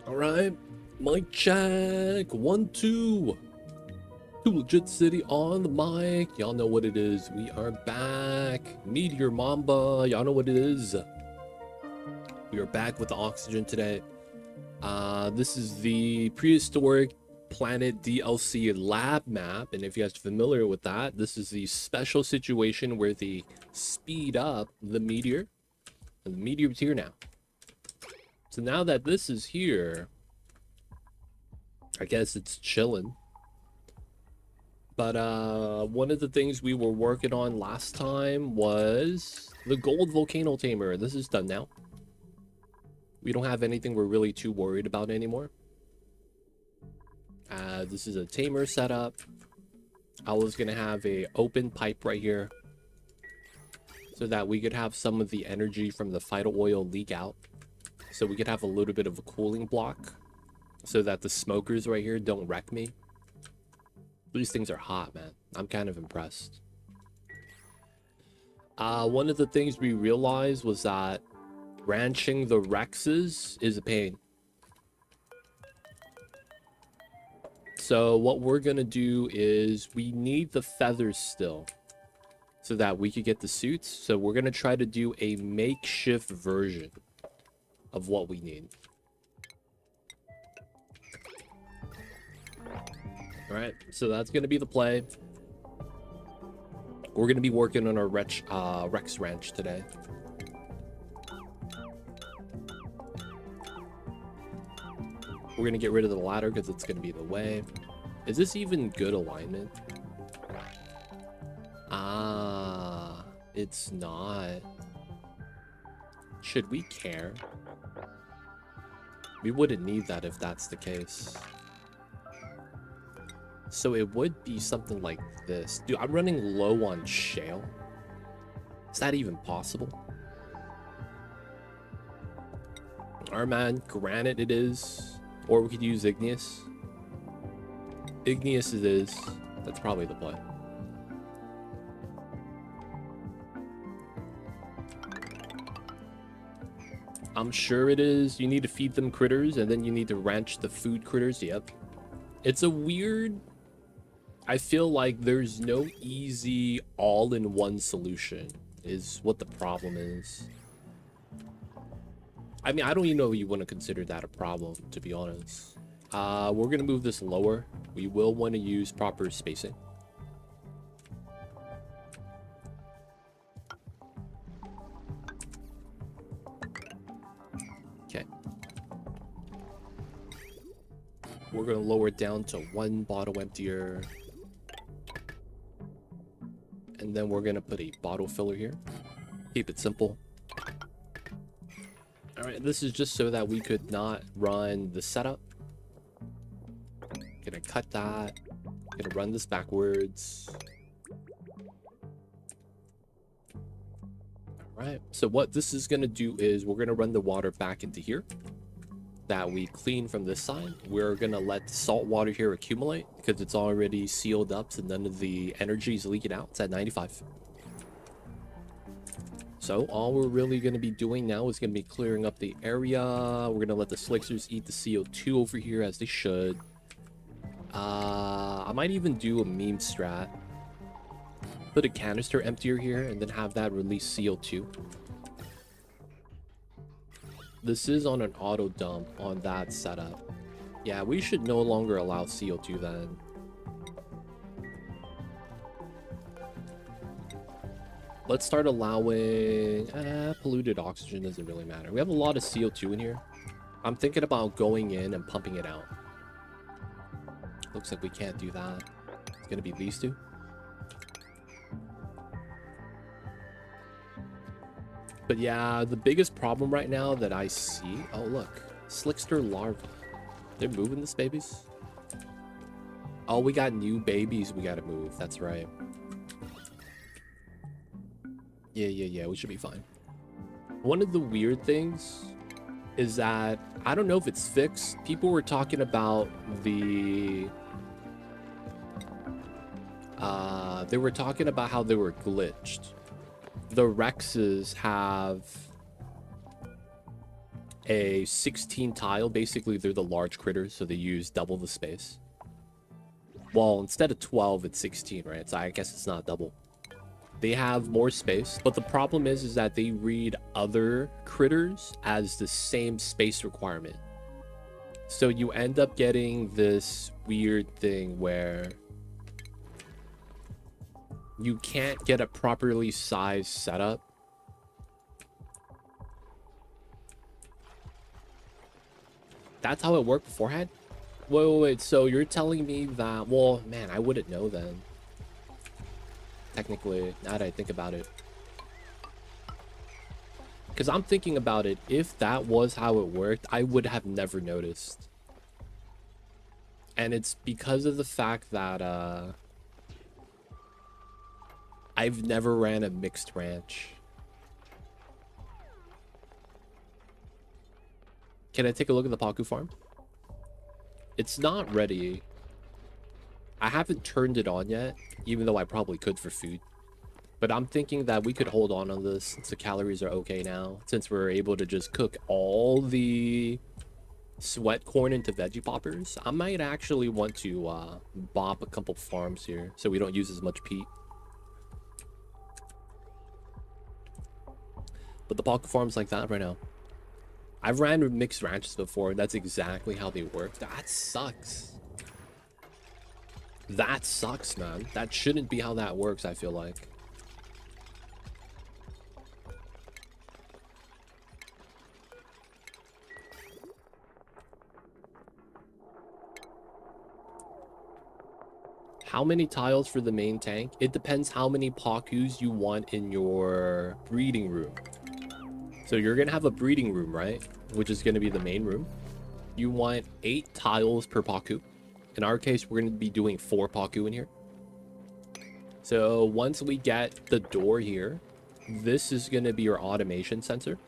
All right, mic check. 1, 2. Too Legit City on the mic. Y'all know what it is. We are back. Meteor, Mamba. Y'all know what it is. We are back with the oxygen today. This is the Prehistoric Planet DLC lab map. And if you guys are familiar with that, this is the special situation where they speed up the meteor. And the meteor's here now. So now that this is here, I guess it's chilling. But one of the things we were working on last time was the gold volcano tamer. This is done now. We don't have anything we're really too worried about anymore. This is a tamer setup. I was gonna have a open pipe right here so that we could have some of the energy from the phyto oil leak out. So we could have a little bit of a cooling block so that the smokers right here don't wreck me. These things are hot, man. I'm kind of impressed. One of the things we realized was that ranching the Rexes is a pain. So what we're gonna do is we need the feathers still so that we could get the suits. So we're gonna try to do a makeshift version of what we need. All right, so that's gonna be the play. We're gonna be working on our Rex Ranch today. We're gonna get rid of the ladder because it's gonna be in the way. Is this even good alignment? It's not. Should we care? We wouldn't need that if that's the case. So it would be something like this. Dude, I'm running low on shale. Is that even possible? Alright, man. Granite it is. Or we could use igneous. Igneous it is. That's probably the play. I'm sure it is. You need to feed them critters, and then you need to ranch the food critters. Yep. It's a weird... I feel like there's no easy all-in-one solution is what the problem is. I mean, I don't even know if you want to consider that a problem, to be honest. We're going to move this lower. We will want to use proper spacing. Okay. We're going to lower it down to 1 bottle emptier. And then we're going to put a bottle filler here. Keep it simple. Alright, this is just so that we could not run the setup. Gonna cut that. Gonna run this backwards. Alright, so what this is gonna do is we're gonna run the water back into here that we clean from this side. We're gonna let the salt water here accumulate because it's already sealed up, so none of the energy is leaking out. It's at 95. So all we're really going to be doing now is going to be clearing up the area. We're going to let the slicksters eat the CO2 over here as they should. I might even do a meme strat. Put a canister emptier here and then have that release CO2. This is on an auto dump on that setup. Yeah, we should no longer allow CO2 then. Let's start allowing... polluted oxygen doesn't really matter. We have a lot of CO2 in here. I'm thinking about going in and pumping it out. Looks like we can't do that. It's gonna be these two. But yeah, the biggest problem right now that I see... Oh, look. Slickster larvae. They're moving this, babies. Oh, we got new babies we gotta move. That's right. Yeah, we should be fine. One of the weird things is that, I don't know if it's fixed. People were talking about the... they were talking about how they were glitched. The Rexes have a 16 tile. Basically, they're the large critters, so they use double the space. Well, instead of 12, it's 16, right? So I guess it's not double. They have more space, but the problem is that they read other critters as the same space requirement. So you end up getting this weird thing where you can't get a properly sized setup. That's how it worked beforehand? Wait. So you're telling me that... Well, man, I wouldn't know then. Technically, now that I think about it. Because I'm thinking about it. If that was how it worked, I would have never noticed. And it's because of the fact that I've never ran a mixed ranch. Can I take a look at the Paku farm? It's not ready. I haven't turned it on yet, even though I probably could for food. But I'm thinking that we could hold on this since the calories are okay now. Since we're able to just cook all the sweat corn into veggie poppers. I might actually want to bop a couple farms here so we don't use as much peat. But the Paku farm's like that right now. I've ran mixed ranches before. That's exactly how they work. That sucks. That sucks, man. That shouldn't be how that works, I feel like. How many tiles for the main tank? It depends how many Pakus you want in your breeding room. So you're going to have a breeding room, right? Which is going to be the main room. You want 8 tiles per Paku. In our case, we're going to be doing 4 Paku in here. So once we get the door here, this is going to be your automation sensor.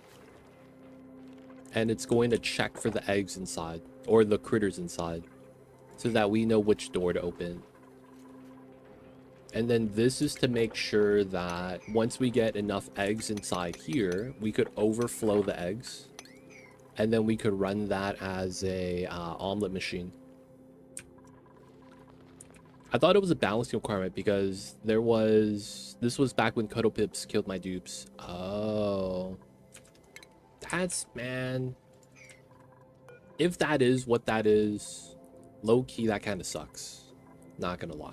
And it's going to check for the eggs inside, or the critters inside, so that we know which door to open. And then this is to make sure that once we get enough eggs inside here, we could overflow the eggs. And then we could run that as a omelet machine. I thought it was a balancing requirement because this was back when Cuddle Pips killed my dupes. Oh. Man. If that is what that is, low-key, that kind of sucks. Not gonna lie.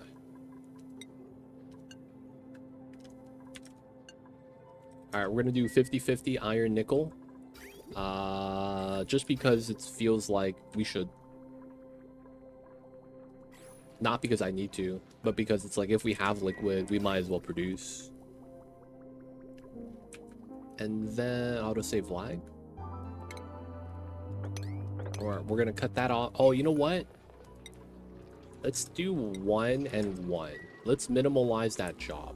Alright, we're gonna do 50-50 iron nickel. Just because it feels like we should. Not because I need to, but because it's like if we have liquid, we might as well produce. And then autosave lag. Or we're gonna cut that off. Oh, you know what? Let's do 1 and 1. Let's minimalize that job.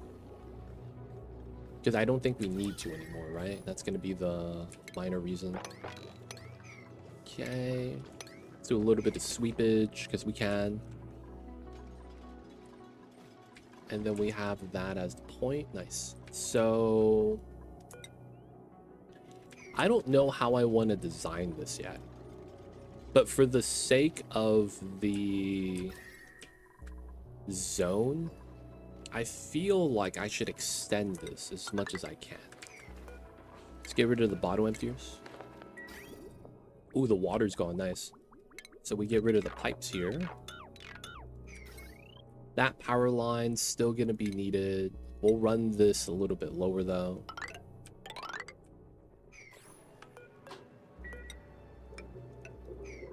Because I don't think we need to anymore, right? That's going to be the minor reason. Okay. Let's do a little bit of sweepage, because we can. And then we have that as the point. Nice. So... I don't know how I want to design this yet. But for the sake of the zone... I feel like I should extend this as much as I can. Let's get rid of the bottom emptiers. Ooh, the water's gone. Nice. So we get rid of the pipes here. That power line's still going to be needed. We'll run this a little bit lower, though.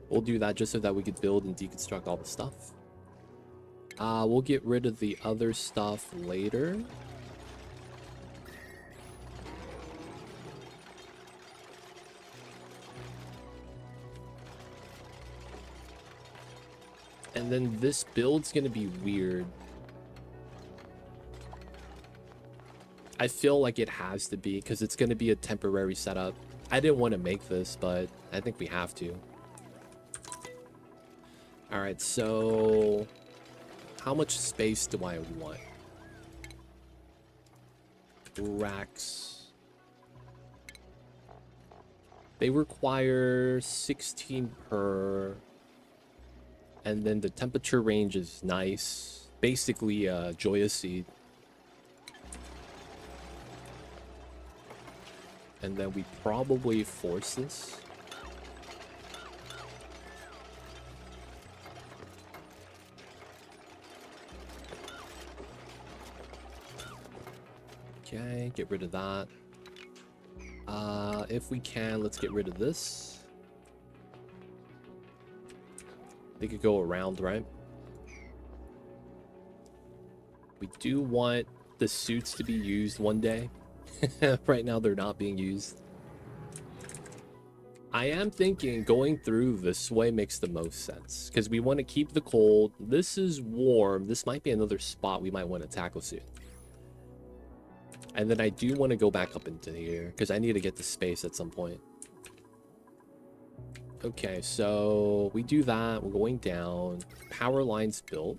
We'll do that just so that we could build and deconstruct all the stuff. We'll get rid of the other stuff later. And then this build's gonna be weird. I feel like it has to be, because it's gonna be a temporary setup. I didn't want to make this, but I think we have to. Alright, so... how much space do I want? Racks. They require 16 per. And then the temperature range is nice. Basically, Joyous Seed. And then we probably force this. Okay, get rid of that. If we can, let's get rid of this. They could go around, right? We do want the suits to be used one day. Right now, they're not being used. I am thinking going through this way makes the most sense because we want to keep the cold. This is warm. This might be another spot we might want to tackle soon. And then I do want to go back up into here because I need to get to space at some point. Okay, so we do that. We're going down. Power lines built.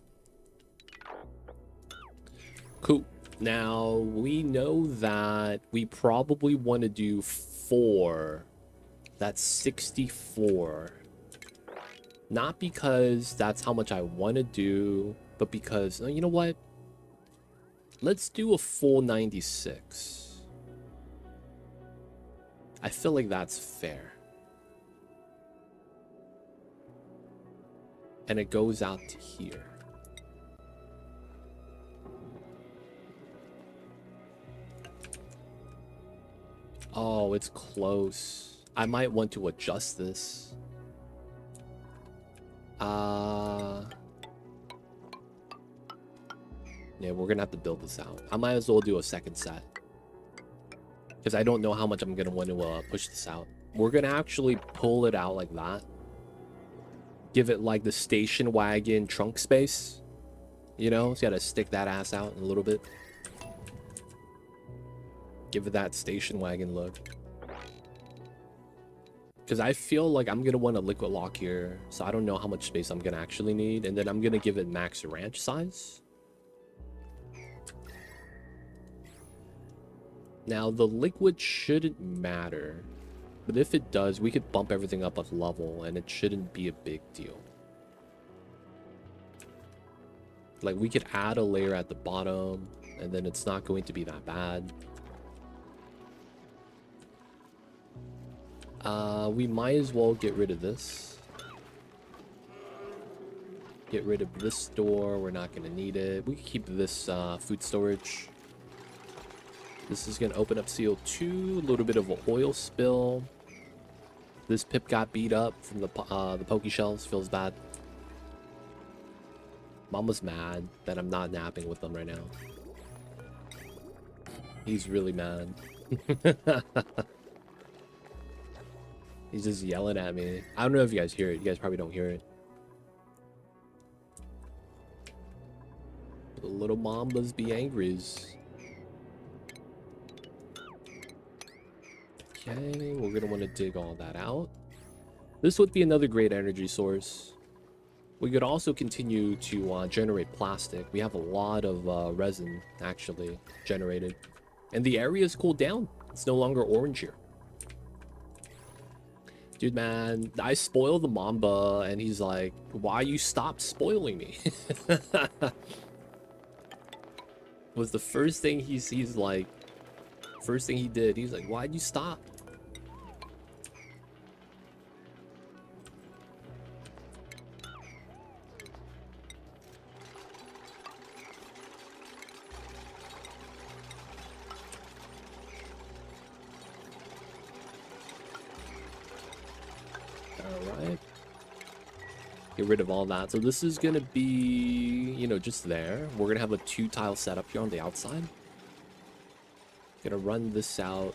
Cool. Now, we know that we probably want to do 4. That's 64. Not because that's how much I want to do, but because, you know what? Let's do a full 96. I feel like that's fair. And it goes out to here. Oh, it's close. I might want to adjust this. Yeah, we're gonna have to build this out. I might as well do a second set. Because I don't know how much I'm gonna want to push this out. We're gonna actually pull it out like that. Give it like the station wagon trunk space. You know, it's gotta stick that ass out a little bit. Give it that station wagon look. Because I feel like I'm gonna want a liquid lock here. So I don't know how much space I'm gonna actually need. And then I'm gonna give it max ranch size. Now, the liquid shouldn't matter, but if it does, we could bump everything up a level, and it shouldn't be a big deal. Like, we could add a layer at the bottom, and then it's not going to be that bad. We might as well get rid of this. Get rid of this door. We're not going to need it. We can keep this food storage. This is going to open up CO2, a little bit of an oil spill. This pip got beat up from the Poke Shells, feels bad. Mamba's mad that I'm not napping with them right now. He's really mad. He's just yelling at me. I don't know if you guys hear it. You guys probably don't hear it. The little Mambas be angries. Okay, we're gonna want to dig all that out. This would be another great energy source. We could also continue to generate plastic. We have a lot of resin actually generated. And the area is cooled down. It's no longer orange here. Dude, man, I spoil the Mamba and he's like, why you stop spoiling me? Was the first thing he's like, first thing he did, he's like, why'd you stop? Alright. Get rid of all that. So this is gonna be, you know, just there. We're gonna have a 2-tile setup here on the outside. Gonna run this out.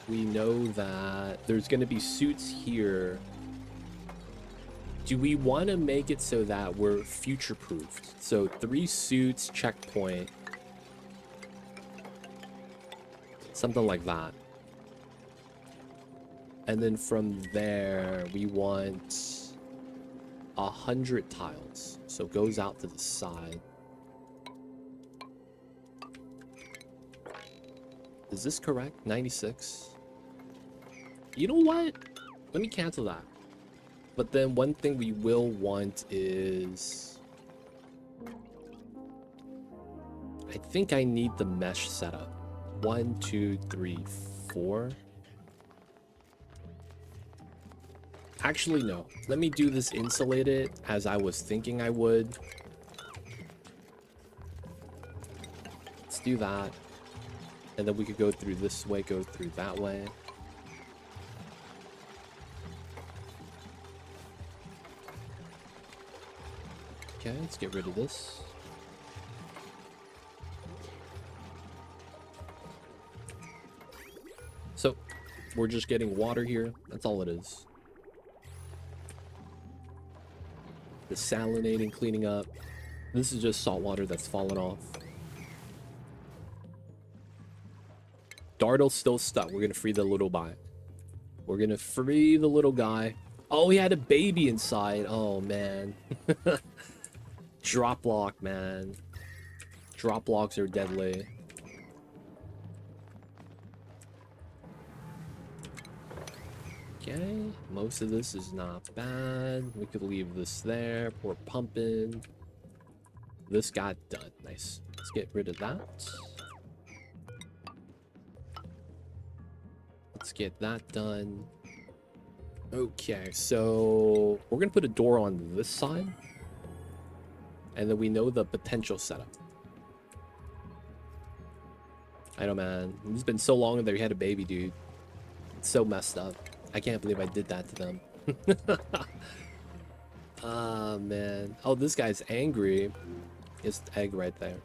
We know that there's gonna be suits here. Do we want to make it so that we're future-proofed? So 3 suits, checkpoint. Something like that. And then from there, we want 100 tiles. So it goes out to the side. Is this correct? 96? You know what? let me cancel that. But then one thing we will want is... I think I need the mesh setup. 1, 2, 3, 4. Actually, no. Let me do this insulated as I was thinking I would. Let's do that. And then we could go through this way, go through that way. Okay, let's get rid of this. So, we're just getting water here. That's all it is. The salinating, cleaning up. This is just salt water that's fallen off. Dartle's still stuck. We're gonna free the little guy. We're gonna free the little guy. Oh, he had a baby inside. Oh, man. Drop lock, man. Drop locks are deadly. Okay, most of this is not bad. We could leave this there. Pour pumping. This got done. Nice. Let's get rid of that. Let's get that done. Okay, so we're gonna put a door on this side. And then we know the potential setup. I know, man. It's been so long that they had a baby, dude. It's so messed up. I can't believe I did that to them. Ah, man. Oh, this guy's angry. His egg right there.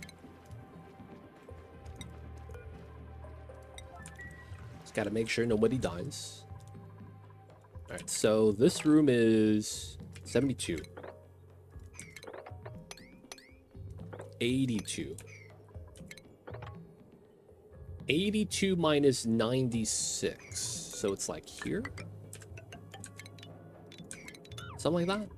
Just gotta make sure nobody dies. Alright, so this room is 72. 82. 82 minus 96. So it's like here? Something like that?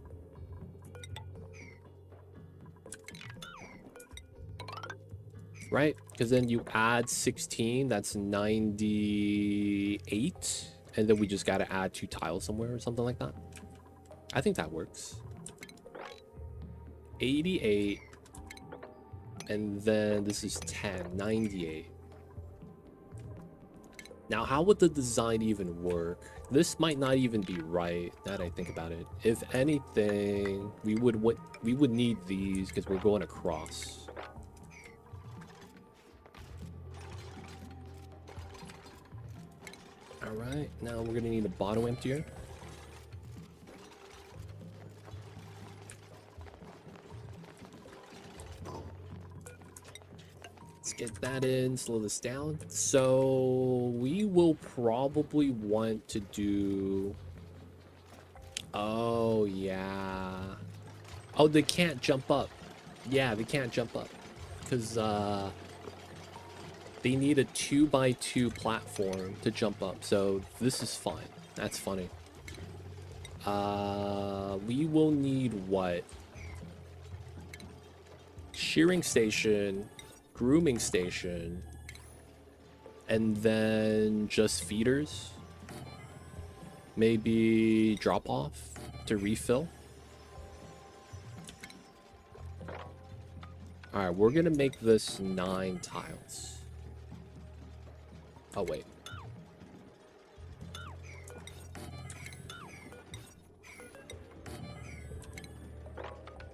Right? Because then you add 16, that's 98. And then we just gotta add 2 tiles somewhere or something like that. I think that works. 88. And then this is 10, 98. Now, how would the design even work? This might not even be right, now that I think about it. If anything, we would need these because we're going across. All right, now we're gonna need a bottom emptier. Get that in, slow this down. So we will probably want to do... Oh, yeah. Oh, they can't jump up. Yeah, they can't jump up. Because they need a 2x2 platform to jump up. So this is fine. That's funny. We will need what? Shearing station... grooming station, and then just feeders, maybe drop off to refill. All right, we're gonna make this 9 tiles. Oh wait,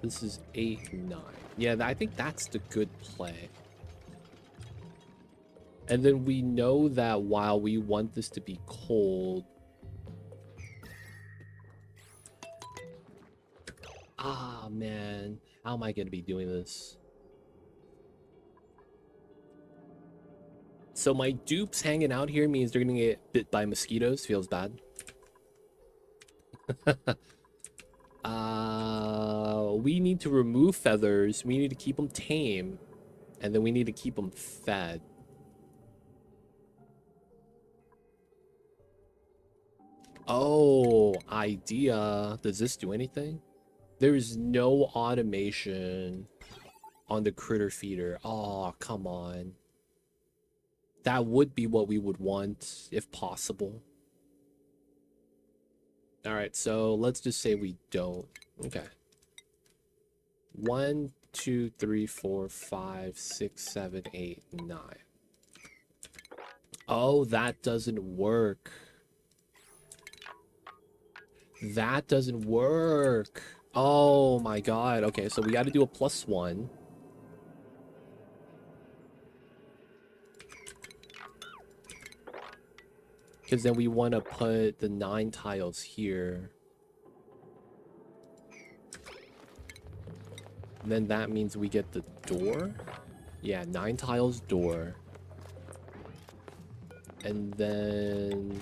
this is 8, 9. Yeah, I think that's the good play. And then we know that while we want this to be cold... Ah, man. How am I going to be doing this? So my dupes hanging out here means they're going to get bit by mosquitoes. Feels bad. We need to remove feathers. We need to keep them tame. And then we need to keep them fed. Oh, idea. Does this do anything? There's no automation on the critter feeder. Oh, come on. That would be what we would want, if possible. All right, so let's just say we don't. Okay. 1, 2, 3, 4, 5, 6, 7, 8, 9. Oh, that doesn't work. That doesn't work. Oh my god. Okay, so we got to do a +1. Because then we want to put the 9 tiles here. Then that means we get the door. Yeah, 9 tiles door. And then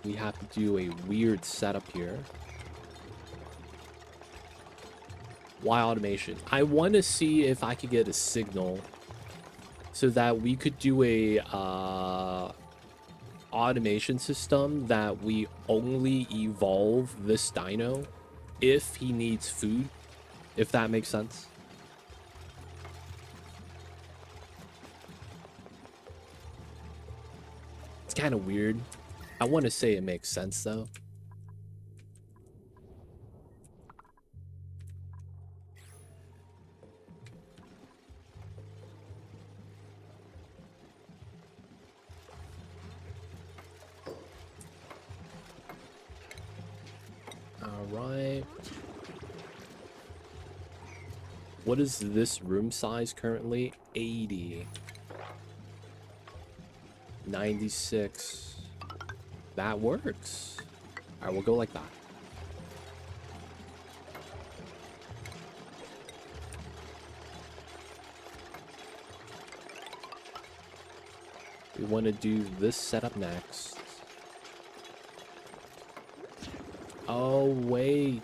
we have to do a weird setup here. Why automation? I want to see if I could get a signal so that we could do a automation system that we only evolve this dino if he needs food, if that makes sense. It's kind of weird. I want to say it makes sense though. Alright. What is this room size currently? 80. 96. That works. Alright, we'll go like that. We want to do this setup next. Oh, wait.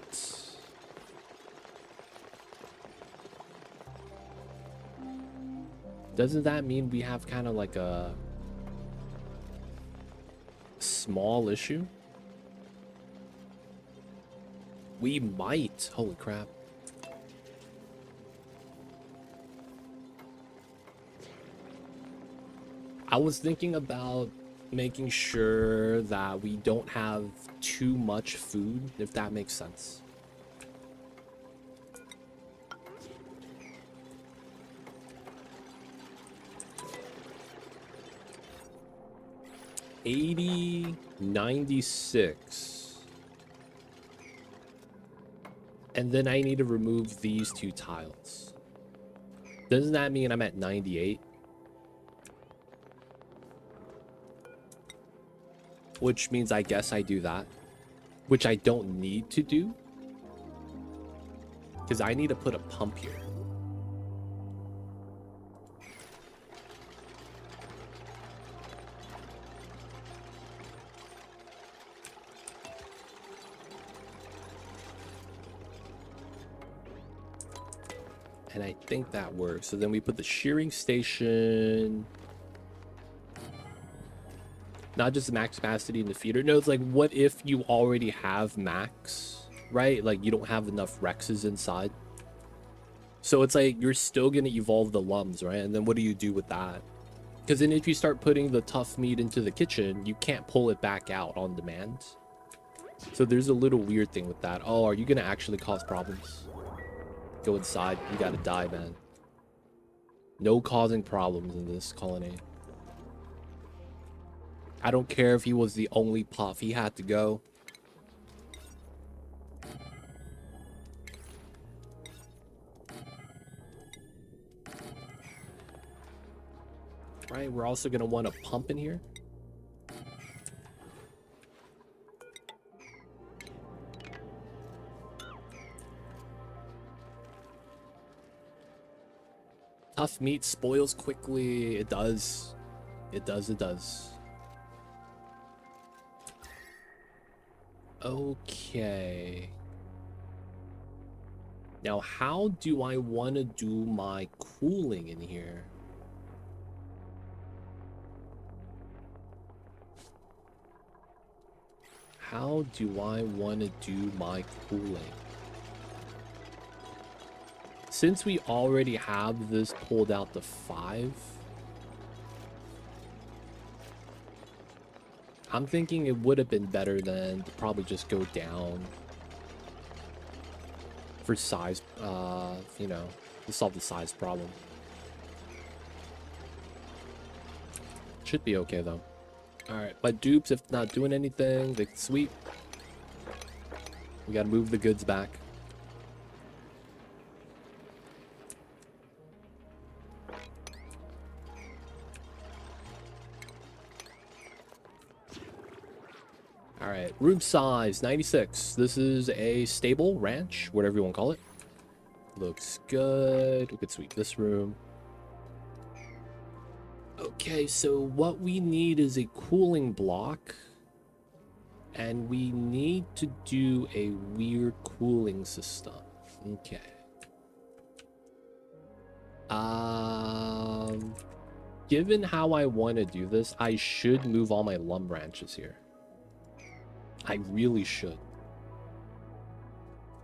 Doesn't that mean we have kind of like a small issue? We might. Holy crap. I was thinking about making sure that we don't have too much food, if that makes sense. $80, 96. And then I need to remove these 2 tiles. Doesn't that mean I'm at 98? Which means I guess I do that. Which I don't need to do. Because I need to put a pump here. And I think that works. So then we put the shearing station. Not just the max capacity in the feeder. No, it's like, what if you already have max, right? Like, you don't have enough Rexes inside. So it's like, you're still going to evolve the lums, right? And then what do you do with that? Because then if you start putting the tough meat into the kitchen, you can't pull it back out on demand. So there's a little weird thing with that. Oh, are you going to actually cause problems? Go inside. You got to die, man. No causing problems in this colony. I don't care if he was the only puff. He had to go. Right, we're also going to want a pump in here. Tough meat spoils quickly. It does. It does, it does. Okay. Now, how do I want to do my cooling in here? How do I want to do my cooling? Since we already have this pulled out to 5, I'm thinking it would have been better than to probably just go down for size, you know, to solve the size problem. Should be okay though. Alright, my dupes, if not doing anything, they can sweep. We gotta move the goods back. Alright, room size 96. This is a stable, ranch, whatever you want to call it. Looks good. We could sweep this room. Okay, so what we need is a cooling block. And we need to do a weird cooling system. Okay. Given how I want to do this, I should move all my lumber branches here. I really should.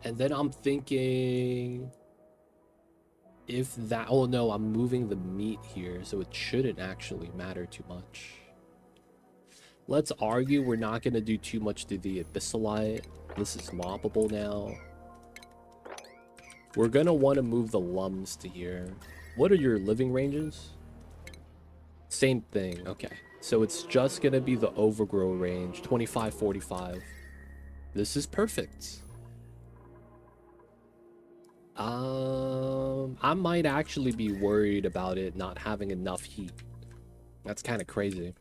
And then I'm thinking if that, oh no, I'm moving the meat here, so it shouldn't actually matter too much. Let's argue we're not going to do too much to the abyssalite. This is mobbable now. We're going to want to move the lums to here. What are your living ranges? Same thing. Okay. So it's just going to be the overgrow range. 25, 45. This is perfect. I might actually be worried about it not having enough heat. That's kind of crazy.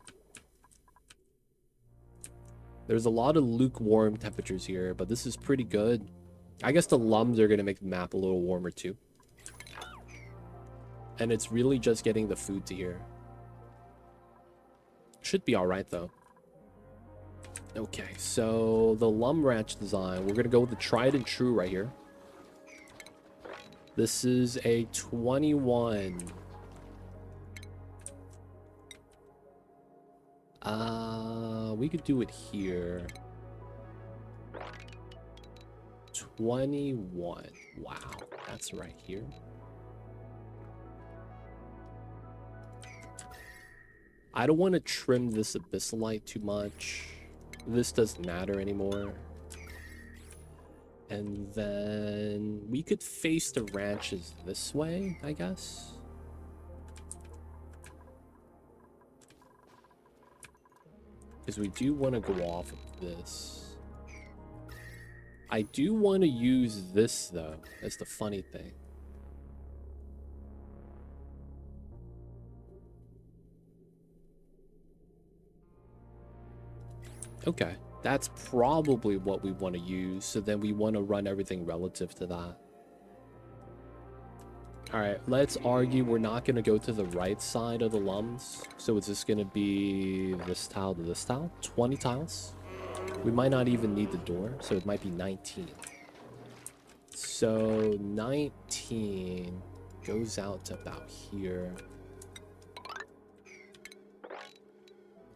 There's a lot of lukewarm temperatures here, but this is pretty good. I guess the lums are going to make the map a little warmer too. And it's really just getting the food to here. Should be alright though. Okay, so the lum ranch design, we're going to go with the tried and true right here. This is a 21. We could do it here. 21. Wow, that's right here. I don't want to trim this abyssalite too much. This doesn't matter anymore. And then we could face the ranches this way, I guess. Because we do want to go off of this. I do want to use this, though. That's the funny thing. Okay. That's probably what we want to use. So then we want to run everything relative to that. Alright, let's argue we're not going to go to the right side of the lums. So it's just going to be this tile to this tile. 20 tiles. We might not even need the door, so it might be 19. So 19 goes out to about here.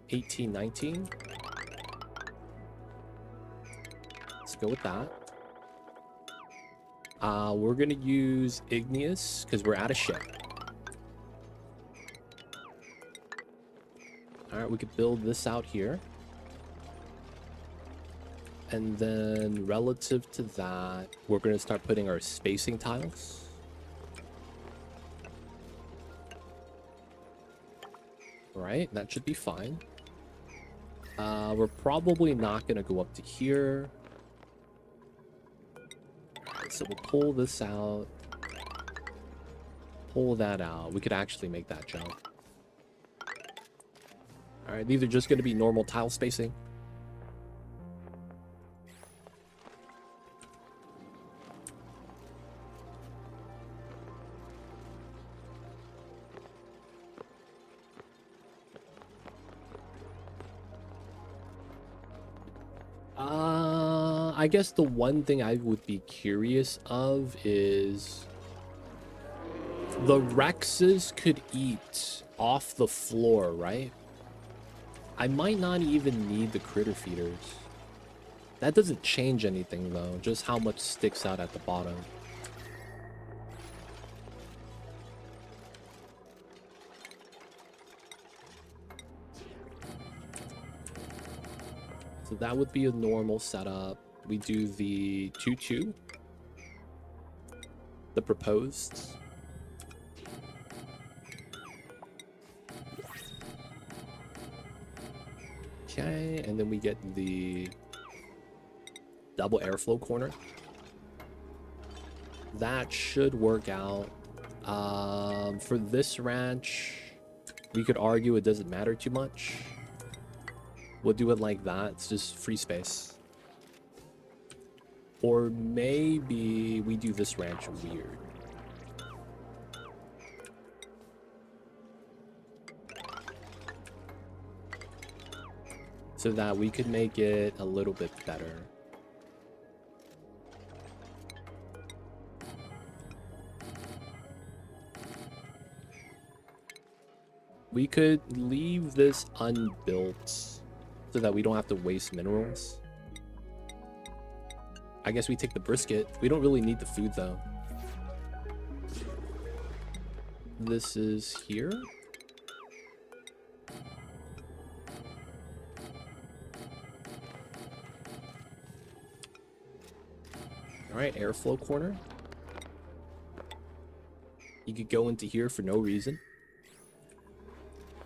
18, 19. Let's go with that. We're gonna use igneous because we're out of ship. All right, we could build this out here. And then relative to that, we're gonna start putting our spacing tiles. Right, that should be fine. We're probably not gonna go up to here. So we'll pull this out. Pull that out. We could actually make that jump. Alright, these are just going to be normal tile spacing. I guess the one thing I would be curious of is the Rexes could eat off the floor, right? I might not even need the critter feeders. That doesn't change anything though, just how much sticks out at the bottom. So that would be a normal setup. We do the 2-2, the proposed. Okay, and then we get the double airflow corner. That should work out. For this ranch, we could argue it doesn't matter too much. We'll do it like that. It's just free space. Or maybe we do this ranch weird. So that we could make it a little bit better. We could leave this unbuilt so that we don't have to waste minerals. I guess we take the brisket. We don't really need the food though. This is here. All right, airflow corner. You could go into here for no reason.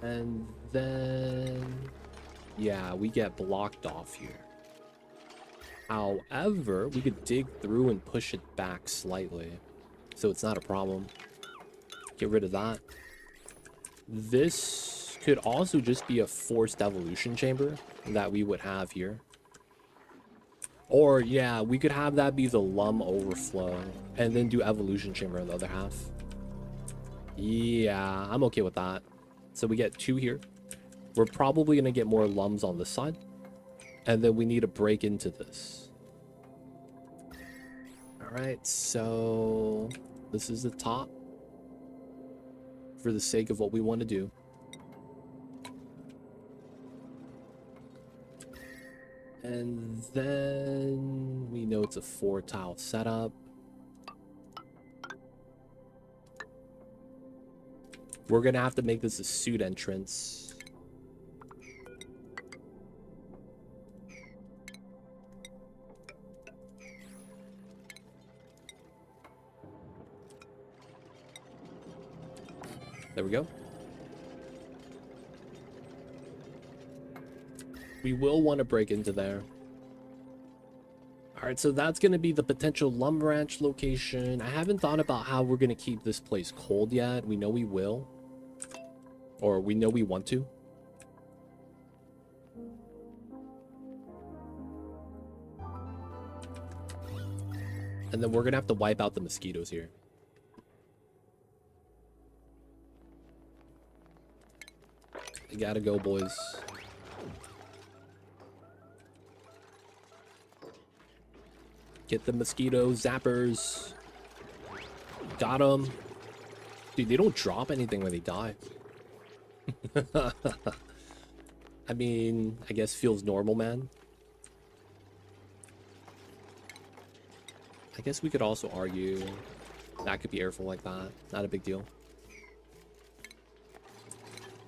And then, yeah, we get blocked off here. However, we could dig through and push it back slightly, so it's not a problem. Get rid of that. This could also just be a forced evolution chamber that we would have here. Or, yeah, we could have that be the lum overflow and then do evolution chamber in the other half. Yeah, I'm okay with that. So we get 2 here. We're probably going to get more lums on this side. And then we need to break into this. Alright, so this is the top. For the sake of what we want to do. And then we know it's a 4-tile setup. We're gonna have to make this a suit entrance. There we go. We will want to break into there. All right, so that's going to be the potential lum ranch location. I haven't thought about how we're going to keep this place cold yet. We know we will. Or we know we want to. And then we're going to have to wipe out the mosquitoes here. You gotta go, boys. Get the mosquito zappers. Got them. Dude, they don't drop anything when they die. I mean, I guess feels normal, man. I guess we could also argue that could be airful like that. Not a big deal.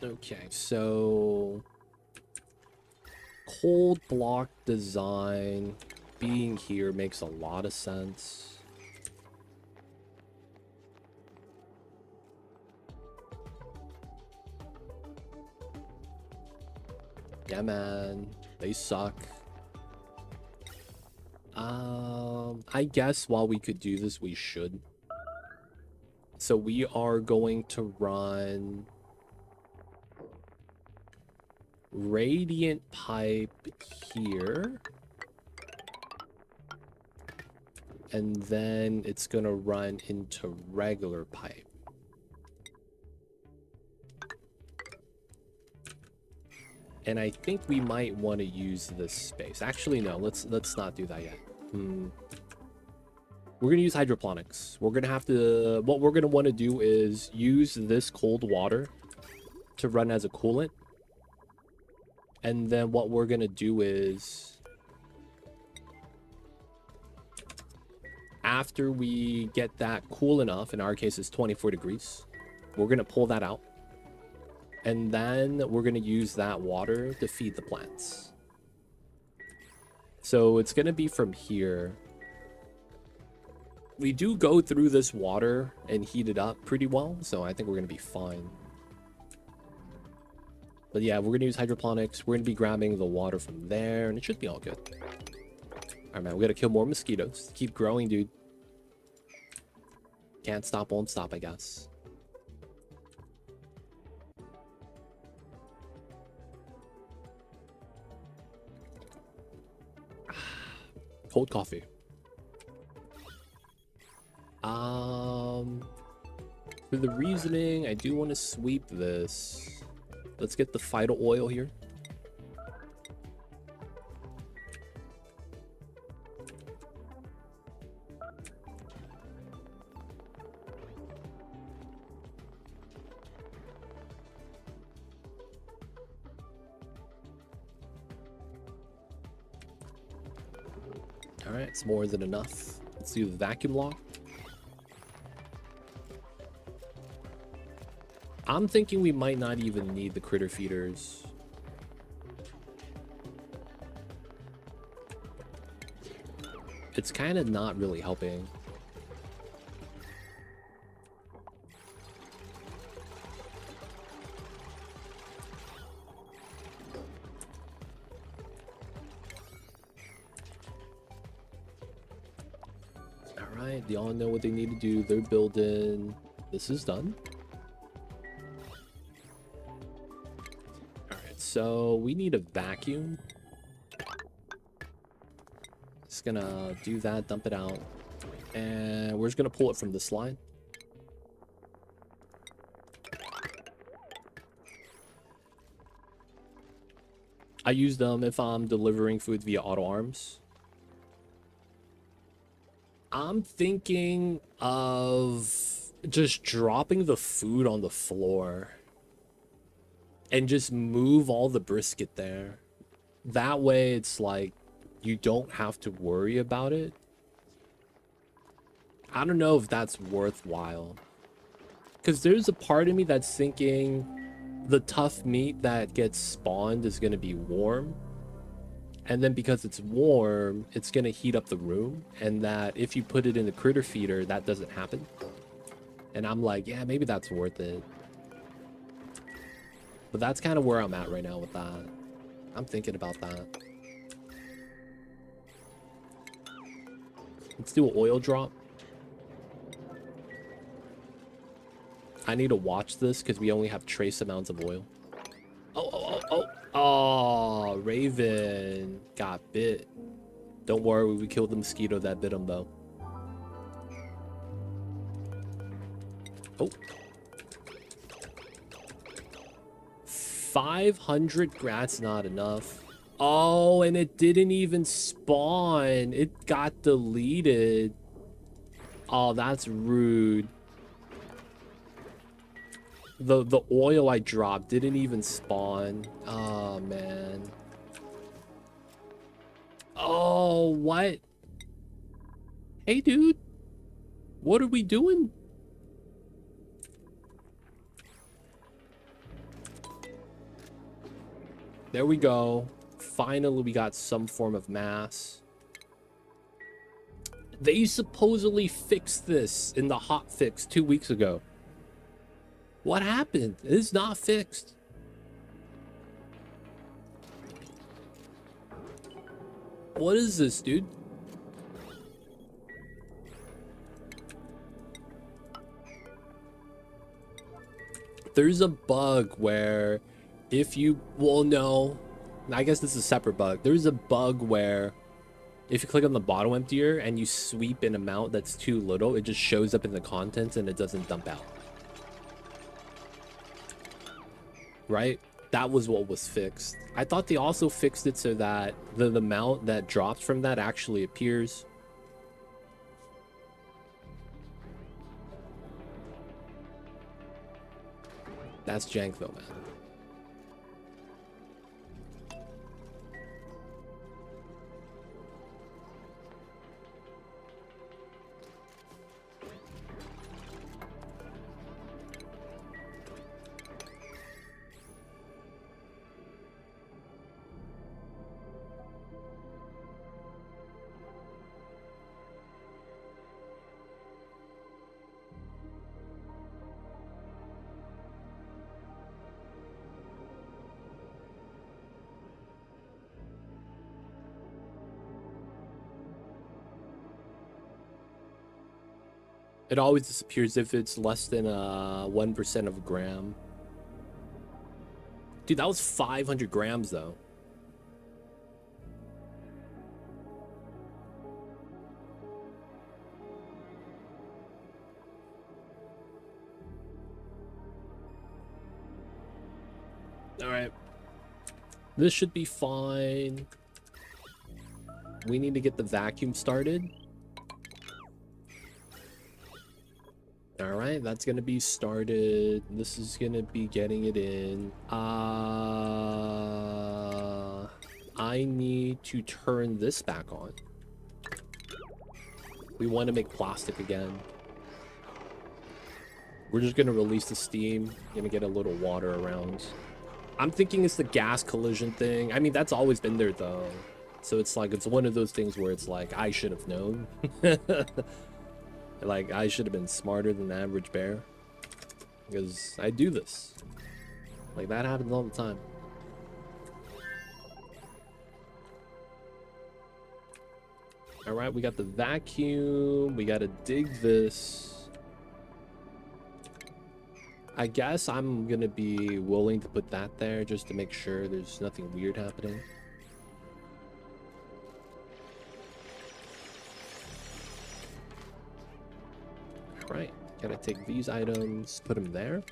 Okay, so cold block design being here makes a lot of sense. Yeah, man, they suck. I guess while we could do this, we should. So we are going to run radiant pipe here. And then it's gonna run into regular pipe. And I think we might want to use this space. Actually, no, let's not do that yet. We're gonna use hydroponics. We're gonna have to, what we're gonna want to do is use this cold water to run as a coolant. And then what we're gonna do is, after we get that cool enough, in our case it's 24 degrees, we're gonna pull that out. And then we're gonna use that water to feed the plants. So it's gonna be from here. We do go through this water and heat it up pretty well, so I think we're gonna be fine. But yeah, we're gonna use hydroponics. We're gonna be grabbing the water from there, and it should be all good. Alright, man, we gotta kill more mosquitoes. Keep growing, dude. Can't stop, won't stop, I guess. Cold coffee. For the reasoning, I do want to sweep this. Let's get the phyto oil here. All right, it's more than enough. Let's do the vacuum lock. I'm thinking we might not even need the critter feeders. It's kind of not really helping. All right, they all know what they need to do. They're building. This is done. So we need a vacuum. Just gonna do that, dump it out. And we're just gonna pull it from this line. I use them if I'm delivering food via auto arms. I'm thinking of just dropping the food on the floor. And just move all the brisket there. That way it's like you don't have to worry about it. I don't know if that's worthwhile. Because there's a part of me that's thinking the tough meat that gets spawned is going to be warm. And then because it's warm, it's going to heat up the room. And that if you put it in the critter feeder, that doesn't happen. And I'm like, yeah, maybe that's worth it. But that's kind of where I'm at right now with that. I'm thinking about that. Let's do an oil drop. I need to watch this because we only have trace amounts of oil. Oh, Raven got bit. Don't worry, we killed the mosquito that bit him though. Oh. 500 grats not enough. Oh, and it didn't even spawn. It got deleted. Oh, that's rude. The oil I dropped didn't even spawn. Oh, man. Oh, what? Hey, dude. What are we doing? There we go. Finally, we got some form of mass. They supposedly fixed this in the hotfix 2 weeks ago. What happened? It's not fixed. What is this, dude? There's a bug where if you, well, no, I guess this is a separate bug. There's a bug where if you click on the bottle emptier and you sweep an amount that's too little, it just shows up in the contents and it doesn't dump out. Right? That was what was fixed. I thought they also fixed it so that the amount that drops from that actually appears. That's jank though, man. It always disappears if it's less than 1% of a gram. Dude, that was 500 grams though. All right. This should be fine. We need to get the vacuum started. All right, that's gonna be started. This is gonna be getting it in. I need to turn this back on. We want to make plastic again. We're just gonna release the steam. Gonna get a little water around. I'm thinking it's the gas collision thing. I mean, that's always been there though. So it's like, it's one of those things where it's like, I should have known. Like, I should have been smarter than the average bear. Because I do this. Like, that happens all the time. Alright, we got the vacuum. We gotta dig this. I guess I'm gonna be willing to put that there just to make sure there's nothing weird happening. Right, gotta take these items, put them there.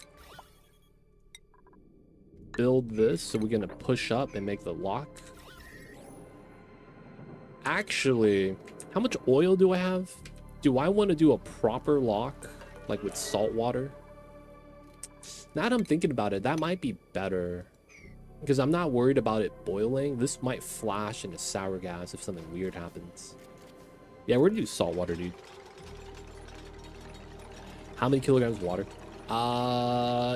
Build this, so we're gonna push up and make the lock. Actually, how much oil do I have? Do I want to do a proper lock, like with salt water? Now that I'm thinking about it, that might be better. Because I'm not worried about it boiling. This might flash into sour gas if something weird happens. Yeah, we're gonna do salt water, dude. How many kilograms of water?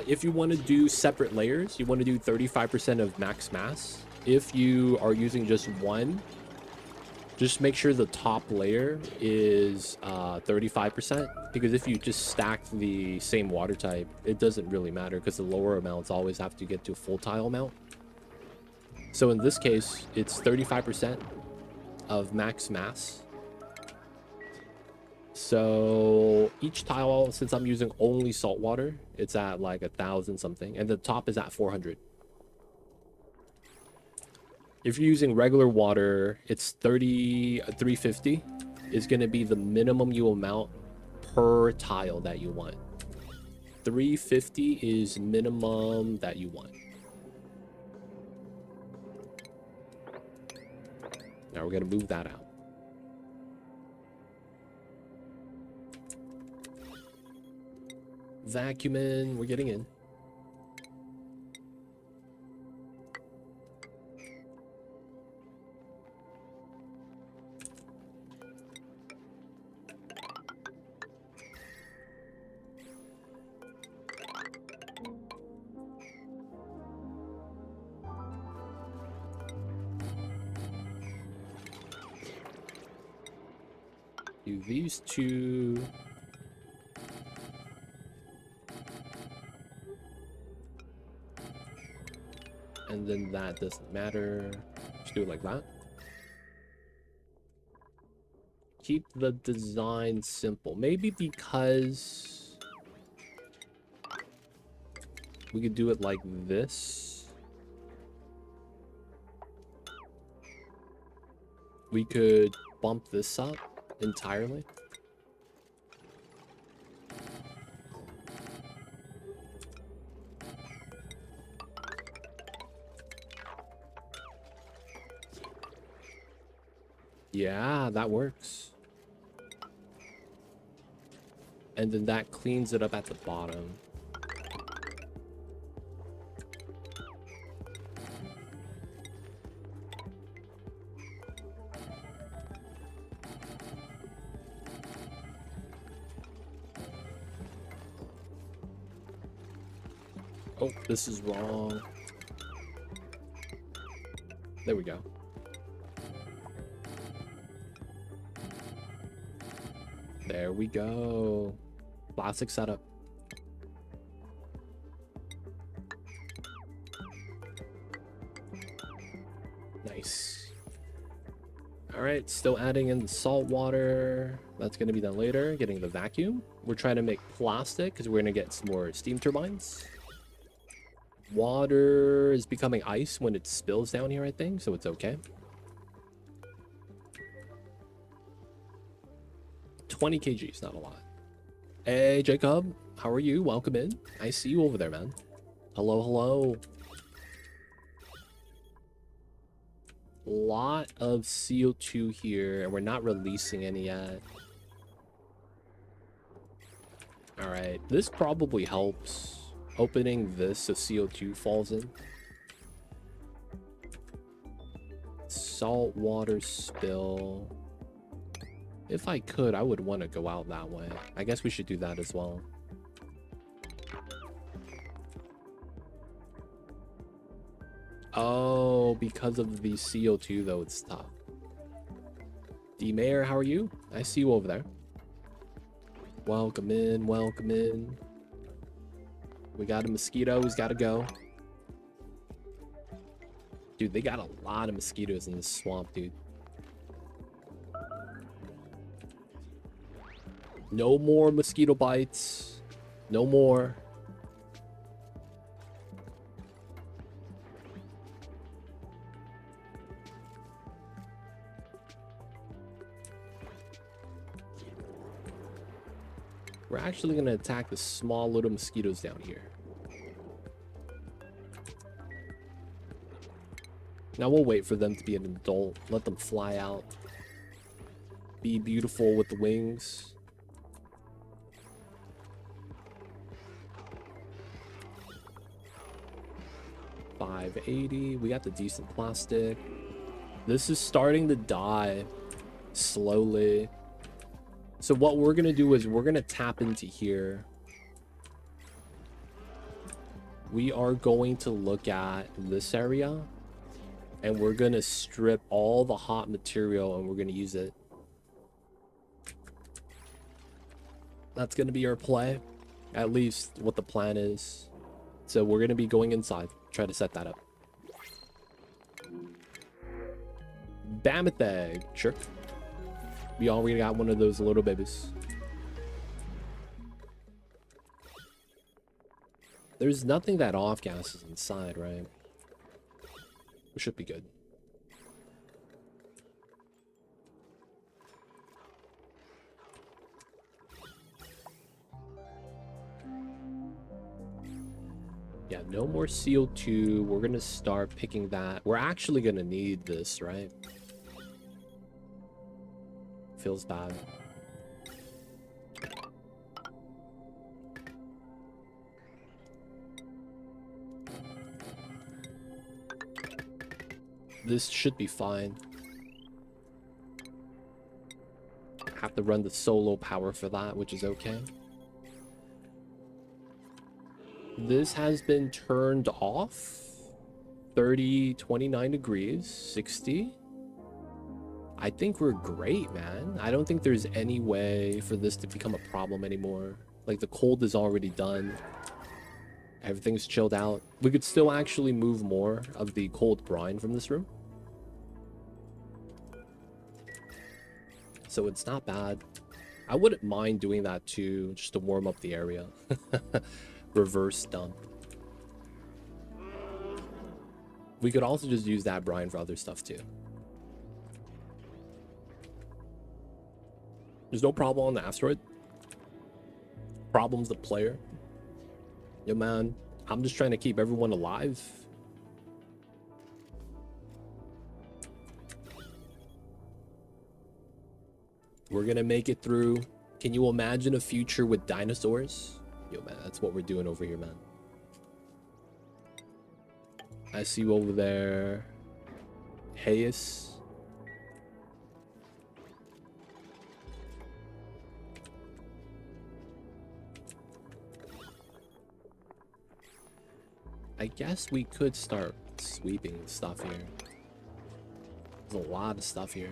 If you want to do separate layers, you want to do 35% of max mass. If you are using just one, just make sure the top layer is 35%, because if you just stack the same water type, it doesn't really matter because the lower amounts always have to get to a full tile amount. So in this case, it's 35% of max mass. So each tile, since I'm using only salt water, it's at like 1,000 something, and the top is at 400. If you're using regular water, it's 350 is going to be the minimum you amount per tile that you want. 350 is minimum that you want. Now we're going to move that out. Vacuuming, we're getting in. Do these two. And then that doesn't matter. Just do it like that. Keep the design simple. Maybe because we could do it like this. We could bump this up entirely. Yeah, that works. And then that cleans it up at the bottom. Oh, this is wrong. There we go. There we go. Classic setup. Nice. All right, still adding in the salt water. That's going to be done later. Getting the vacuum. We're trying to make plastic because we're going to get some more steam turbines. Water is becoming ice when it spills down here, I think, so it's okay. 20 kg is not a lot. Hey, Jacob, how are you? Welcome in. I see you over there, man. Hello, hello. Lot of CO2 here, and we're not releasing any yet. All right, this probably helps. Opening this so CO2 falls in. Salt water spill. If I could, I would want to go out that way. I guess we should do that as well. Oh, because of the CO2 though, it's tough. Tamer, how are you? I see you over there. Welcome in, welcome in. We got a mosquito who's got to go. Dude, they got a lot of mosquitoes in this swamp, dude. No more mosquito bites. No more. We're actually going to attack the small little mosquitoes down here. Now we'll wait for them to be an adult. Let them fly out. Be beautiful with the wings. $580. We got the decent plastic. This is starting to die slowly. So what we're going to do is we're going to tap into here. We are going to look at this area. And we're going to strip all the hot material and we're going to use it. That's going to be our play. At least what the plan is. So we're going to be going inside. Try to set that up. Mammoth egg. Sure. We already got one of those little babies. There's nothing that off gases inside, right? We should be good. Yeah, no more CO2. We're gonna start picking that. We're actually gonna need this, right? Feels bad. This should be fine. Have to run the solo power for that, which is okay. This has been turned off. 30, 29 degrees, 60. I think we're great, man. I don't think there's any way for this to become a problem anymore. Like, the cold is already done. Everything's chilled out. We could still actually move more of the cold brine from this room. So it's not bad. I wouldn't mind doing that too, just to warm up the area. Reverse dump. We could also just use that brine for other stuff too. There's no problem on the asteroid. Problem's the player. Yo, man, I'm just trying to keep everyone alive. We're gonna make it through. Can you imagine a future with dinosaurs? Yo, man, that's what we're doing over here, man. I see you over there. Hayes. I guess we could start sweeping stuff here. There's a lot of stuff here.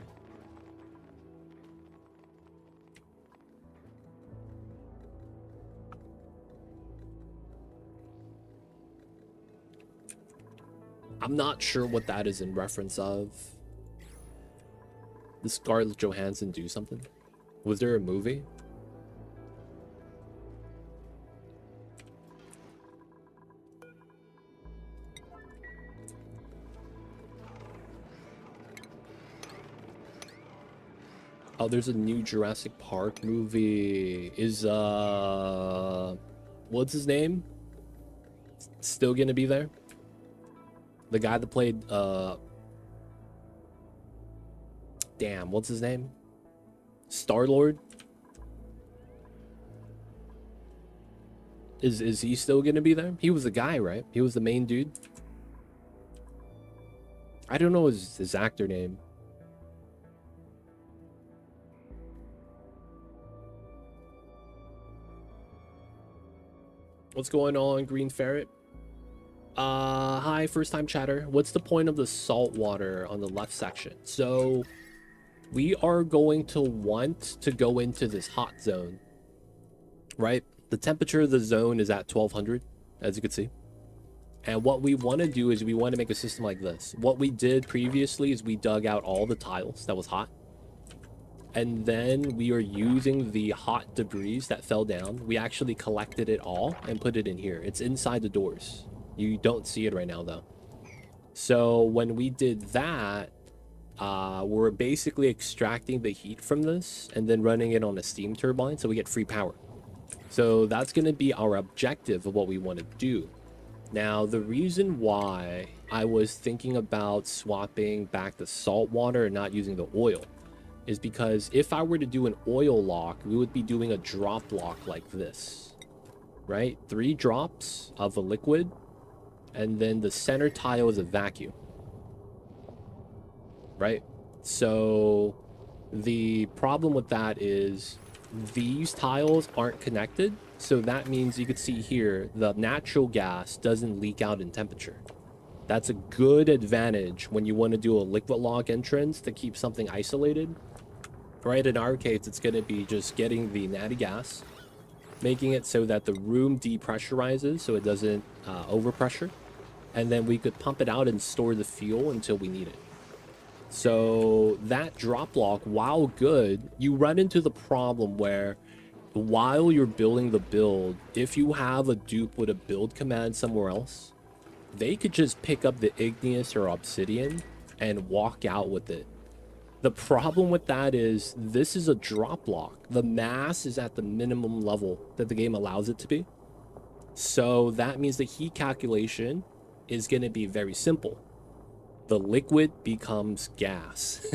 I'm not sure what that is in reference of. Did Scarlett Johansson do something? Was there a movie? Oh, there's a new Jurassic Park movie. Is what's his name? Still gonna be there? The guy that played damn, what's his name? Star-Lord? Is he still gonna be there? He was the guy, right? He was the main dude. I don't know his actor name. What's going on, Green Ferret? Hi, first time chatter. What's the point of the salt water on the left section? So we are going to want to go into this hot zone, right? The temperature of the zone is at 1200, as you can see. And what we want to do is we want to make a system like this. What we did previously is we dug out all the tiles that was hot. And then we are using the hot debris that fell down. We actually collected it all and put it in here. It's inside the doors. You don't see it right now, though. So when we did that, we're basically extracting the heat from this and then running it on a steam turbine so we get free power. So that's going to be our objective of what we want to do. Now, the reason why I was thinking about swapping back the salt water and not using the oil is because if I were to do an oil lock, we would be doing a drop lock like this, right? 3 drops of a liquid, and then the center tile is a vacuum, right? So the problem with that is these tiles aren't connected. So that means you could see here, the natural gas doesn't leak out in temperature. That's a good advantage when you want to do a liquid lock entrance to keep something isolated. Right, in our case, it's going to be just getting the natty gas, making it so that the room depressurizes so it doesn't overpressure, and then we could pump it out and store the fuel until we need it. So that drop lock, while good, you run into the problem where while you're building the build, if you have a dupe with a build command somewhere else, they could just pick up the igneous or obsidian and walk out with it. The problem with that is this is a drop lock. The mass is at the minimum level that the game allows it to be. So that means the heat calculation is going to be very simple. The liquid becomes gas.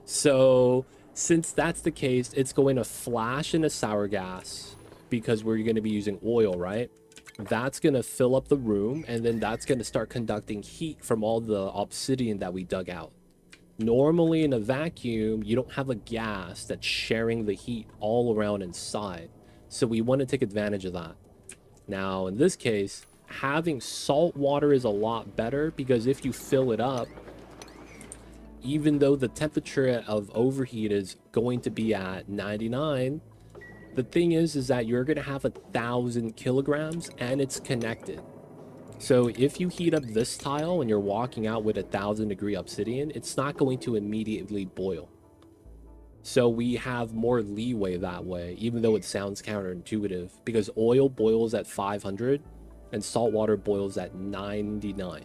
So since that's the case, it's going to flash into sour gas because we're going to be using oil, right? That's going to fill up the room, and then that's going to start conducting heat from all the obsidian that we dug out. Normally in a vacuum, you don't have a gas that's sharing the heat all around inside. So we want to take advantage of that. Now, in this case, having salt water is a lot better because if you fill it up, even though the temperature of overheat is going to be at 99, the thing is that you're going to have 1,000 kilograms and it's connected. So if you heat up this tile and you're walking out with 1,000-degree obsidian, it's not going to immediately boil. So we have more leeway that way, even though it sounds counterintuitive, because oil boils at 500 and salt water boils at 99.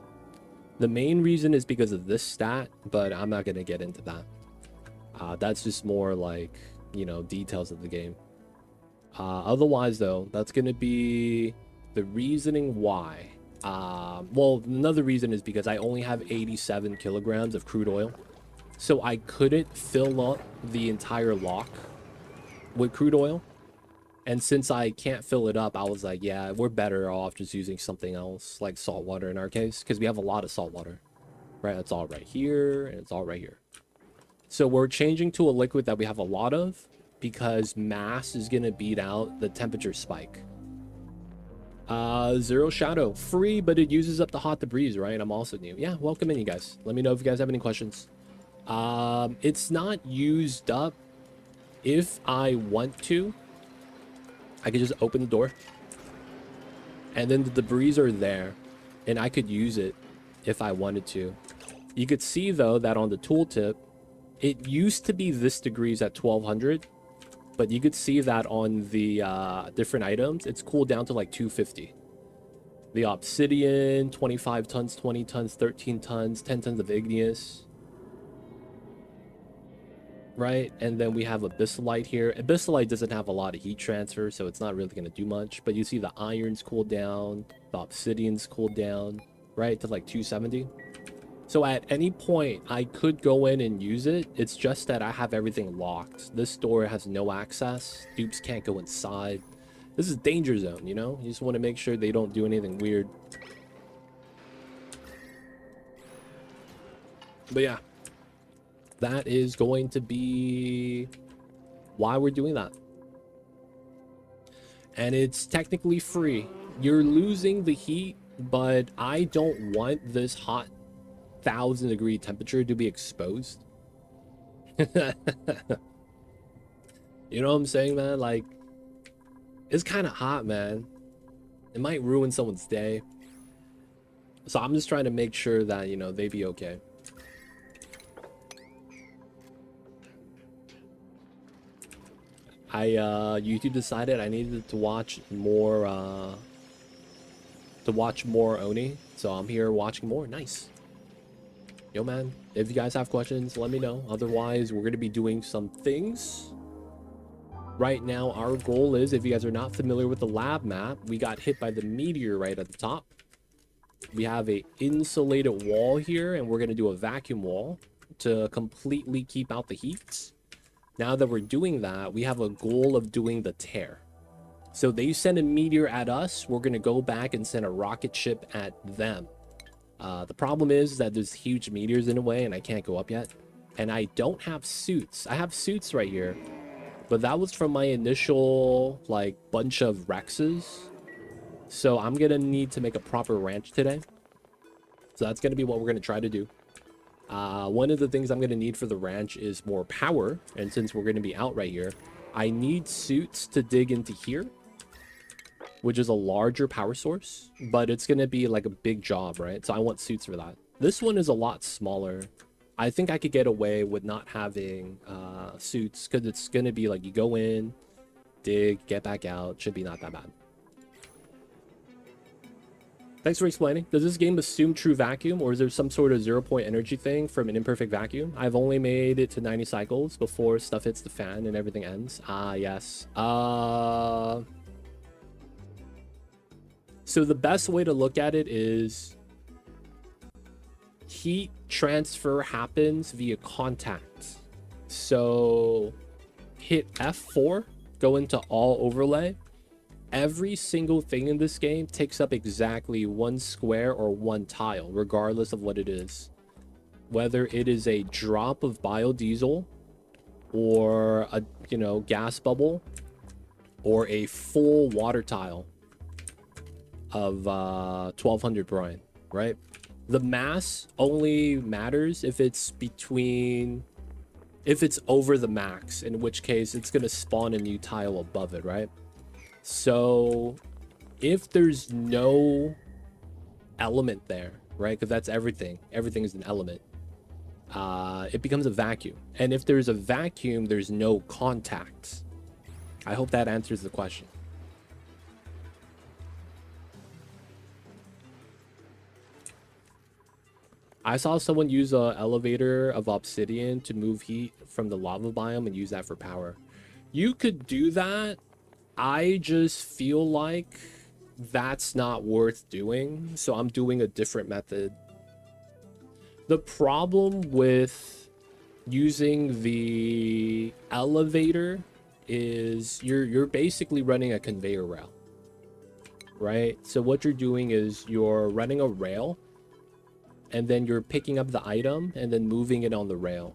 The main reason is because of this stat, but I'm not going to get into that. That's just more like, you know, details of the game. Otherwise, though, that's going to be the reasoning why. Well, another reason is because I only have 87 kilograms of crude oil. So I couldn't fill up the entire lock with crude oil. And since I can't fill it up, I was like, yeah, we're better off just using something else, like salt water in our case, because we have a lot of salt water. Right? It's all right here, and it's all right here. So we're changing to a liquid that we have a lot of, because mass is going to beat out the temperature spike. Zero Shadow, free, but it uses up the hot debris, right? I'm also new. Yeah, welcome in, you guys. Let me know if you guys have any questions. It's not used up. If I want to, I could just open the door, and then the debris are there, and I could use it if I wanted to. You could see, though, that on the tooltip, It used to be this degrees at 1200, but you could see that on the different items, it's cooled down to like 250. The obsidian, 25 tons, 20 tons, 13 tons, 10 tons of igneous. Right, and then we have abyssalite here. Abyssalite doesn't have a lot of heat transfer, so it's not really going to do much. But you see the iron's cooled down, the obsidian's cooled down, right, to like 270. So at any point, I could go in and use it. It's just that I have everything locked. This door has no access. Dupes can't go inside. This is danger zone, you know? You just want to make sure they don't do anything weird. But yeah. That is going to be why we're doing that. And it's technically free. You're losing the heat, but I don't want this hot 1000-degree temperature to be exposed. You know what I'm saying, man? Like, it's kind of hot, man. It might ruin someone's day. So I'm just trying to make sure that, you know, they be okay. YouTube decided I needed to watch more Oni, so I'm here watching more. Nice. Yo, man, if you guys have questions, let me know. Otherwise, we're gonna be doing some things. Right now, our goal is, if you guys are not familiar with the lab map, we got hit by the meteor right at the top. We have a insulated wall here, and we're gonna do a vacuum wall to completely keep out the heat. Now that we're doing that, we have a goal of doing the tear. So they send a meteor at us, we're going to go back and send a rocket ship at them. The problem is that there's huge meteors in a way, and I can't go up yet. And I don't have suits. I have suits right here, but that was from my initial, like, bunch of Rexes. So I'm going to need to make a proper ranch today. So that's going to be what we're going to try to do. One of the things I'm going to need for the ranch is more power, and since we're going to be out right here, I need suits to dig into here, which is a larger power source, but it's going to be like a big job, right? So I want suits for that. This one is a lot smaller. I think I could get away with not having suits, because it's going to be like you go in, dig, get back out. Should be not that bad. Thanks for explaining. Does this game assume true vacuum, or is there some sort of 0-point energy thing from an imperfect vacuum? I've only made it to 90 cycles before stuff hits the fan and everything ends. Ah, yes. So the best way to look at it is heat transfer happens via contact. So hit F4, go into all overlay. Every single thing in this game takes up exactly 1 square or 1 tile, regardless of what it is. Whether it is a drop of biodiesel, or a, you know, gas bubble, or a full water tile of 1200 brine, right? The mass only matters if it's over the max, in which case it's going to spawn a new tile above it, right? So if there's no element there, right, because that's everything is an element, it becomes a vacuum. And if there's a vacuum, there's no contact. I hope that answers the question. I saw someone use an elevator of obsidian to move heat from the lava biome and use that for power. You could do that. I just feel like that's not worth doing, so I'm doing a different method. The problem with using the elevator is you're basically running a conveyor rail, right? So what you're doing is you're running a rail, and then you're picking up the item and then moving it on the rail,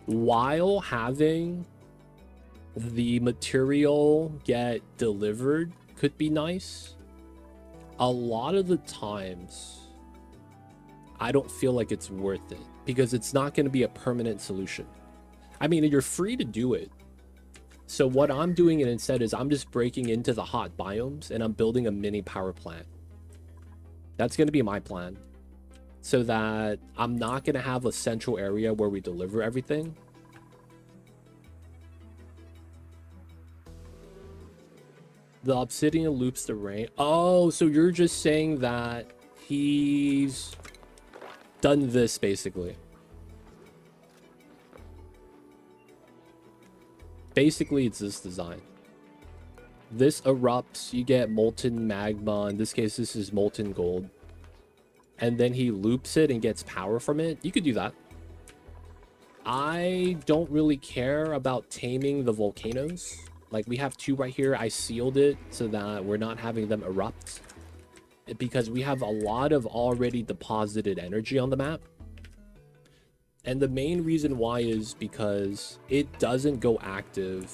while having the material get delivered could be nice. A lot of the times I don't feel like it's worth it, because it's not going to be a permanent solution. I mean, you're free to do it. So what I'm doing instead is I'm just breaking into the hot biomes and I'm building a mini power plant. That's going to be my plan. so that I'm not going to have a central area where we deliver everything. The obsidian loops the rain. Oh, so you're just saying that he's done this basically. Basically, it's this design. This erupts, you get molten magma. In this case, this is molten gold. And then he loops it and gets power from it. You could do that. I don't really care about taming the volcanoes. Like, we have 2 right here. I sealed it so that we're not having them erupt, because we have a lot of already deposited energy on the map. And the main reason why is because it doesn't go active.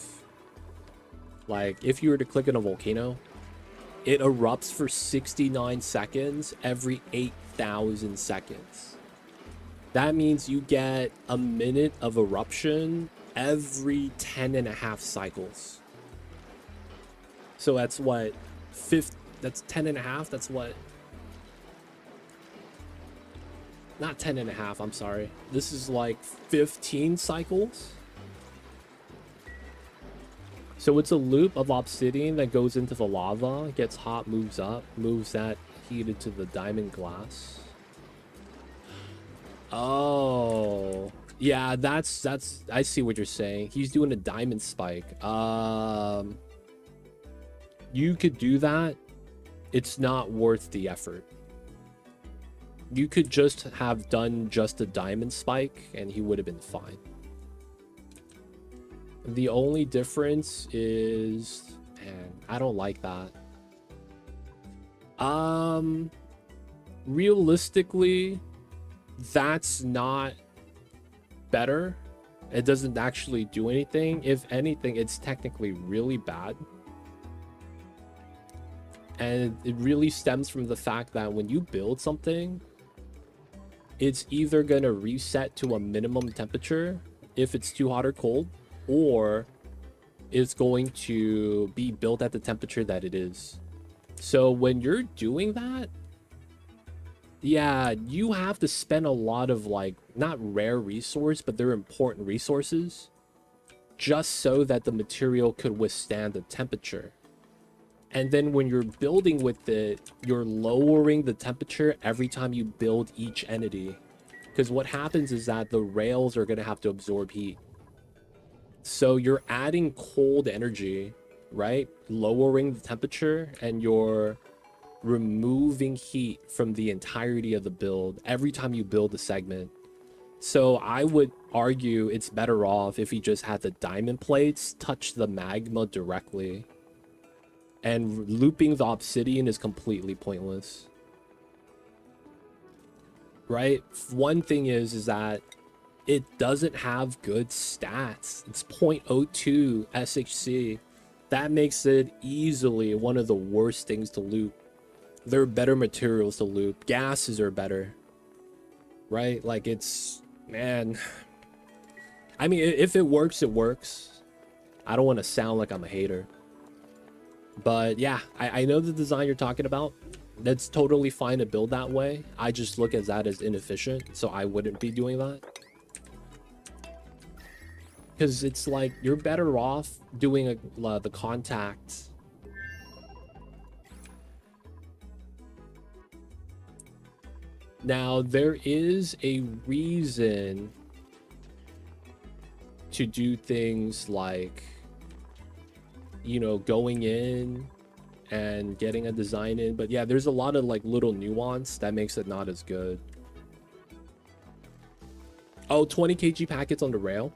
Like, if you were to click on a volcano, it erupts for 69 seconds every 8,000 seconds. That means you get a minute of eruption every 10.5 cycles. So that's what, that's 10.5, that's what, not 10.5, I'm sorry. This is like 15 cycles. So it's a loop of obsidian that goes into the lava, gets hot, moves up, moves that heat into the diamond glass. Oh, yeah, that's, I see what you're saying. He's doing a diamond spike. You could do that. It's not worth the effort. You could just have done just a diamond spike and he would have been fine. The only difference is, man, I don't like that. Realistically, that's not better. It doesn't actually do anything. If anything, it's technically really bad. And it really stems from the fact that when you build something, it's either going to reset to a minimum temperature if it's too hot or cold, or it's going to be built at the temperature that it is. So when you're doing that, yeah, you have to spend a lot of, like, not rare resource, but they're important resources, just so that the material could withstand the temperature. And then when you're building with it, you're lowering the temperature every time you build each entity. Because what happens is that the rails are going to have to absorb heat. So you're adding cold energy, right? Lowering the temperature, and you're removing heat from the entirety of the build every time you build a segment. So I would argue it's better off if he just had the diamond plates touch the magma directly. And looping the obsidian is completely pointless. Right? One thing is that it doesn't have good stats. It's 0.02 SHC. That makes it easily one of the worst things to loop. There are better materials to loop. Gases are better. Right? Like, it's, man. I mean, if it works, it works. I don't want to sound like I'm a hater. But yeah, I know the design you're talking about. That's totally fine to build that way. I just look at that as inefficient, so I wouldn't be doing that. Because it's like, you're better off doing the contact. Now, there is a reason to do things like, you know, going in and getting a design in. But yeah, there's a lot of, like, little nuance that makes it not as good. Oh, 20 kg packets on the rail.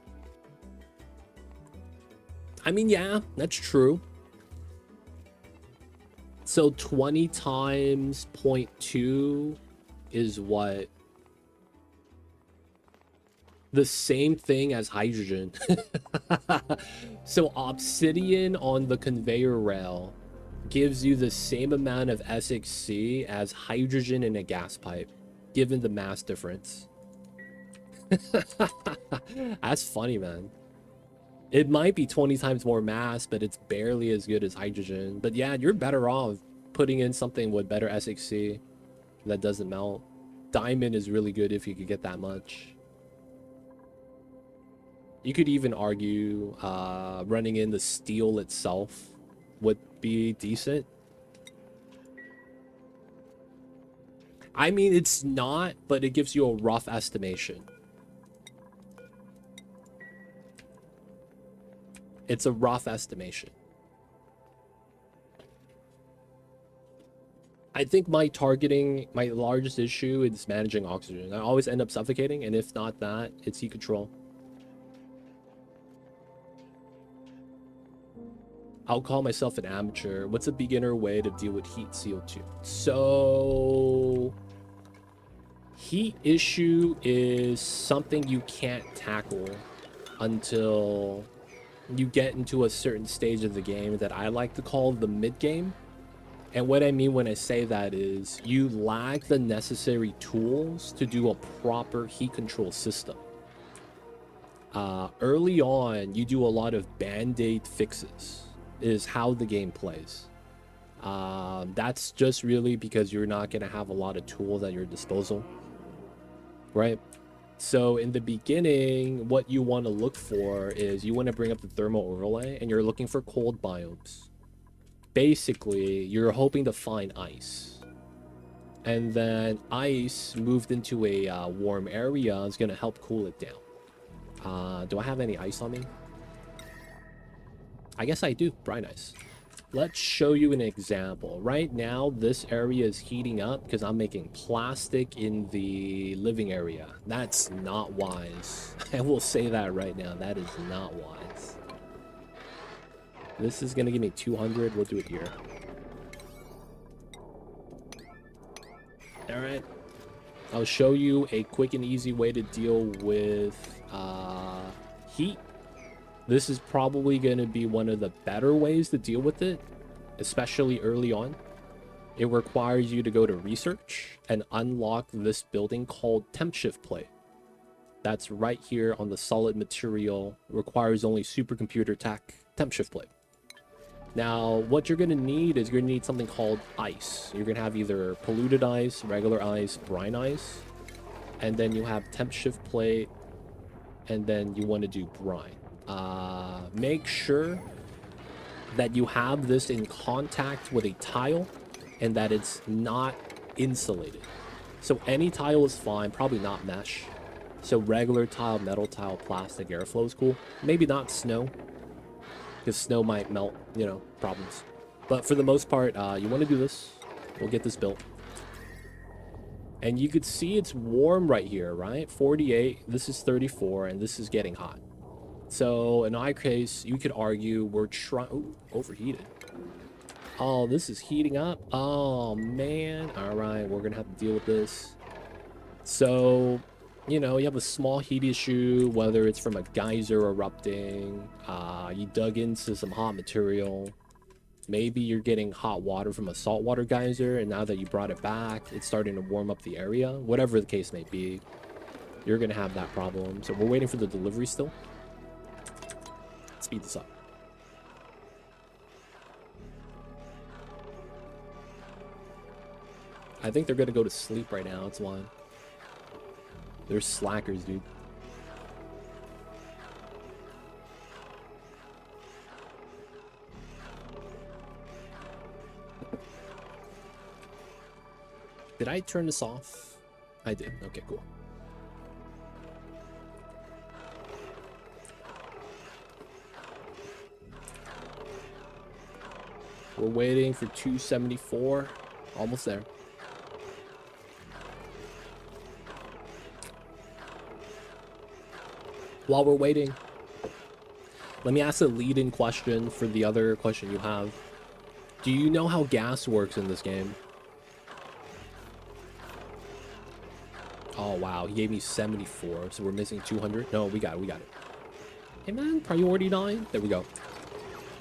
I mean, yeah, that's true. So 20 times 0.2 is what? The same thing as hydrogen. So obsidian on the conveyor rail gives you the same amount of SHC as hydrogen in a gas pipe, given the mass difference. That's funny, man. It might be 20 times more mass, but it's barely as good as hydrogen. But yeah, you're better off putting in something with better SHC that doesn't melt. Diamond is really good if you could get that much. You could even argue running in the steel itself would be decent. I mean, it's not, but it gives you a rough estimation. It's a rough estimation. I think my largest issue is managing oxygen. I always end up suffocating, and if not that, it's heat control. I'll call myself an amateur. What's a beginner way to deal with heat CO2? So, heat issue is something you can't tackle until you get into a certain stage of the game that I like to call the mid game. And what I mean when I say that is you lack the necessary tools to do a proper heat control system. Early on, you do a lot of band-aid fixes, is how the game plays. That's just really because you're not going to have a lot of tools at your disposal, right? So in the beginning, what you want to look for is you want to bring up the thermal overlay, and you're looking for cold biomes. Basically, you're hoping to find ice, and then ice moved into a warm area is going to help cool it down. Do I have any ice on me? I guess I do. Bright ice. Let's show you an example. Right now, this area is heating up because I'm making plastic in the living area. That's not wise. I will say that right now. That is not wise. This is going to give me 200. We'll do it here. All right. I'll show you a quick and easy way to deal with heat. This is probably going to be one of the better ways to deal with it, especially early on. It requires you to go to research and unlock this building called temp shift plate. That's right here on the solid material. It requires only supercomputer tech temp shift plate. Now, what you're going to need is you're going to need something called ice. You're going to have either polluted ice, regular ice, brine ice, and then you have temp shift plate, and then you want to do brine. Make sure that you have this in contact with a tile and that it's not insulated. So any tile is fine, probably not mesh. So regular tile, metal tile, plastic, airflow is cool. Maybe not snow, because snow might melt, you know, problems. But for the most part, you want to do this. We'll get this built. And you could see it's warm right here, right? 48, this is 34, and this is getting hot. So in our case, you could argue we're trying... overheated. Oh, this is heating up. Oh, man. All right, we're going to have to deal with this. So, you know, you have a small heat issue, whether it's from a geyser erupting. You dug into some hot material. Maybe you're getting hot water from a saltwater geyser, and now that you brought it back, it's starting to warm up the area. Whatever the case may be, you're going to have that problem. So we're waiting for the delivery still. Speed this up. I think they're gonna go to sleep right now. That's why. They're slackers, dude. Did I turn this off? I did. Okay, cool. We're waiting for 274. Almost there. While we're waiting, let me ask a lead-in question for the other question you have. Do you know how gas works in this game? Oh, wow. He gave me 74, so we're missing 200. No, we got it. We got it. Hey, man. Priority 9. There we go.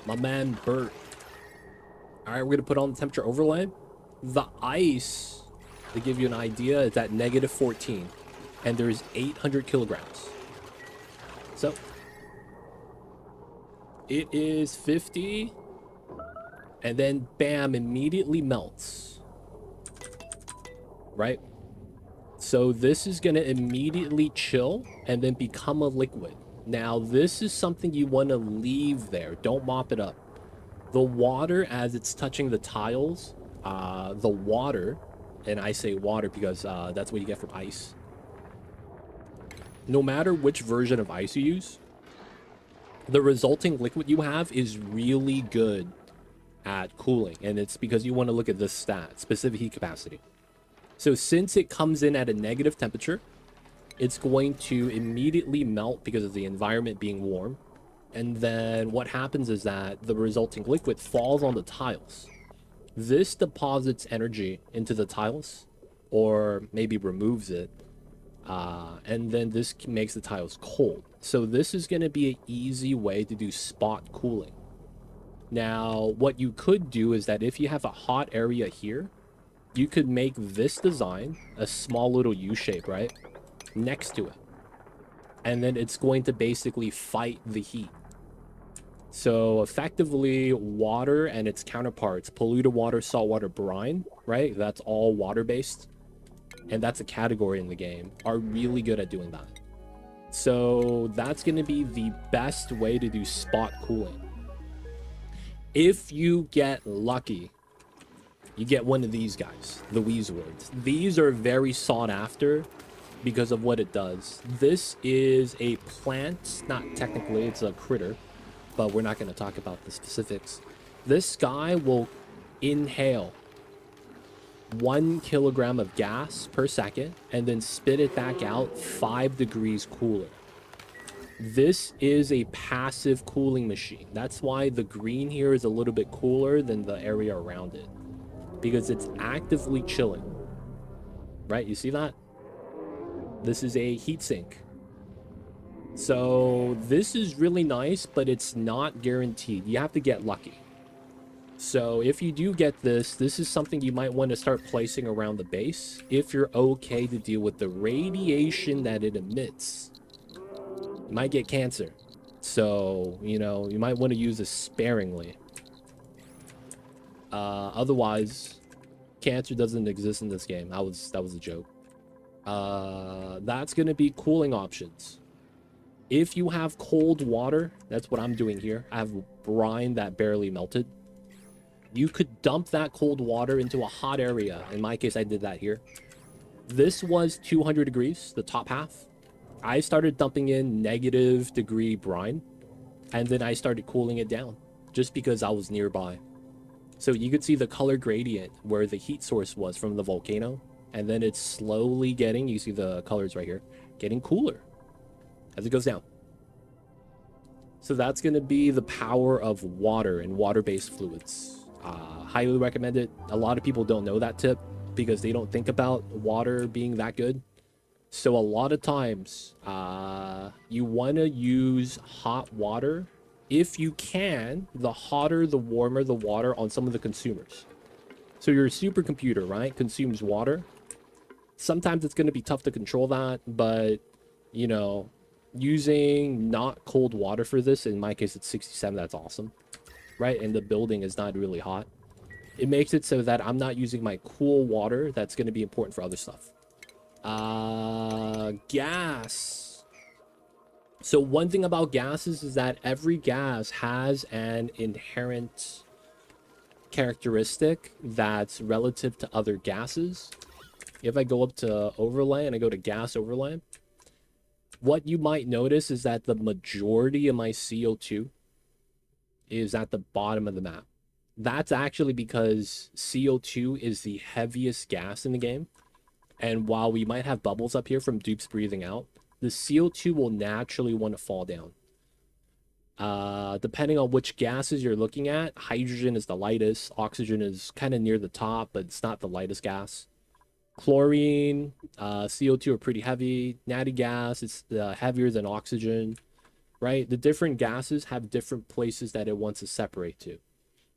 My man, Bert. All right, we're going to put on the temperature overlay. The ice, to give you an idea, is at negative 14. And there's 800 kilograms. So, it is 50. And then, bam, immediately melts. Right? So this is going to immediately chill and then become a liquid. Now, this is something you want to leave there. Don't mop it up. The water, as it's touching the tiles, the water, and I say water because that's what you get from ice. No matter which version of ice you use, the resulting liquid you have is really good at cooling. And it's because you want to look at this stat, specific heat capacity. So since it comes in at a negative temperature, it's going to immediately melt because of the environment being warm. And then what happens is that the resulting liquid falls on the tiles. This deposits energy into the tiles, or maybe removes it. And then this makes the tiles cold. So this is going to be an easy way to do spot cooling. Now, what you could do is that if you have a hot area here, you could make this design a small little U shape, right? Next to it. And then it's going to basically fight the heat. So effectively, water and its counterparts, polluted water, saltwater, brine, right? That's all water-based. And that's a category in the game, are really good at doing that. So that's going to be the best way to do spot cooling. If you get lucky, you get one of these guys, the Weezewards. These are very sought after because of what it does. This is a plant, not technically, it's a critter, but we're not going to talk about the specifics. This guy will inhale 1 kilogram of gas per second and then spit it back out 5 degrees cooler. This is a passive cooling machine. That's why the green here is a little bit cooler than the area around it, because it's actively chilling. Right? You see that? This is a heat sink. So this is really nice, but it's not guaranteed. You have to get lucky. So if you do get this, this is something you might want to start placing around the base if you're okay to deal with the radiation that it emits. You might get cancer. So, you know, you might want to use this sparingly. Otherwise, cancer doesn't exist in this game. That was a joke. That's going to be cooling options. If you have cold water, that's what I'm doing here. I have brine that barely melted. You could dump that cold water into a hot area. In my case, I did that here. This was 200 degrees, the top half. I started dumping in -degree brine, and then I started cooling it down just because I was nearby. So you could see the color gradient where the heat source was from the volcano, and then it's slowly getting, you see the colors right here, getting cooler as it goes down. So that's going to be the power of water and water-based fluids. Highly recommend it. A lot of people don't know that tip because they don't think about water being that good. So a lot of times, you want to use hot water. If you can, the hotter, the warmer the water on some of the consumers. So your supercomputer, right, consumes water. Sometimes it's going to be tough to control that, but, you know, using not cold water for this, in my case, it's 67, that's awesome, right? And the building is not really hot. It makes it so that I'm not using my cool water that's going to be important for other stuff. Gas. So one thing about gases is that every gas has an inherent characteristic that's relative to other gases. If I go up to overlay and I go to gas overlay, what you might notice is that the majority of my CO2 is at the bottom of the map. That's actually because CO2 is the heaviest gas in the game. And while we might have bubbles up here from dupes breathing out, the CO2 will naturally want to fall down. Depending on which gases you're looking at, hydrogen is the lightest, oxygen is kind of near the top, but it's not the lightest gas. Chlorine, CO2 are pretty heavy. Natty gas, it's heavier than oxygen, right? The different gases have different places that it wants to separate to.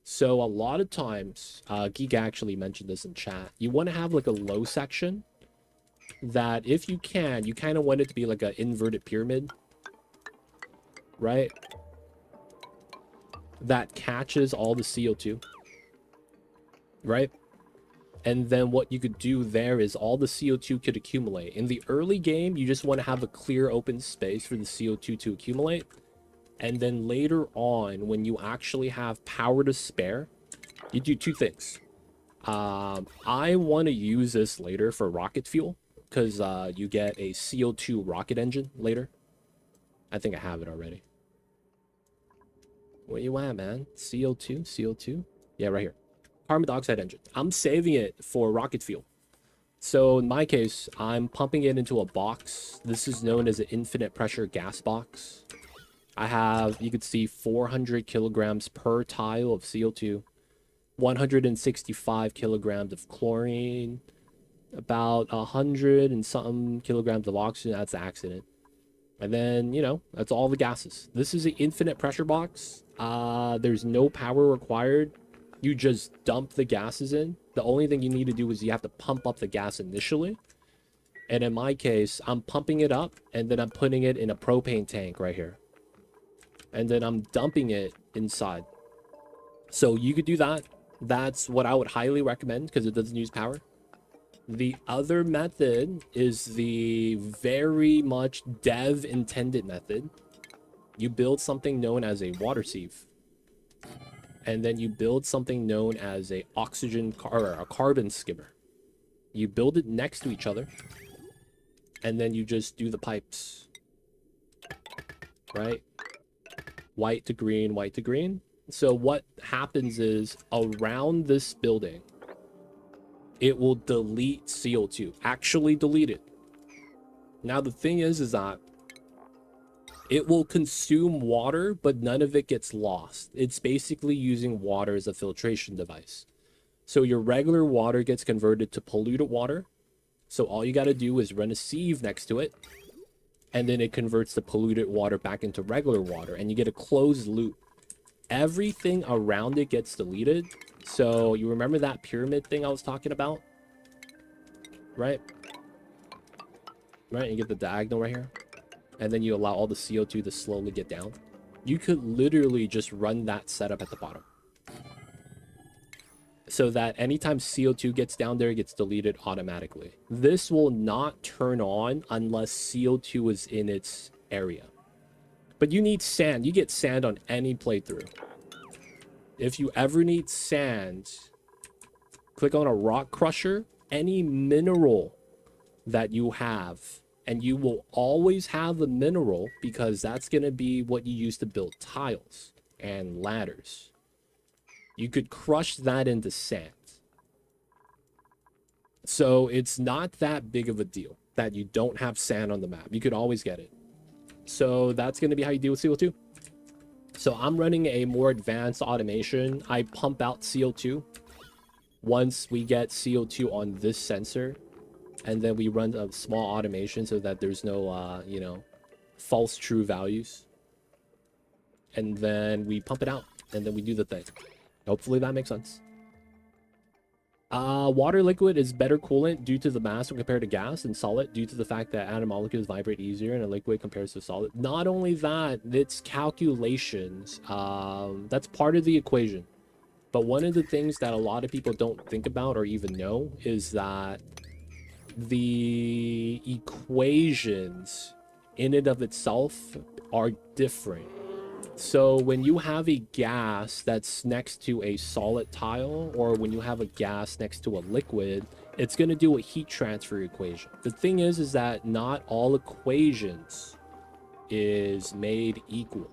So a lot of times, Geek actually mentioned this in chat, you want to have like a low section that if you can, you kind of want it to be like an inverted pyramid, right? That catches all the CO2, right? And then what you could do there is all the CO2 could accumulate. In the early game, you just want to have a clear open space for the CO2 to accumulate. And then later on, when you actually have power to spare, you do two things. I want to use this later for rocket fuel because you get a CO2 rocket engine later. I think I have it already. Where you at, man? CO2? CO2? Yeah, right here. Carbon dioxide engine. I'm saving it for rocket fuel. So in my case, I'm pumping it into a box. This is known as an infinite pressure gas box. I have, you could see 400 kilograms per tile of CO2, 165 kilograms of chlorine, about 100 and something kilograms of oxygen. That's the accident. And then, you know, that's all the gases. This is an infinite pressure box. There's no power required. You just dump the gases in. The only thing you need to do is you have to pump up the gas initially. And in my case, I'm pumping it up and then I'm putting it in a propane tank right here. And then I'm dumping it inside. So you could do that. That's what I would highly recommend because it doesn't use power. The other method is the very much dev intended method. You build something known as a water sieve. And then you build something known as a carbon skimmer. You build it next to each other. And then you just do the pipes. Right? White to green, white to green. So what happens is around this building, it will delete CO2. Actually delete it. Now the thing is that it will consume water, but none of it gets lost. It's basically using water as a filtration device. So your regular water gets converted to polluted water. So all you got to do is run a sieve next to it. And then it converts the polluted water back into regular water. And you get a closed loop. Everything around it gets deleted. So you remember that pyramid thing I was talking about? Right? Right? You get the diagonal right here. And then you allow all the CO2 to slowly get down. You could literally just run that setup at the bottom. So that anytime CO2 gets down there, it gets deleted automatically. This will not turn on unless CO2 is in its area. But you need sand. You get sand on any playthrough. If you ever need sand, click on a rock crusher, any mineral that you have, and you will always have a mineral because that's going to be what you use to build tiles and ladders. You could crush that into sand. So it's not that big of a deal that you don't have sand on the map. You could always get it. So that's going to be how you deal with CO2. So I'm running a more advanced automation. I pump out CO2 once we get CO2 on this sensor. And then we run a small automation so that there's no, you know, false true values. And then we pump it out. And then we do the thing. Hopefully that makes sense. Water liquid is better coolant due to the mass when compared to gas, and solid due to the fact that atom molecules vibrate easier in a liquid compared to solid. Not only that, it's calculations. That's part of the equation. But one of the things that a lot of people don't think about or even know is that the equations in and of itself are different. So when you have a gas that's next to a solid tile, or when you have a gas next to a liquid, it's going to do a heat transfer equation. The thing is that not all equations is made equal.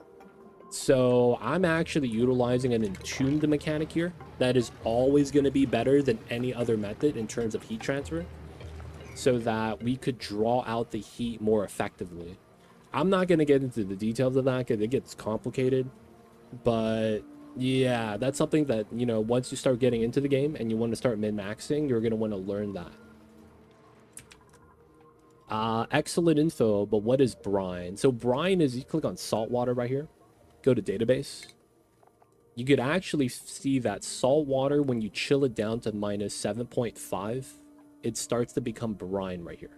So I'm actually utilizing an entombed mechanic here that is always going to be better than any other method in terms of heat transfer, so that we could draw out the heat more effectively. I'm not going to get into the details of that because it gets complicated. But yeah, that's something that, you know, once you start getting into the game and you want to start min-maxing, you're going to want to learn that. Excellent info, but what is brine? So brine is, you click on salt water right here, go to database. You could actually see that salt water, when you chill it down to minus 7.5, it starts to become brine right here.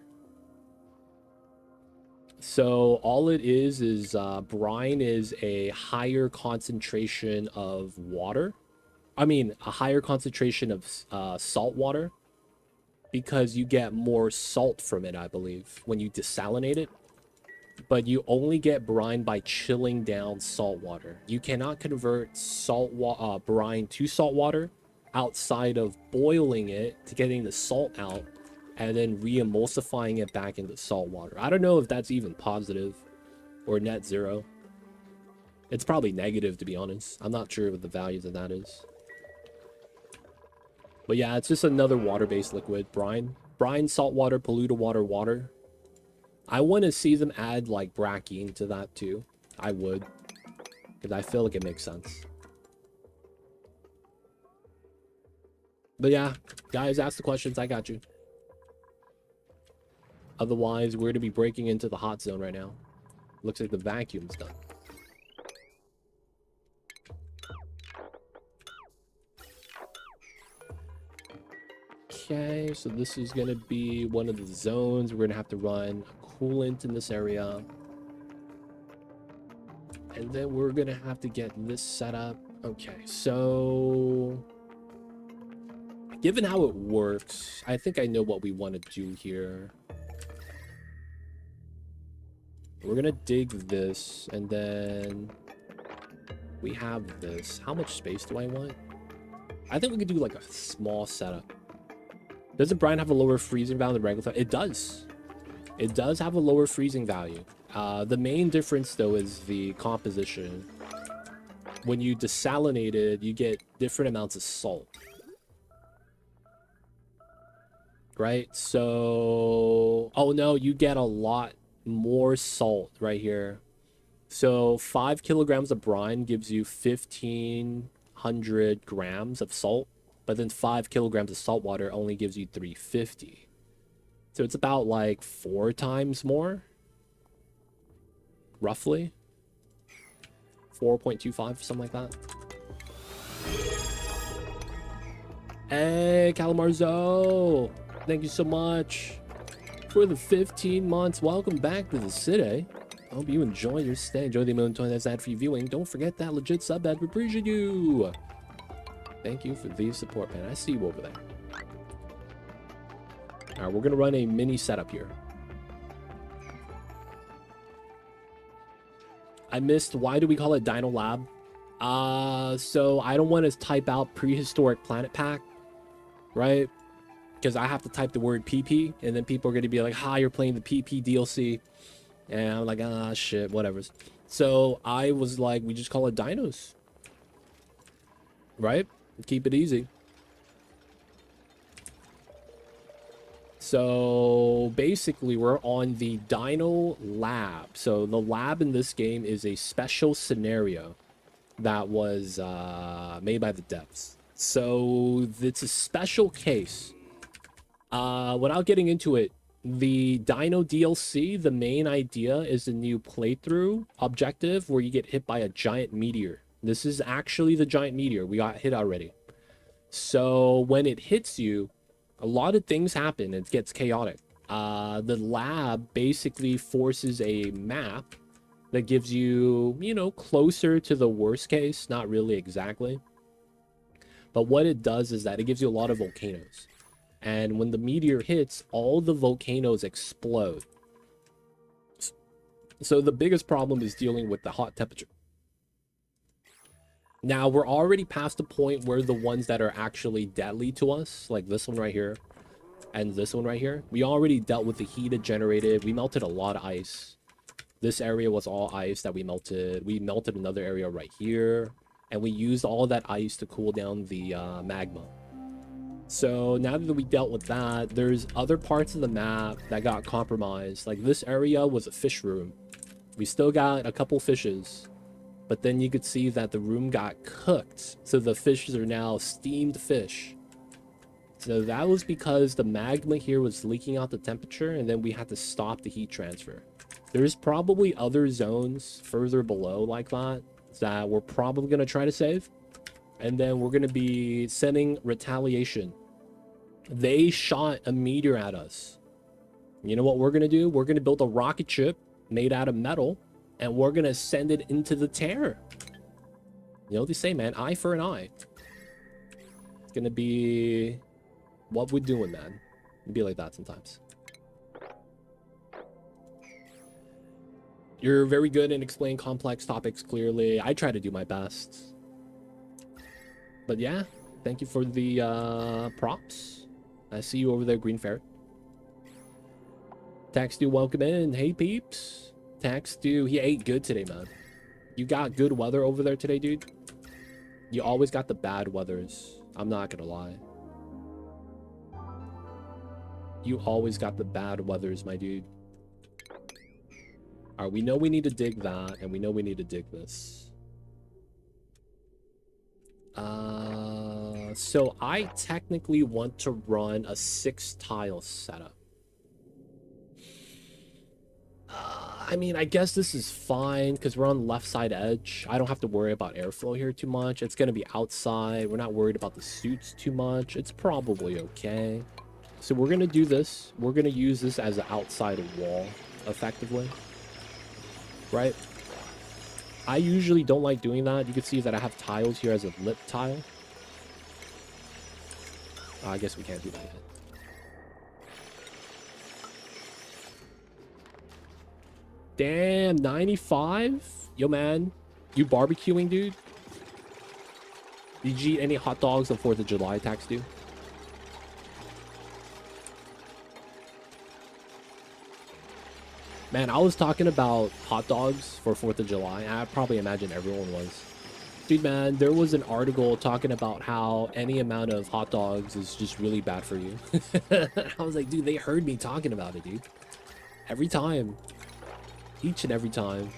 So all it is brine is a higher concentration of water. I mean, a higher concentration of salt water because you get more salt from it, I believe, when you desalinate it. But you only get brine by chilling down salt water. You cannot convert brine to salt water outside of boiling it to getting the salt out and then re-emulsifying it back into salt water. I don't know if that's even positive or net zero. It's probably negative, to be honest. I'm not sure what the values of that is. But yeah, it's just another water-based liquid. Brine, salt water, polluted water, water. I want to see them add, like, brackine to that, too. I would. Because I feel like it makes sense. But yeah, guys, ask the questions. I got you. Otherwise, we're going to be breaking into the hot zone right now. Looks like the vacuum's done. Okay, so this is going to be one of the zones. We're going to have to run a coolant in this area. And then we're going to have to get this set up. Okay, so given how it works, I think I know what we want to do here. We're going to dig this, and then we have this. How much space do I want? I think we could do like a small setup. Doesn't brine have a lower freezing value than regular? It does. It does have a lower freezing value. The main difference, though, is the composition. When you desalinate it, you get different amounts of salt. Right? So... oh, no, you get a lot more salt right here. So 5 kilograms of brine gives you 1,500 grams of salt. But then 5 kilograms of salt water only gives you 350. So it's about like 4 times more. Roughly. 4.25, something like that. Hey, Calamarzo! Thank you so much for the 15 months. Welcome back to the city. I hope you enjoy your stay. Enjoy the amount of time that's ad free viewing. Don't forget that legit sub ad. We appreciate you. Thank you for the support, man. I see you over there. All right, we're going to run a mini setup here. I missed, why do we call it Dino Lab? So I don't want to type out Prehistoric Planet Pack, right? Because I have to type the word PP, and then people are going to be like, hi, you're playing the PP DLC. And I'm like, ah, shit, whatever. So I was like, we just call it Dinos. Right? Keep it easy. So basically we're on the Dino Lab. So the lab in this game is a special scenario that was made by the devs. So it's a special case. Without getting into it, the Dino DLC, the main idea is a new playthrough objective where you get hit by a giant meteor. This is actually the giant meteor. We got hit already. So when it hits you, a lot of things happen. It gets chaotic. The lab basically forces a map that gives you, you know, closer to the worst case. Not really exactly. But what it does is that it gives you a lot of volcanoes. And when the meteor hits, all the volcanoes explode. So the biggest problem is dealing with the hot temperature. Now, we're already past the point where the ones that are actually deadly to us, like this one right here, and this one right here, we already dealt with the heat it generated. We melted a lot of ice. This area was all ice that we melted. We melted another area right here, and we used all that ice to cool down the magma. So now that we dealt with that, there's other parts of the map that got compromised. Like this area was a fish room. We still got a couple fishes. But then you could see that the room got cooked. So the fishes are now steamed fish. So that was because the magma here was leaking out the temperature, and then we had to stop the heat transfer. There's probably other zones further below like that we're probably going to try to save. And then we're going to be sending retaliation. They shot a meteor at us. You know what we're going to do? We're going to build a rocket ship made out of metal. And we're going to send it into the terror. You know what they say, man? Eye for an eye. It's going to be what we're doing, man. It'd be like that sometimes. You're very good in explaining complex topics clearly. I try to do my best. But yeah, thank you for the props. I see you over there, Green Ferret. Taxdew, welcome in. Hey, peeps. Taxdew, he ate good today, man. You got good weather over there today, dude? You always got the bad weathers. I'm not gonna lie. You always got the bad weathers, my dude. Alright, we know we need to dig that, and we know we need to dig this. So I technically want to run a 6-tile setup. I mean, I guess this is fine because we're on the left side edge. I don't have to worry about airflow here too much. It's going to be outside. We're not worried about the suits too much. It's probably okay. So we're going to do this. We're going to use this as an outside wall, effectively. Right? I usually don't like doing that. You can see that I have tiles here as a lip tile. I guess we can't do that yet. Damn, 95? Yo, man. You barbecuing, dude? Did you eat any hot dogs on 4th of July, Tax Dude? Man, I was talking about hot dogs for 4th of July. I probably imagine everyone was. Dude, man, there was an article talking about how any amount of hot dogs is just really bad for you. I was like, dude, they heard me talking about it, dude. Every time. Each and every time.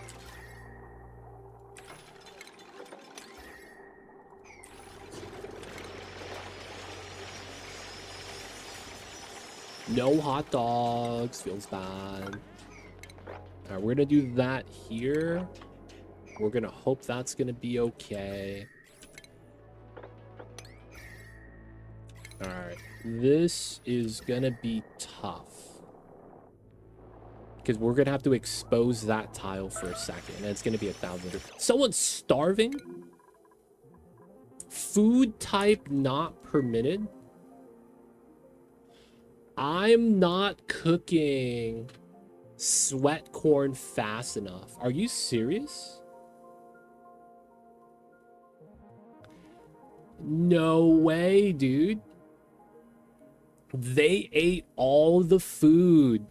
No hot dogs. Feels bad. Alright, we're gonna do that here. We're gonna hope that's gonna be okay. Alright. This is gonna be tough. Because we're gonna have to expose that tile for a second. And it's gonna be 1,000. Someone's starving? Food type not permitted? I'm not cooking sweat corn fast enough. Are you serious? No way, dude. They ate all the food.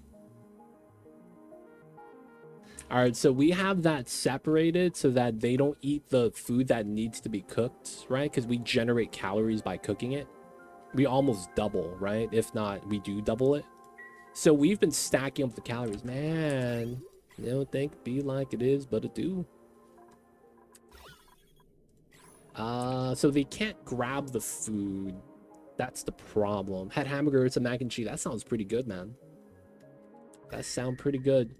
Alright, so we have that separated so that they don't eat the food that needs to be cooked, right? Because we generate calories by cooking it. We almost double, right? If not, we do double it. So we've been stacking up the calories. Man, you don't think be like it is, but it do. So they can't grab the food. That's the problem. Had hamburger, it's a mac and cheese. That sounds pretty good, man. That sounds pretty good.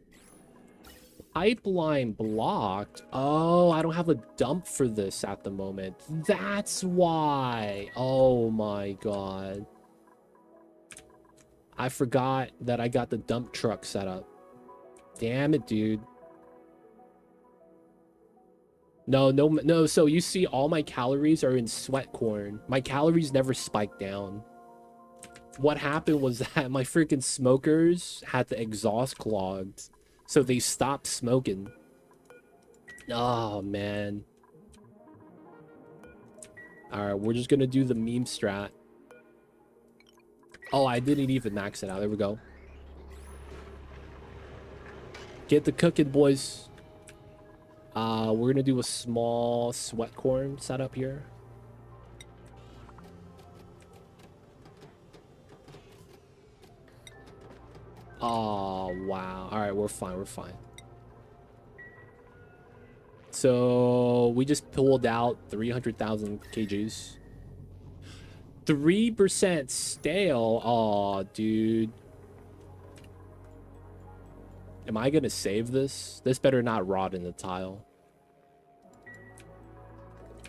Pipeline blocked. Oh, I don't have a dump for this at the moment. That's why. Oh my god. I forgot that I got the dump truck set up. Damn it, dude. No. So you see all my calories are in sweat corn. My calories never spiked down. What happened was that my freaking smokers had the exhaust clogged. So they stopped smoking. Oh, man. Alright, we're just gonna do the meme strat. Oh, I didn't even max it out. There we go. Get the cooking, boys. We're gonna do a small sweat corn setup here. Oh, wow. Alright, we're fine. We're fine. So we just pulled out 300,000 kgs. 3% stale. Oh, dude. Am I gonna save this? This better not rot in the tile.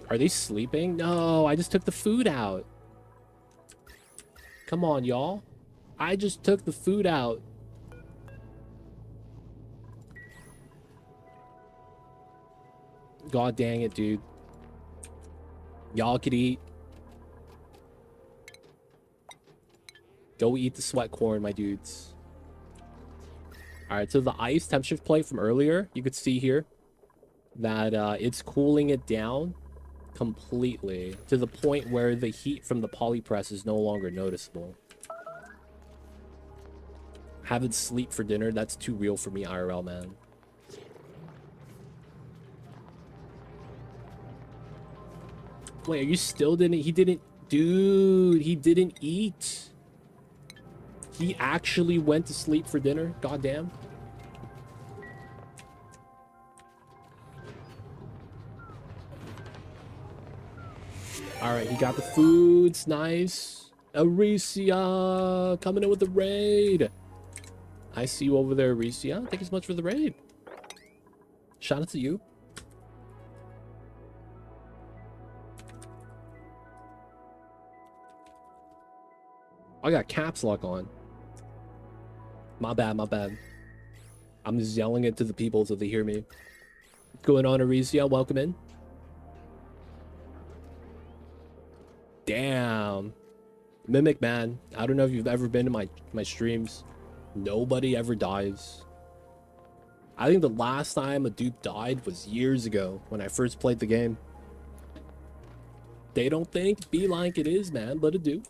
Are they sleeping? No, I just took the food out. Come on, y'all. I just took the food out. God dang it, dude. Y'all could eat. Go eat the sweat corn, my dudes. All right, so the ice temp shift plate from earlier, you could see here that it's cooling it down completely to the point where the heat from the polypress is no longer noticeable. Having sleep for dinner, that's too real for me, IRL, man. Wait, you still didn't? He didn't... Dude, he didn't eat. He actually went to sleep for dinner? Goddamn. Alright, he got the foods. Nice. Aricia coming in with the raid. I see you over there, Aricia. Thank you so much for the raid. Shout out to you. I got caps lock on. My bad, my bad. I'm just yelling it to the people so they hear me. What's going on, Aricia? Welcome in. Damn. Mimic, man. I don't know if you've ever been to my streams. Nobody ever dies. I think the last time a dude died was years ago when I first played the game. They don't think be like it is, man, but it do.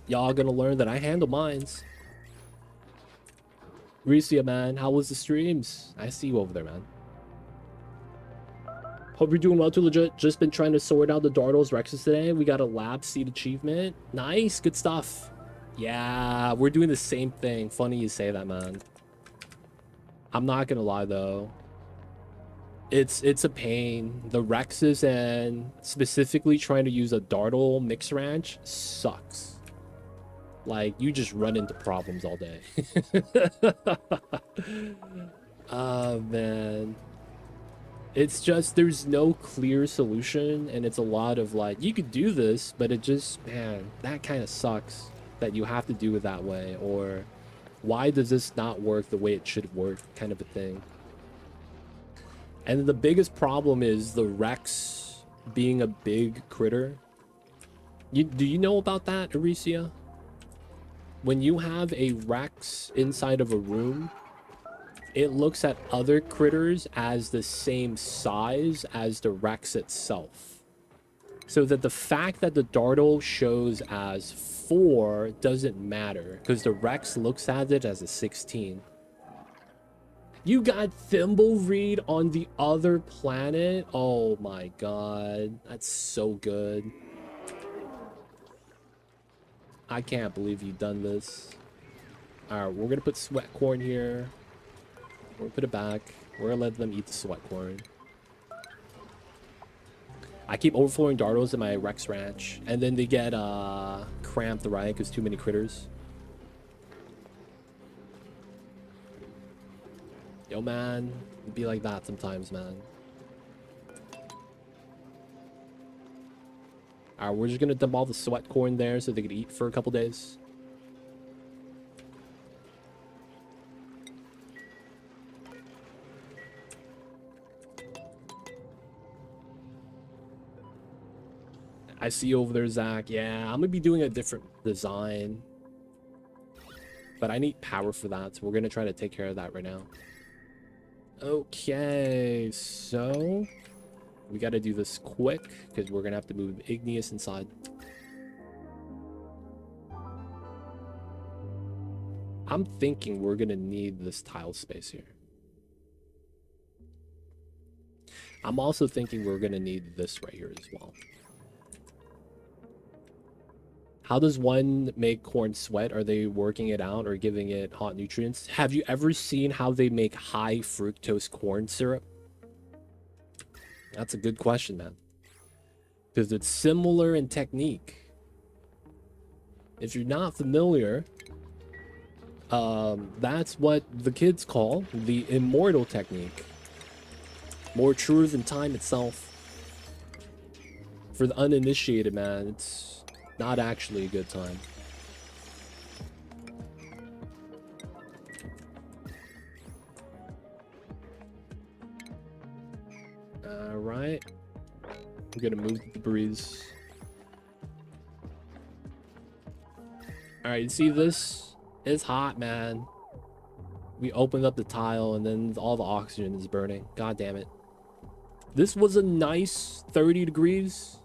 Y'all gonna learn that I handle mines. Ricia, man, how was the streams? I see you over there, man. Hope you're doing well too, legit. Just been trying to sort out the Dartles Rexes today. We got a lab seed achievement. Nice, good stuff. Yeah, we're doing the same thing. Funny you say that, man. I'm not gonna lie though. It's a pain. The Rexes and specifically trying to use a Dartle mix ranch sucks. Like, you just run into problems all day. Oh, man. It's just, there's no clear solution, and it's a lot of, like, you could do this, but it just, man, that kind of sucks that you have to do it that way, or why does this not work the way it should work, kind of a thing. And the biggest problem is the Rex being a big critter. Do you know about that, Aricia? When you have a Rex inside of a room, it looks at other critters as the same size as the Rex itself. So that the fact that the Dartle shows as 4 doesn't matter, because the Rex looks at it as a 16. You got Thimbleweed on the other planet? Oh my god. That's so good. I can't believe you've done this. Alright, we're gonna put sweat corn here. We're gonna put it back. We're gonna let them eat the sweat corn. I keep overflowing Dartles in my Rex Ranch, and then they get cramped, right? Because too many critters. Yo, man. It'd be like that sometimes, man. Alright, we're just gonna dump all the sweat corn there so they could eat for a couple days. I see you over there, Zach. Yeah, I'm gonna be doing a different design. But I need power for that, so we're gonna try to take care of that right now. Okay, so we got to do this quick because we're gonna have to move Igneous inside. I'm thinking we're gonna need this tile space here. I'm also thinking we're gonna need this right here as well. How does one make corn sweat? Are they working it out or giving it hot nutrients? Have you ever seen how they make high fructose corn syrup? That's a good question, man. Because it's similar in technique. If you're not familiar, that's what the kids call the immortal technique. More truer than time itself. For the uninitiated, man, it's not actually a good time. Alright. We're gonna move the debris. All right, you see this? It's hot, man. We opened up the tile and then all the oxygen is burning. God damn it. This was a nice 30 degrees.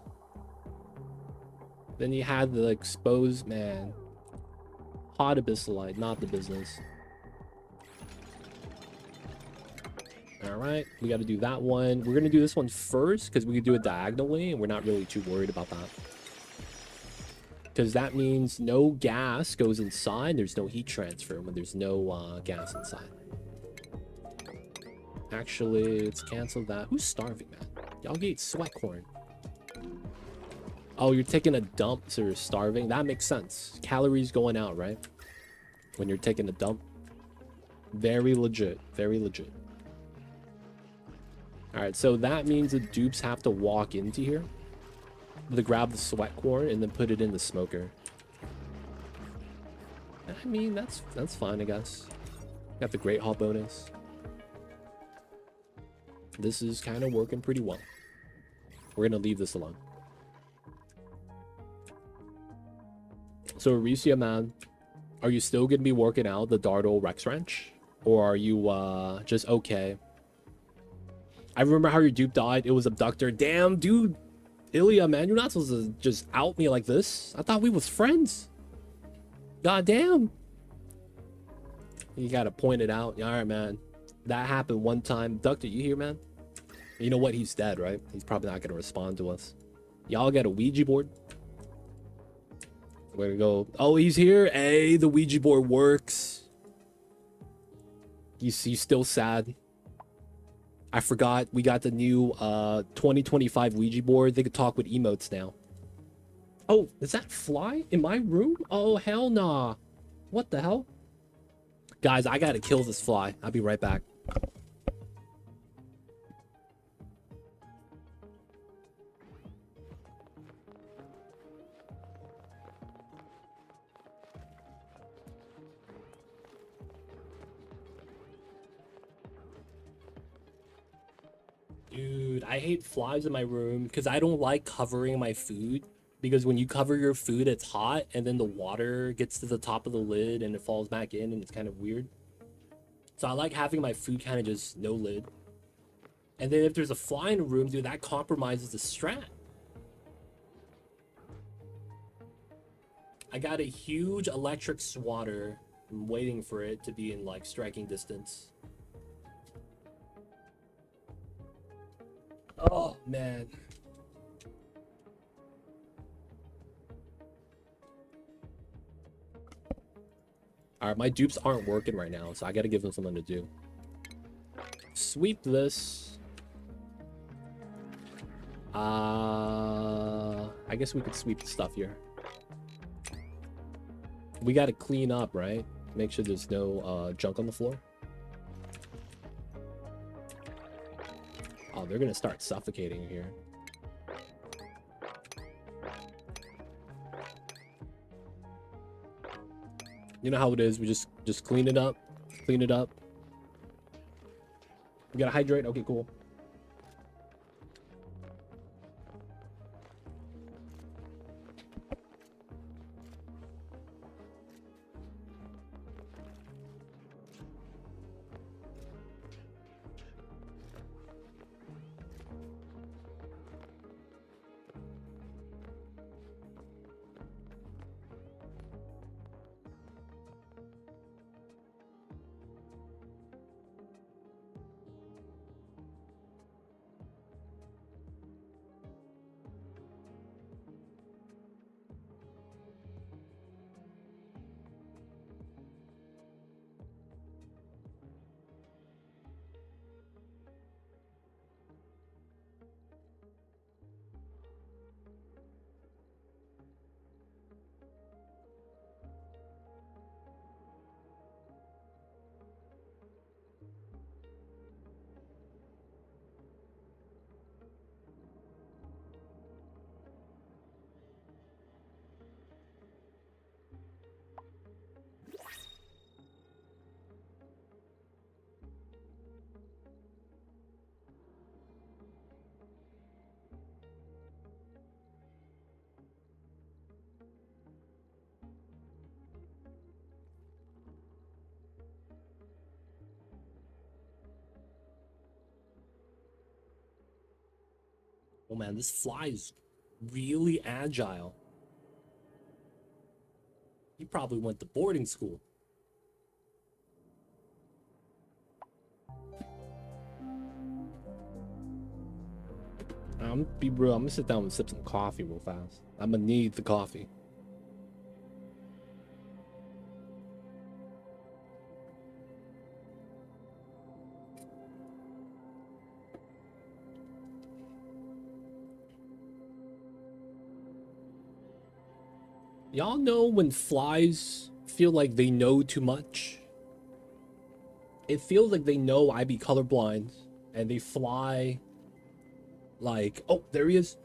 Then you had the exposed, man. Hot abyssalite, not the business. All right, we got to do that one. We're going to do this one first because we can do it diagonally and we're not really too worried about that. Because that means no gas goes inside. There's no heat transfer when there's no gas inside. Actually, let's cancel that. Who's starving, man? Y'all get sweat corn. Oh, you're taking a dump, so you're starving? That makes sense. Calories going out, right? When you're taking a dump. Very legit. Very legit. Alright, so that means the dupes have to walk into here. To grab the sweat corn and then put it in the smoker. I mean, that's fine, I guess. Got the Great Hall bonus. This is kind of working pretty well. We're gonna leave this alone. So, Aricia, man, are you still gonna be working out the Dartle Rex Wrench? Or are you just okay? I remember how your dupe died. It was Abductor. Damn, dude. Ilya, man, you're not supposed to just out me like this. I thought we was friends. God damn. You gotta point it out. All right, man. That happened one time. Abductor, you here, man? You know what? He's dead, right? He's probably not gonna respond to us. Y'all got a Ouija board? We're gonna go. Oh, he's here. Hey, the Ouija board works. You still sad? I forgot we got the new 2025 Ouija board. They could talk with emotes now. Oh, is that fly in my room? Oh, hell nah. What the hell? Guys, I gotta kill this fly. I'll be right back. Dude, I hate flies in my room because I don't like covering my food. Because when you cover your food, it's hot, and then the water gets to the top of the lid and it falls back in, and it's kind of weird. So I like having my food kind of just no lid. And then if there's a fly in a room, dude, that compromises the strat. I got a huge electric swatter. I'm waiting for it to be in like striking distance. Oh, man. Alright, my dupes aren't working right now, so I gotta give them something to do. Sweep this. I guess we could sweep the stuff here. We gotta clean up, right? Make sure there's no junk on the floor. Oh, they're gonna start suffocating here. You know how it is. We just clean it up. Clean it up. We gotta hydrate. Okay, cool. Oh man, this fly is really agile. He probably went to boarding school. I'm gonna be real. I'm gonna sit down and sip some coffee real fast. I'm gonna need the coffee. Y'all know when flies feel like they know too much? It feels like they know I be colorblind and they fly like, oh, there he is.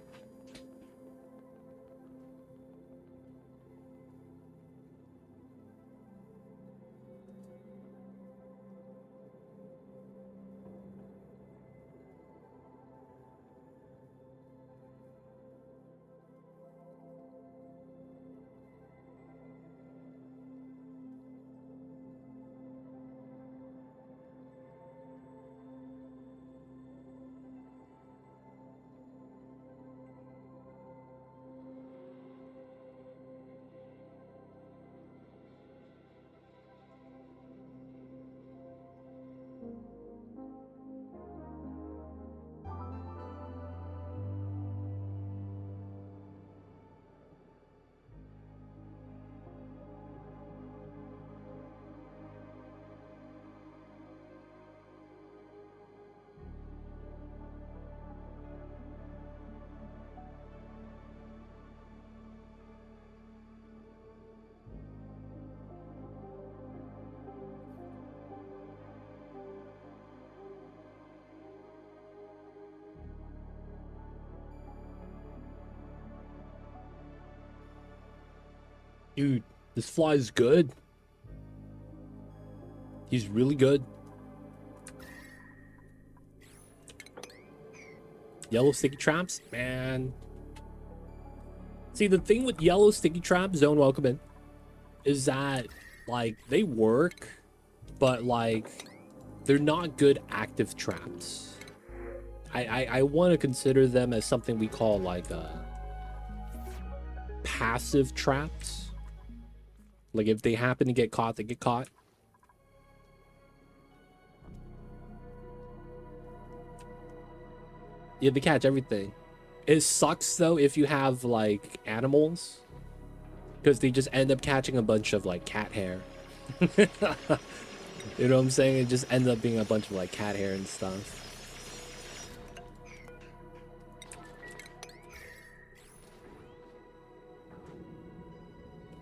Dude, this fly's good. He's really good. Yellow sticky traps, man. See, the thing with yellow sticky traps, Zone, welcome in, is that, like, they work, but, like, they're not good active traps. I want to consider them as something we call, like, passive traps. Like, if they happen to get caught, they get caught. Yeah, they catch everything. It sucks, though, if you have, like, animals. Because they just end up catching a bunch of, like, cat hair. You know what I'm saying? It just ends up being a bunch of, like, cat hair and stuff.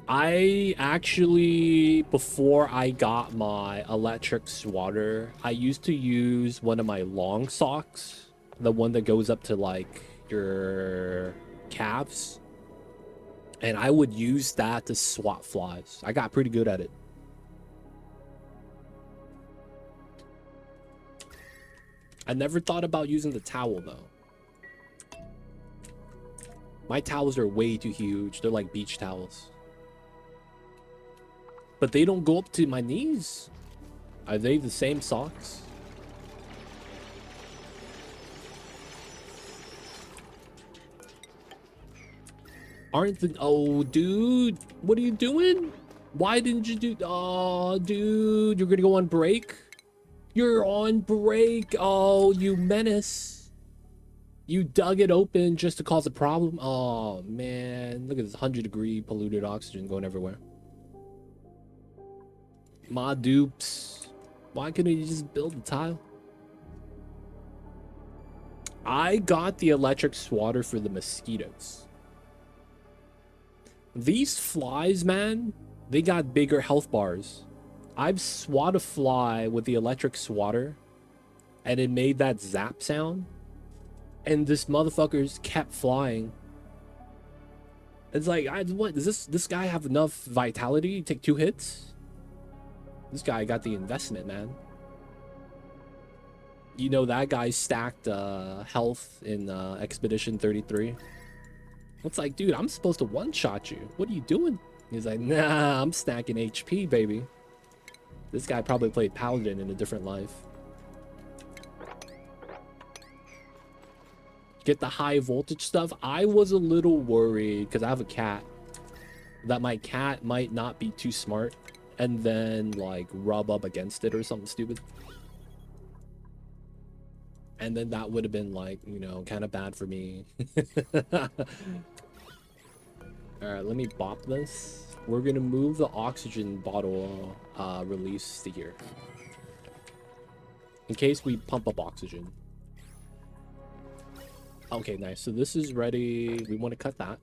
I actually, before I got my electric swatter, I used to use one of my long socks, the one that goes up to like your calves, and I would use that to swat flies. I got pretty good at it. I never thought about using the towel though. My towels are way too huge. They're like beach towels. But they don't go up to my knees. Are they the same socks? Aren't the... Oh, dude. What are you doing? Why didn't you do... Oh, dude. You're gonna go on break? You're on break. Oh, you menace. You dug it open just to cause a problem? Oh, man. Look at this 100-degree polluted oxygen going everywhere. My dupes. Why couldn't you just build the tile? I got the electric swatter for the mosquitoes. These flies, man, they got bigger health bars. I've swat a fly with the electric swatter, and it made that zap sound. And this motherfucker's kept flying. It's like, what? Does this guy have enough vitality to take 2 hits? This guy got the investment, man. You know, that guy stacked health in Expedition 33. It's like, dude, I'm supposed to one-shot you. What are you doing? He's like, nah, I'm stacking HP, baby. This guy probably played Paladin in a different life. get the high voltage stuff. I was a little worried because I have a cat, that my cat might not be too smart and then like rub up against it or something stupid. And then that would have been like, you know, kind of bad for me. All right, let me bop this. We're gonna move the oxygen bottle release to here in case we pump up oxygen. Okay, nice. So this is ready. We want to cut that.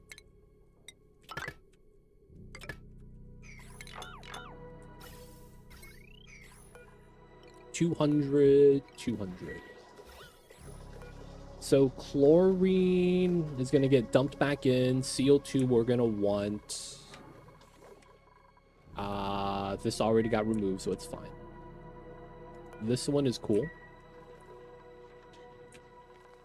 $200. So chlorine is going to get dumped back in. CO2 we're going to want. This already got removed, so it's fine. This one is cool.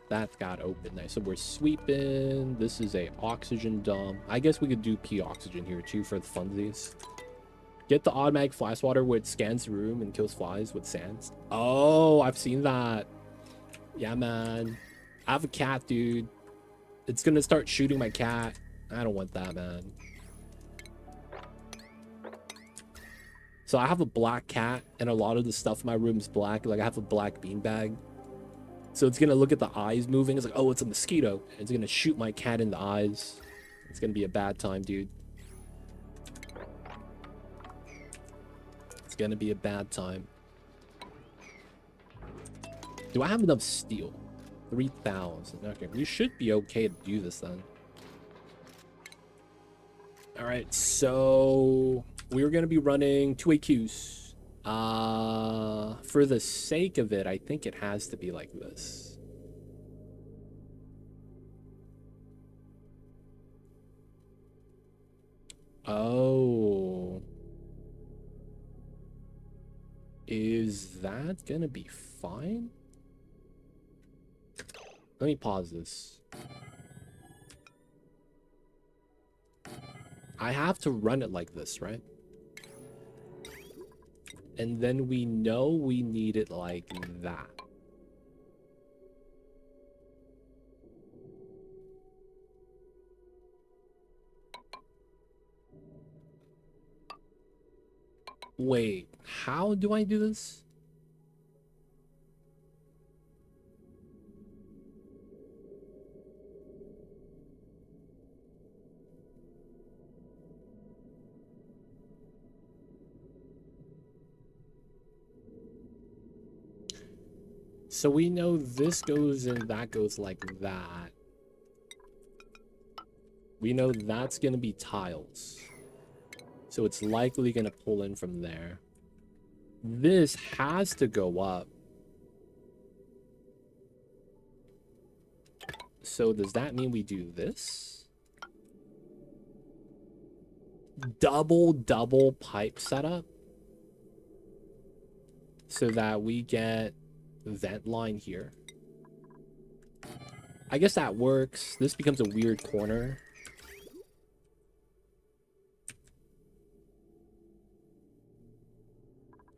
That got open. Nice. So we're sweeping. This is a oxygen dump. I guess we could do P oxygen here too for the funsies. Get the automatic fly swatter where it scans the room and kills flies with sands. Oh, I've seen that. Yeah, man. I have a cat, dude. It's gonna start shooting my cat. I don't want that, man. So I have a black cat, and a lot of the stuff in my room is black. Like I have a black beanbag. So it's gonna look at the eyes moving. It's like, oh, it's a mosquito. It's gonna shoot my cat in the eyes. It's gonna be a bad time, dude. It's gonna be a bad time. Do I have enough steel? 3,000. Okay, we should be okay to do this then. All right, so we're gonna be running 2 AQs. For the sake of it, I think it has to be like this. Oh. Is that gonna be fine? Let me pause this. I have to run it like this, right? And then we know we need it like that. Wait, how do I do this? So we know this goes and that goes like that. We know that's going to be tiles. So it's likely going to pull in from there. This has to go up. So does that mean we do this? Double pipe setup. So that we get vent line here. I guess that works. This becomes a weird corner.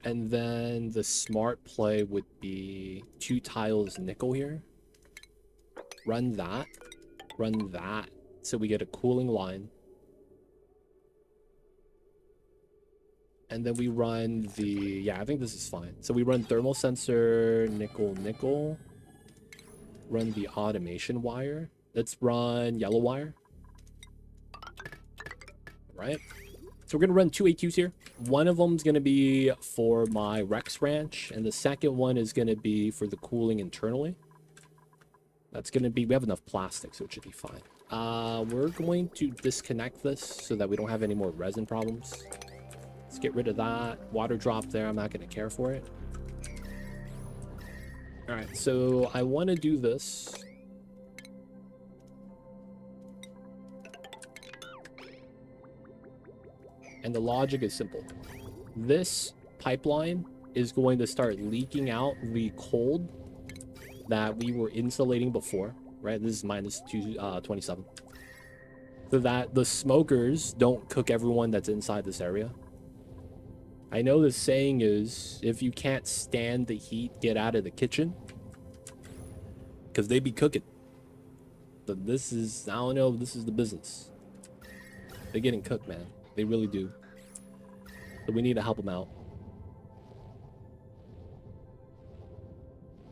And then the smart play would be 2 tiles nickel here. Run that. Run that. So we get a cooling line. And then we run the... Yeah, I think this is fine. So we run thermal sensor, nickel. Run the automation wire. Let's run yellow wire. Right? So we're going to run 2 AQs here. One of them is going to be for my Rex Ranch. And the second one is going to be for the cooling internally. That's going to be... We have enough plastic, so it should be fine. We're going to disconnect this so that we don't have any more resin problems. Let's get rid of that. Water drop there. I'm not going to care for it. All right, so I want to do this. And the logic is simple. This pipeline is going to start leaking out the cold that we were insulating before, right? This is minus 27. So that the smokers don't cook everyone that's inside this area. I know the saying is, if you can't stand the heat, get out of the kitchen. Because they be cooking. this is, I don't know, this is the business. They're getting cooked, man. They really do. So we need to help them out.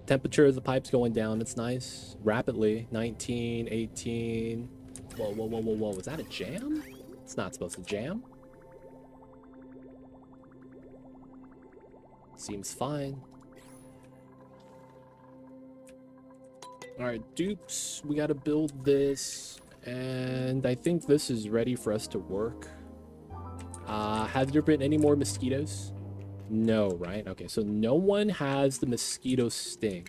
Temperature of the pipe's going down. It's nice. Rapidly. 19, 18. Whoa, whoa, whoa, whoa, whoa. Was that a jam? It's not supposed to jam. Seems fine. Alright, dupes. We gotta build this. And I think this is ready for us to work. Have there been any more mosquitoes? No, right? Okay, so no one has the mosquito sting.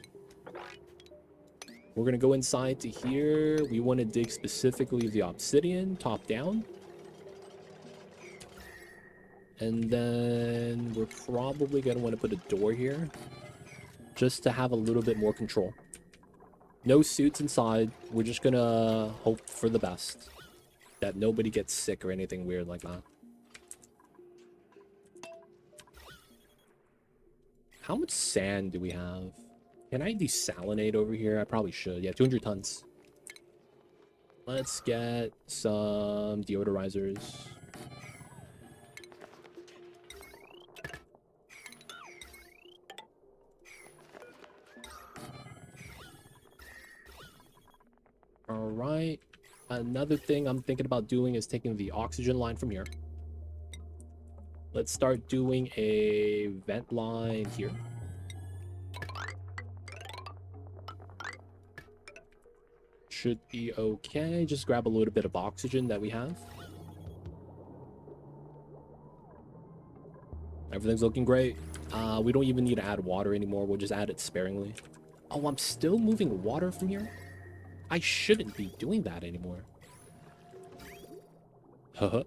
We're gonna go inside to here. We want to dig specifically the obsidian, top down. And then we're probably gonna want to put a door here. Just to have a little bit more control. No suits inside. We're just gonna hope for the best. That nobody gets sick or anything weird like that. How much sand do we have? Can I desalinate over here? I probably should. Yeah, 200 tons. Let's get some deodorizers. All right. Another thing I'm thinking about doing is taking the oxygen line from here. Let's start doing a vent line here. Should be okay. Just grab a little bit of oxygen that we have. Everything's looking great. We don't even need to add water anymore. We'll just add it sparingly. Oh, I'm still moving water from here? I shouldn't be doing that anymore. Haha.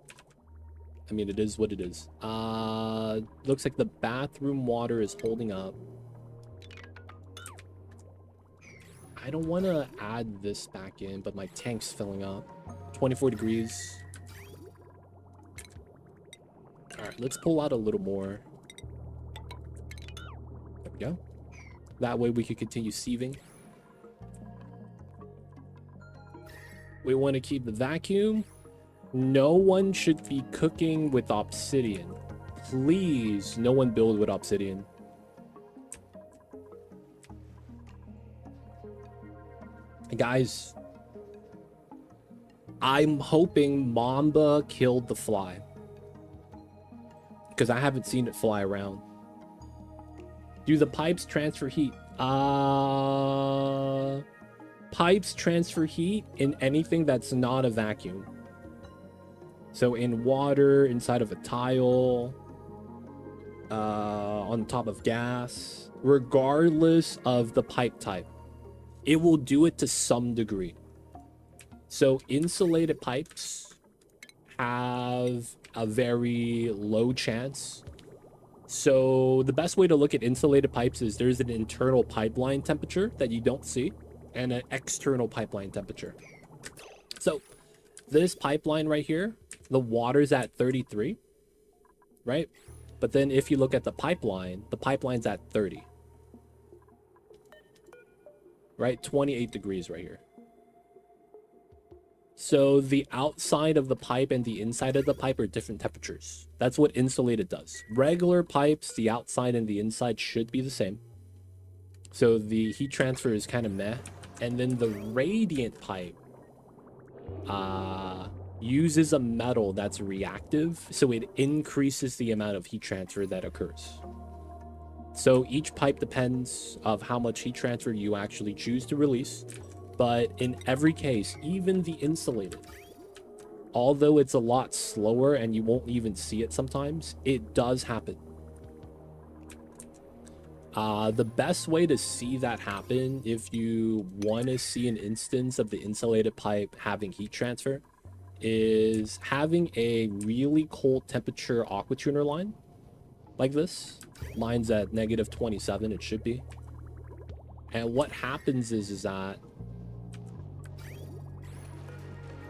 I mean, it is what it is. Looks like the bathroom water is holding up. I don't want to add this back in, but my tank's filling up. 24 degrees. All right, let's pull out a little more. There we go. That way we can continue sieving. We want to keep the vacuum. No one should be cooking with obsidian. Please, no one build with obsidian. Guys, I'm hoping Mamba killed the fly. Because I haven't seen it fly around. Do the pipes transfer heat? Pipes transfer heat in anything that's not a vacuum. So in water, inside of a tile, on top of gas, regardless of the pipe type, it will do it to some degree. So insulated pipes have a very low chance. So the best way to look at insulated pipes is there's an internal pipeline temperature that you don't see and an external pipeline temperature. So this pipeline right here, the water's at 33, right? But then if you look at the pipeline's at 30. Right? 28 degrees right here. So the outside of the pipe and the inside of the pipe are different temperatures. That's what insulated does. Regular pipes, the outside and the inside should be the same. So the heat transfer is kind of meh. And then the radiant pipe uses a metal that's reactive, so it increases the amount of heat transfer that occurs. So each pipe depends of how much heat transfer you actually choose to release. But in every case, even the insulated, although it's a lot slower and you won't even see it sometimes, it does happen. The best way to see that happen, if you want to see an instance of the insulated pipe having heat transfer, is having a really cold temperature aqua tuner line like this. Mine's at -27, it should be. And what happens is that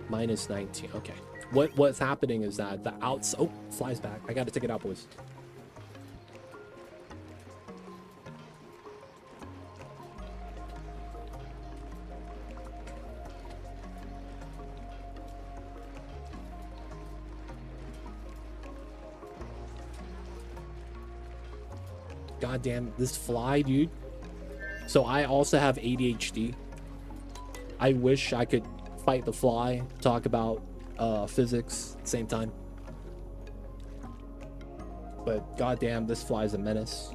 -19. Okay. What's happening is that the outside... Oh, flies back. I gotta take it out, boys. Goddamn, this fly, dude. So I also have ADHD. I wish I could fight the fly, talk about physics at the same time. But goddamn, this fly is a menace.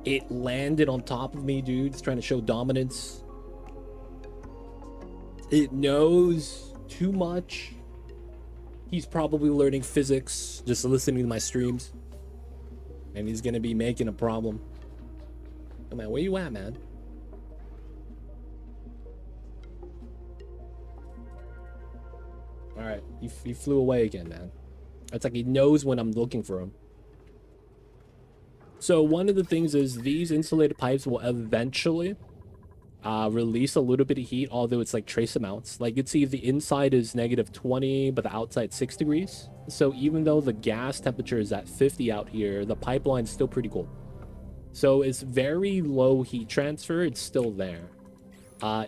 It landed on top of me, dude. It's trying to show dominance. It knows too much. He's probably learning physics just listening to my streams. And he's gonna be making a problem. Oh man, where you at, man? Alright, he flew away again, man. It's like he knows when I'm looking for him. So one of the things is these insulated pipes will eventually release a little bit of heat, although it's like trace amounts. Like you'd see the inside is -20, but the outside 6 degrees. So even though the gas temperature is at 50 out here, the pipeline's still pretty cold. So it's very low heat transfer. It's still there.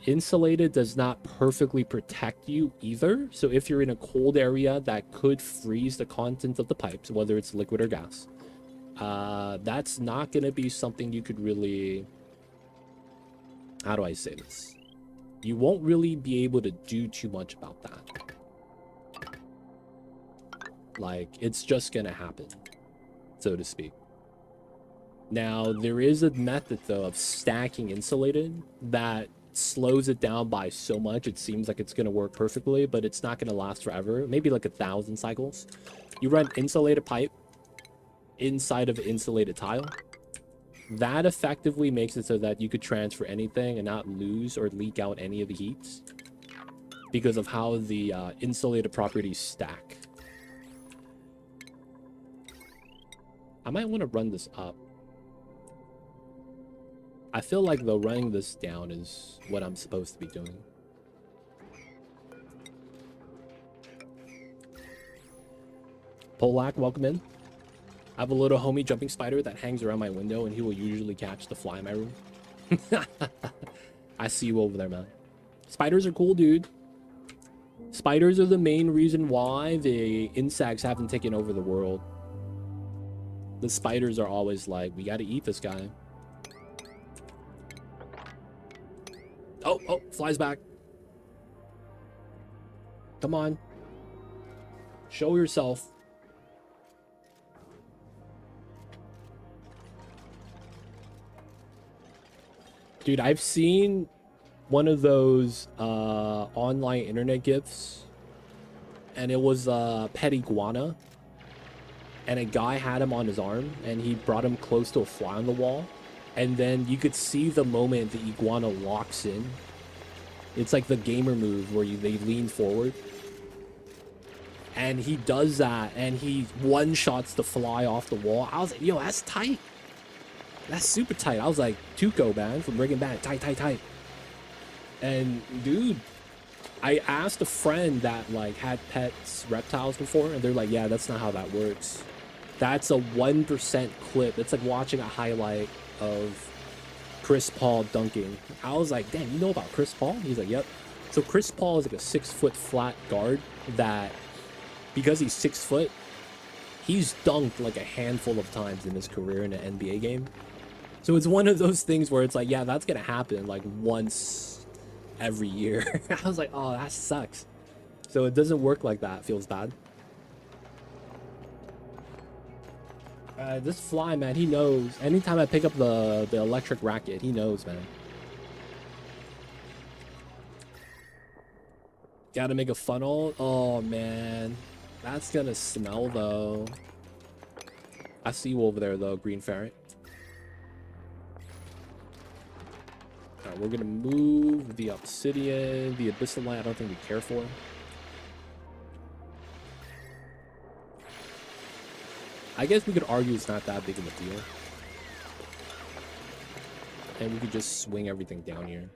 Insulated does not perfectly protect you either. So if you're in a cold area that could freeze the content of the pipes, whether it's liquid or gas, that's not going to be something you could really... How do I say this? You won't really be able to do too much about that. Like, it's just going to happen, so to speak. Now, there is a method, though, of stacking insulated that slows it down by so much it seems like it's going to work perfectly, but it's not going to last forever. Maybe like 1,000 cycles. You run insulated pipe inside of insulated tile. That effectively makes it so that you could transfer anything and not lose or leak out any of the heats because of how the insulated properties stack. I might want to run this up. I feel like though running this down is what I'm supposed to be doing. Polak, welcome in. I have a little homie jumping spider that hangs around my window and he will usually catch the fly in my room. I see you over there, man. Spiders are cool, dude. Spiders are the main reason why the insects haven't taken over the world. The spiders are always like, we gotta eat this guy. Oh, flies back. Come on. Show yourself. Dude, I've seen one of those online internet gifs, and it was a pet iguana, and a guy had him on his arm, and he brought him close to a fly on the wall, and then you could see the moment the iguana locks in. It's like the gamer move where they lean forward, and he does that, and he one-shots the fly off the wall. I was like, yo, that's tight. That's super tight. I was like, Tuco, man, from Breaking Bad. Tight. And, dude, I asked a friend that, like, had pets, reptiles before, and they're like, yeah, that's not how that works. That's a 1% clip. It's like watching a highlight of Chris Paul dunking. I was like, damn, you know about Chris Paul? He's like, yep. So Chris Paul is like a 6-foot flat guard that, because he's 6 foot, he's dunked like a handful of times in his career in an NBA game. So it's one of those things where it's like, yeah, that's going to happen like once every year. I was like, oh, that sucks. So it doesn't work like that. Feels bad. This fly, man, he knows. Anytime I pick up the electric racket, he knows, man. Gotta make a funnel. Oh, man. That's gonna smell, though. I see you over there, though, green ferret. Alright, we're gonna move the obsidian. The abyssalite, I don't think we care for. I guess we could argue it's not that big of a deal. And we could just swing everything down here.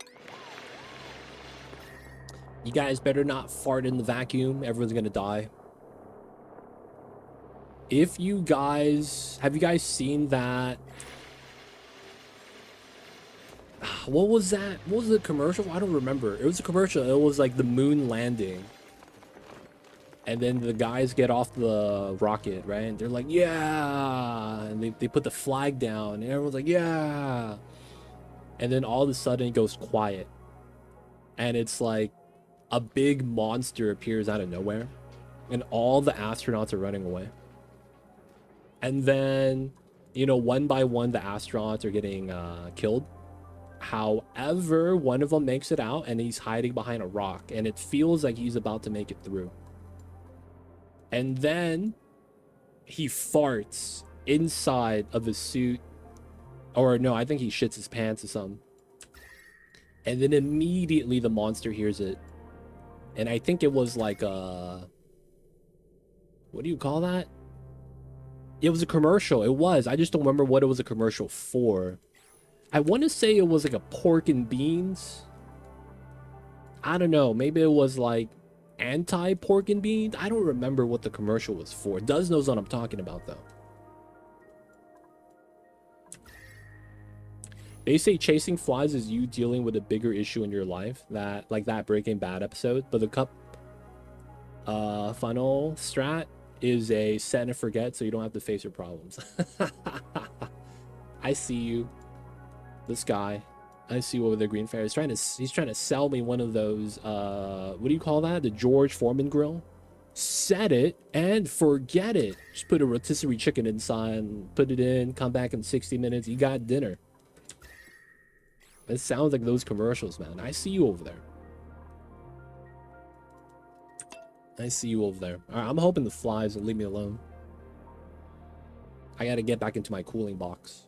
You guys better not fart in the vacuum. Everyone's gonna die. If you guys... Have you guys seen that? What was that? What was the commercial? I don't remember. It was a commercial. It was like the moon landing. And then the guys get off the rocket, right? And they're like, yeah. And they put the flag down. And everyone's like, yeah. And then all of a sudden it goes quiet. And it's like a big monster appears out of nowhere. And all the astronauts are running away. And then, you know, one by one, the astronauts are getting killed. However, one of them makes it out and he's hiding behind a rock. And it feels like he's about to make it through. And then he farts inside of his suit. Or no, I think he shits his pants or something. And then immediately the monster hears it. And I think it was like a... What do you call that? It was a commercial. It was. I just don't remember what it was a commercial for. I want to say it was like a pork and beans. I don't know. Maybe it was like anti-pork and beans. I don't remember what the commercial was for. Does knows what I'm talking about though. They say chasing flies is you dealing with a bigger issue in your life, that like that Breaking Bad episode, but the cup funnel strat is a set and forget, so you don't have to face your problems. I see you. This guy, I see you over there, Green Fair. He's trying to sell me one of those what do you call that? The George Foreman grill. Set it and forget it. Just put a rotisserie chicken inside and put it in, come back in 60 minutes, you got dinner. It sounds like those commercials, man. I see you over there. I see you over there. All right, I'm hoping the flies will leave me alone. I gotta get back into my cooling box.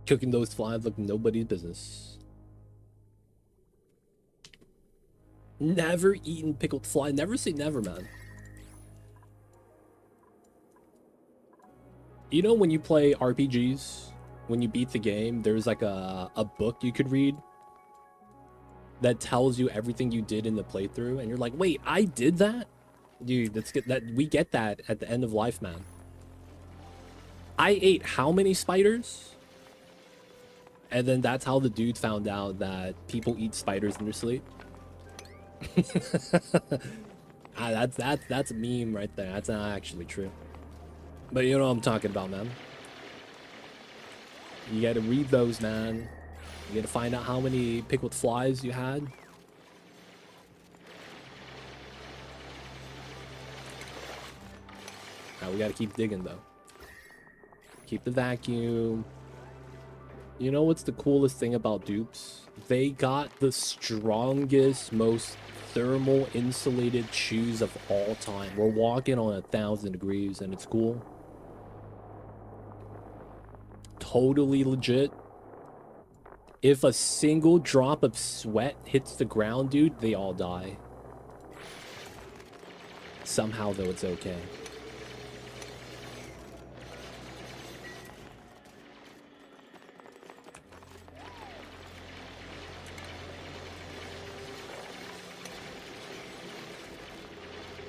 Cooking those flies like nobody's business. Never eaten pickled fly. Never say never, man. You know when you play RPGs, when you beat the game, there's like a book you could read that tells you everything you did in the playthrough, and you're like, wait, I did that? Dude, we get that at the end of life, man. I ate how many spiders? And then that's how the dude found out that people eat spiders in their sleep. That's a meme right there. That's not actually true. But you know what I'm talking about, man. You gotta read those, man. You gotta find out how many pickled flies you had. Alright, we gotta keep digging though. Keep the vacuum. You know what's the coolest thing about dupes? They got the strongest, most thermal insulated shoes of all time. We're walking on 1,000 degrees and it's cool. Totally legit. If a single drop of sweat hits the ground, dude, they all die. Somehow though, it's okay.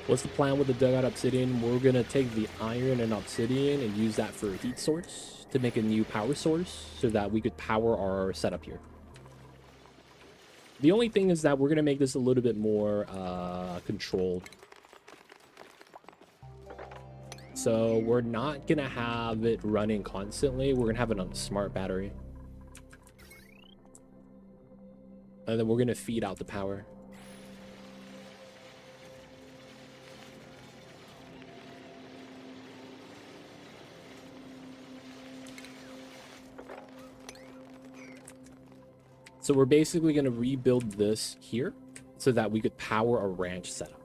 What's the plan with the dugout obsidian? We're gonna take the iron and obsidian and use that for a heat source to make a new power source so that we could power our setup here. The only thing is that we're gonna make this a little bit more controlled. So we're not gonna have it running constantly. We're gonna have it on a smart battery. And then we're gonna feed out the power. So we're basically going to rebuild this here so that we could power a ranch setup.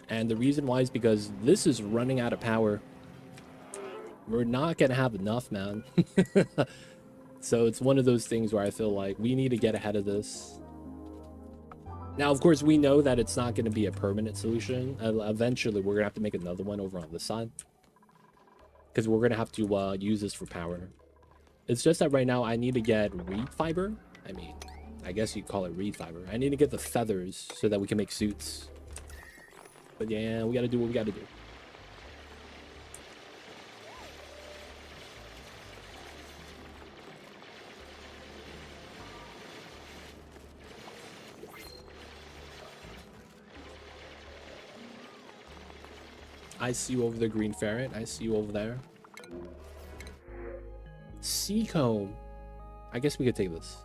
And the reason why is because this is running out of power. We're not going to have enough, man. So it's one of those things where I feel like we need to get ahead of this. Now, of course, we know that it's not going to be a permanent solution. Eventually, we're going to have to make another one over on this side. Because we're going to have to use this for power. It's just that right now I need to get reed fiber. I mean, I guess you'd call it reed fiber. I need to get the feathers so that we can make suits. But yeah, we gotta do what we gotta do. I see you over there, Green Ferret. I see you over there. Seacomb. I guess we could take this.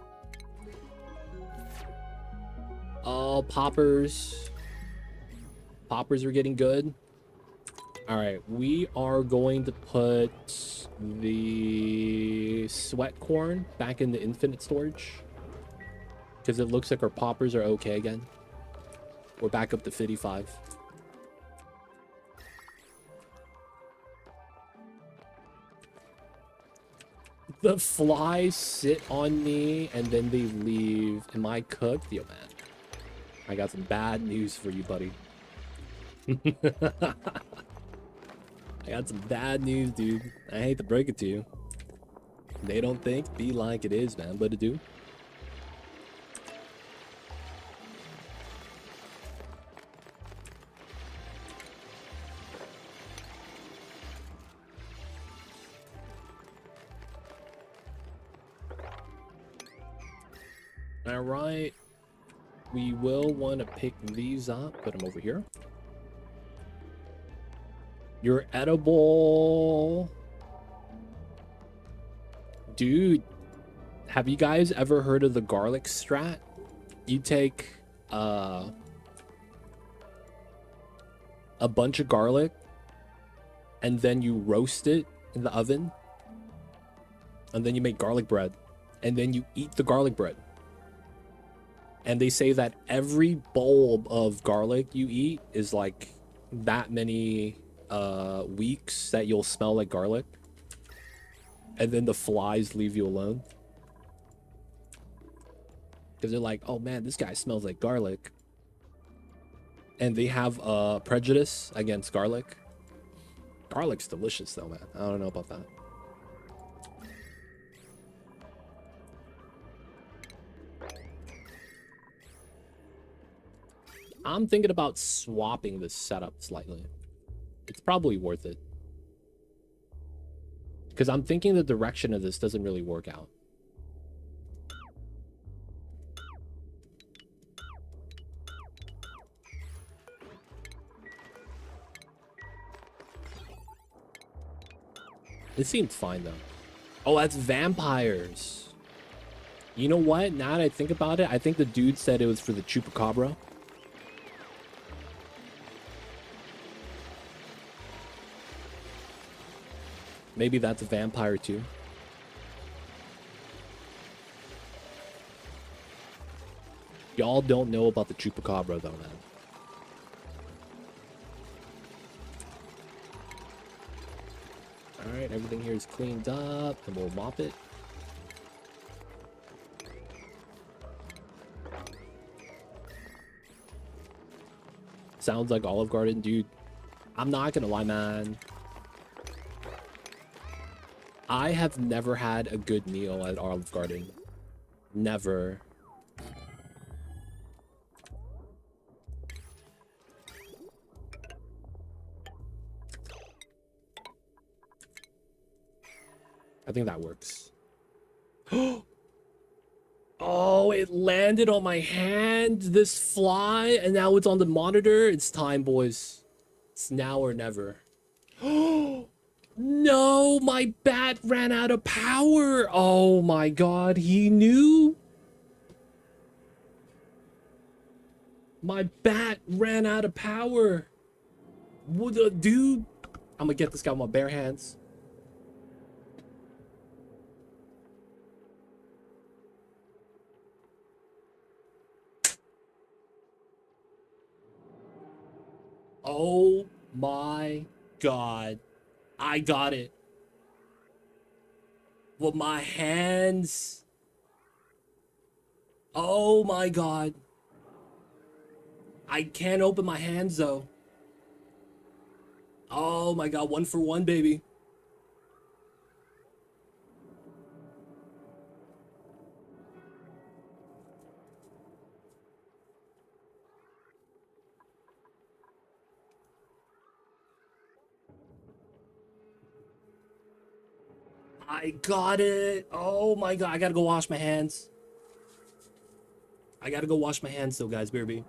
Oh, poppers. Poppers are getting good. All right, we are going to put the sweat corn back in the infinite storage because it looks like our poppers are okay again. We're back up to 55. The flies sit on me and then they leave. Am I cooked? Yo, man. I got some bad news for you, buddy. I got some bad news, dude. I hate to break it to you. They don't think, be like it is, man, but it do. All right. We will want to pick these up. Put them over here. You're edible. Dude, have you guys ever heard of the garlic strat? You take a bunch of garlic and then you roast it in the oven. And then you make garlic bread. And then you eat the garlic bread. And they say that every bulb of garlic you eat is like that many weeks that you'll smell like garlic. And then the flies leave you alone. Because they're like, oh man, this guy smells like garlic. And they have a prejudice against garlic. Garlic's delicious though, man. I don't know about that. I'm thinking about swapping this setup slightly. It's probably worth it. Because I'm thinking the direction of this doesn't really work out. It seemed fine though. Oh, that's vampires. You know what? Now that I think about it, I think the dude said it was for the chupacabra. Maybe that's a vampire too. Y'all don't know about the chupacabra though, man. Alright, everything here is cleaned up and we'll mop it. Sounds like Olive Garden, dude. I'm not gonna lie, man. I have never had a good meal at Olive Garden. Never. I think that works. Oh, it landed on my hand, this fly, and now it's on the monitor. It's time, boys. It's now or never. No, my bat ran out of power. Oh my god, he knew. My bat ran out of power. What the dude? I'm gonna get this guy with my bare hands. Oh my god. I got it. With my hands. Oh my god. I can't open my hands though. Oh my god, 1 for 1, baby. I got it. Oh my god, I gotta go wash my hands. I gotta go wash my hands though, guys, BRB.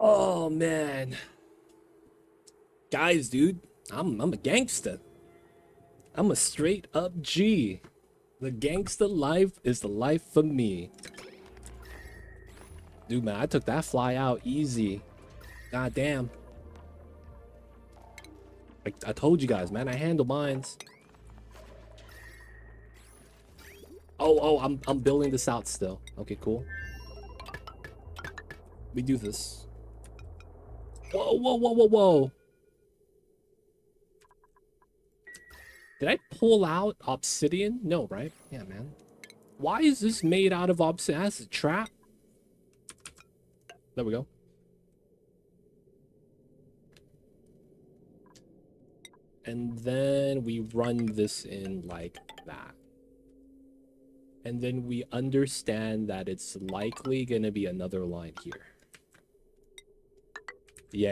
Oh man. Guys, dude, I'm a gangster. I'm a straight up G. The gangster life is the life for me. Dude, man, I took that fly out easy. God damn. I told you guys, man, I handle mines. Oh, I'm building this out still. Okay, cool. We do this. Whoa. Did I pull out obsidian? No, right? Yeah, man. Why is this made out of obsidian? That's a trap. There we go. And then we run this in like that. And then we understand that it's likely gonna be another line here. Yeah.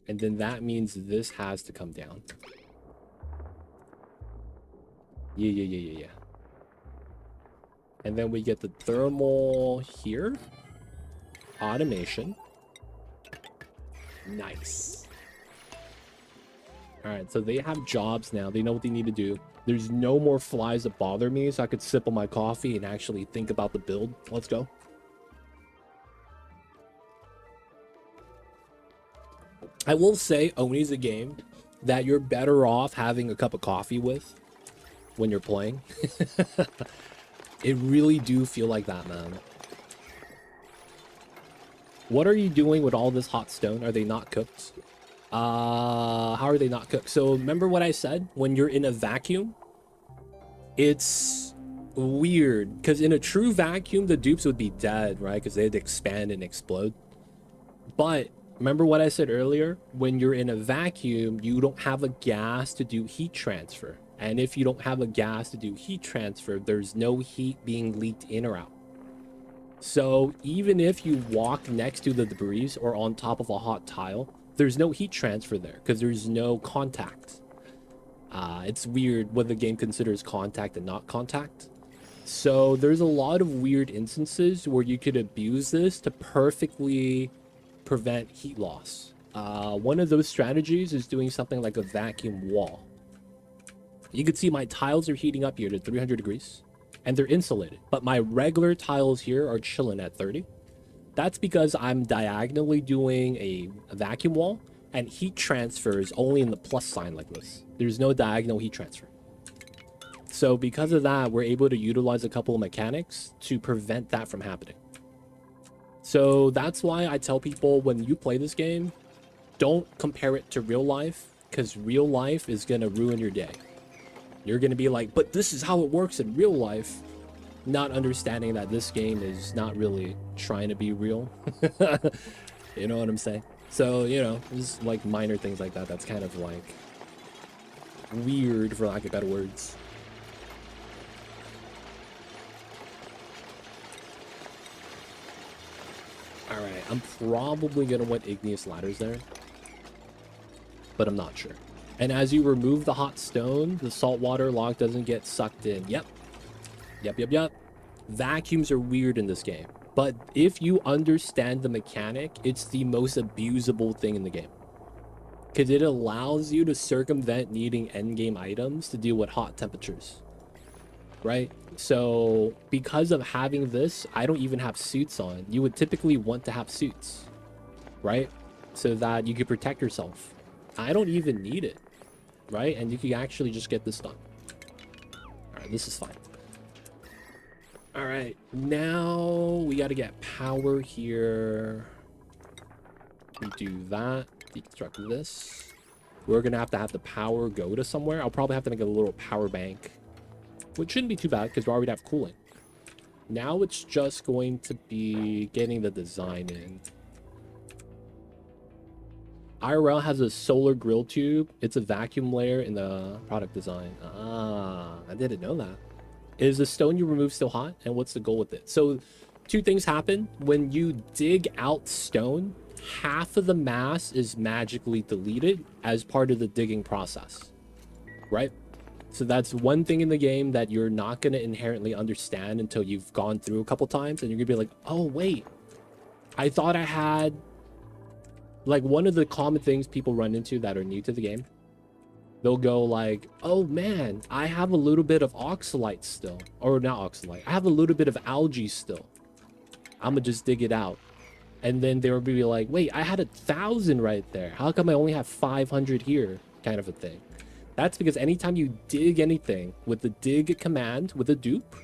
And then that means this has to come down. Yeah. And then we get the thermal here. Automation. Nice. Alright, so they have jobs now. They know what they need to do. There's no more flies that bother me, so I could sip on my coffee and actually think about the build. Let's go. I will say, Oni's a game that you're better off having a cup of coffee with when you're playing. It really do feel like that, man. What are you doing with all this hot stone? Are they not cooked? How are they not cooked? So remember what I said? When you're in a vacuum, it's weird. Because in a true vacuum, the dupes would be dead, right? Because they'd expand and explode. But remember what I said earlier? When you're in a vacuum, you don't have a gas to do heat transfer. And if you don't have a gas to do heat transfer, there's no heat being leaked in or out. So even if you walk next to the debris or on top of a hot tile, there's no heat transfer there because there's no contact. It's weird what the game considers contact and not contact. So there's a lot of weird instances where you could abuse this to perfectly prevent heat loss. One of those strategies is doing something like a vacuum wall. You can see my tiles are heating up here to 300 degrees and they're insulated, but my regular tiles here are chilling at 30. That's because I'm diagonally doing a vacuum wall and heat transfer is only in the plus sign like this. There's no diagonal heat transfer. So because of that, we're able to utilize a couple of mechanics to prevent that from happening. So that's why I tell people when you play this game, don't compare it to real life because real life is going to ruin your day. You're going to be like, but this is how it works in real life. Not understanding that this game is not really trying to be real. You know what I'm saying? So, you know, just like minor things like that. That's kind of like weird for lack of better words. All right, I'm probably going to want igneous ladders there, but I'm not sure. And as you remove the hot stone, the saltwater log doesn't get sucked in. Yep. Vacuums are weird in this game. But if you understand the mechanic, it's the most abusable thing in the game. because it allows you to circumvent needing endgame items to deal with hot temperatures, right? So because of having this, I don't even have suits on. You would typically want to have suits, right? So that you could protect yourself. I don't even need it, right? And you can actually just get this done. All right, this is fine. All right, now we got to get power here. We do that. Deconstruct this. We're gonna have the power go to somewhere. I'll probably have to make a little power bank, which shouldn't be too bad because we already have cooling. Now it's just going to be getting the design in. IRL has a solar grill tube. It's a vacuum layer in the product design. Ah, I didn't know that. Is the stone you remove still hot? And what's the goal with it? So two things happen. When you dig out stone, half of the mass is magically deleted as part of the digging process, right? So that's one thing in the game that you're not going to inherently understand until you've gone through a couple times, and you're gonna be like, oh wait, I thought I had, like, one of the common things people run into that are new to the game, they'll go like, oh man, I have a little bit of oxalite still, or not oxalite, I have a little bit of algae still, I'm gonna just dig it out. And then they would be like, wait, I had 1,000 right there. How come I only have 500 here? Kind of a thing. That's because anytime you dig anything with the dig command with a dupe,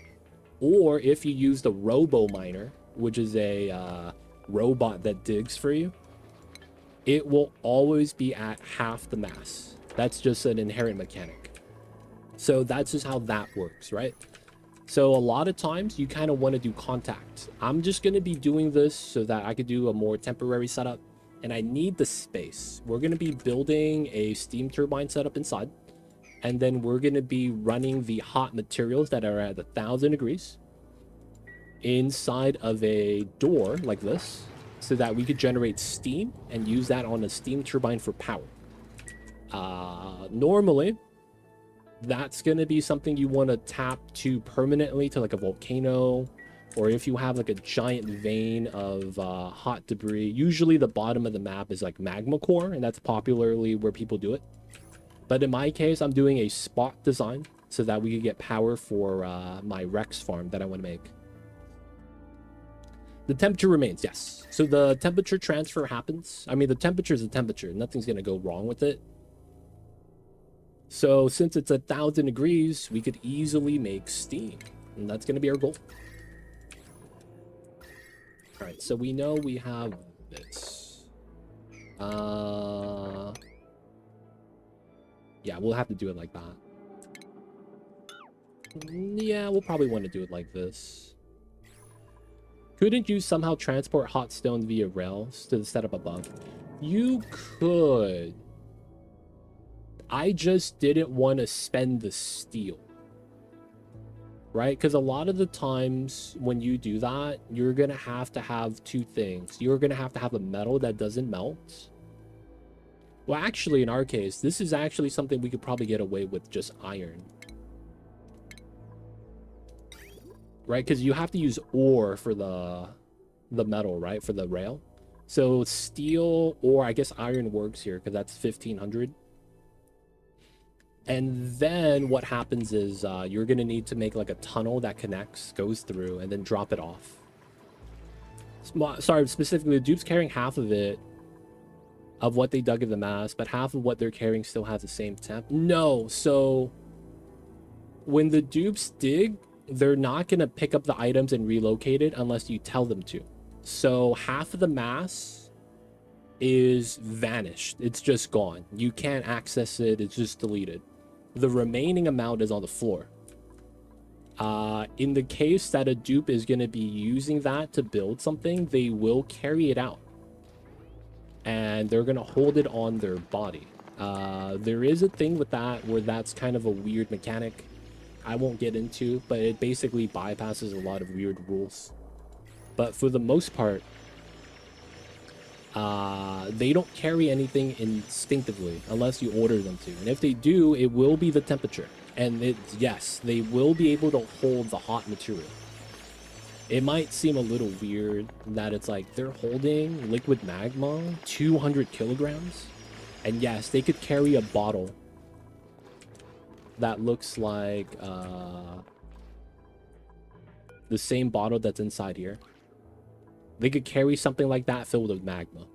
or if you use the robo miner, which is a robot that digs for you, it will always be at half the mass. That's just an inherent mechanic. So that's just how that works, right? So a lot of times you kind of want to do contact. I'm just going to be doing this so that I could do a more temporary setup, and I need the space. We're going to be building a steam turbine setup inside, and then we're going to be running the hot materials that are at 1,000 degrees inside of a door like this, so that we could generate steam and use that on a steam turbine for power. Normally, that's going to be something you want to tap to permanently to like a volcano, or if you have like a giant vein of hot debris. Usually the bottom of the map is like magma core, and that's popularly where people do it. But in my case, I'm doing a spot design so that we could get power for my Rex farm that I want to make. The temperature remains, yes. So the temperature transfer happens. I mean, the temperature is the temperature. Nothing's going to go wrong with it. So since it's 1,000 degrees, we could easily make steam, and that's going to be our goal. All right, so we know we have this. Yeah, we'll have to do it like that. Yeah, we'll probably want to do it like this. Couldn't you somehow transport hot stone via rails to the setup above? You could. I just didn't want to spend the steel, right? Because a lot of the times when you do that, you're going to have two things. You're going to have a metal that doesn't melt. Well, actually, in our case, this is actually something we could probably get away with just iron. Right? Because you have to use ore for the metal, right? For the rail. So steel, or I guess iron works here because that's 1,500. And then what happens is you're going to need to make like a tunnel that connects, goes through, and then drop it off. Sorry, specifically, the dupe's carrying half of it, of what they dug in the mass, but half of what they're carrying still has the same temp. No, so when the dupes dig, they're not going to pick up the items and relocate it unless you tell them to. So half of the mass is vanished. It's just gone. You can't access it. It's just deleted. The remaining amount is on the floor. In the case that a dupe is going to be using that to build something, they will carry it out. And they're going to hold it on their body. There is a thing with that where that's kind of a weird mechanic. I won't get into, but it basically bypasses a lot of weird rules. But for the most part, they don't carry anything instinctively unless you order them to. And if they do, it will be the temperature. And yes, they will be able to hold the hot material. It might seem a little weird that it's like they're holding liquid magma, 200 kilograms, And yes, they could carry a bottle that looks like the same bottle that's inside here. They could carry something like that filled with magma.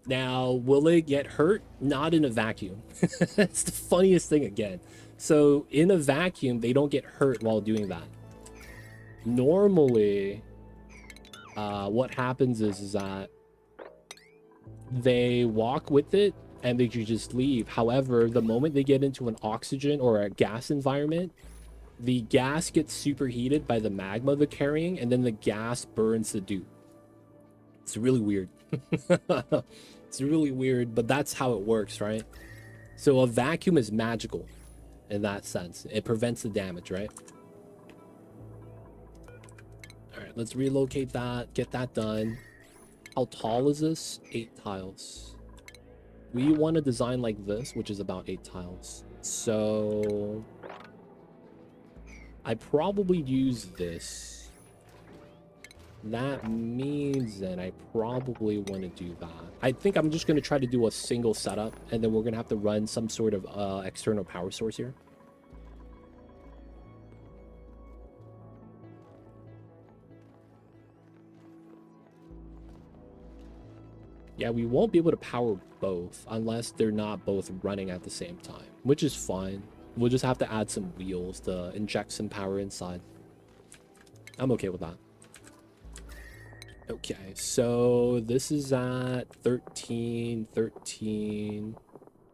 Now, will it get hurt? Not in a vacuum. That's the funniest thing again. So in a vacuum, they don't get hurt while doing that. Normally, what happens is that they walk with it and they could just leave. However, the moment they get into an oxygen or a gas environment, the gas gets superheated by the magma they're carrying, and then the gas burns the dude. It's really weird. It's really weird, but that's how it works, right? So a vacuum is magical in that sense. It prevents the damage, right? All right, let's relocate that, get that done. How tall is this? 8 tiles. We want to design like this, which is about 8 tiles. So I probably use this. That means then I probably want to do that. I think I'm just going to try to do a single setup, and then we're going to have to run some sort of external power source here. Yeah, we won't be able to power both unless they're not both running at the same time, which is fine. We'll just have to add some wheels to inject some power inside. I'm okay with that. Okay, so this is at 13, 13,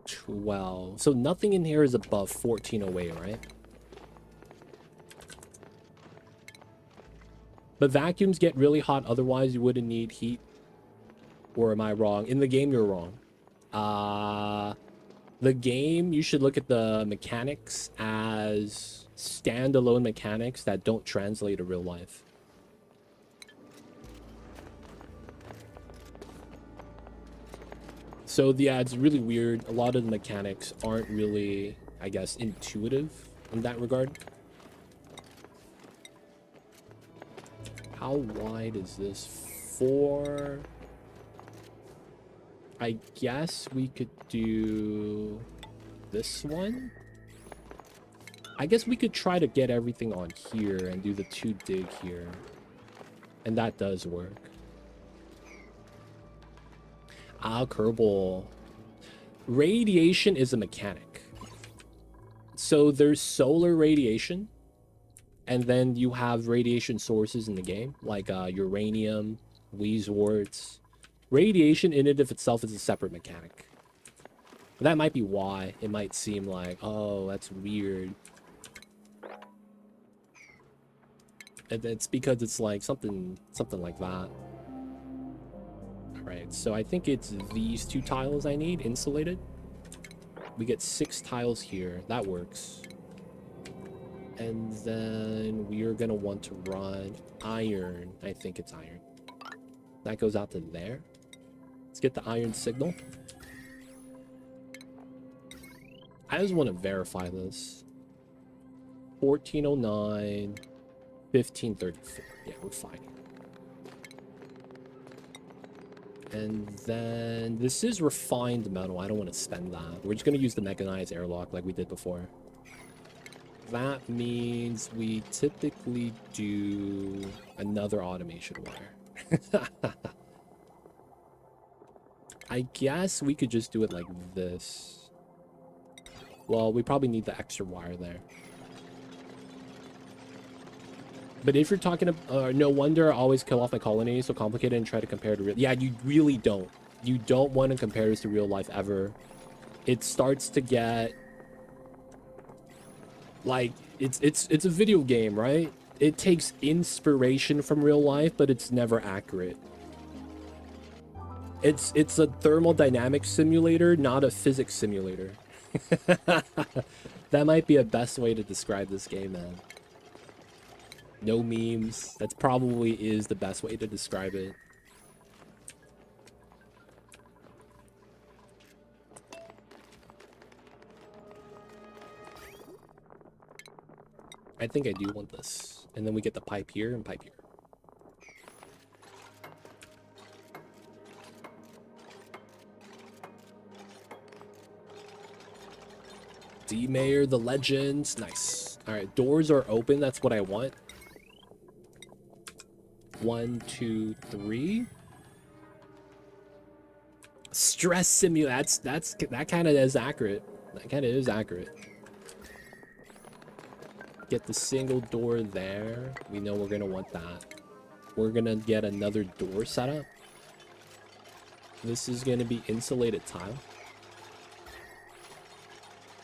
12. So nothing in here is above 1408, right? But vacuums get really hot, otherwise you wouldn't need heat. Or am I wrong? In the game, you're wrong. The game, you should look at the mechanics as standalone mechanics that don't translate to real life. So yeah, it's really weird. A lot of the mechanics aren't really, I guess, intuitive in that regard. How wide is this? 4... I guess we could do this one. I guess we could try to get everything on here and do the 2 dig here. And that does work. Ah, Kerbal. Radiation is a mechanic. So there's solar radiation. And then you have radiation sources in the game, like uranium, Wheezeworts. Radiation in and of itself is a separate mechanic. That might be why it might seem like, oh, that's weird. And it's because it's like something like that. All right, so I think it's these 2 tiles I need insulated. We get 6 tiles here. That works. And then we are gonna want to run iron. I think it's iron. That goes out to there. Let's get the iron signal. I just want to verify this. 1409, 1534. Yeah, we're fine. And then this is refined metal. I don't want to spend that. We're just going to use the mechanized airlock like we did before. That means we typically do another automation wire. I guess we could just do it like this. Well, we probably need the extra wire there. But if you're talking about, no wonder I always kill off my colony, so complicated and try to compare to real. Yeah, you really don't. You don't want to compare this to real life ever. It starts to get like it's a video game, right? It takes inspiration from real life, but it's never accurate. It's a thermodynamic simulator, not a physics simulator. That might be a best way to describe this game, man. No memes. That probably is the best way to describe it. I think I do want this. And then we get the pipe here and pipe here. D-Mayor, the legends. Nice. All right, doors are open. That's what I want. 1, 2, 3. Stress simulator. That kind of is accurate. That kind of is accurate. Get the single door there. We know we're gonna want that. We're gonna get another door set up. This is gonna be insulated tile.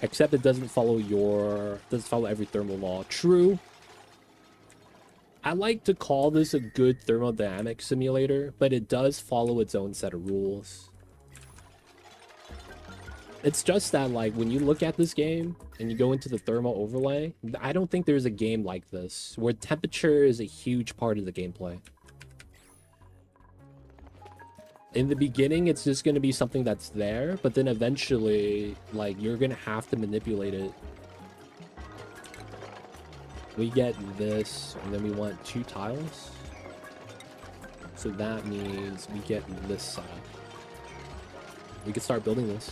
Except it doesn't follow every thermal law. True. I like to call this a good thermodynamic simulator, but it does follow its own set of rules. It's just that, like, when you look at this game and you go into the thermal overlay, I don't think there's a game like this where temperature is a huge part of the gameplay. In the beginning, it's just going to be something that's there, but then eventually, like, you're going to have to manipulate it. We get this, and then we want 2 tiles. So that means we get this side. We can start building this.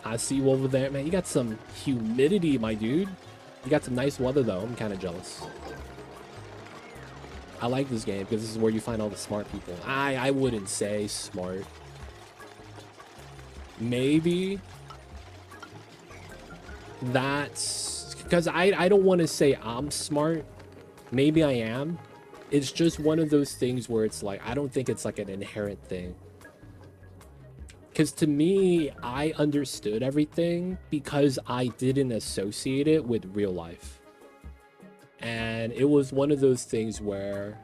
I see you over there. Man, you got some humidity, my dude. You got some nice weather, though. I'm kind of jealous. I like this game because this is where you find all the smart people. I wouldn't say smart. Maybe that's because I don't want to say I'm smart. Maybe I am. It's just one of those things where it's like, I don't think it's like an inherent thing. Because to me, I understood everything because I didn't associate it with real life. And it was one of those things where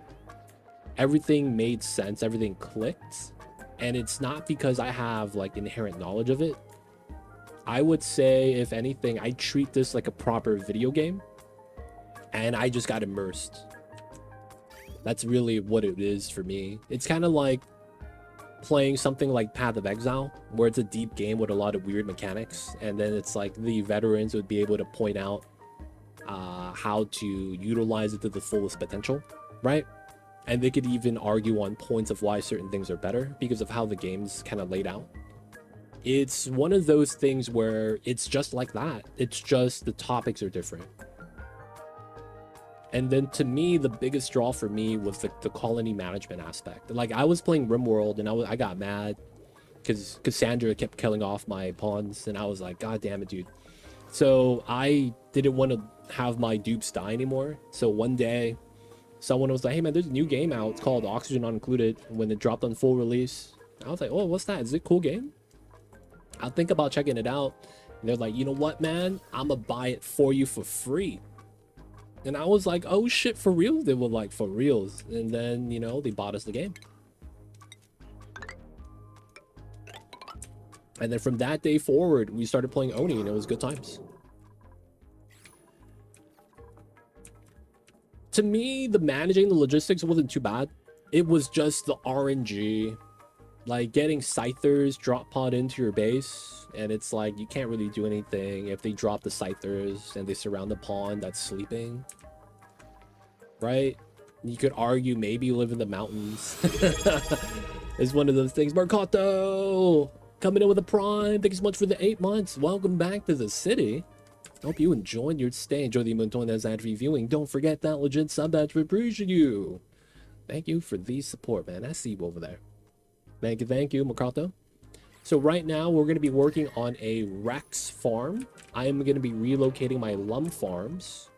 everything made sense, everything clicked. And it's not because I have like inherent knowledge of it. I would say, if anything, I treat this like a proper video game. And I just got immersed. That's really what it is for me. It's kind of like playing something like Path of Exile, where it's a deep game with a lot of weird mechanics. And then it's like the veterans would be able to point out how to utilize it to the fullest potential, right? And they could even argue on points of why certain things are better because of how the game's kind of laid out. It's one of those things where it's just like that. It's just the topics are different. And then to me, the biggest draw for me was the colony management aspect. Like, I was playing RimWorld and I got mad because Cassandra kept killing off my pawns, and I was like, God damn it, dude. So I didn't want to have my dupes die anymore. So one day, someone was like, hey man, there's a new game out. It's called Oxygen Not Included. When it dropped on full release, I was like, oh, what's that? Is it a cool game? I'll think about checking it out. And they're like, you know what, man? I'm gonna buy it for you for free. And I was like, oh shit, for real? They were like, for reals. And then, you know, they bought us the game. And then from that day forward, we started playing Oni, and it was good times. To me, the managing the logistics wasn't too bad. It was just the RNG, like getting scythers drop pod into your base, and it's like you can't really do anything if they drop the scythers and they surround the pawn that's sleeping, right? You could argue maybe you live in the mountains. It's one of those things. Mercato coming in with a prime. Thank you so much for the 8 months. Welcome back to the city. Hope you enjoyed your stay. Enjoy the Montone as ad reviewing. Don't forget that legit sub badge. We appreciate you. Thank you for the support, man. I see you over there. Thank you, Mercato. So right now we're going to be working on a Rex farm. I am going to be relocating my Lum farms.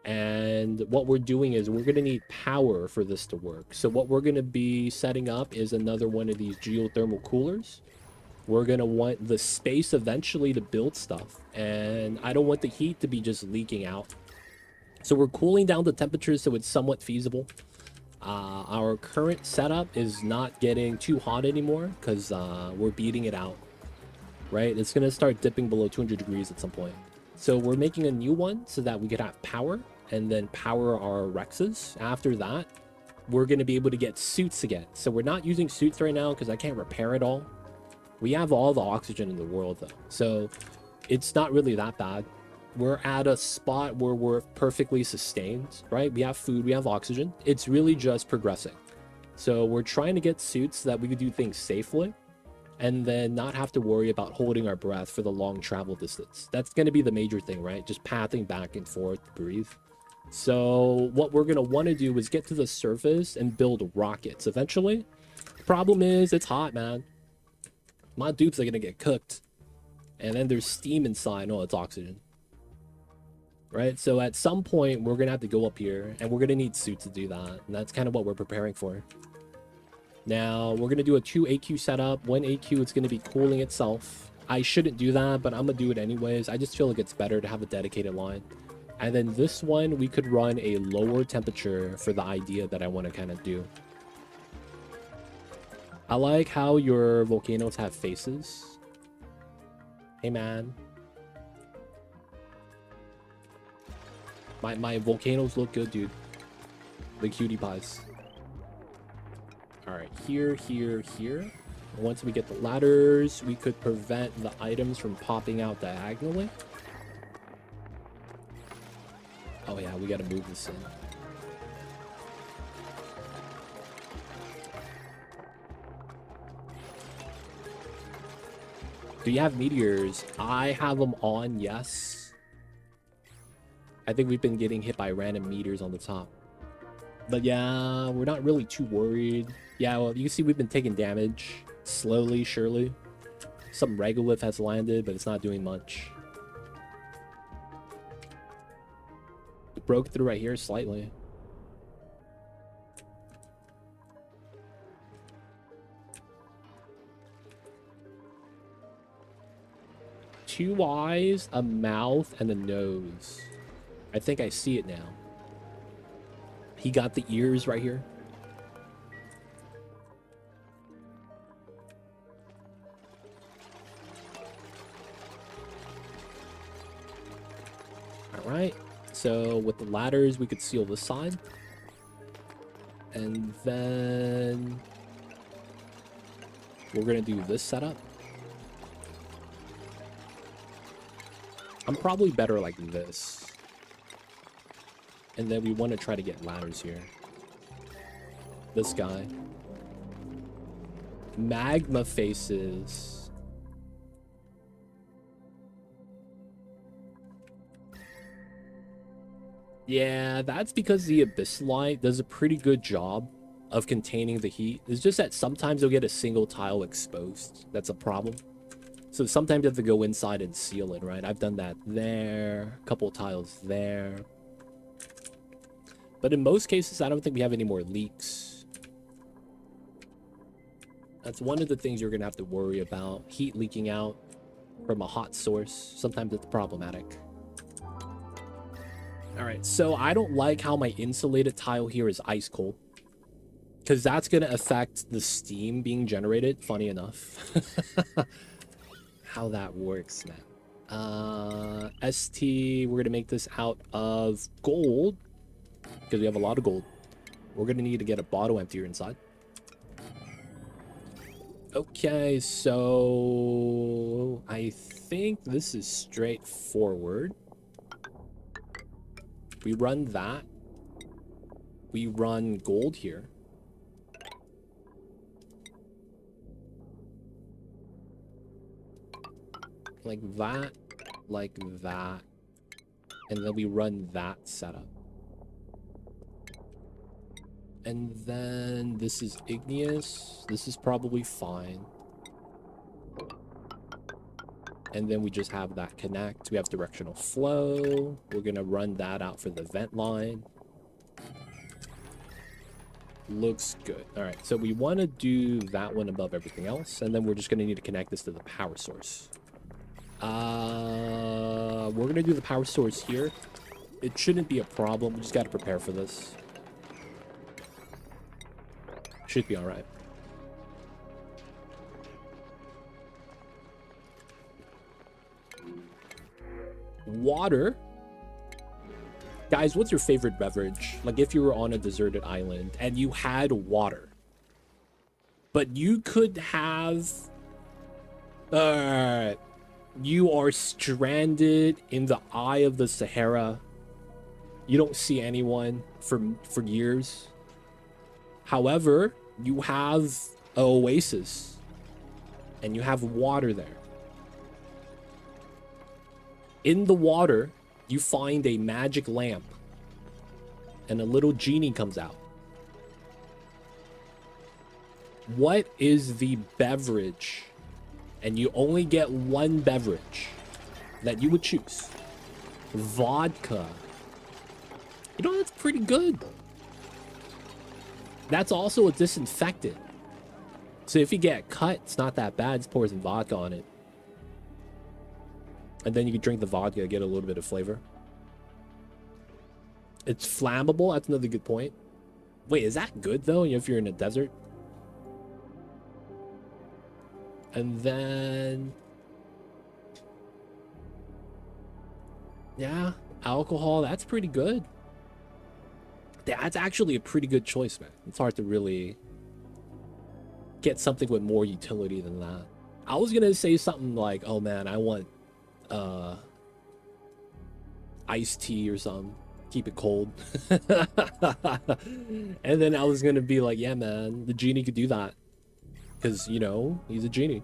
And what we're doing is we're going to need power for this to work. So what we're going to be setting up is another one of these geothermal coolers. We're going to want the space eventually to build stuff. And I don't want the heat to be just leaking out. So we're cooling down the temperatures so it's somewhat feasible. Our current setup is not getting too hot anymore because we're beating it out, right? It's going to start dipping below 200 degrees at some point. So we're making a new one so that we could have power and then power our Rexes. After that, we're going to be able to get suits again. So we're not using suits right now because I can't repair it all. We have all the oxygen in the world though. So it's not really that bad. We're at a spot where we're perfectly sustained, right? We have food, we have oxygen. It's really just progressing. So we're trying to get suits so that we could do things safely. and then not have to worry about holding our breath for the long travel distance. That's going to be the major thing, right? Just pathing back and forth to breathe. So what we're going to want to do is get to the surface and build rockets eventually. Problem is, it's hot, man. My dupes are going to get cooked. And then there's steam inside. Oh, it's oxygen. Right? So at some point, we're going to have to go up here, and we're going to need suits to do that. And that's kind of what we're preparing for. Now, we're going to do a 2 AQ setup. 1 AQ, it's going to be cooling itself. I shouldn't do that, but I'm going to do it anyways. I just feel like it's better to have a dedicated line. And then this one, we could run a lower temperature for the idea that I want to kind of do. I like how your volcanoes have faces. Hey, man. My volcanoes look good, dude. The cutie pies. All right, here, here, here. Once we get the ladders, we could prevent the items from popping out diagonally. Oh yeah, we gotta move this in. Do you have meteors? I have them on, yes. I think we've been getting hit by random meteors on the top. But yeah, we're not really too worried. Yeah, well, you can see we've been taking damage. Slowly, surely. Some regolith has landed, but it's not doing much. It broke through right here slightly. Two eyes, a mouth, and a nose. I think I see it now. He got the ears right here. All right. So with the ladders, we could seal this side. And then we're going to do this setup. I'm probably better like this. And then we want to try to get ladders here. This guy. Magma faces. Yeah, that's because the Abyssalite does a pretty good job of containing the heat. It's just that sometimes you'll get a single tile exposed. That's a problem. So sometimes you have to go inside and seal it, right? I've done that there. A couple tiles there. But in most cases, I don't think we have any more leaks. That's one of the things you're going to have to worry about. Heat leaking out from a hot source. Sometimes it's problematic. All right, so I don't like how my insulated tile here is ice cold. Because that's going to affect the steam being generated, funny enough. How that works, man. ST, we're going to make this out of gold. Because we have a lot of gold. We're going to need to get a bottle emptier inside. Okay, so I think this is straightforward. We run that. We run gold here. Like that, like that. And then we run that setup. And then this is igneous. This is probably fine. And then we just have that connect. We have directional flow. We're going to run that out for the vent line. Looks good. All right, so we want to do that one above everything else. And then we're just going to need to connect this to the power source. We're going to do the power source here. It shouldn't be a problem. We just got to prepare for this. Should be all right. Water. Guys, what's your favorite beverage? Like if you were on a deserted island and you had water, but you could have... you are stranded in the eye of the Sahara. You don't see anyone for years. However, you have an oasis. and you have water there. In the water, you find a magic lamp, and a little genie comes out. What is the beverage? And you only get one beverage that you would choose. Vodka. You know, that's pretty good. That's also a disinfectant. So if you get cut, it's not that bad. Just pour some vodka on it. And then you can drink the vodka, get a little bit of flavor. It's flammable. That's another good point. Wait, is that good, though, if you're in a desert? And then... yeah, alcohol. That's pretty good. That's actually a pretty good choice, man. It's hard to really get something with more utility than that. I was gonna say something like, oh man, I want iced tea or something. Keep it cold. And then I was gonna be like, yeah man, the genie could do that. Because, you know, he's a genie.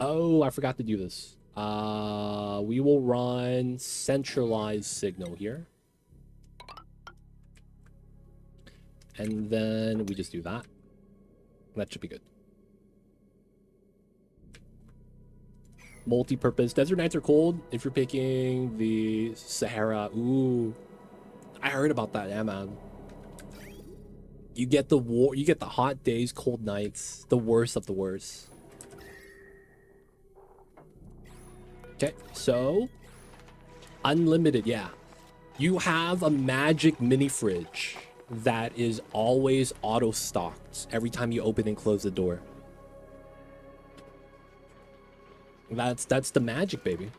Oh, I forgot to do this. We will run centralized signal here. And then we just do that. That should be good. Multi-purpose. Desert nights are cold if you're picking the Sahara. Ooh. I heard about that, yeah, man. You get the hot days, cold nights, the worst of the worst. Okay, so unlimited, yeah. You have a magic mini fridge that is always auto stocked every time you open and close the door. That's the magic, baby.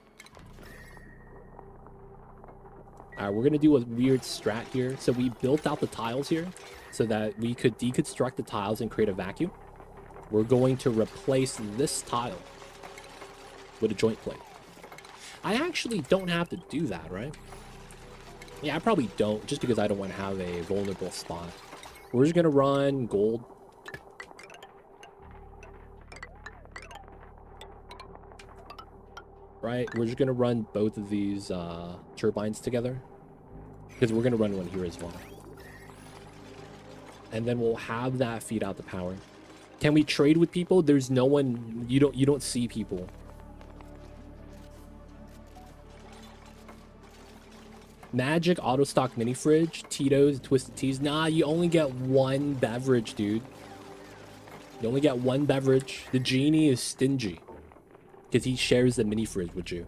All right, we're gonna do a weird strat here. So we built out the tiles here so that we could deconstruct the tiles and create a vacuum. We're going to replace this tile with a joint plate. I actually don't have to do that, right? Yeah, I probably don't, just because I don't want to have a vulnerable spot. We're just gonna run gold. Right, we're just gonna run both of these turbines together, because we're gonna run one here as well. And then we'll have that feed out the power. Can we trade with people? There's no one. You don't see people. Magic auto stock mini fridge, Tito's, Twisted Teas. Nah, you only get one beverage, dude. You only get one beverage. The genie is stingy because he shares the mini fridge with you.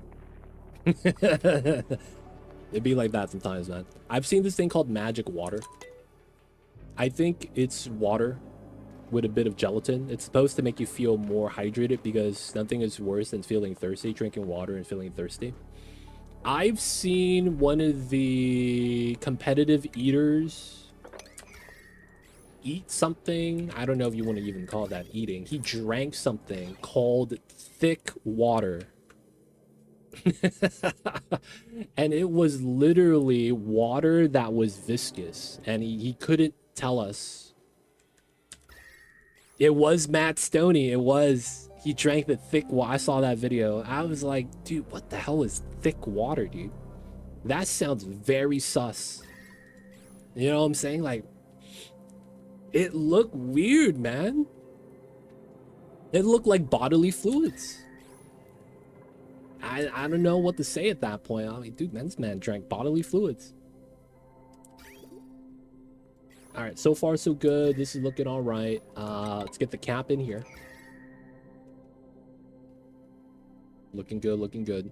It'd be like that sometimes, man. I've seen this thing called magic water. I think it's water with a bit of gelatin. It's supposed to make you feel more hydrated because nothing is worse than feeling thirsty, drinking water and feeling thirsty. I've seen one of the competitive eaters eat something. I don't know if you want to even call that eating. He drank something called thick water. And it was literally water that was viscous. And he couldn't tell us. It was Matt Stoney. It was. He drank the thick water. I saw that video. I was like, dude, what the hell is thick water, dude? That sounds very sus. You know what I'm saying? Like, it looked weird, man. It looked like bodily fluids. I don't know what to say at that point. I mean, dude, man, this man drank bodily fluids. All right, so far so good. This is looking all right. Let's get the cap in here. Looking good, looking good.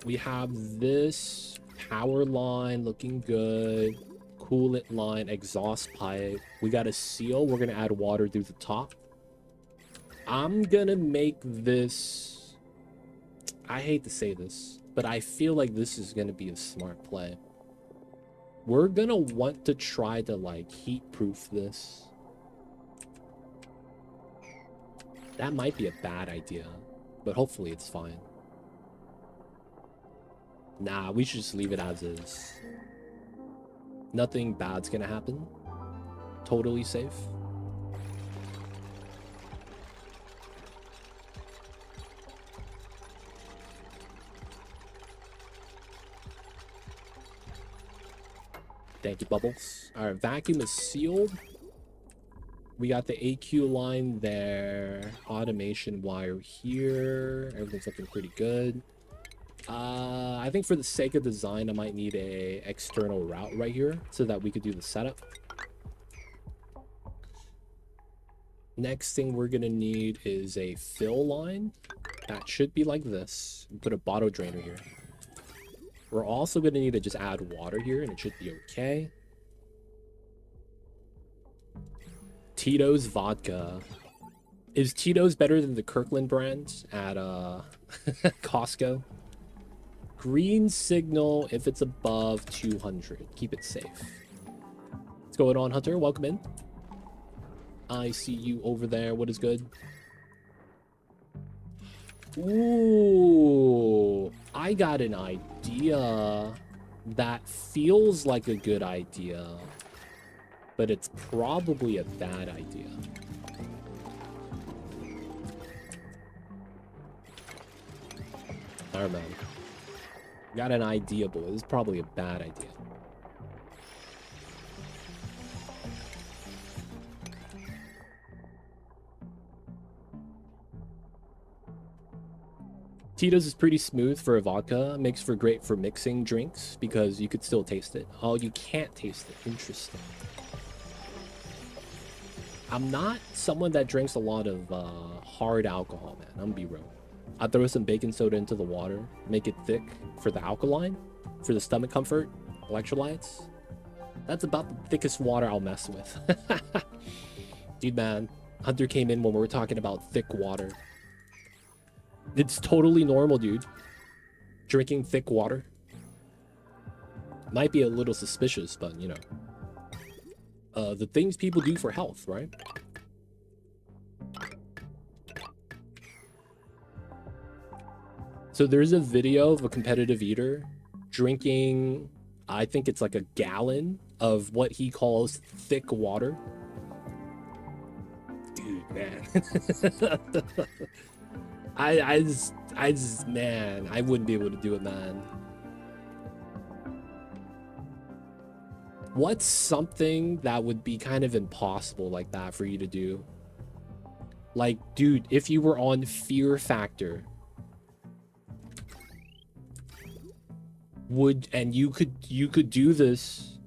We have this power line looking good. Coolant line, exhaust pipe. We got a seal. We're gonna add water through the top. I'm gonna make this, I hate to say this, but I feel like this is gonna be a smart play. We're gonna want to try to like heat proof this. That might be a bad idea, but hopefully it's fine. Nah, we should just leave it as is. Nothing bad's gonna happen. Totally safe. Thank you, Bubbles. All right, vacuum is sealed. We got the AQ line there. Automation wire here. Everything's looking pretty good. I think for the sake of design, I might need a external route right here so that we could do the setup. Next thing we're gonna need is a fill line. That should be like this. Put a bottle drainer here. We're also gonna need to just add water here, and it should be okay. Tito's vodka. Is Tito's better than the Kirkland brand at Costco? Green signal if it's above 200. Keep it safe. What's going on, Hunter? Welcome in. I see you over there. What is good? Ooh, I got an idea that feels like a good idea, but it's probably a bad idea. I don't know. Got an idea, but it's probably a bad idea. Tito's is pretty smooth for a vodka. Makes for great for mixing drinks because you could still taste it. Oh, you can't taste it. Interesting. I'm not someone that drinks a lot of hard alcohol, man. I'm gonna be real. I throw some baking soda into the water, make it thick for the alkaline, for the stomach comfort, electrolytes. That's about the thickest water I'll mess with. Dude, man, Hunter came in when we were talking about thick water. It's totally normal, dude. Drinking thick water. Might be a little suspicious, but you know. The things people do for health, right? So there's a video of a competitive eater drinking, I think it's like a gallon of what he calls thick water. Dude, man. I just, man, I wouldn't be able to do it, man. What's something that would be kind of impossible like that for you to do? Like, dude, if you were on Fear Factor, and you could do this,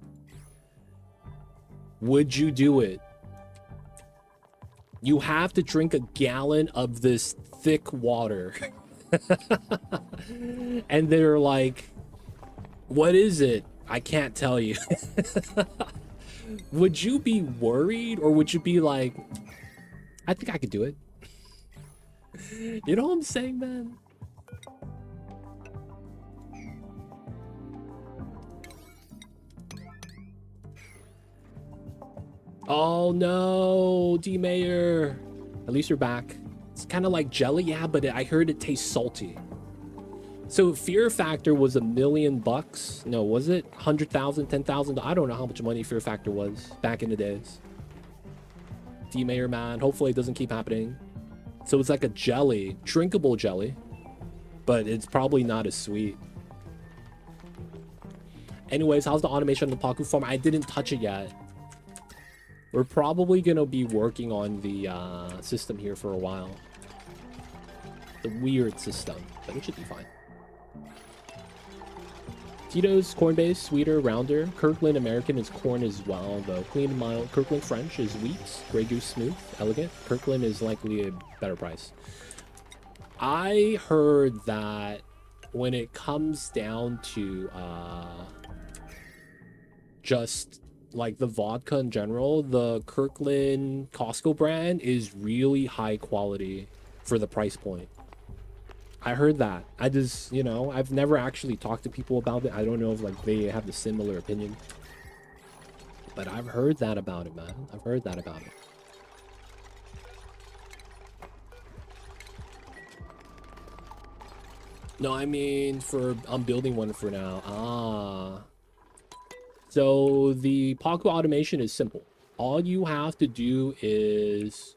would you do it? You have to drink a gallon of this thick water. And they're like, what is it? I can't tell you. Would you be worried, or would you be like, I think I could do it? You know what I'm saying, man? Oh no, D-Mayor. At least you're back. It's kind of like jelly, yeah, but I heard it tastes salty. So Fear Factor was $1 million. No, was it 100,000, 10,000? I don't know how much money Fear Factor was back in the days. D-Mayor, man, hopefully it doesn't keep happening. So it's like a jelly, drinkable jelly, but it's probably not as sweet. Anyways, how's the automation on the Paku farm? I didn't touch it yet. We're probably going to be working on the system here for a while. The weird system, but it should be fine. Tito's corn-based, sweeter, rounder. Kirkland American is corn as well, though. Clean and mild. Kirkland French is wheat. Grey Goose smooth, elegant. Kirkland is likely a better price. I heard that when it comes down to just like the vodka in general, the Kirkland Costco brand is really high quality for the price point. I heard that. I just, you know, I've never actually talked to people about it. I don't know if like they have the similar opinion, but I've heard that about it, man. I've heard that about it. No, I mean I'm building one for now. So the Paku automation is simple. All you have to do is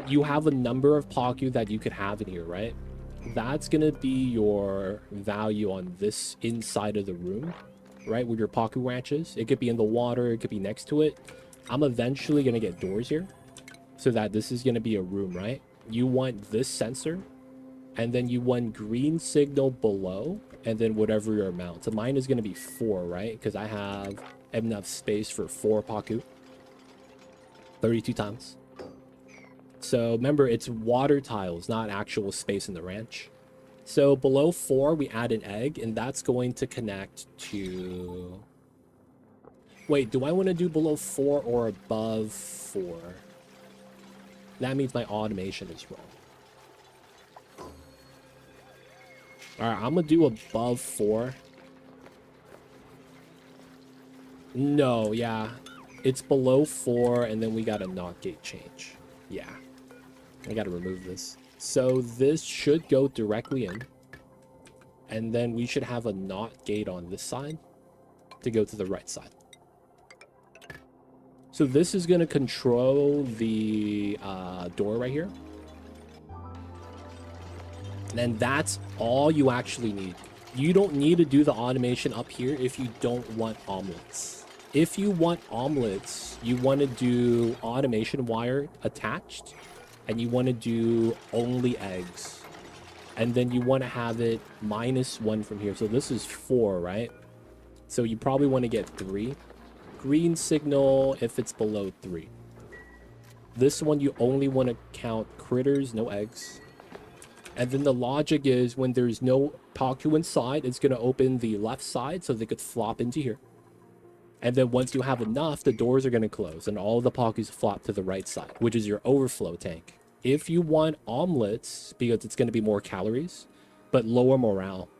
you have a number of Paku that you could have in here, right? That's gonna be your value on this inside of the room, right? Where your Paku ranch is. It could be in the water, it could be next to it. I'm eventually gonna get doors here so that this is gonna be a room, right? You want this sensor, and then you want green signal below, and then whatever your amount. So mine is gonna be 4, right? Because I have enough space for 4 Paku. 32 times. So remember, it's water tiles, not actual space in the ranch. So below 4, we add an egg, and that's going to connect to... Wait, do I want to do below 4 or above 4? That means my automation is wrong. Alright, I'm going to do above 4. No, yeah. It's below 4, and then we got a NOT gate change. Yeah. I gotta remove this. So this should go directly in. And then we should have a NOT gate on this side to go to the right side. So this is gonna control the door right here. And that's all you actually need. You don't need to do the automation up here if you don't want omelets. If you want omelets, you want to do automation wire attached, and you want to do only eggs. And then you want to have it -1 from here. So this is 4, right? So you probably want to get 3. Green signal if it's below 3. This one, you only want to count critters, no eggs. And then the logic is when there's no Paku inside, it's going to open the left side so they could flop into here. And then once you have enough, the doors are going to close and all the Pakus flop to the right side, which is your overflow tank. If you want omelets, because it's going to be more calories, but lower morale,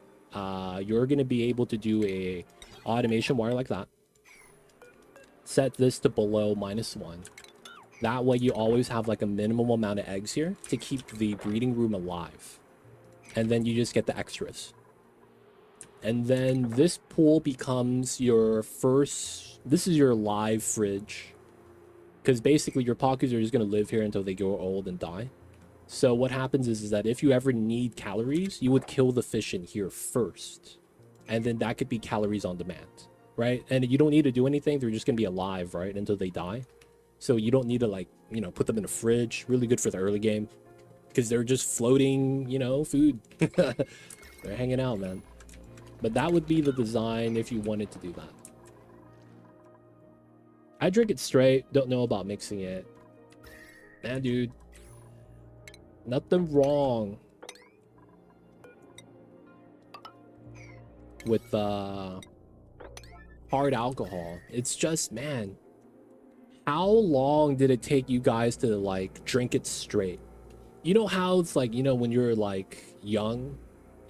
you're going to be able to do a automation wire like that. Set this to below -1. That way you always have like a minimum amount of eggs here to keep the breeding room alive. And then you just get the extras. And then this pool becomes your first... This is your live fridge. Because basically your Pakus are just going to live here until they grow old and die. So what happens is that if you ever need calories, you would kill the fish in here first. And then that could be calories on demand, right? And you don't need to do anything. They're just going to be alive, right? Until they die. So you don't need to, like, you know, put them in a fridge. Really good for the early game. Because they're just floating, you know, food. They're hanging out, man. But that would be the design if you wanted to do that. I drink it straight. Don't know about mixing it. Man, dude. Nothing wrong with hard alcohol. It's just, man, how long did it take you guys to, like, drink it straight? You know how it's like, you know, when you're, like, young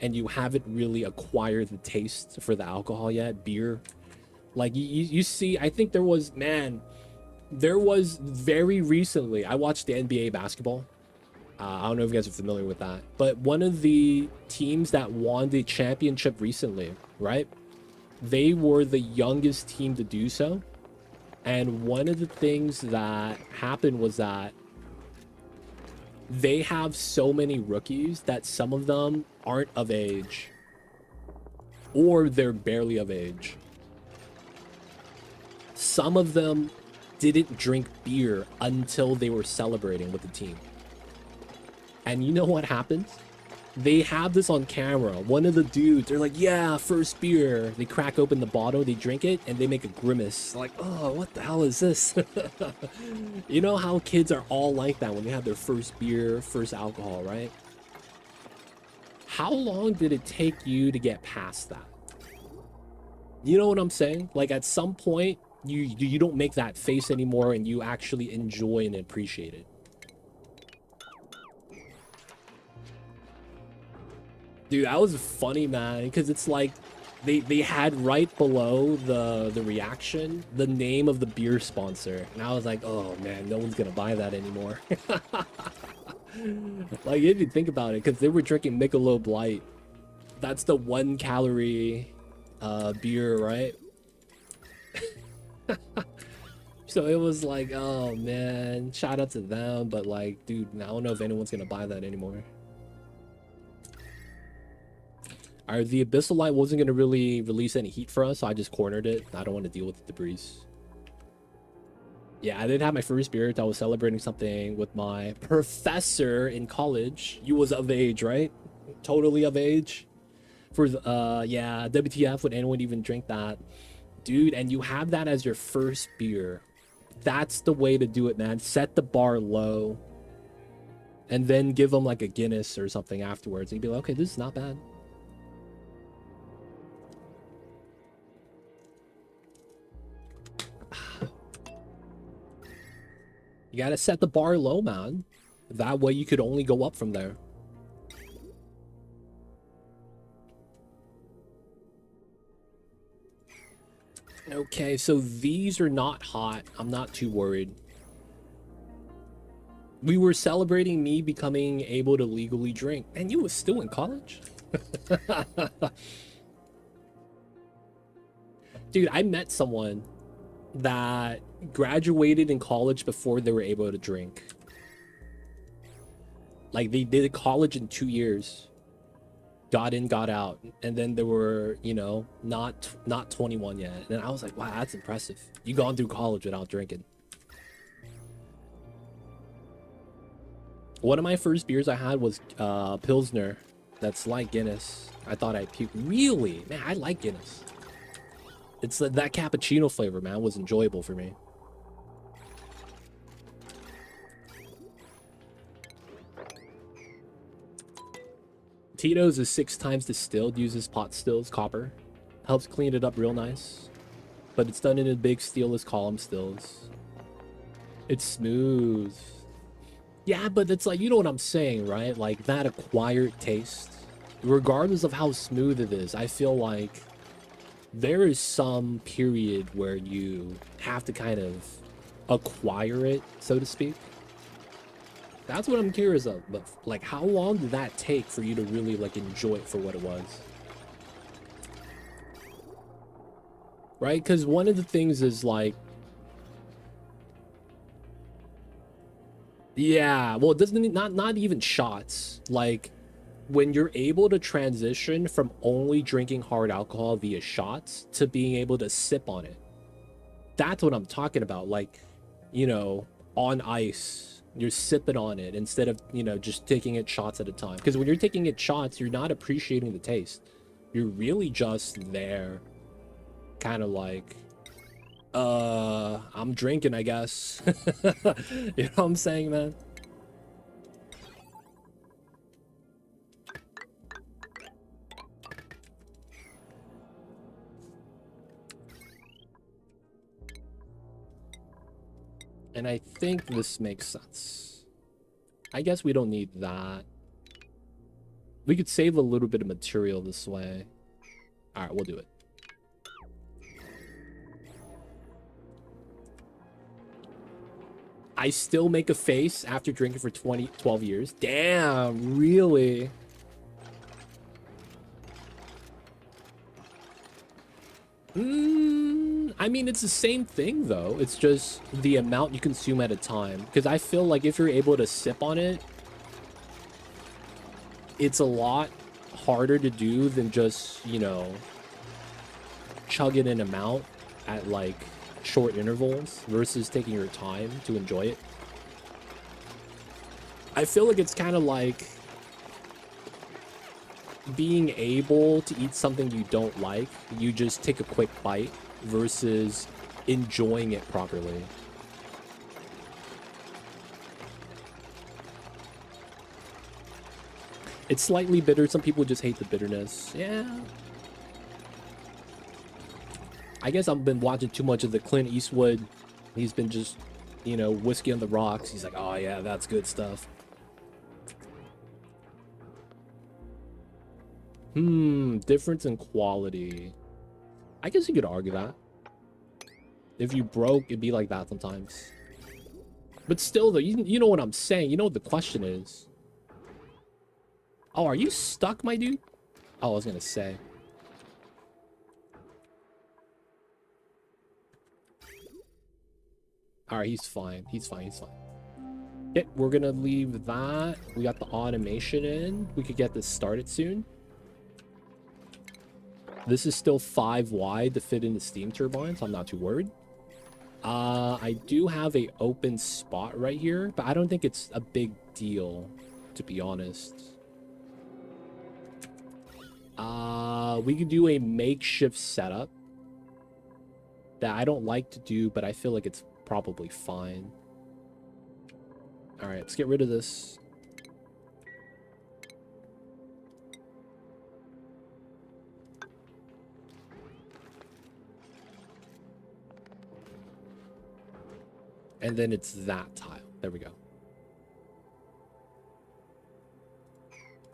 and you haven't really acquired the taste for the alcohol yet, beer. Like, you see, I think there was very recently, I watched the NBA basketball. I don't know if you guys are familiar with that, but one of the teams that won the championship recently, right? They were the youngest team to do so. And one of the things that happened was that they have so many rookies that some of them aren't of age, or they're barely of age. Some of them didn't drink beer until they were celebrating with the team. And you know what happens? They have this on camera. One of the dudes, they're like, yeah, first beer. They crack open the bottle, they drink it, and they make a grimace. Like, oh, what the hell is this? You know how kids are all like that when they have their first beer, first alcohol, right? How long did it take you to get past that? You know what I'm saying? Like, at some point, you don't make that face anymore, and you actually enjoy and appreciate it. Dude, that was funny, man, because it's like they had right below the reaction the name of the beer sponsor, and I was like, oh man, no one's gonna buy that anymore. Like, if you think about it, because they were drinking Michelob Light. That's the 1 calorie beer, right? So it was like, oh man, shout out to them, but like, dude, I don't know if anyone's gonna buy that anymore. Alright, the Abyssal Light wasn't gonna really release any heat for us, so I just cornered it. I don't want to deal with the debris. Yeah, I did have my first beer. I was celebrating something with my professor in college. You was of age, right? Totally of age. For the, yeah, WTF, would anyone even drink that? Dude, and you have that as your first beer. That's the way to do it, man. Set the bar low. And then give them like a Guinness or something afterwards. And you'd be like, okay, this is not bad. You gotta set the bar low, man. That way you could only go up from there. Okay, so these are not hot. I'm not too worried. We were celebrating me becoming able to legally drink. And you was still in college? Dude, I met someone that graduated in college before they were able to drink. Like, they did college in 2 years. Got in, got out, and then they were, you know, not 21 yet. And I was like, wow, that's impressive. You gone through college without drinking. One of my first beers I had was Pilsner. That's like Guinness. I thought I'd puke. Really? Man, I like Guinness. It's that cappuccino flavor, man, was enjoyable for me. Tito's is 6 times distilled, uses pot stills, copper. Helps clean it up real nice. But it's done in a big steelless column stills. It's smooth. Yeah, but it's like, you know what I'm saying, right? Like, that acquired taste. Regardless of how smooth it is, I feel like there is some period where you have to kind of acquire it, so to speak. That's what I'm curious of, but like, how long did that take for you to really like enjoy it for what it was? Right? Because one of the things is like, yeah, well, it doesn't, not even shots. Like, when you're able to transition from only drinking hard alcohol via shots to being able to sip on it, that's what I'm talking about. Like, you know, on ice. You're sipping on it instead of, you know, just taking it shots at a time. Because when you're taking it shots, you're not appreciating the taste. You're really just there. Kind of like, I'm drinking, I guess. You know what I'm saying, man? And I think this makes sense. I guess we don't need that. We could save a little bit of material this way. All right, we'll do it. I still make a face after drinking for 12 years. Damn, really? I mean, it's the same thing, though. It's just the amount you consume at a time. Because I feel like if you're able to sip on it, it's a lot harder to do than just, you know, chugging an amount at, like, short intervals versus taking your time to enjoy it. I feel like it's kind of like being able to eat something you don't like. You just take a quick bite versus enjoying it properly. It's slightly bitter. Some people just hate the bitterness. Yeah. I guess I've been watching too much of the Clint Eastwood. He's been just, you know, whiskey on the rocks. He's like, oh yeah, that's good stuff. Difference in quality. I guess you could argue that. If you broke, it'd be like that sometimes. But still, though, you know what I'm saying. You know what the question is. Oh, are you stuck, my dude? Oh, I was gonna say. Alright, he's fine. He's fine. He's fine. Okay, we're gonna leave that. We got the automation in. We could get this started soon. This is still 5 wide to fit in the steam turbines. I'm not too worried. I do have a open spot right here, but I don't think it's a big deal, to be honest. We could do a makeshift setup that I don't like to do, but I feel like it's probably fine. All right, let's get rid of this. And then it's that tile. There we go.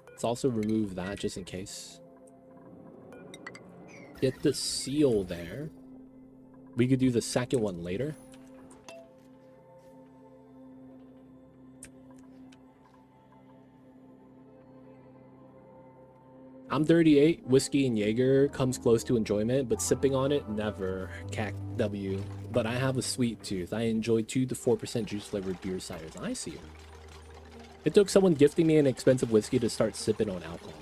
Let's also remove that just in case. Get the seal there. We could do the second one later. I'm 38. Whiskey and Jaeger comes close to enjoyment, but sipping on it, never. Cac W. But I have a sweet tooth. I enjoy 2 to 4% juice-flavored beer ciders. I see. It took someone gifting me an expensive whiskey to start sipping on alcohol.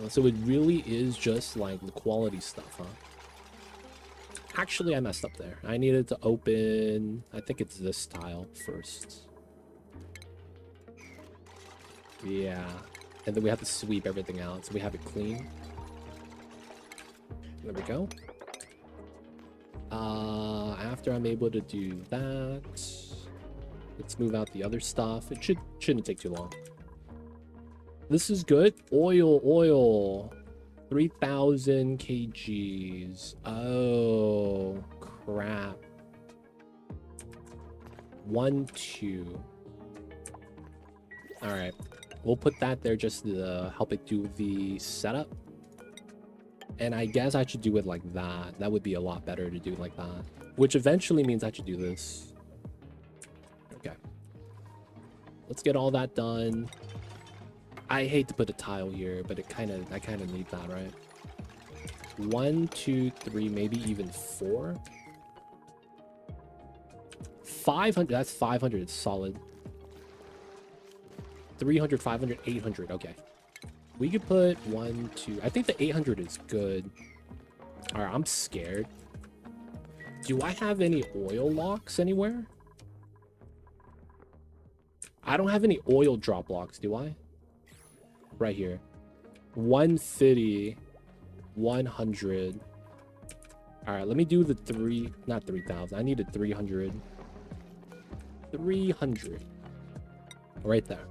So it really is just like the quality stuff, huh? Actually, I messed up there. I needed to open... I think it's this tile first. Yeah. And then we have to sweep everything out so we have it clean. There we go. After I'm able to do that, let's move out the other stuff. It shouldn't take too long. This is good. Oil. 3,000 kgs. Oh, crap. 1, 2. All right. We'll put that there just to help it do the setup. And I guess I should do it like that. That would be a lot better to do like that. Which eventually means I should do this. Okay. Let's get all that done. I hate to put a tile here, but I kind of need that, right? 1, 2, 3, maybe even 4. 500. That's 500. It's solid. 300, 500, 800. Okay. We could put 1, 2. I think the 800 is good. All right, I'm scared. Do I have any oil locks anywhere? I don't have any oil drop locks, do I? Right here. 150, 100. All right, let me do the not 3,000. I needed 300. 300. Right there.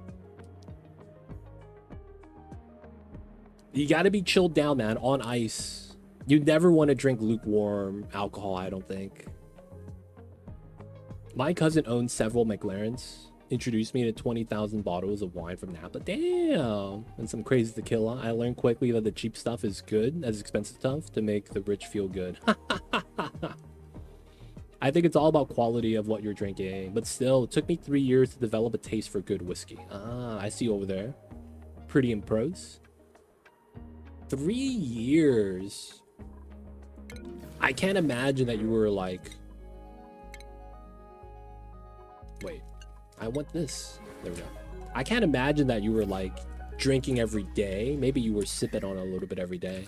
You got to be chilled down, man, on ice. You never want to drink lukewarm alcohol, I don't think. My cousin owns several McLarens. Introduced me to 20,000 bottles of wine from Napa. Damn! And some crazy tequila. I learned quickly that the cheap stuff is good as expensive stuff to make the rich feel good. I think it's all about quality of what you're drinking. But still, it took me 3 years to develop a taste for good whiskey. Ah, I see over there. Pretty impressed. 3 years. I can't imagine that you were like... Wait. I want this. There we go. I can't imagine that you were like drinking every day. Maybe you were sipping on a little bit every day.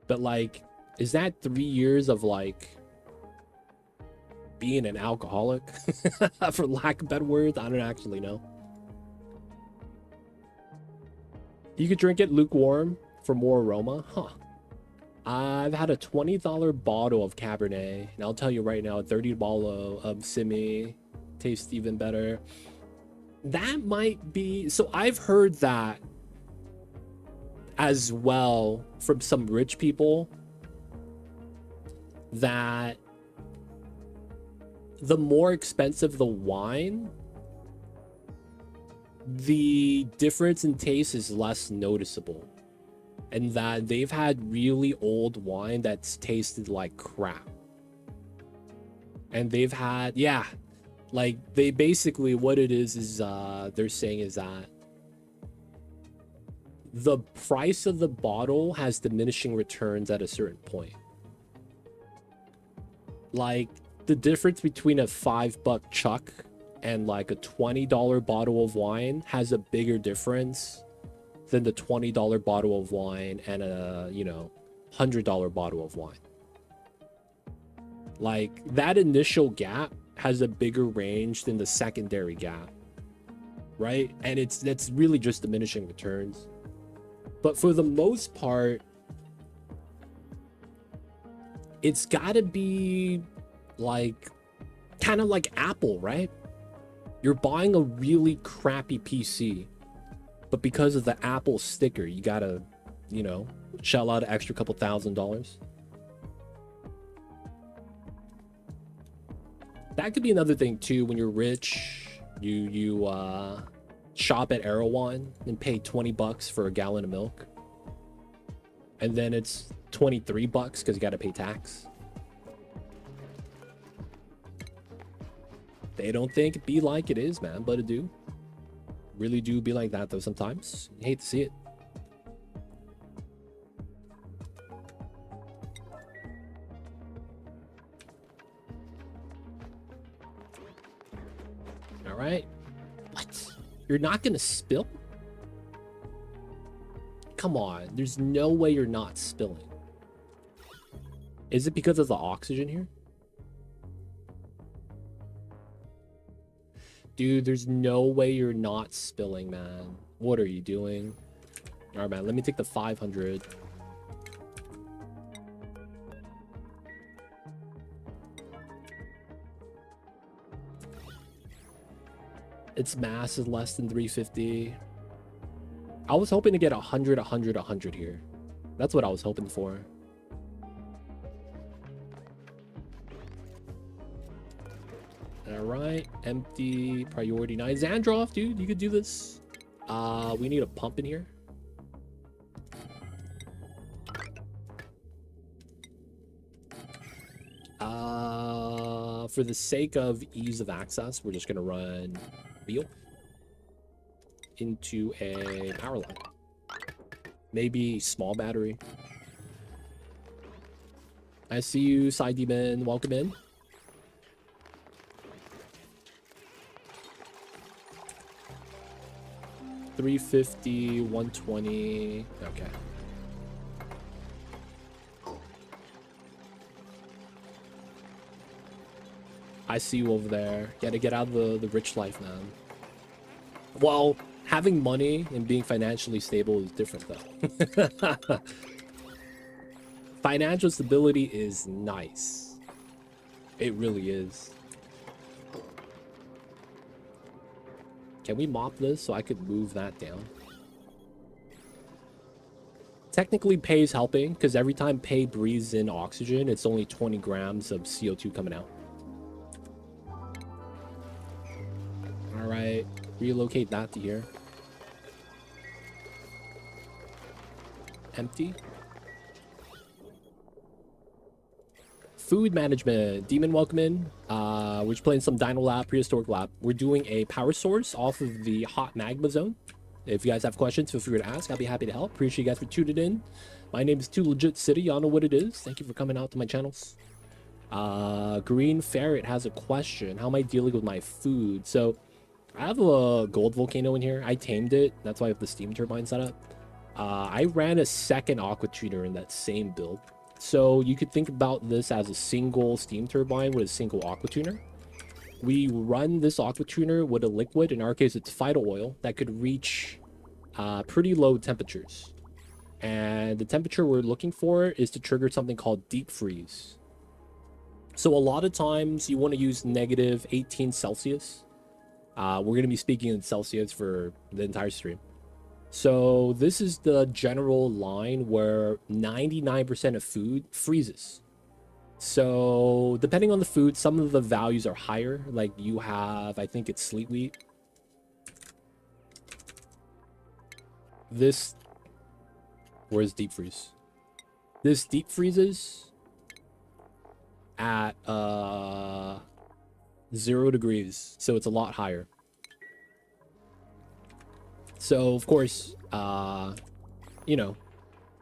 But like, is that 3 years of like being an alcoholic? For lack of better words, I don't actually know. You could drink it lukewarm for more aroma. Huh. I've had a $20 bottle of Cabernet. And I'll tell you right now, a $30 bottle of Simi tastes even better. That might be... So I've heard that as well from some rich people, that the more expensive the wine, the difference in taste is less noticeable. And that they've had really old wine that's tasted like crap. And they've had... Yeah. Like, they basically, what it is they're saying is that the price of the bottle has diminishing returns at a certain point. Like, the difference between a $5 chuck and like a $20 bottle of wine has a bigger difference than the $20 bottle of wine and a, you know, $100 bottle of wine. Like, that initial gap has a bigger range than the secondary gap, right? And that's really just diminishing returns. But for the most part, it's got to be like kind of like Apple, right? You're buying a really crappy PC, but because of the Apple sticker, you gotta, you know, shell out an extra couple $1,000s. That could be another thing too. When you're rich, you shop at Erewhon and pay $20 for a gallon of milk, and then it's $23 because you got to pay tax. They don't think it be like it is, man, but it do. Really do be like that though sometimes. You hate to see it. All right. What? You're not gonna spill? Come on, there's no way you're not spilling. Is it because of the oxygen here? Dude, there's no way you're not spilling, man. What are you doing? All right, man, let me take the 500. Its mass is less than 350. I was hoping to get 100, 100, 100 here. That's what I was hoping for. All right, empty priority 9. Xandroff, dude, you could do this. We need a pump in here. For the sake of ease of access, we're just gonna run wheel into a power line. Maybe small battery. I see you, Side Demon. Welcome in. $350, $120. Okay. I see you over there. Gotta get out of the rich life, man. Well, having money and being financially stable is different, though. Financial stability is nice. It really is. Can we mop this so I could move that down? Technically, Pay is helping, because every time Pay breathes in oxygen, it's only 20 grams of CO2 coming out. All right, relocate that to here. Empty. Food management. Demon, welcome in. We're just playing some Dino Lab, Prehistoric Lab. We're doing a power source off of the hot magma zone. If you guys have questions, feel free to ask. I'll be happy to help. Appreciate you guys for tuning in. My name is Too Legit City. Y'all know what it is. Thank you for coming out to my channels. Green Ferret has a question. How am I dealing with my food? So I have a gold volcano in here. I tamed it. That's why I have the steam turbine set up. I ran a second aqua tuner in that same build. So you could think about this as a single steam turbine with a single aqua tuner. We run this aqua tuner with a liquid. In our case, it's phyto oil that could reach pretty low temperatures. And the temperature we're looking for is to trigger something called deep freeze. So a lot of times you want to use negative 18 Celsius. We're going to be speaking in Celsius for the entire stream. So this is the general line where 99% of food freezes. So depending on the food, some of the values are higher. Like you have, I think it's sleet wheat. This, where's deep freeze? This deep freezes at 0 degrees, so it's a lot higher. So of course, you know,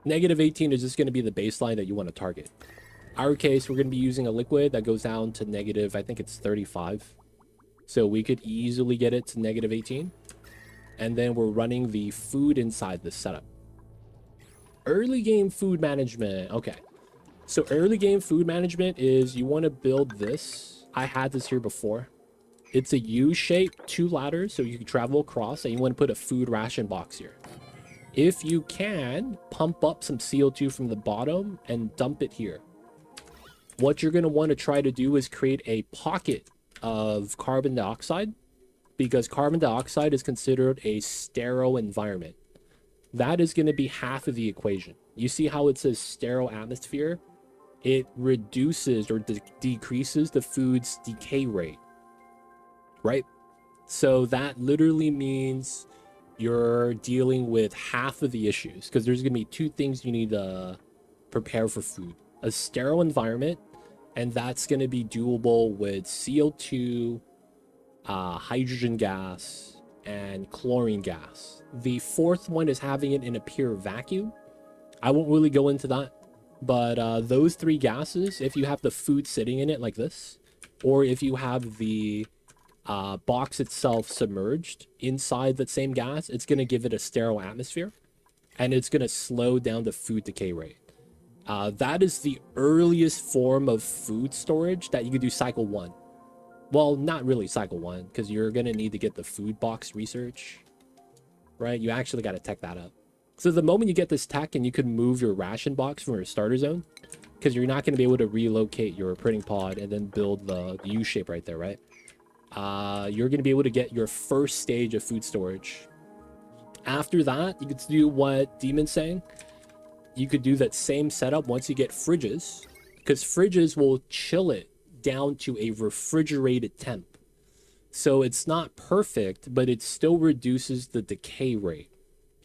-18 is just going to be the baseline that you want to target. Our case, we're going to be using a liquid that goes down to negative, I think it's 35. So we could easily get it to -18. And then we're running the food inside the setup. Early game food management. Okay. So early game food management is you want to build this. I had this here before. It's a U shape, 2 ladders, so you can travel across, and you want to put a food ration box here. If you can, pump up some CO2 from the bottom and dump it here. What you're going to want to try to do is create a pocket of carbon dioxide, because carbon dioxide is considered a sterile environment. That is going to be half of the equation. You see how it says sterile atmosphere? It reduces or decreases the food's decay rate, right? So that literally means you're dealing with half of the issues, because there's going to be 2 things you need to prepare for food. A sterile environment, and that's going to be doable with CO2, hydrogen gas, and chlorine gas. The 4th one is having it in a pure vacuum. I won't really go into that, but those 3 gases, if you have the food sitting in it like this, or if you have the box itself submerged inside that same gas, it's going to give it a sterile atmosphere, and it's going to slow down the food decay rate. That is the earliest form of food storage that you could do cycle 1. Well, not really cycle 1, because you're going to need to get the food box research, right? You actually got to tech that up. So the moment you get this tech, and you can move your ration box from your starter zone, because you're not going to be able to relocate your printing pod and then build the U shape right there, right? You're going to be able to get your first stage of food storage. After that, you could do what Demon's saying. You could do that same setup once you get fridges, because fridges will chill it down to a refrigerated temp. So it's not perfect, but it still reduces the decay rate.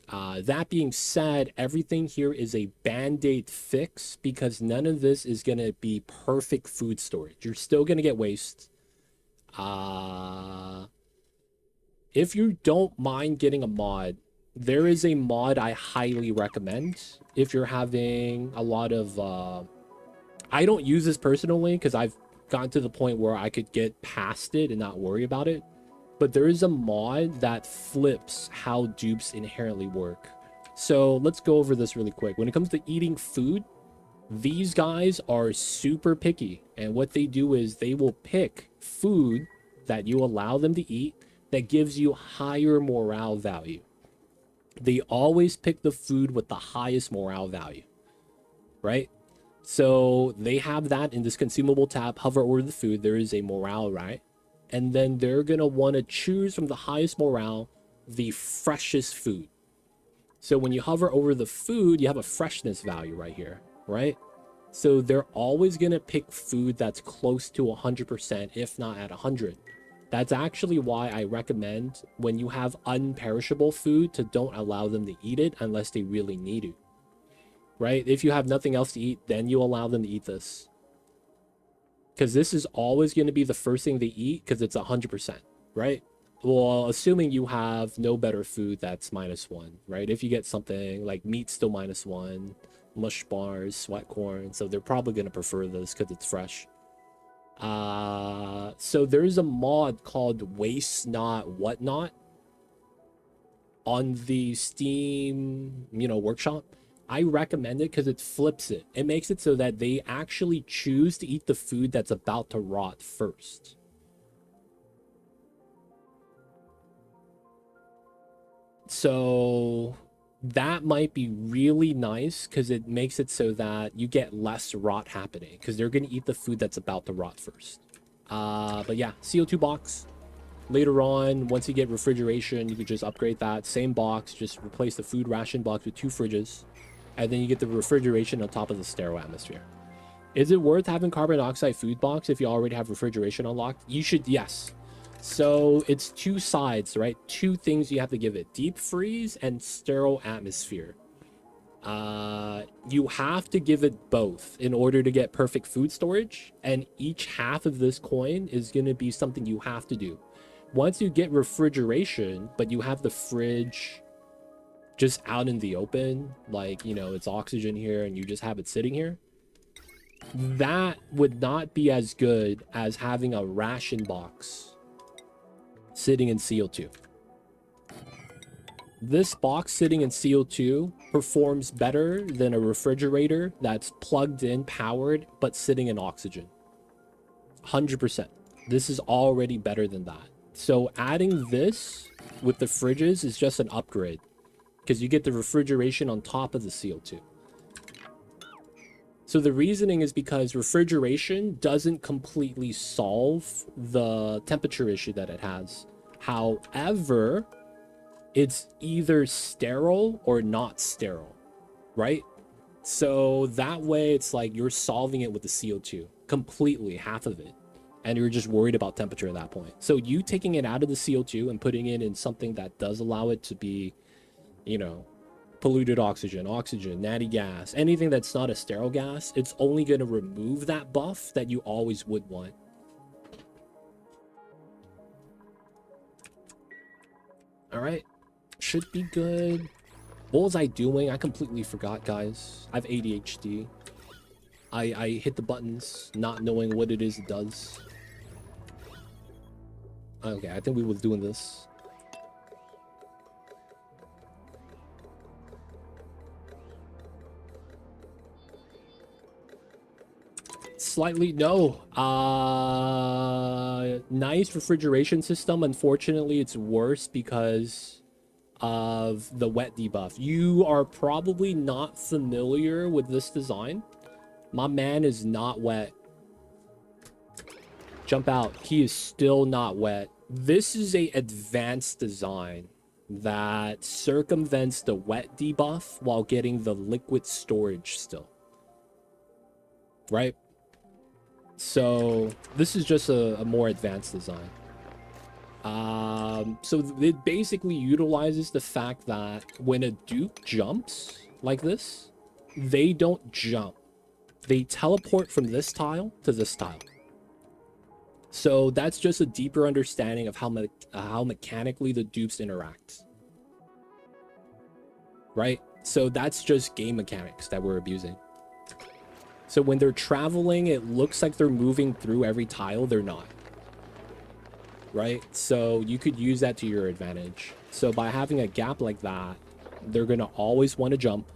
That being said, everything here is a band-aid fix, because none of this is going to be perfect food storage. You're still going to get waste. If you don't mind getting a mod, there is a mod I highly recommend if you're having a lot of... I don't use this personally, because I've gotten to the point where I could get past it and not worry about it. But there is a mod that flips how dupes inherently work. So let's go over this really quick. When it comes to eating food, these guys are super picky. And what they do is they will pick food that you allow them to eat that gives you higher morale value. They always pick the food with the highest morale value, right? So they have that in this consumable tab. Hover over the food. There is a morale, right? And then they're going to want to choose from the highest morale, the freshest food. So when you hover over the food, you have a freshness value right here, right? So they're always going to pick food that's close to 100%, if not at 100. That's actually why I recommend when you have unperishable food to don't allow them to eat it unless they really need to. Right? If you have nothing else to eat, then you allow them to eat this. Because this is always going to be the first thing they eat, because it's 100%, right? Well, assuming you have no better food that's -1, right? If you get something like meat, still -1, mush bars, sweat corn, so they're probably going to prefer this because it's fresh. So there's a mod called Waste Not Whatnot on the Steam, workshop. I recommend it because it flips it. It makes it so that they actually choose to eat the food that's about to rot first. So that might be really nice because it makes it so that you get less rot happening because they're going to eat the food that's about to rot first. But yeah, CO2 box. Later on, once you get refrigeration, you could just upgrade that. Same box, just replace the food ration box with 2 fridges. And then you get the refrigeration on top of the sterile atmosphere. Is it worth having carbon dioxide food box if you already have refrigeration unlocked? You should, yes. So it's 2 sides, right? 2 things you have to give it. Deep freeze and sterile atmosphere. You have to give it both in order to get perfect food storage, and each half of this coin is going to be something you have to do. Once you get refrigeration, but you have the fridge just out in the open, like, you know, it's oxygen here and you just have it sitting here, that would not be as good as having a ration box sitting in CO2. This box sitting in CO2 performs better than a refrigerator that's plugged in, powered, but sitting in oxygen. 100%. This is already better than that. So adding this with the fridges is just an upgrade, because you get the refrigeration on top of the CO2. So the reasoning is because refrigeration doesn't completely solve the temperature issue that it has. However, it's either sterile or not sterile, right? So that way it's like you're solving it with the CO2 completely, half of it, and you're just worried about temperature at that point. So you taking it out of the CO2 and putting it in something that does allow it to be, you know, polluted oxygen, natty gas, anything that's not a sterile gas, it's only going to remove that buff that you always would want. All right, should be good. What was I doing? I completely forgot, guys. I have ADHD. I hit the buttons not knowing what it is it does. Okay, I think we were doing this. Slightly, no. Nice refrigeration system. Unfortunately, it's worse because of the wet debuff. You are probably not familiar with this design. My man is not wet. Jump out. He is still not wet. This is a advanced design that circumvents the wet debuff while getting the liquid storage still. Right? So this is just a more advanced design. So it basically utilizes the fact that when a dupe jumps like this, they don't jump. They teleport from this tile to this tile. So that's just a deeper understanding of how mechanically the dupes interact. Right? So that's just game mechanics that we're abusing. So when they're traveling, it looks like they're moving through every tile. They're not. Right? So you could use that to your advantage. So by having a gap like that, they're going to always want to jump.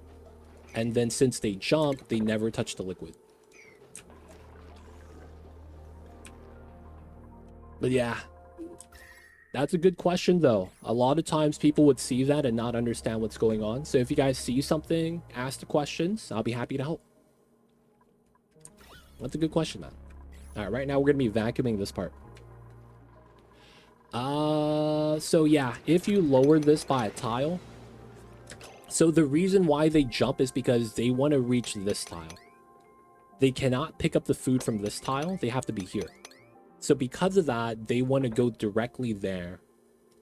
And then since they jump, they never touch the liquid. But yeah, that's a good question, though. A lot of times people would see that and not understand what's going on. So if you guys see something, ask the questions. I'll be happy to help. That's a good question, man. All right, right now we're going to be vacuuming this part. So yeah, if you lower this by a tile, so the reason why they jump is because they want to reach this tile. They cannot pick up the food from this tile. They have to be here. So because of that, they want to go directly there.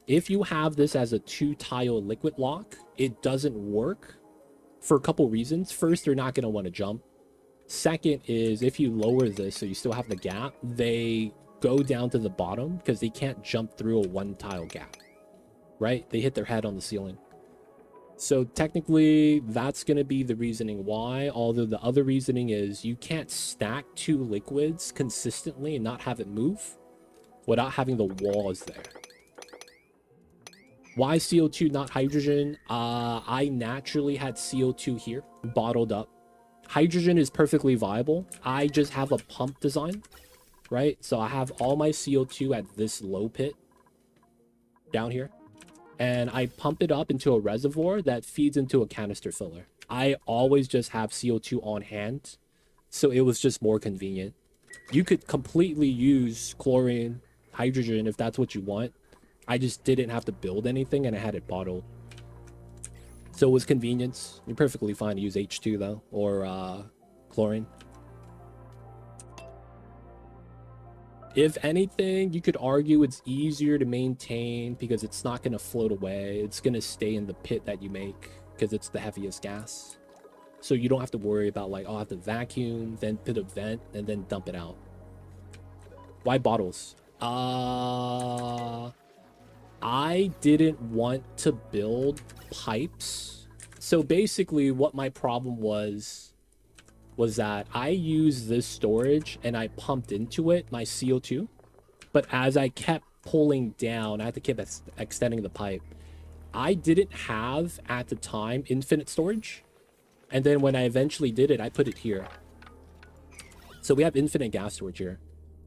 If you have this as a 2-tile liquid lock, it doesn't work for a couple reasons. First, they're not going to want to jump. Second is if you lower this so you still have the gap, they go down to the bottom because they can't jump through a 1-tile gap, right? They hit their head on the ceiling. So technically, that's going to be the reasoning why, although the other reasoning is you can't stack 2 liquids consistently and not have it move without having the walls there. Why CO2, not hydrogen? I naturally had CO2 here, bottled up. Hydrogen is perfectly viable. I just have a pump design, right? So I have all my CO2 at this low pit down here. And I pump it up into a reservoir that feeds into a canister filler. I always just have CO2 on hand, so it was just more convenient. You could completely use chlorine, hydrogen, if that's what you want. I just didn't have to build anything, and I had it bottled. So it was convenience. You're perfectly fine to use H2, though, or chlorine. If anything, you could argue it's easier to maintain because it's not going to float away. It's going to stay in the pit that you make because it's the heaviest gas. So you don't have to worry about like, oh, I have to vacuum, then put a vent, and then dump it out. Why bottles? I didn't want to build pipes. So basically what my problem was that I used this storage and I pumped into it my CO2. But as I kept pulling down, I had to keep extending the pipe. I didn't have, at the time, infinite storage. And then when I eventually did it, I put it here. So we have infinite gas storage here.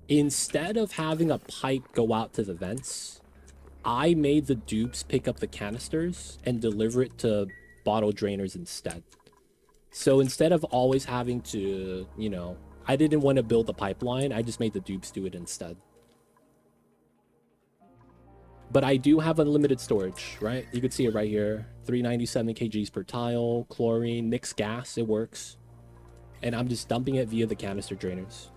Instead of having a pipe go out to the vents, I made the dupes pick up the canisters and deliver it to bottle drainers instead. So instead of always having to, you know, I didn't want to build the pipeline. I just made the dupes do it instead. But I do have unlimited storage, right? You can see it right here. 397 kgs per tile, chlorine, mixed gas, it works. And I'm just dumping it via the canister drainers.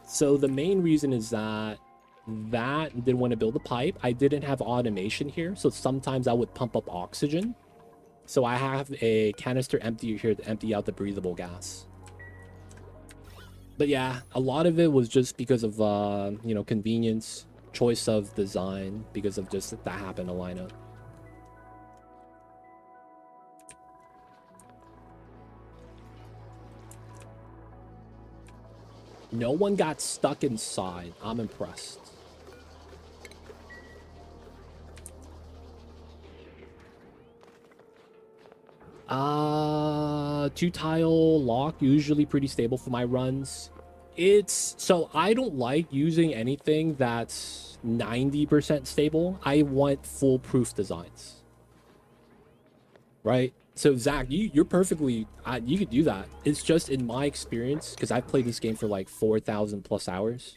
So the main reason is that didn't want to build a pipe. I didn't have automation here, so sometimes I would pump up oxygen. So I have a canister emptier here to empty out the breathable gas. But yeah, a lot of it was just because of, you know, convenience, choice of design, because of just that happened to line up. No one got stuck inside. I'm impressed. Two tile lock, usually pretty stable for my runs. It's so I don't like using anything that's 90% stable. I want foolproof designs, right? So Zach, you're perfectly, you could do that. It's just in my experience, because I've played this game for like 4,000 plus hours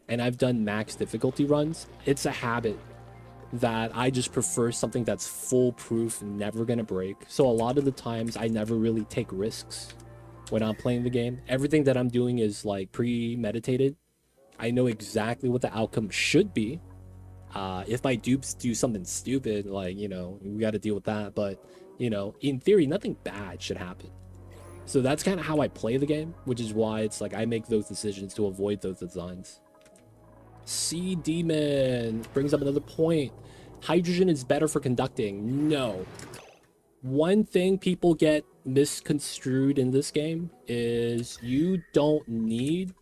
and I've done max difficulty runs. It's a habit that I just prefer something that's foolproof, never gonna break. So a lot of the times I never really take risks when I'm playing the game. Everything that I'm doing is like premeditated. I know exactly what the outcome should be. If my dupes do something stupid, like, you know, we got to deal with that. But, you know, in theory, nothing bad should happen. So that's kind of how I play the game, which is why it's like I make those decisions to avoid those designs. Sea Demon brings up another point. Hydrogen is better for conducting. No. One thing people get misconstrued in this game is you don't need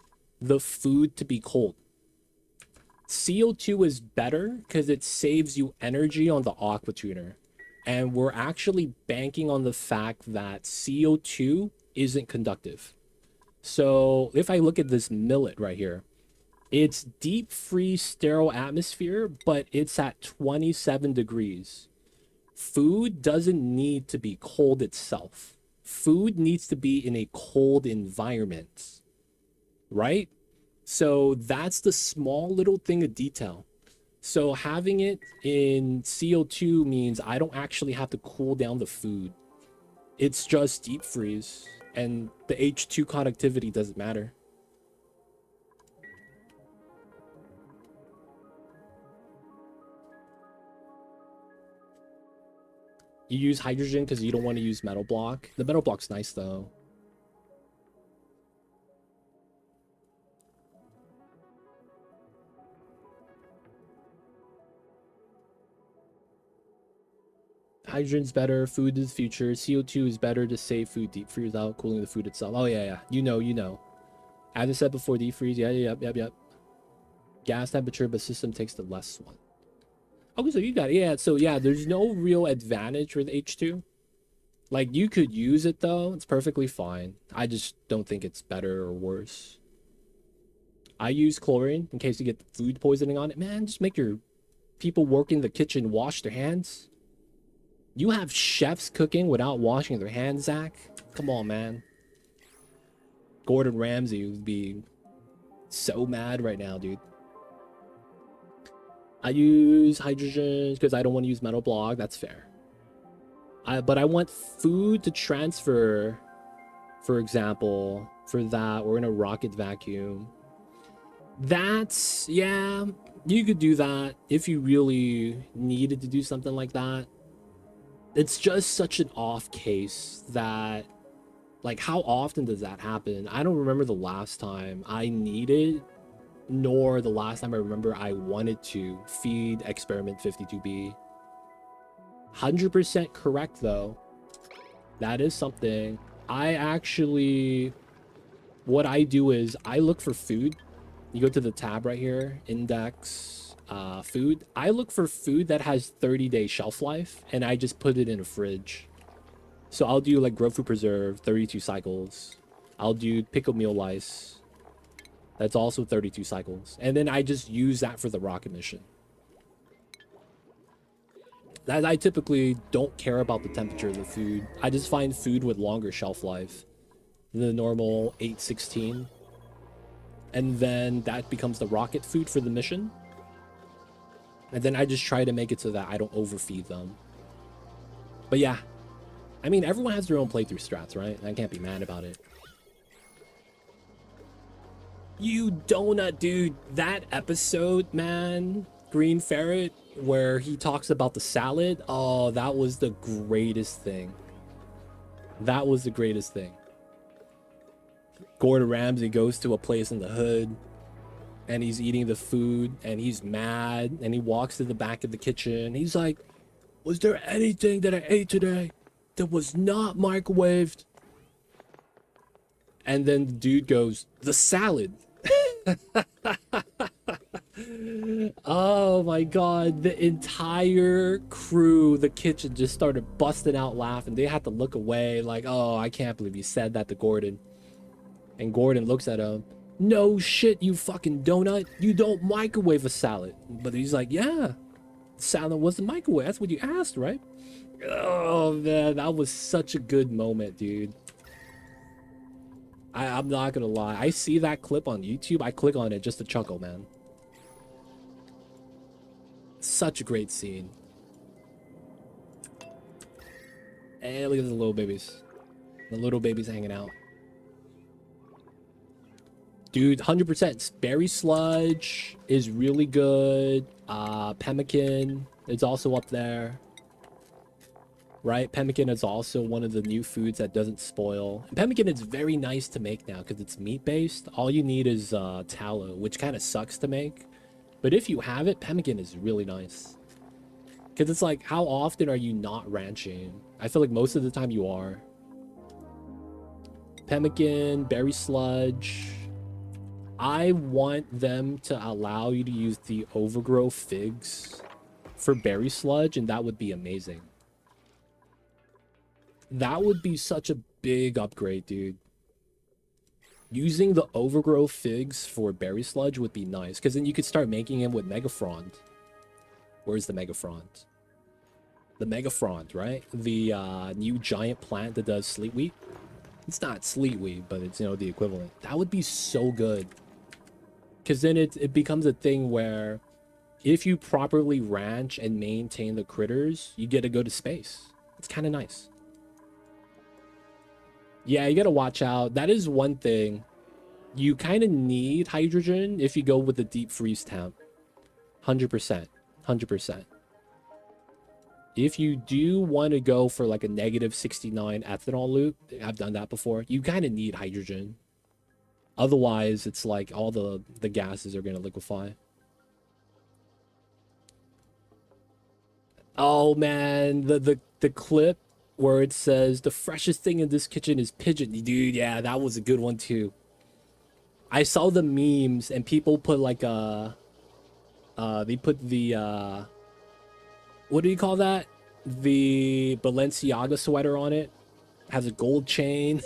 the food to be cold. CO2 is better because it saves you energy on the aqua tuner. And we're actually banking on the fact that CO2 isn't conductive. So if I look at this millet right here, it's deep freeze sterile atmosphere, but it's at 27 degrees. Food doesn't need to be cold itself. Food needs to be in a cold environment, right? So that's the small little thing of detail. So having it in CO2 means I don't actually have to cool down the food. It's just deep freeze, and the H2 conductivity doesn't matter. You use hydrogen because you don't want to use metal block. The metal block's nice though. Hydrogen's better. Food is the future. CO2 is better to save food deep freeze without cooling the food itself. Oh yeah, yeah. You know. As I said before, deep freeze. Yeah, yep. Gas temperature, but system takes the less one. Okay, so you got it. Yeah, so yeah, there's no real advantage with H2. Like, you could use it though. It's perfectly fine. I just don't think it's better or worse. I use chlorine in case you get food poisoning on it. Man, just make your people working the kitchen wash their hands. You have chefs cooking without washing their hands, Zach? Come on, man. Gordon Ramsay would be so mad right now, dude. I use hydrogen because I don't want to use metal block. That's fair. But I want food to transfer, for example. For that, we're in a rocket vacuum. That's, yeah, you could do that if you really needed to do something like that. It's just such an off case that, like, how often does that happen? I don't remember the last time I needed, nor the last time I remember I wanted to feed experiment 52B. 100% correct, though. That is something. I actually, what I do is I look for food. You go to the tab right here, index, food. I look for food that has 30-day shelf life, and I just put it in a fridge. So I'll do like grow food preserve, 32 cycles. I'll do pickled meal lice. That's also 32 cycles. And then I just use that for the rocket mission. That I typically don't care about the temperature of the food. I just find food with longer shelf life than the normal 816. And then that becomes the rocket food for the mission. And then I just try to make it so that I don't overfeed them. But yeah, I mean, everyone has their own playthrough strats, right? I can't be mad about it. You donut, dude. That episode, man, Green Ferret, where he talks about the salad. Oh, that was the greatest thing. That was the greatest thing. Gordon Ramsay goes to a place in the hood, and he's eating the food, and he's mad, and he walks to the back of the kitchen. He's like, was there anything that I ate today that was not microwaved? And then the dude goes, the salad. Oh my god, the entire crew, the kitchen, just started busting out laughing. They had to look away like, oh, I can't believe you said that to Gordon. And Gordon looks at him, no shit, you fucking donut, you don't microwave a salad. But he's like, yeah, salad was the microwave, that's what you asked, right? Oh man, that was such a good moment, dude. I'm not gonna lie, I see that clip on YouTube, I click on it just to chuckle, man. Such a great scene. And look at the little babies. The little babies hanging out. Dude, 100%. Berry Sludge is really good. Pemmican is also up there. Right? Pemmican is also one of the new foods that doesn't spoil. And pemmican is very nice to make now because it's meat-based. All you need is tallow, which kind of sucks to make. But if you have it, pemmican is really nice. Because it's like, how often are you not ranching? I feel like most of the time you are. Pemmican, berry sludge. I want them to allow you to use the overgrow figs for berry sludge, and that would be amazing. That would be such a big upgrade, dude. Using the overgrow figs for berry sludge would be nice, because then you could start making it with megafrond. Where's the megafrond? The megafrond, right? The new giant plant that does sleet wheat. It's not sleet wheat, but it's, you know, the equivalent. That would be so good. Because then it becomes a thing where if you properly ranch and maintain the critters, you get to go to space. It's kind of nice. Yeah, you got to watch out. That is one thing. You kind of need hydrogen if you go with the deep freeze temp. 100%. 100%. If you do want to go for like a -69 ethanol loop, I've done that before, you kind of need hydrogen. Otherwise, it's like all the gases are going to liquefy. Oh man, the clip where it says the freshest thing in this kitchen is pigeon. Dude, yeah, that was a good one too. I saw the memes and people put like they put the what do you call that? The Balenciaga sweater on it. Has a gold chain.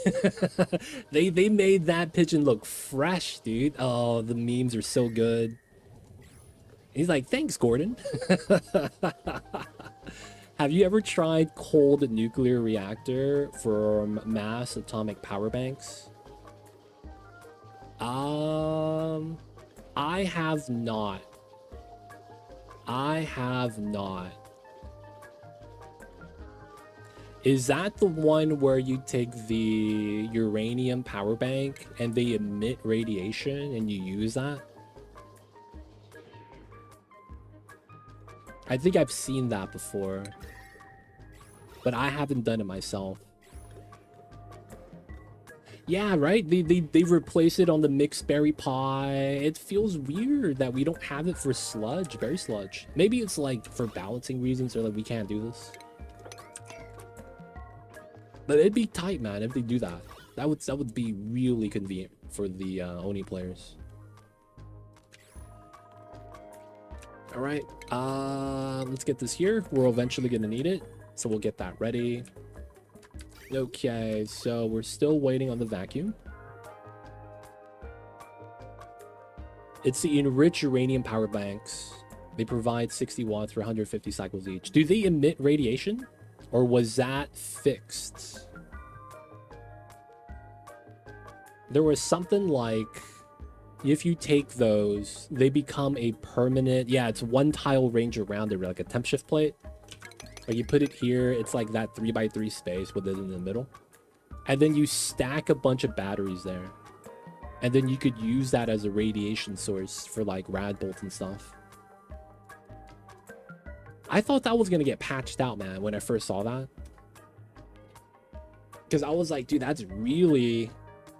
They made that pigeon look fresh, dude. Oh, the memes are so good. He's like, thanks, Gordon. Have you ever tried cold nuclear reactor from mass atomic power banks? I have not. I have not. Is that the one where you take the uranium power bank and they emit radiation and you use that? I think I've seen that before. but I haven't done it myself. Yeah, right? They replace it on the mixed berry pie. It feels weird that we don't have it for sludge, berry sludge. Maybe it's like for balancing reasons or like we can't do this. But it'd be tight, man, if they do that. That would be really convenient for the Oni players. All right, let's get this here. We're eventually gonna need it, so we'll get that ready. Okay, so we're still waiting on the vacuum. It's the enriched uranium power banks. They provide 60 watts for 150 cycles each. Do they emit radiation? Or was that fixed? There was something like, if you take those, they become a permanent... Yeah, it's one tile range around it, like a temp shift plate. Like you put it here, it's like that 3x3 space with it in the middle. And then you stack a bunch of batteries there. And then you could use that as a radiation source for like rad bolt and stuff. I thought that was going to get patched out, man, when I first saw that. Because I was like, dude, that's really...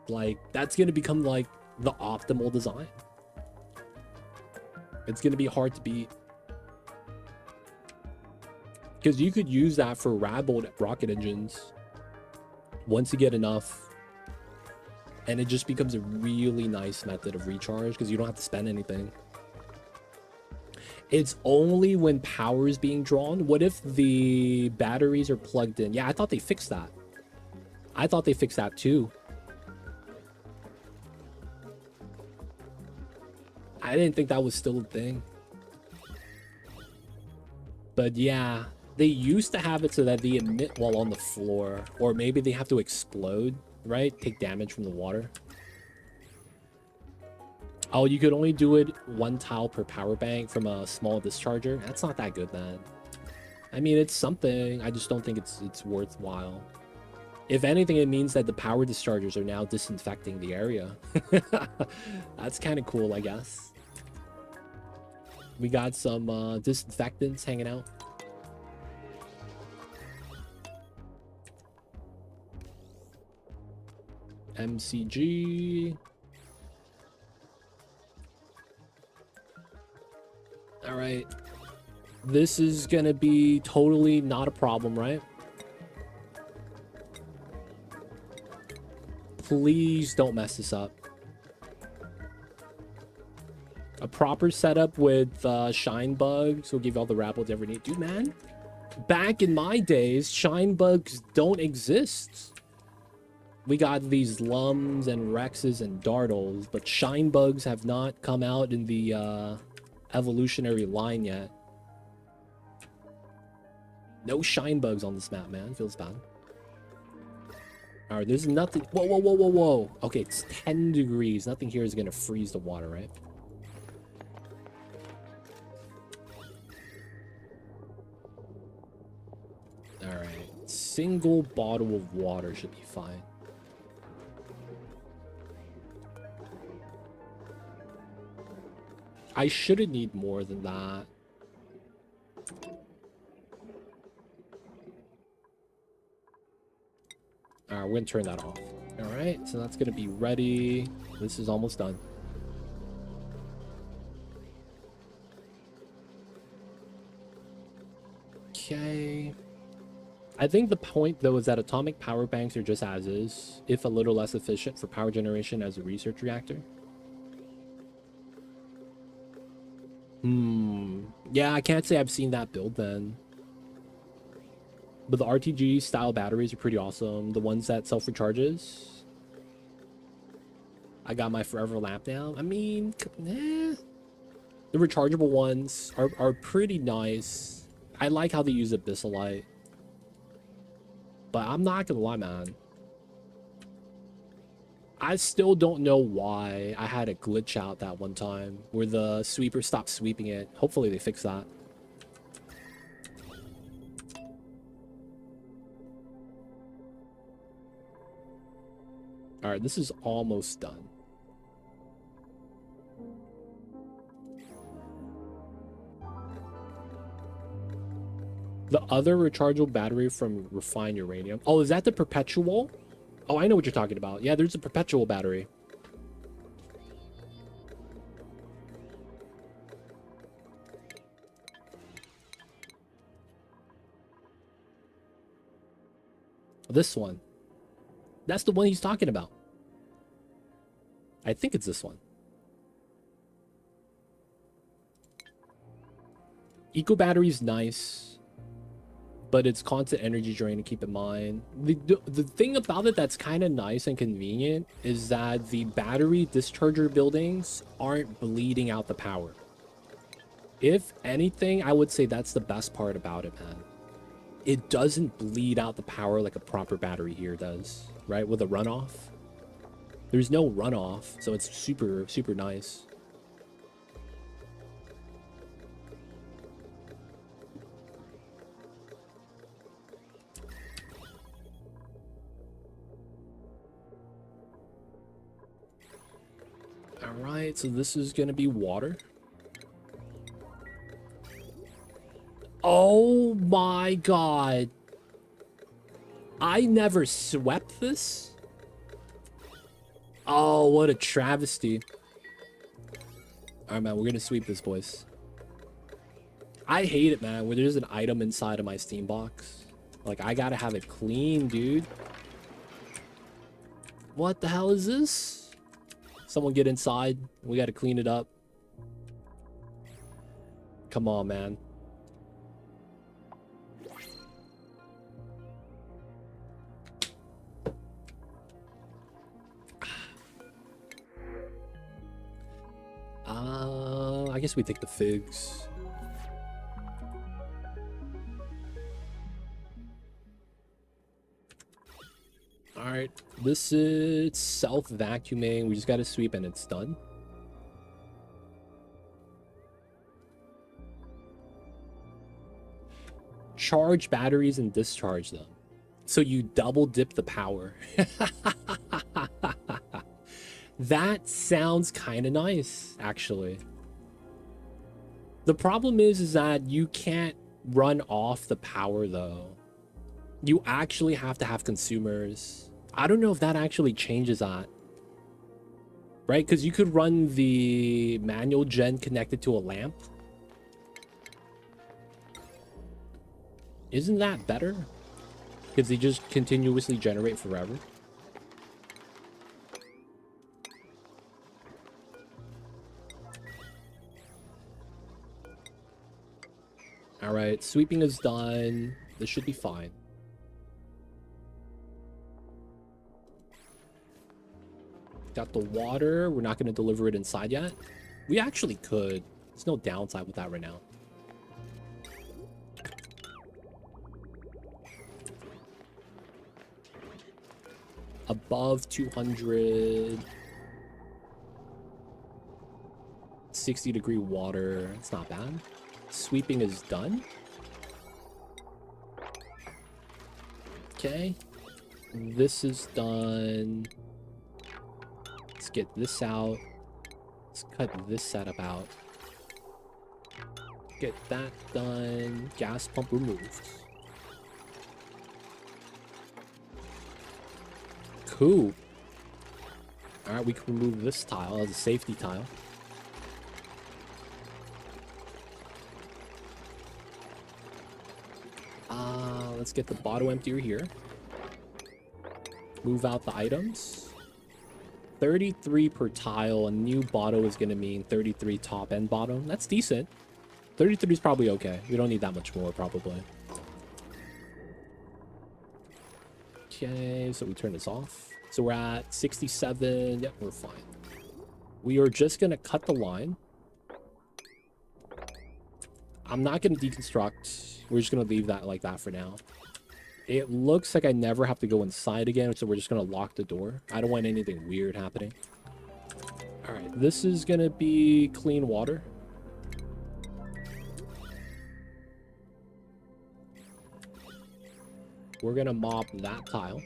like, that's going to become like the optimal design. It's going to be hard to beat. Because you could use that for rad bolt rocket engines once you get enough, and it just becomes a really nice method of recharge because you don't have to spend anything. It's only when power is being drawn. What if the batteries are plugged in? Yeah, I thought they fixed that. I thought they fixed that too. I didn't think that was still a thing. But yeah, they used to have it so that they emit while on the floor. Or maybe they have to explode, right? Take damage from the water. Oh, you could only do it one tile per power bank from a small discharger. That's not that good, man. I mean, it's something. I just don't think it's worthwhile. If anything, it means that the power dischargers are now disinfecting the area. That's kind of cool, I guess. We got some disinfectants hanging out. MCG. All right. This is gonna be totally not a problem, right? Please don't mess this up. A proper setup with shine bugs will give you all the rabble you ever need. Dude, man, back in my days, shine bugs don't exist. We got these lums and rexes and dartles, but shine bugs have not come out in the evolutionary line yet. No shine bugs on this map, man. Feels bad. All right, there's nothing. Whoa, whoa, whoa, whoa, whoa. Okay, it's 10 degrees. Nothing here is going to freeze the water, right? All right. Single bottle of water should be fine. I shouldn't need more than that. All right, we're gonna turn that off. All right, so that's gonna be ready. This is almost done. Okay. I think the point, though, is that atomic power banks are just as is, if a little less efficient for power generation as a research reactor. Yeah, I can't say I've seen that build then. But the RTG style batteries are pretty awesome. The ones that self-recharges. I got my forever lamp now. I mean, the rechargeable ones are pretty nice. I like how they use Abyssalite. But I'm not gonna lie, man. I still don't know why I had a glitch out that one time where the sweeper stopped sweeping it. Hopefully they fix that. All right, this is almost done. The other rechargeable battery from refined uranium. Oh, is that the perpetual? Oh, I know what you're talking about. Yeah, there's a perpetual battery. This one. That's the one he's talking about. I think it's this one. Eco battery's nice, but it's constant energy drain to keep in mind. The thing about it that's kind of nice and convenient is that the battery discharger buildings aren't bleeding out the power. If anything, I would say that's the best part about it, man. It doesn't bleed out the power like a proper battery here does, right? With a runoff. There's no runoff, so it's super, super nice. All right, so this is going to be water. Oh my god. I never swept this? Oh, what a travesty. Alright, man, we're gonna sweep this, boys. I hate it, man, where there's an item inside of my Steam box. Like, I gotta have it clean, dude. What the hell is this? Someone get inside. We gotta clean it up. Come on, man. I guess we take the figs. Alright, this is self-vacuuming. We just gotta sweep and it's done. Charge batteries and discharge them. So you double dip the power. That sounds kind of nice, actually. The problem is that you can't run off the power, though. You actually have to have consumers. I don't know if that actually changes that. Right? Because you could run the manual gen connected to a lamp. Isn't that better? Because they just continuously generate forever. All right, sweeping is done. This should be fine. Got the water. We're not going to deliver it inside yet. We actually could. There's no downside with that right now. Above 200. 60-degree water. It's not bad. Sweeping is done. Okay. This is done. Let's get this out. Let's cut this setup out. Get that done. Gas pump removed. Cool. Alright, we can remove this tile as a safety tile. Let's get the bottle emptier here. Move out the items. 33 per tile. A new bottle is going to mean 33 top and bottom. That's decent. 33 is probably okay. We don't need that much more, probably. Okay, so we turn this off. So we're at 67. Yep, we're fine. We are just going to cut the line. I'm not going to deconstruct. We're just going to leave that like that for now. It looks like I never have to go inside again, so we're just going to lock the door. I don't want anything weird happening. All right, this is going to be clean water. We're going to mop that tile.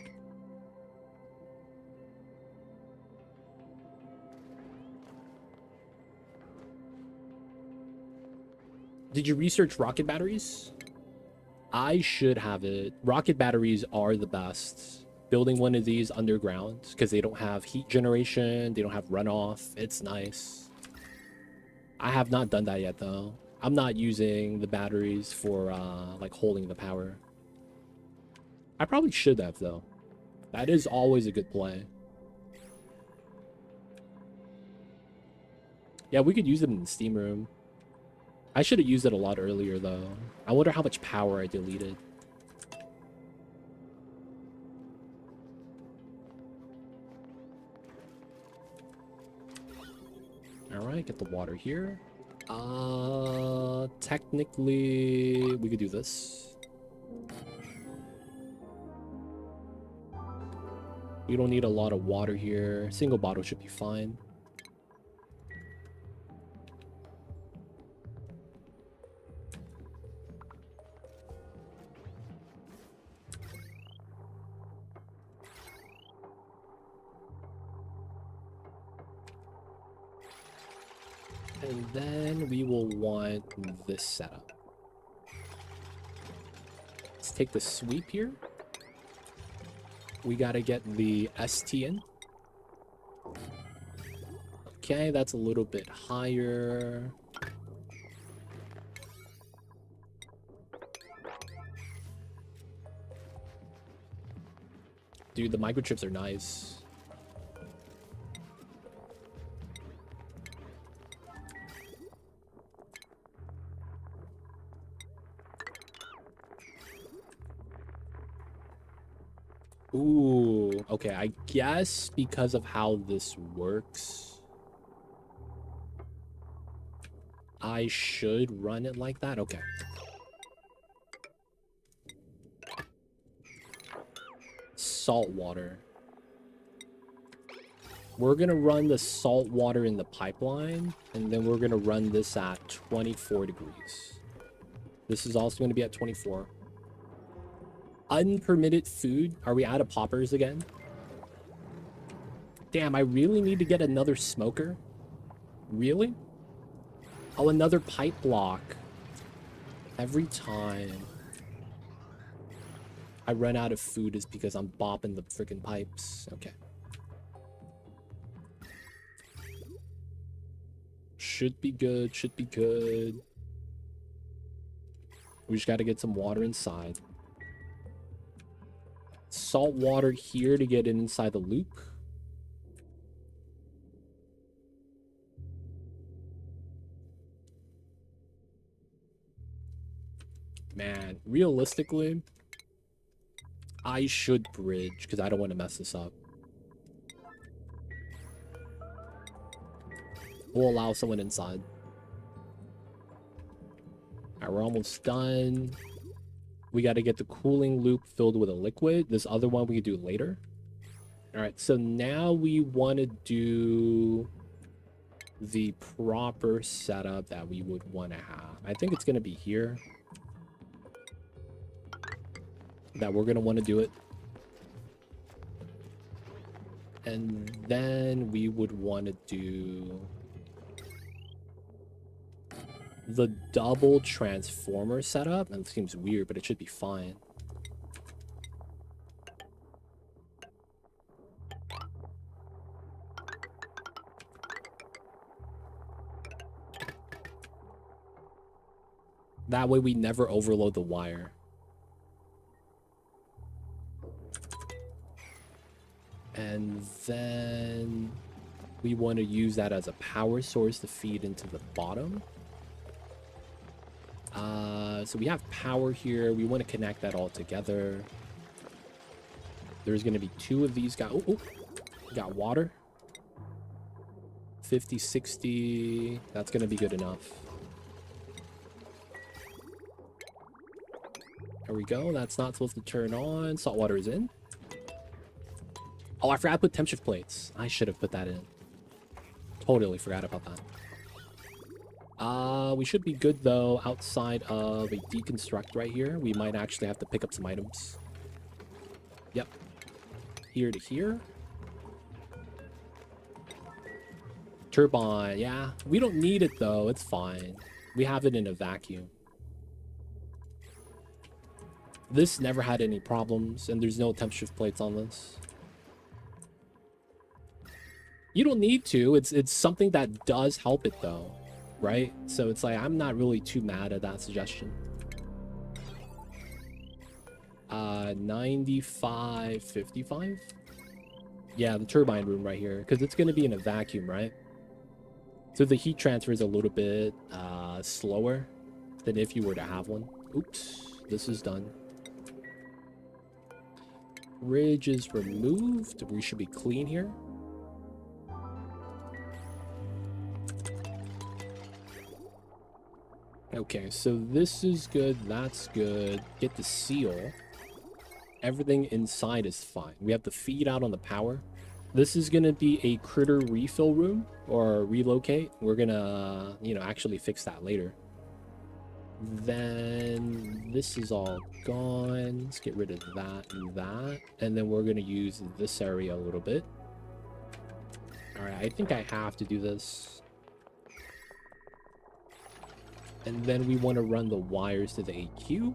Did you research rocket batteries? I should have it. Rocket batteries are the best. Building one of these underground because they don't have heat generation, they don't have runoff. It's nice. I have not done that yet though. I'm not using the batteries for like holding the power. I probably should have though. That is always a good play. Yeah, we could use it in the steam room. I should have used it a lot earlier though. I wonder how much power I deleted. Alright, get the water here. Technically, we could do this. We don't need a lot of water here. Single bottle should be fine. And then we will want this setup. Let's take the sweep here. We gotta get the ST in. Okay, that's a little bit higher. Dude, the microchips are nice. Ooh, okay, I guess because of how this works, I should run it like that. Okay. Salt water. We're gonna run the salt water in the pipeline, and then we're gonna run this at 24 degrees. This is also gonna be at 24. Unpermitted food. Are we out of poppers again? Damn, I really need to get another smoker? Really? Oh, another pipe block. Every time I run out of food is because I'm bopping the freaking pipes. Okay. Should be good, should be good. We just gotta get some water inside. Salt water here to get it inside the loop. Man, realistically, I should bridge because I don't want to mess this up. We'll allow someone inside. Alright, we're almost done. We got to get the cooling loop filled with a liquid. This other one we can do later. Alright, so now we want to do the proper setup that we would want to have. I think it's going to be here that we're going to want to do it. And then we would want to do the double transformer setup. And it seems weird, but it should be fine. That way we never overload the wire. And then we want to use that as a power source to feed into the bottom. So we have power here. We want to connect that all together. There's going to be two of these guys. Oh, got water. 50, 60. That's going to be good enough. There we go. That's not supposed to turn on. Salt water is in. Oh, I forgot to put temp shift plates. I should have put that in. Totally forgot about that. We should be good though outside of a deconstruct right here. We might actually have to pick up some items. Yep. Here to here. Turbine, yeah. We don't need it though. It's fine. We have it in a vacuum. This never had any problems, and there's no temp shift plates on this. You don't need to. It's something that does help it though, right? So it's like I'm not really too mad at that suggestion. 95, 55. Yeah, the turbine room right here, because it's gonna be in a vacuum, right? So the heat transfer is a little bit slower than if you were to have one. Oops, this is done. Ridge is removed. We should be clean here. Okay, so this is good. That's good. Get the seal. Everything inside is fine. We have the feed out on the power. This is going to be a critter refill room or relocate. We're going to, you know, actually fix that later. Then this is all gone. Let's get rid of that and that. And then we're going to use this area a little bit. All right, I think I have to do this. And then we want to run the wires to the AQ.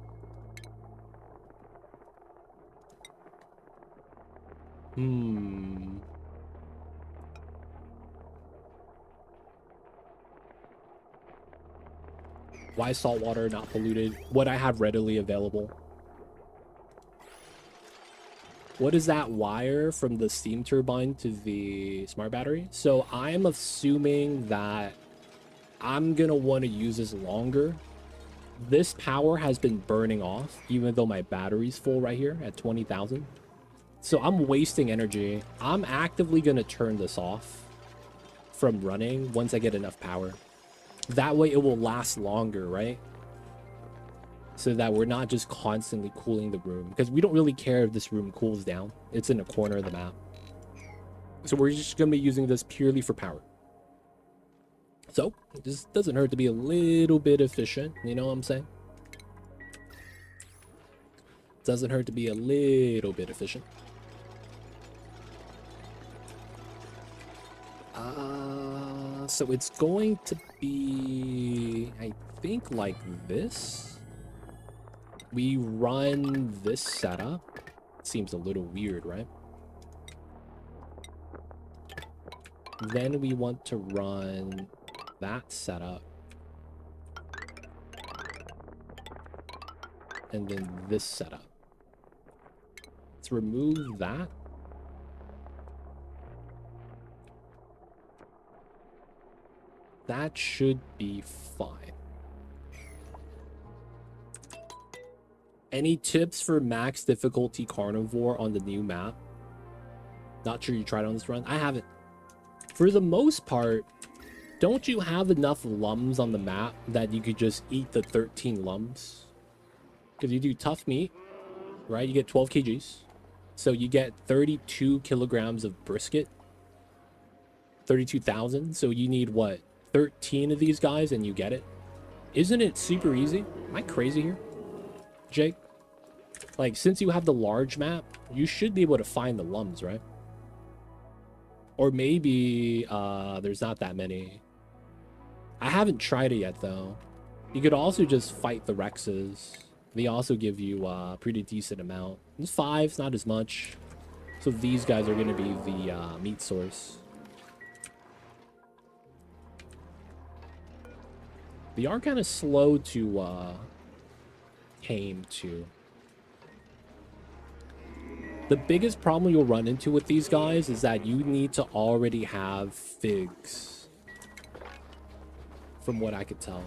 Why is saltwater not polluted? What I have readily available. What is that wire from the steam turbine to the smart battery? So I'm assuming that I'm gonna want to use this longer. This power has been burning off, even though my battery's full right here at 20,000. So I'm wasting energy. I'm actively gonna turn this off from running once I get enough power. That way it will last longer, right? So that we're not just constantly cooling the room, because we don't really care if this room cools down. It's in a corner of the map. So we're just gonna be using this purely for power. So it just doesn't hurt to be a little bit efficient, you know what I'm saying? Doesn't hurt to be a little bit efficient. So it's going to be, I think, like this. We run this setup. Seems a little weird, right? Then we want to run that setup. And then this setup. Let's remove that. That should be fine. Any tips for max difficulty carnivore on the new map? Not sure you tried on this run. I haven't. For the most part, don't you have enough lums on the map that you could just eat the 13 lums? Because you do tough meat, right? You get 12 kgs. So you get 32 kilograms of brisket. 32,000. So you need what? 13 of these guys and you get it. Isn't it super easy? Am I crazy here, Jake? Like, since you have the large map, you should be able to find the lums, right? Or maybe there's not that many. I haven't tried it yet, though. You could also just fight the Rexes. They also give you a pretty decent amount. It's 5, it's not as much. So these guys are going to be the meat source. They are kind of slow to tame, too. The biggest problem you'll run into with these guys is that you need to already have figs. From what I could tell.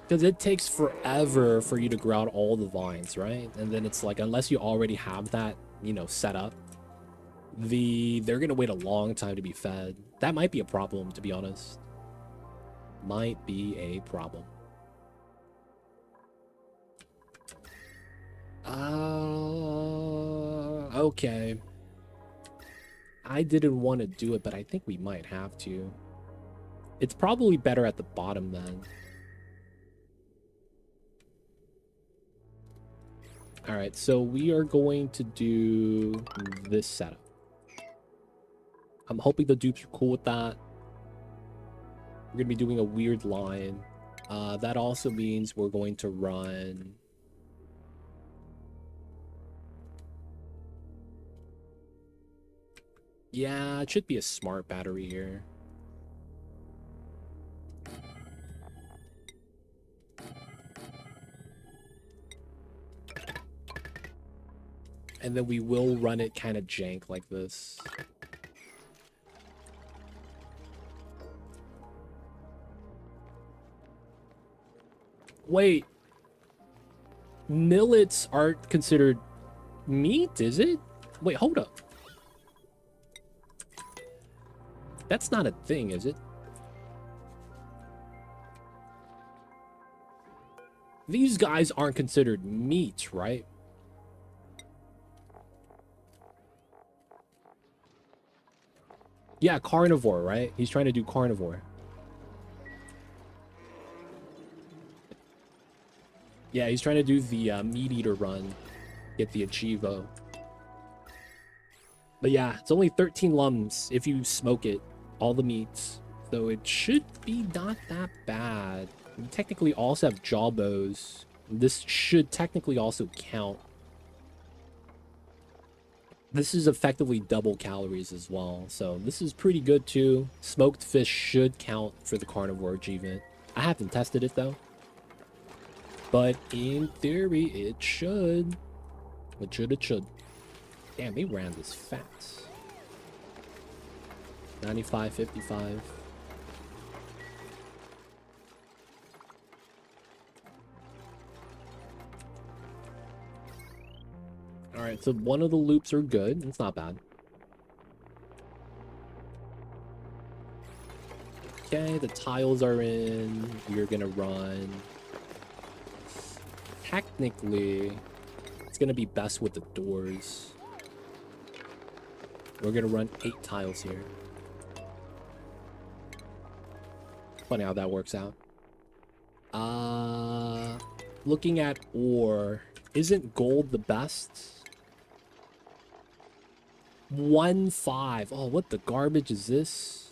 Because it takes forever for you to grow out all the vines, right? And then it's like, unless you already have that, you know, set up, they're going to wait a long time to be fed. That might be a problem, to be honest. Might be a problem. Okay. I didn't want to do it, but I think we might have to. It's probably better at the bottom then. All right, so we are going to do this setup. I'm hoping the dupes are cool with that. We're going to be doing a weird line. That also means we're going to run Yeah, it should be a smart battery here. And then we will run it kind of jank like this. Wait. Millets aren't considered meat, is it? Wait, hold up. That's not a thing, is it? These guys aren't considered meat, right? Yeah, carnivore, right? He's trying to do carnivore. Yeah, he's trying to do the meat eater run. Get the Achievo. But yeah, it's only 13 lums if you smoke it. All the meats. So it should be not that bad. We technically also have jawbows. This should technically also count. This is effectively double calories as well. So this is pretty good too. Smoked fish should count for the carnivore achievement. I haven't tested it though. But in theory, it should. It should. Damn, they ran this fast. 95, 55. Alright, so one of the loops are good. It's not bad. Okay, the tiles are in. We're gonna run. Technically, it's gonna be best with the doors. We're gonna run 8 tiles here. Funny how that works out. Looking at ore, isn't gold the best? 1-5. Oh, what the garbage is this?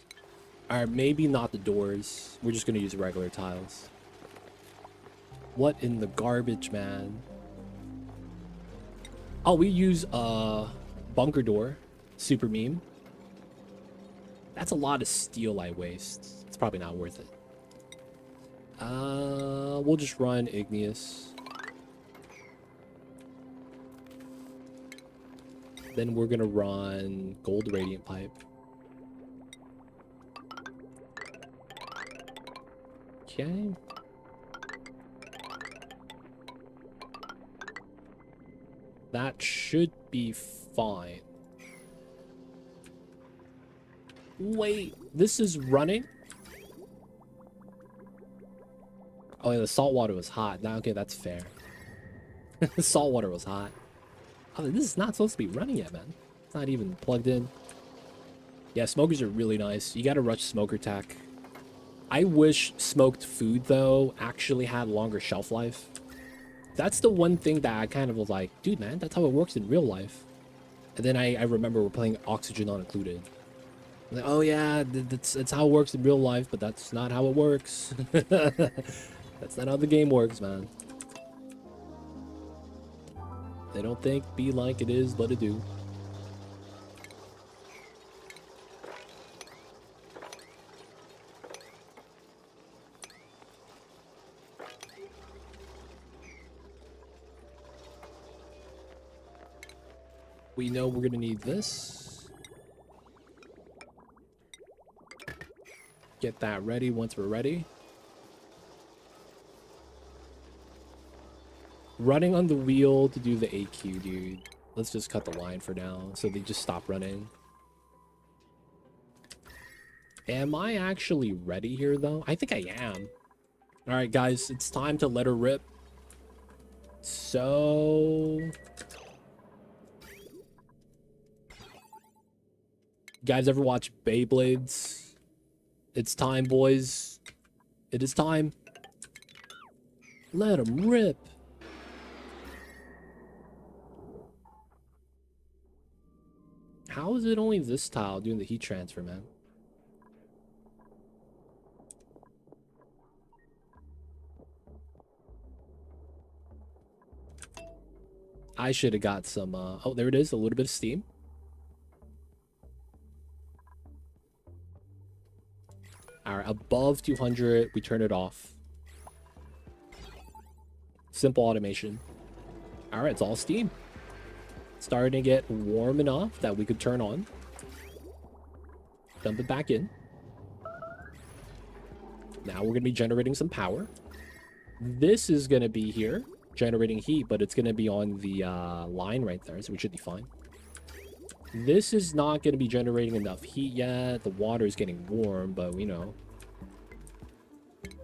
Alright, maybe not the doors. We're just gonna use regular tiles. What in the garbage, man? Oh, we use bunker door. Super meme. That's a lot of steel I waste. It's probably not worth it. We'll just run igneous. Then we're gonna run gold radiant pipe. Okay. That should be fine. Wait, this is running? Oh, yeah, the salt water was hot. Now, okay, that's fair. The salt water was hot. Oh, this is not supposed to be running yet, man. It's not even plugged in. Yeah, smokers are really nice. You gotta rush smoker tech. I wish smoked food, though, actually had longer shelf life. That's the one thing that I kind of was like, dude, man, that's how it works in real life. And then I remember we're playing oxygen not included. I'm like, oh yeah, that's how it works in real life, but that's not how it works. That's not how the game works, man. They don't think be like it is, but it do. We know we're gonna need this. Get that ready once we're ready. Running on the wheel to do the AQ, dude. Let's just cut the line for now, so they just stop running. Am I actually ready here, though? I think I am. Alright, guys, it's time to let her rip. So... You guys ever watch Beyblades? It's time, boys. It is time. Let them rip. How is it only this tile doing the heat transfer, man? I should have got some, oh, there it is, a little bit of steam. above 200, we turn it off. Simple automation. All right, it's all steam. Starting to get warm enough that we could turn on. Dump it back in. Now we're going to be generating some power. This is going to be here, generating heat, but it's going to be on the line right there, so we should be fine. This is not going to be generating enough heat yet. The water is getting warm, but we know.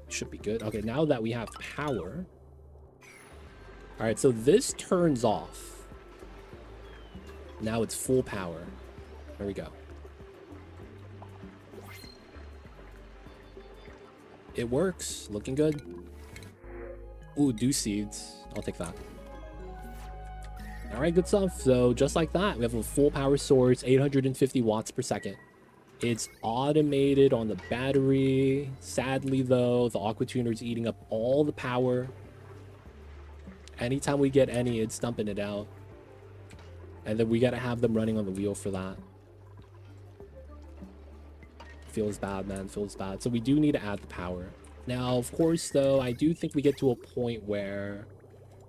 Should be good. Okay, now that we have power. All right, so this turns off. Now it's full power. There we go. It works. Looking good. Ooh, dew seeds. I'll take that. All right, good stuff. So just like that, we have a full power source, 850 watts per second. It's automated on the battery. Sadly, though, the aqua tuner is eating up all the power. Anytime we get any, it's dumping it out. And then we got to have them running on the wheel for that. Feels bad, man. Feels bad. So we do need to add the power. Now, of course, though, I do think we get to a point where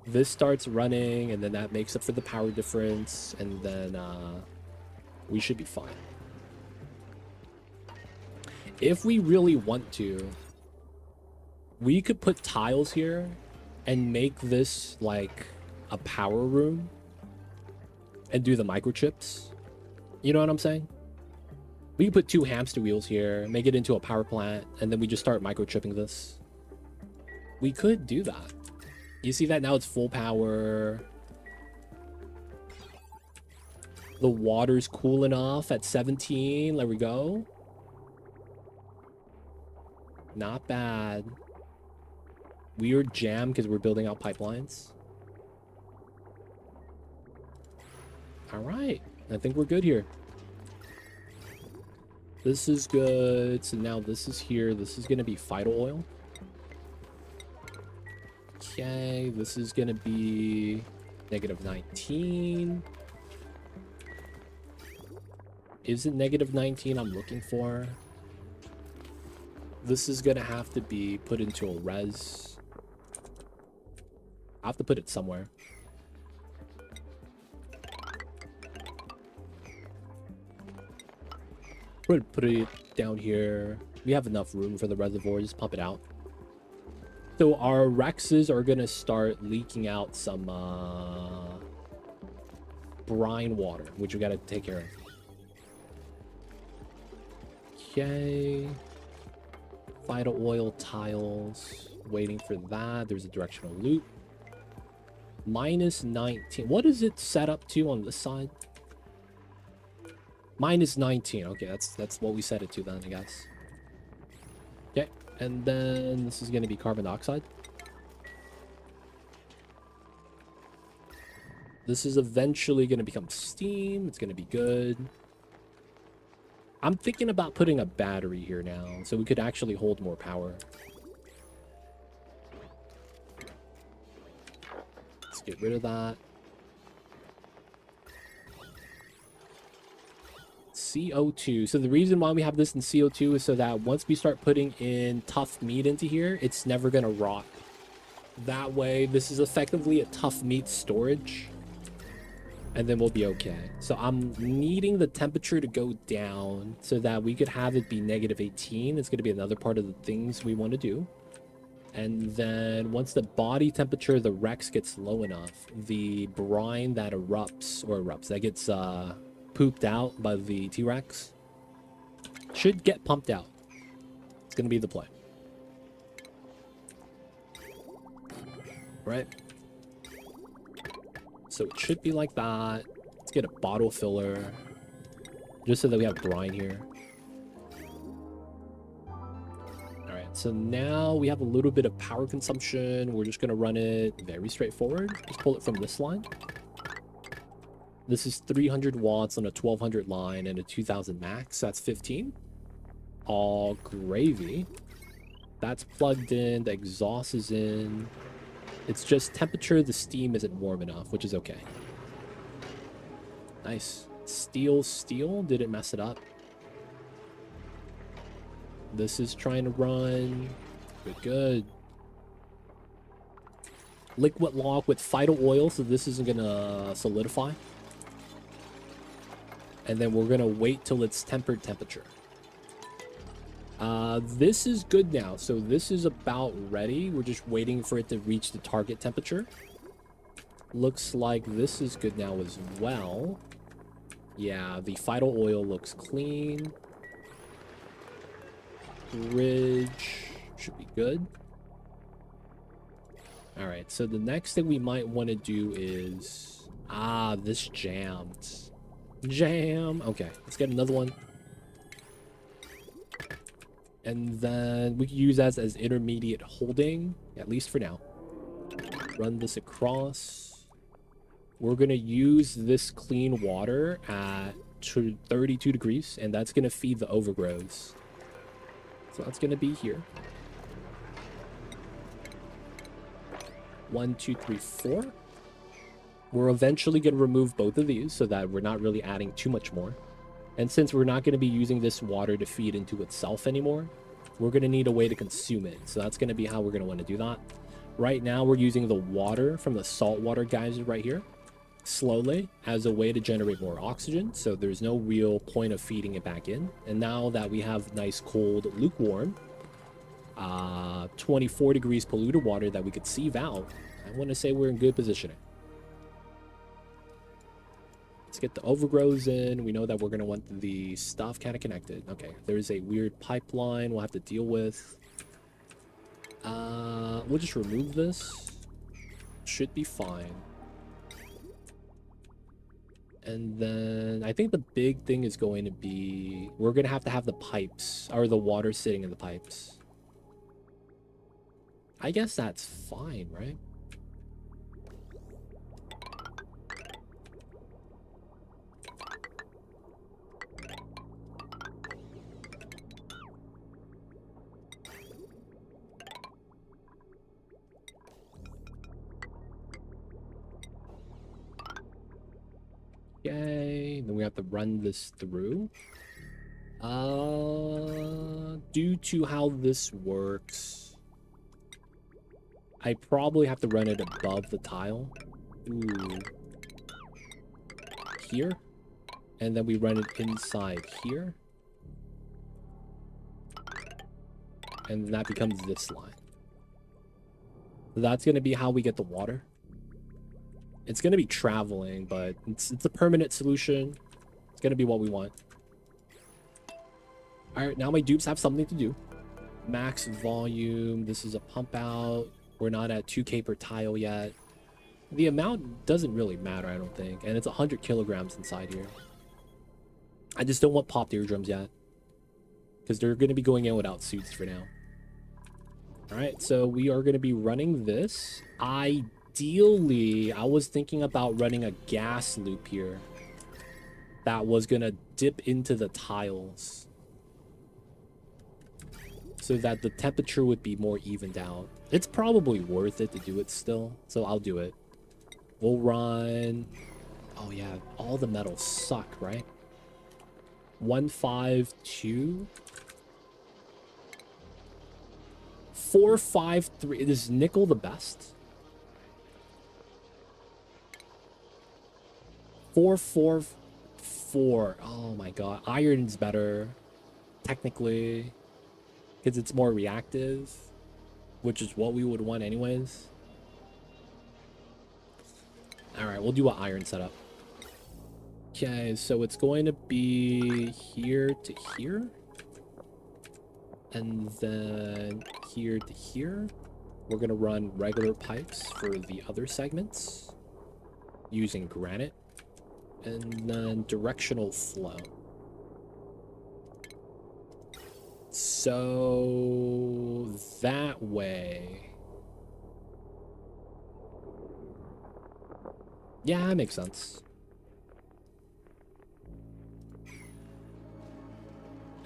this starts running, and then that makes up for the power difference, and then we should be fine. If we really want to, we could put tiles here and make this like a power room and do the microchips. You know what I'm saying? We could put 2 hamster wheels here, make it into a power plant, and then we just start microchipping this. We could do that. You see that now it's full power. The water's cool enough at 17. There we go. Not bad. We are jammed because we're building out pipelines. All right. I think we're good here. This is good. So now this is here. This is going to be phyto oil. Okay. This is going to be -19. Is it -19 I'm looking for? This is going to have to be put into a res. I have to put it somewhere. Put it down here. We have enough room for the reservoir. Just pump it out. So our Rexes are going to start leaking out some brine water, which we got to take care of. Okay. Phyto oil tiles. Waiting for that. There's a directional loop. -19. What is it set up to on this side? -19. Okay, that's what we set it to then, I guess. Okay, and then this is going to be carbon dioxide. This is eventually going to become steam. It's going to be good. I'm thinking about putting a battery here now, so we could actually hold more power. Let's get rid of that. CO2. So the reason why we have this in CO2 is so that once we start putting in tough meat into here, it's never going to rot. That way, this is effectively a tough meat storage. And then we'll be okay. So I'm needing the temperature to go down so that we could have it be -18. It's going to be another part of the things we want to do. And then once the body temperature, the Rex gets low enough, the brine that that gets pooped out by the T-Rex should get pumped out. It's going to be the play. Right? So it should be like that. Let's get a bottle filler. Just so that we have brine here. Alright, so now we have a little bit of power consumption. We're just going to run it very straightforward. Just pull it from this line. This is 300 watts on a 1200 line and a 2000 max. That's 15. All gravy. That's plugged in. The exhaust is in. It's just temperature, the steam isn't warm enough, which is okay. Nice. Steel. Didn't mess it up. This is trying to run. Good, good. Liquid lock with phyto oil, so this isn't gonna solidify. And then we're gonna wait till it's tempered temperature. This is good now, so this is about ready. We're just waiting for it to reach the target temperature. Looks like this is good now as well. Yeah, the phyto oil looks clean. Bridge should be good. All right, so the next thing we might want to do is... this jammed. Jam. Okay, let's get another one. And then we can use that as intermediate holding, at least for now. Run this across. We're going to use this clean water at 32 degrees, and that's going to feed the overgrowths. So that's going to be here. 1, 2, 3, 4. We're eventually going to remove both of these so that we're not really adding too much more. And since we're not going to be using this water to feed into itself anymore, we're going to need a way to consume it. So that's going to be how we're going to want to do that. Right now, we're using the water from the saltwater geyser right here, slowly, as a way to generate more oxygen. So there's no real point of feeding it back in. And now that we have nice, cold, lukewarm, 24 degrees polluted water that we could sieve out, I want to say we're in good positioning. Let's get the overgrowths in. We know that we're going to want the stuff kind of connected. Okay, there's a weird pipeline we'll have to deal with. We'll just remove this. Should be fine. And then I think the big thing is going to be... we're going to have the pipes, or the water sitting in the pipes. I guess that's fine, right? Okay, then we have to run this through. Due to how this works, I probably have to run it above the tile. Ooh. Here. And then we run it inside here. And that becomes this line. That's going to be how we get the water. It's going to be traveling, but it's a permanent solution. It's going to be what we want. All right, now my dupes have something to do. Max volume. This is a pump out. We're not at 2K per tile yet. The amount doesn't really matter, I don't think. And it's 100 kilograms inside here. I just don't want popped eardrums yet, because they're going to be going in without suits for now. All right, so we are going to be running this. Ideally, I was thinking about running a gas loop here that was going to dip into the tiles so that the temperature would be more evened out. It's probably worth it to do it still, so I'll do it. We'll run... oh yeah, all the metals suck, right? 152... 453. Is nickel the best? 444. Oh my god. Iron's better, technically, because it's more reactive, which is what we would want anyways. All right, we'll do an iron setup. Okay, so it's going to be here to here. And then here to here. We're going to run regular pipes for the other segments using granite. And then directional flow. So that way. Yeah, that makes sense.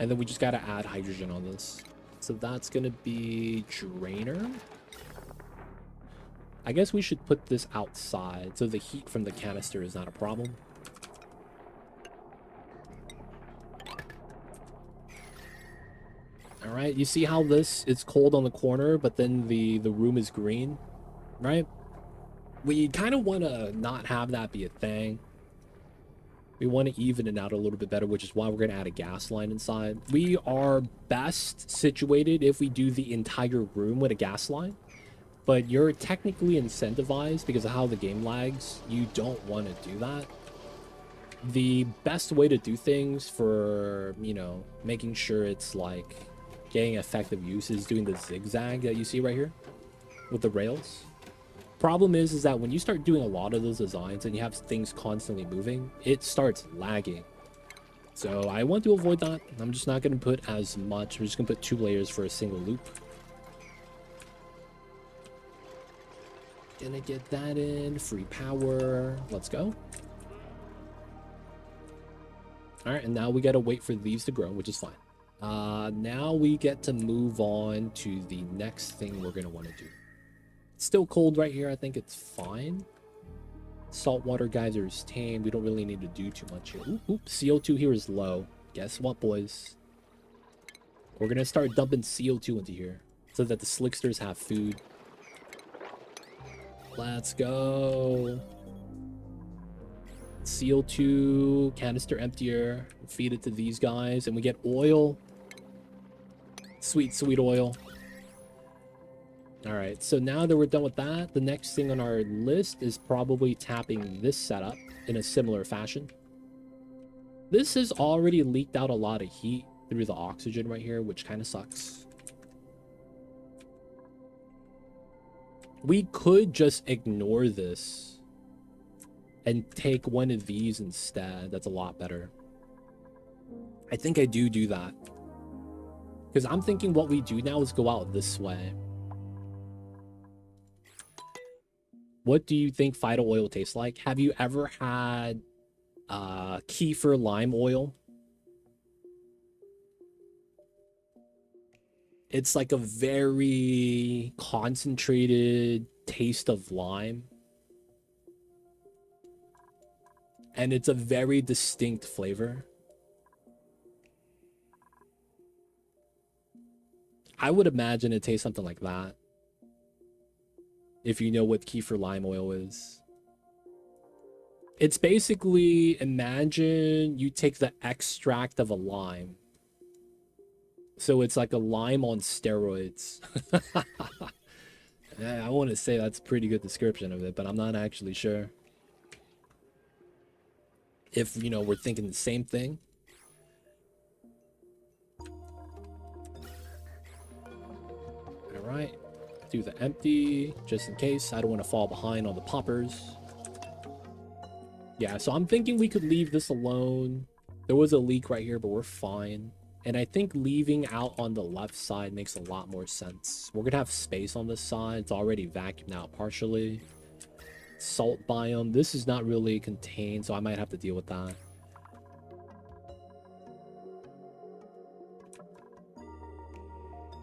And then we just got to add hydrogen on this. So that's going to be drainer. I guess we should put this outside so the heat from the canister is not a problem. All right? You see how this is cold on the corner, but then the room is green, right? We kind of want to not have that be a thing. We want to even it out a little bit better, which is why we're going to add a gas line inside. We are best situated if we do the entire room with a gas line, but you're technically incentivized because of how the game lags. You don't want to do that. The best way to do things for, you know, making sure it's like getting effective use is doing the zigzag that you see right here with the rails. Problem is that when you start doing a lot of those designs and you have things constantly moving, it starts lagging. So I want to avoid that. I'm just not going to put as much. We're just going to put 2 layers for a single loop. Gonna get that in. Free power. Let's go. All right, and now we got to wait for these to grow, which is fine. Now we get to move on to the next thing we're going to want to do. It's still cold right here. I think it's fine. Saltwater geyser is tame. We don't really need to do too much here. Oop, CO2 here is low. Guess what, boys? We're going to start dumping CO2 into here so that the slicksters have food. Let's go. CO2 canister emptier. Feed it to these guys and we get oil. Sweet, sweet oil. All right, so now that we're done with that, the next thing on our list is probably tapping this setup in a similar fashion. This has already leaked out a lot of heat through the oxygen right here, which kind of sucks. We could just ignore this and take one of these instead. That's a lot better. I think I do that. Because I'm thinking what we do now is go out this way. What do you think Fido oil tastes like? Have you ever had kefir lime oil? It's like a very concentrated taste of lime. And it's a very distinct flavor. I would imagine it tastes something like that. If you know what kefir lime oil is. It's basically, imagine you take the extract of a lime. So it's like a lime on steroids. I want to say that's a pretty good description of it, but I'm not actually sure. If, you know, we're thinking the same thing. All right. Do the empty, just in case. I don't want to fall behind on the poppers. Yeah, so I'm thinking we could leave this alone. There was a leak right here, but we're fine. And I think leaving out on the left side makes a lot more sense. We're going to have space on this side. It's already vacuumed out partially. Salt biome. This is not really contained, so I might have to deal with that.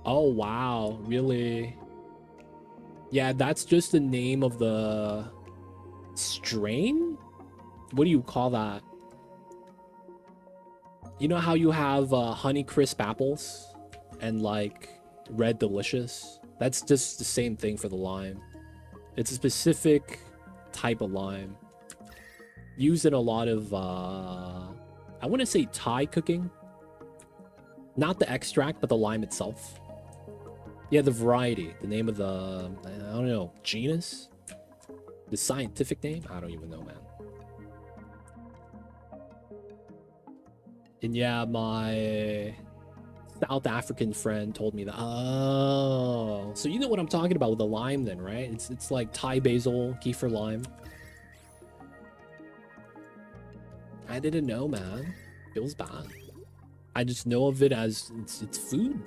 Oh, wow. Really? Yeah, that's just the name of the strain? What do you call that? You know how you have Honey Crisp apples and like Red Delicious? That's just the same thing for the lime. It's a specific type of lime. Used in a lot of, I want to say Thai cooking. Not the extract, but the lime itself. Yeah, the variety. The name of the, I don't know, genus? The scientific name? I don't even know, man. And yeah, my South African friend told me that. Oh, so you know what I'm talking about with the lime then, right? It's like Thai basil, kefir lime. I didn't know, man. Feels bad. I just know of it as it's food.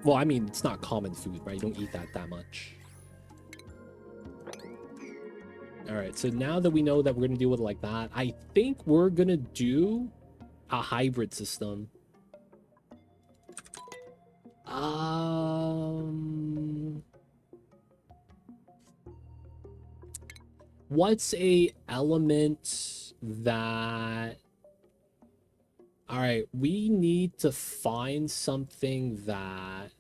Well, I mean, it's not common food, right? You don't eat that much. All right, so now that we know that we're going to deal with it like that, I think we're going to do a hybrid system. What's a element that All right, we need to find something that...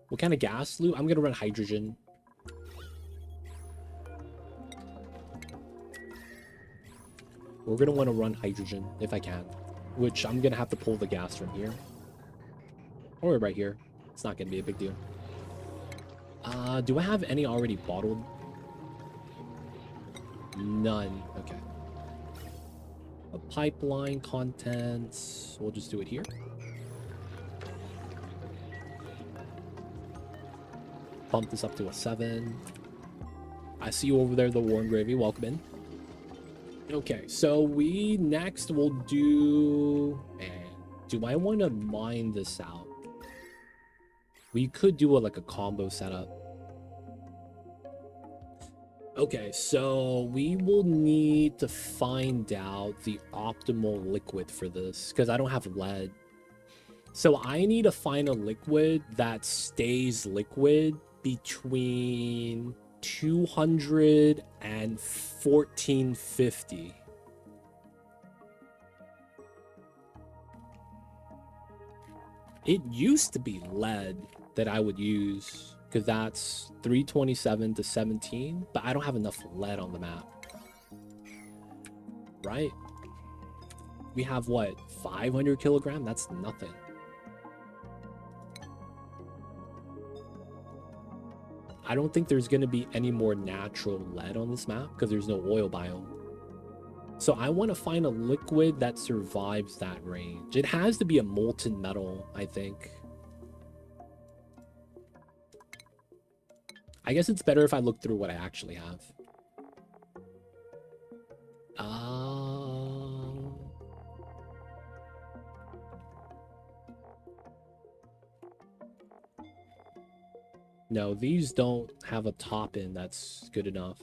What kind of gas loot? I'm gonna run hydrogen. We're gonna want to run hydrogen if I can, which I'm gonna have to pull the gas from here or right here. It's not gonna be a big deal. Do I have any already bottled? None. Okay. A pipeline contents. We'll just do it here. Pump this up to a 7. I see you over there, the Warm Gravy. Welcome in. Okay, so we next will do... Man, do I want to mine this out? We could do like a combo setup. Okay, so we will need to find out the optimal liquid for this because I don't have lead. So I need to find a liquid that stays liquid between 200 and 1450. It used to be lead that I would use because that's 327 to 17, but I don't have enough lead on the map. Right? We have what, 500 kilogram? That's nothing. I don't think there's going to be any more natural lead on this map because there's no oil biome. So I want to find a liquid that survives that range. It has to be a molten metal, I think. I guess it's better if I look through what I actually have. No, these don't have a top in that's good enough.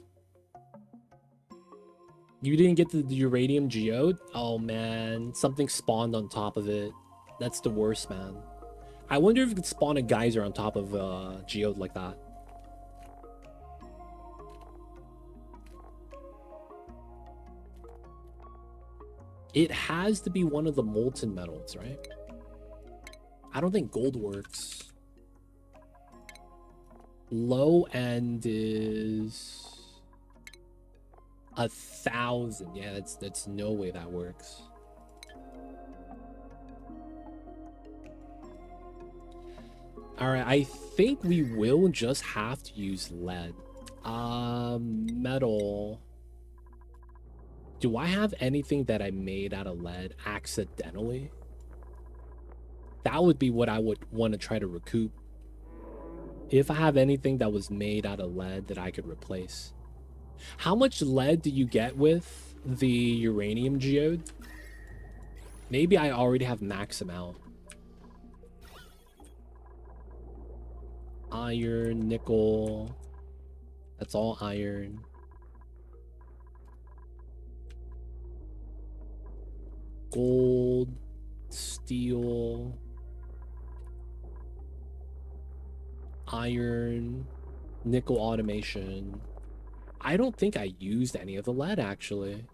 You didn't get the uranium geode? Oh man, something spawned on top of it. That's the worst, man. I wonder if it could spawn a geyser on top of a geode like that. It has to be one of the molten metals, right? I don't think gold works. Low end is 1,000. Yeah, that's no way that works. All right, I think we will just have to use lead. Metal. Do I have anything that I made out of lead accidentally? That would be what I would want to try to recoup. If I have anything that was made out of lead that I could replace. How much lead do you get with the uranium geode? Maybe I already have max amount. Iron, nickel. That's all iron. Gold, steel, iron, nickel automation. I don't think I used any of the lead, actually.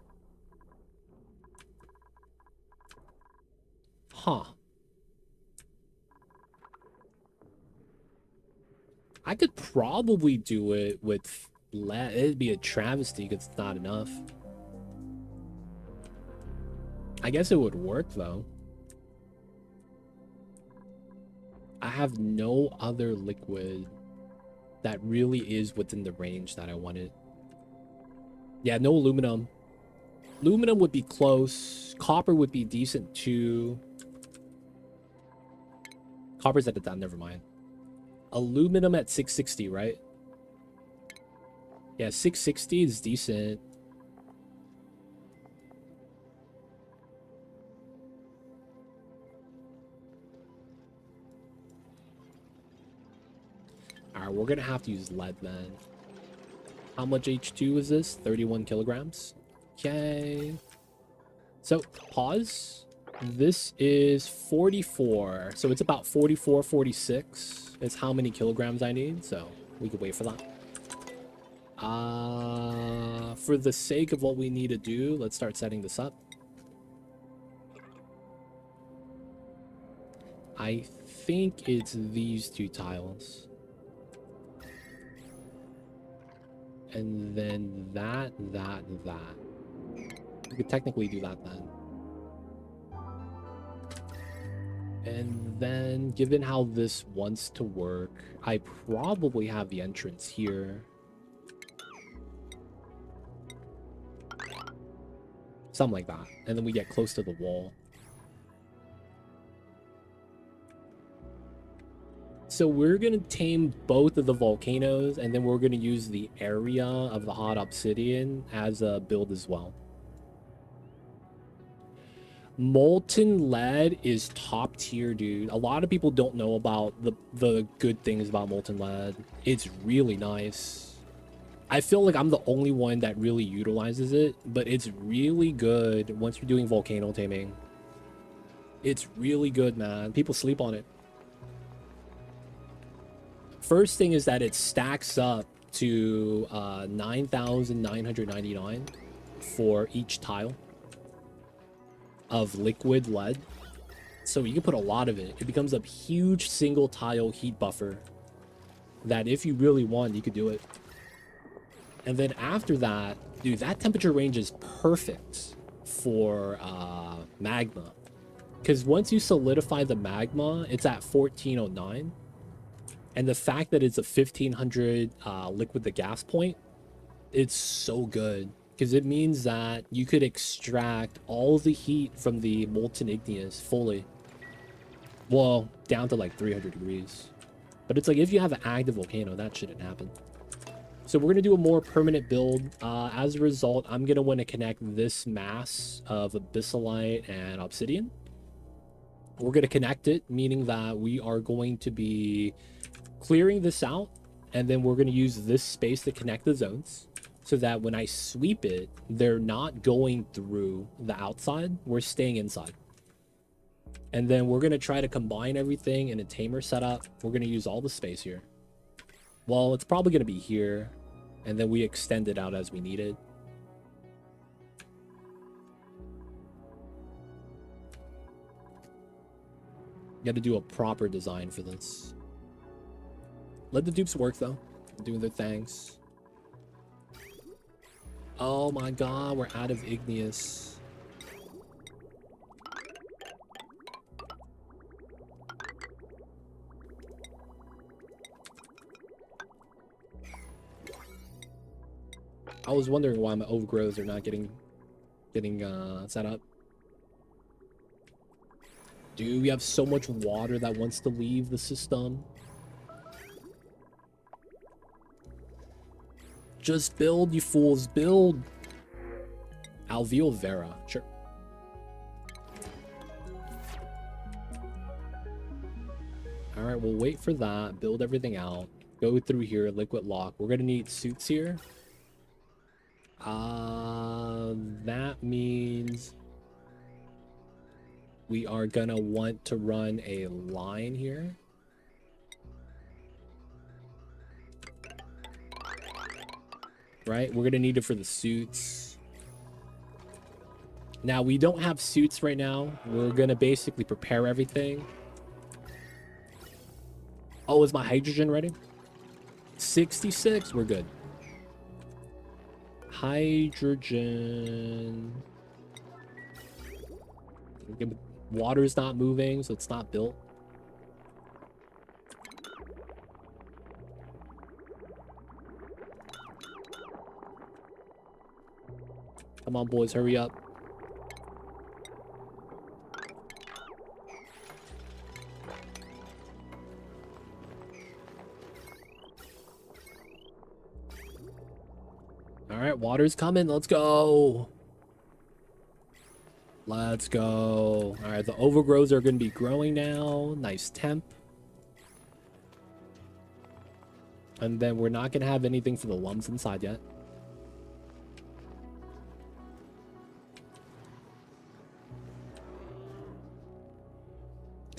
Huh. I could probably do it with lead. It'd be a travesty because it's not enough. I guess it would work, though. I have no other liquid that really is within the range that I wanted. Yeah, no aluminum. Aluminum would be close. Copper would be decent, too. Copper's at the down, never mind. Aluminum at 660, right? Yeah, 660 is decent. Alright, we're gonna have to use lead, man. How much H2 is this? 31 kilograms. Okay. So, pause. This is 44. So it's about 44, 46. It's how many kilograms I need. So we could wait for that. For the sake of what we need to do, let's start setting this up. I think it's these two tiles. And then that. We could technically do that then. And then, given how this wants to work, I probably have the entrance here. Something like that. And then we get close to the wall. So we're going to tame both of the volcanoes, and then we're going to use the area of the hot obsidian as a build as well. Molten lead is top tier, dude. A lot of people don't know about the good things about molten lead. It's really nice. I feel like I'm the only one that really utilizes it, but it's really good once you're doing volcano taming. It's really good, man. People sleep on it. First thing is that it stacks up to 9,999 for each tile of liquid lead. So you can put a lot of it. It becomes a huge single tile heat buffer that if you really want, you could do it. And then after that, dude, that temperature range is perfect for magma. Because once you solidify the magma, it's at 1409. And the fact that it's a 1500 liquid to gas point, it's so good. Because it means that you could extract all the heat from the molten igneous fully. Well, down to like 300 degrees. But it's like if you have an active volcano, that shouldn't happen. So we're going to do a more permanent build. As a result, I'm going to want to connect this mass of abyssalite and obsidian. We're going to connect it, meaning that we are going to be clearing this out, and then we're going to use this space to connect the zones so that when I sweep it, they're not going through the outside. We're staying inside. And then we're going to try to combine everything in a tamer setup. We're going to use all the space here. Well, it's probably going to be here, and then we extend it out as we need it. Got to do a proper design for this. Let the dupes work, though. Doing their things. Oh my god, we're out of igneous. I was wondering why my overgrowths are not getting set up. Dude, we have so much water that wants to leave the system. Just build, you fools, build. Alveol Vera, sure. All right, we'll wait for that, build everything out, go through here, liquid lock. We're gonna need suits here. That means we are gonna want to run a line here. Right, we're gonna need it for the suits. Now we don't have suits right now. We're gonna basically prepare everything. Oh, is my hydrogen ready? 66, we're good. Hydrogen. Water's not moving, so it's not built. Come on, boys, hurry up. All right, water's coming. Let's go. Let's go. All right, the overgrowths are going to be growing now. Nice temp. And then we're not going to have anything for the lumps inside yet.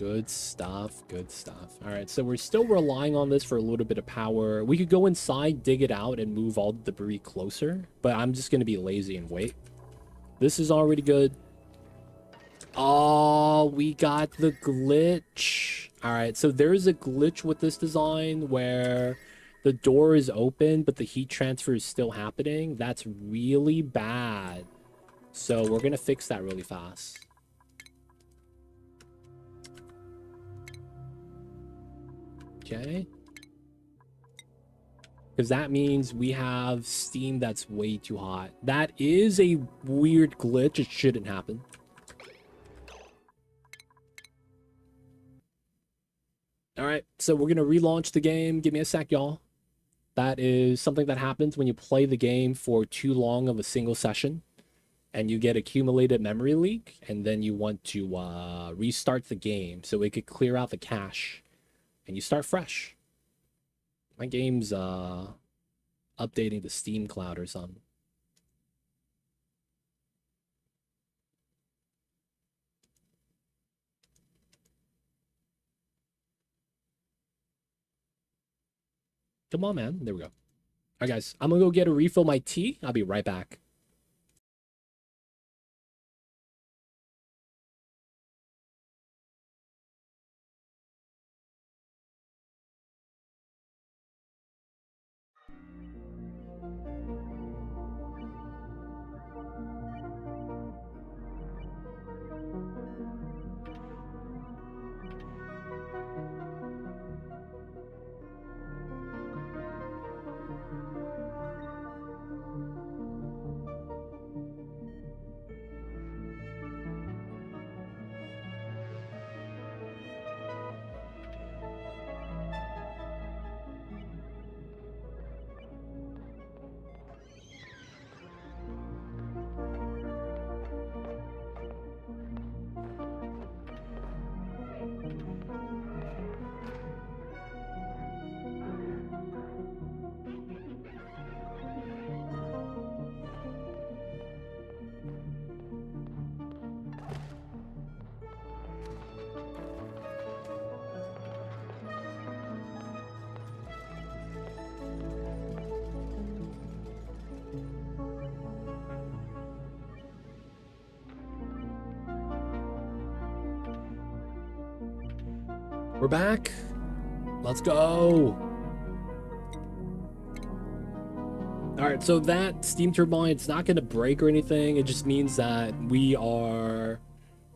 Good stuff, good stuff. All right, so we're still relying on this for a little bit of power. We could go inside, dig it out, and move all the debris closer, but I'm just going to be lazy and wait. This is already good. Oh, we got the glitch. All right, so there's a glitch with this design where the door is open, but the heat transfer is still happening. That's really bad. So we're going to fix that really fast. Okay. Because that means we have steam that's way too hot. That is a weird glitch. It shouldn't happen. All right, so we're going to relaunch the game. Give me a sec, y'all. That is something that happens when you play the game for too long of a single session and you get accumulated memory leak, and then you want to restart the game so it could clear out the cache and you start fresh. My game's updating the Steam cloud or something. Come on, man. There we go. All right, guys. I'm going to go get a refill my tea. I'll be right back. We're back. Let's go. All right, so that steam turbine, it's not going to break or anything. It just means that we are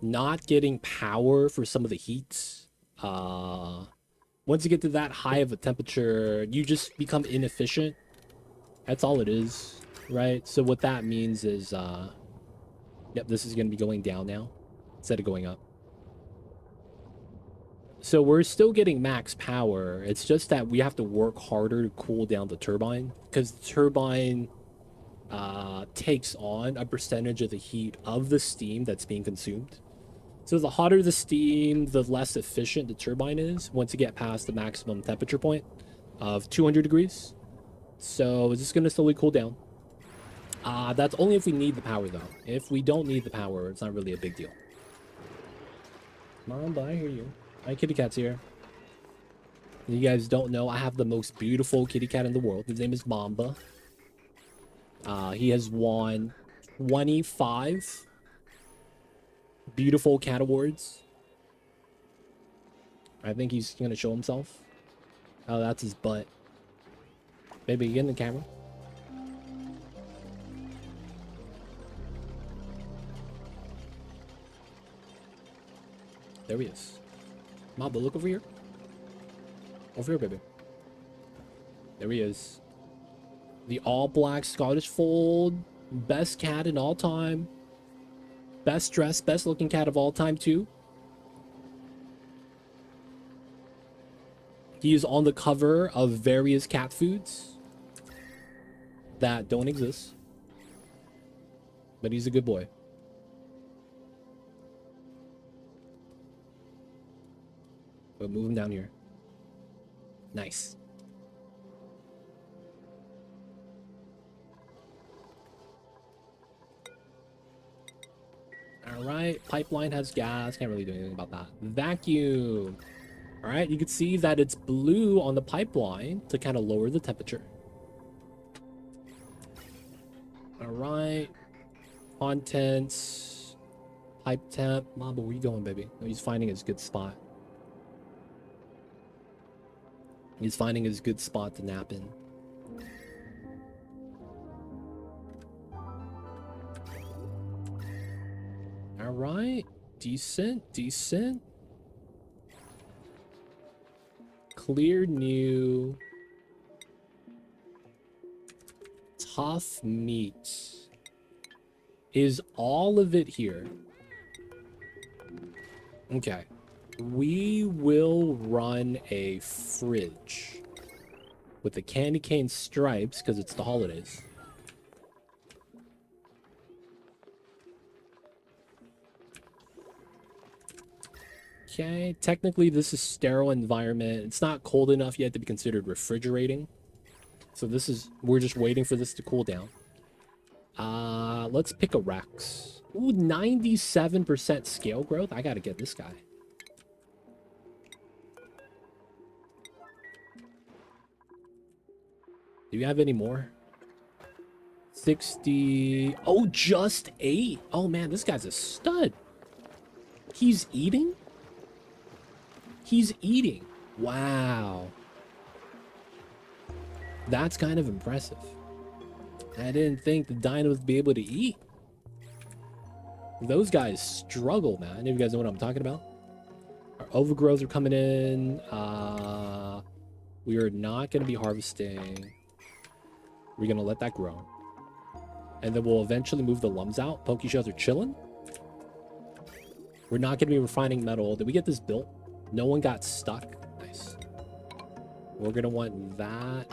not getting power for some of the heat. Once you get to that high of a temperature, you just become inefficient. That's all it is, right? So what that means is, yep, this is going to be going down now instead of going up. So we're still getting max power. It's just that we have to work harder to cool down the turbine, because the turbine takes on a percentage of the heat of the steam that's being consumed. So the hotter the steam, the less efficient the turbine is once you get past the maximum temperature point of 200 degrees. So it's just going to slowly cool down. That's only if we need the power, though. If we don't need the power, it's not really a big deal. Mamba, I hear you. My kitty cat's here. You guys don't know, I have the most beautiful kitty cat in the world. His name is Mamba. He has won 25 beautiful cat awards. I think he's gonna show himself. Oh, that's his butt. Baby, get in the camera. There he is. Mamba, look over here. Over here, baby. There he is. The all-black Scottish fold. Best cat in all time. Best dressed, best looking cat of all time, too. He is on the cover of various cat foods that don't exist. But he's a good boy. We'll move him down here. Nice. All right, pipeline has gas. Can't really do anything about that. Vacuum. All right, you can see that it's blue on the pipeline to kind of lower the temperature. All right, contents, pipe temp. Mamba, where you going, baby? Oh, he's finding his good spot. He's finding his good spot to nap in. All right, decent, decent. Clear new. Tough meat. Is all of it here? Okay. We will run a fridge with the candy cane stripes because it's the holidays. Okay, technically this is sterile environment. It's not cold enough yet to be considered refrigerating. So this is, we're just waiting for this to cool down. Let's pick a Rex. Ooh, 97% scale growth. I gotta get this guy. Do you have any more? 60. Oh, just 8. Oh man, this guy's a stud. He's eating? He's eating. Wow. That's kind of impressive. I didn't think the dino would be able to eat. Those guys struggle, man. You guys know what I'm talking about? Our overgrowths are coming in. We are not going to be harvesting. We're going to let that grow. And then we'll eventually move the lums out. Poke shells are chilling. We're not going to be refining metal. Did we get this built? No one got stuck. Nice. We're going to want that.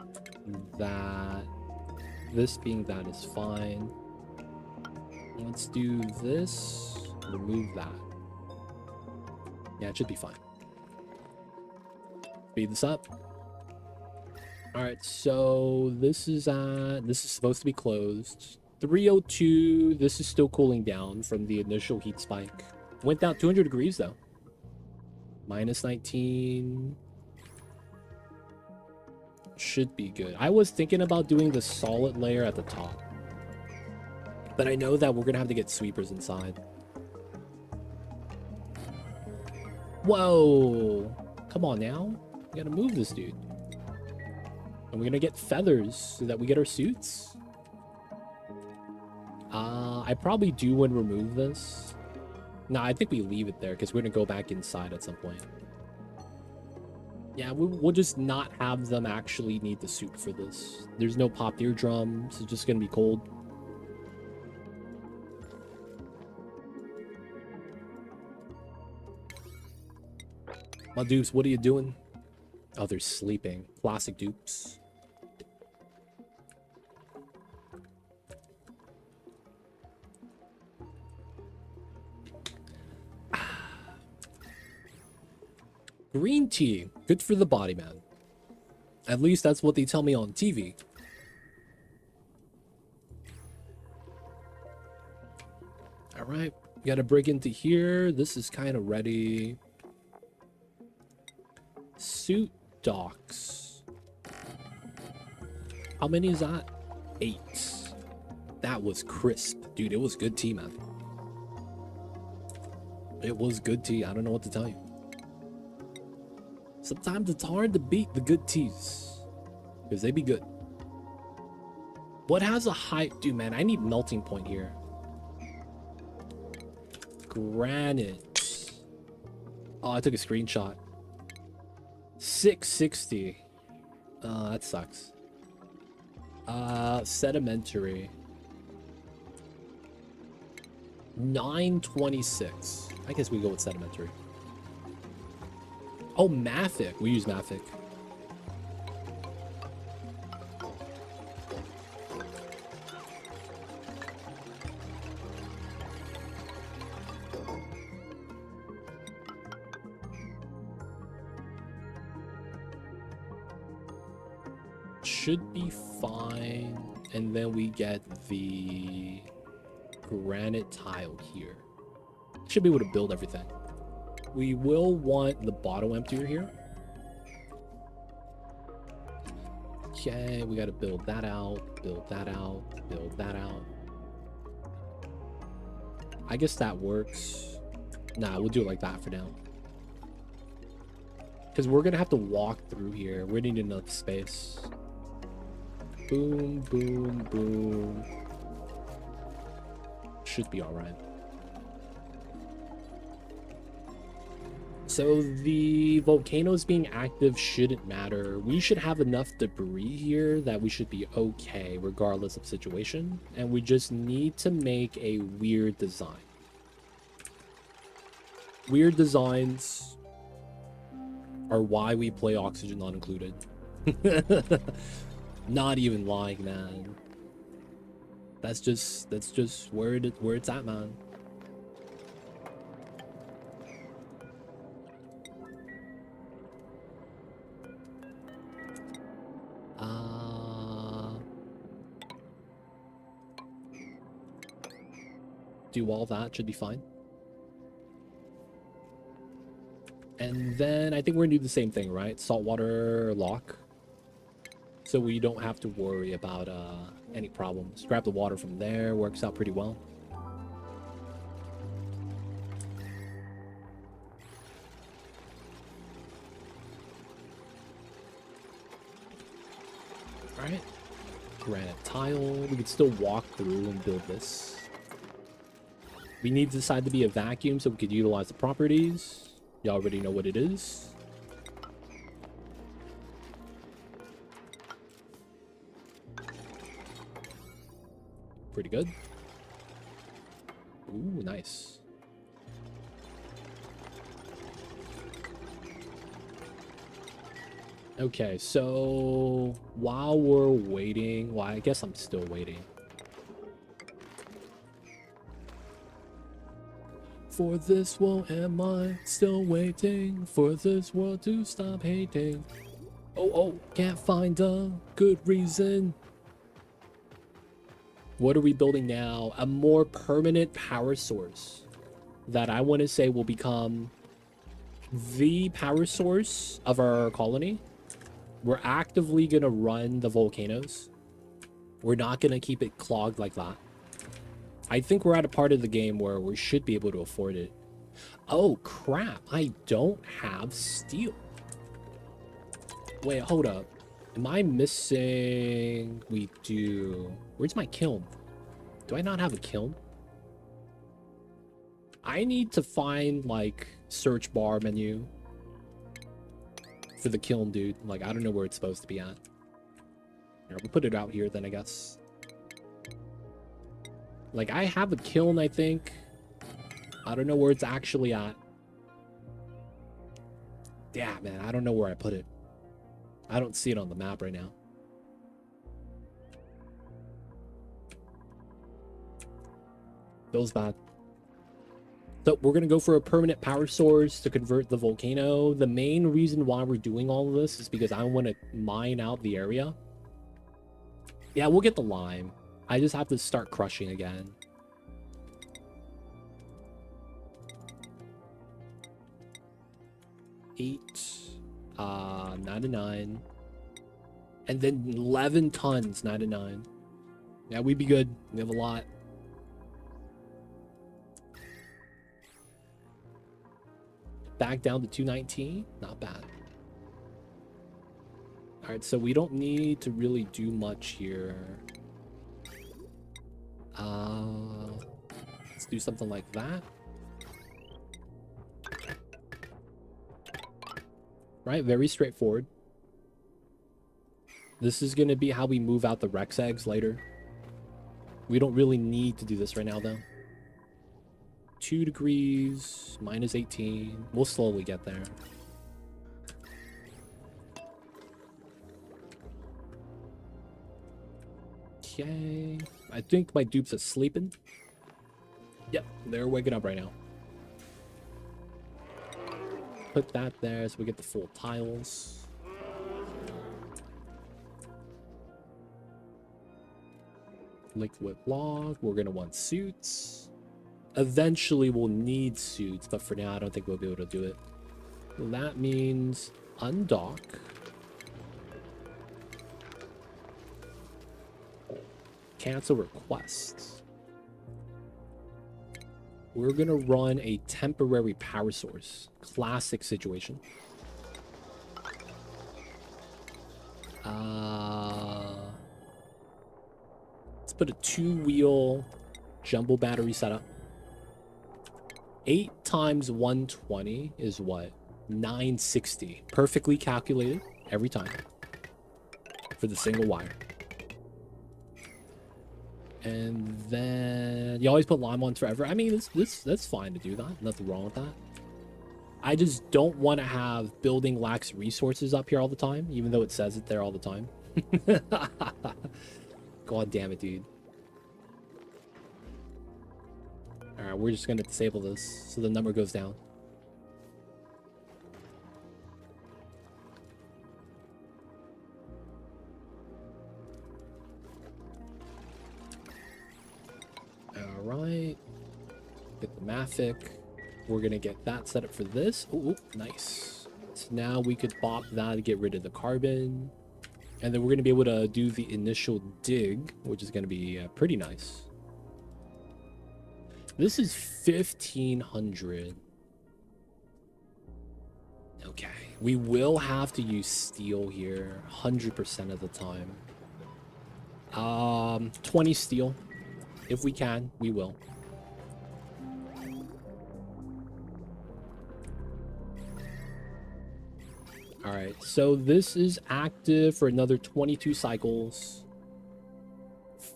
That. This being that is fine. Let's do this. Remove that. Yeah, it should be fine. Speed this up. All right, so this is supposed to be closed. 302. This is still cooling down from the initial heat spike. Went down 200 degrees though. Minus 19. Should be good. I was thinking about doing the solid layer at the top, but I know that we're gonna have to get sweepers inside. Whoa, come on now, we gotta move this dude. And we're gonna get feathers so that we get our suits. I probably do want to remove this. No, I think we leave it there because we're gonna go back inside at some point. Yeah, we'll just not have them actually need the suit for this. There's no popped eardrums. It's just gonna be cold. My dupes, what are you doing? Oh, they're sleeping. Classic dupes. Green tea, good for the body, man. At least that's what they tell me on TV. All right, gotta break into here. This is kind of ready. Suit docks. How many is that? 8. That was crisp, dude. It was good tea, man. It was good tea. I don't know what to tell you. Sometimes it's hard to beat the good teas because they be good. What has a high... Dude, man, I need melting point here. Granite. Oh, I took a screenshot. 660. That sucks. Sedimentary. 926. I guess we go with sedimentary. Oh, Mafic. We use Mafic. Should be fine. And then we get the granite tile here. Should be able to build everything. We will want the bottle emptier here. Okay, we got to build that out, build that out, build that out. I guess that works. Nah, we'll do it like that for now. Because we're going to have to walk through here. We need enough space. Boom, boom, boom. Should be all right. So the volcanoes being active shouldn't matter. We should have enough debris here that we should be okay regardless of situation. And we just need to make a weird design. Weird designs are why we play oxygen not included. Not even lying, man. That's just where it's at, man. Do all that, should be fine. And then I think we're gonna do the same thing, right? Saltwater lock. So we don't have to worry about any problems. Grab the water from there, works out pretty well. Alright. Granite tile. We can still walk through and build this. We need this side to be a vacuum so we could utilize the properties. You already know what it is. Pretty good. Ooh, nice. Okay, so while we're waiting, well, I guess I'm still waiting. For this world am I still waiting for this world to stop hating. Oh, can't find a good reason. What are we building now? A more permanent power source that I want to say will become the power source of our colony. We're actively going to run the volcanoes. We're not going to keep it clogged like that. I think we're at a part of the game where we should be able to afford it. Oh, crap. I don't have steel. Wait, hold up. Am I missing? We do. Where's my kiln? Do I not have a kiln? I need to find, like, search bar menu for the kiln, dude. Like, I don't know where it's supposed to be at. Here, we'll put it out here then, I guess. Like, I have a kiln, I think. I don't know where it's actually at. Yeah, man, I don't know where I put it. I don't see it on the map right now. Feels bad. So we're going to go for a permanent power source to convert the volcano. The main reason why we're doing all of this is because I want to mine out the area. Yeah, we'll get the lime. I just have to start crushing again. Eight, 99, and then 11 tons, 99. Yeah, we'd be good. We have a lot. Back down to 219. Not bad. All right, so we don't need to really do much here. Let's do something like that. Right, very straightforward. This is going to be how we move out the Rex eggs later. We don't really need to do this right now, though. 2 degrees, minus 18. We'll slowly get there. Okay. I think my dupes are sleeping. Yep, they're waking up right now. Put that there so we get the full tiles. Liquid log. We're going to want suits. Eventually we'll need suits, but for now I don't think we'll be able to do it. That means undock. Cancel requests. We're gonna run a temporary power source. Classic situation. Let's put a 2-wheel jumbo battery setup. 8 times 120 is what? 960. Perfectly calculated every time for the single wire. And then you always put lime on forever. I mean, that's fine to do that. Nothing wrong with that. I just don't want to have building lacks resources up here all the time, even though it says it there all the time. God damn it, dude. Alright, we're just gonna disable this so the number goes down. Alright. Get the Mavic. We're gonna get that set up for this. Ooh, nice. So now we could pop that to get rid of the carbon. And then we're gonna be able to do the initial dig, which is gonna be pretty nice. This is 1500. Okay. We will have to use steel here 100% of the time. 20 steel. If we can, we will. Alright, so this is active for another 22 cycles.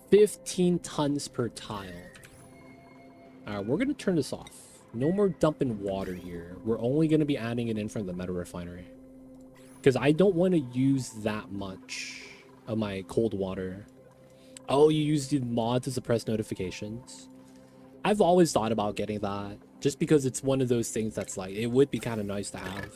15 tons per tile. Alright, we're going to turn this off. No more dumping water here. We're only going to be adding it in from the metal refinery. Because I don't want to use that much of my cold water. Oh, you use the mod to suppress notifications? I've always thought about getting that. Just because it's one of those things that's like, it would be kind of nice to have.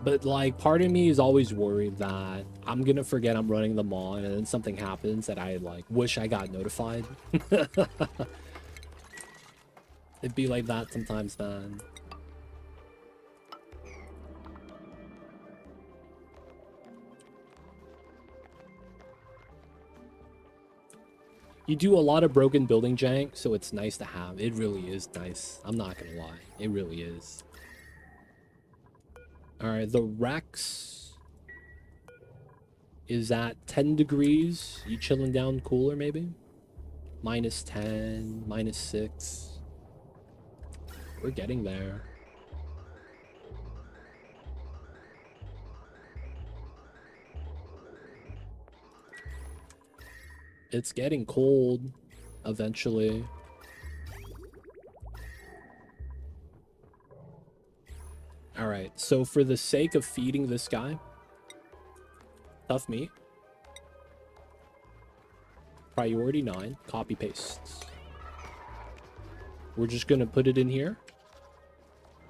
But like, part of me is always worried that I'm gonna forget I'm running the mod and then something happens that I like wish I got notified. It'd be like that sometimes, man. You do a lot of broken building jank, so it's nice to have. It really is nice. I'm not gonna lie. It really is. Alright, the Rex is at 10 degrees. You chilling down cooler, maybe? Minus 10, minus 6. We're getting there. It's getting cold eventually. Alright, so for the sake of feeding this guy, tough meat. Priority 9, copy pastes. We're just gonna put it in here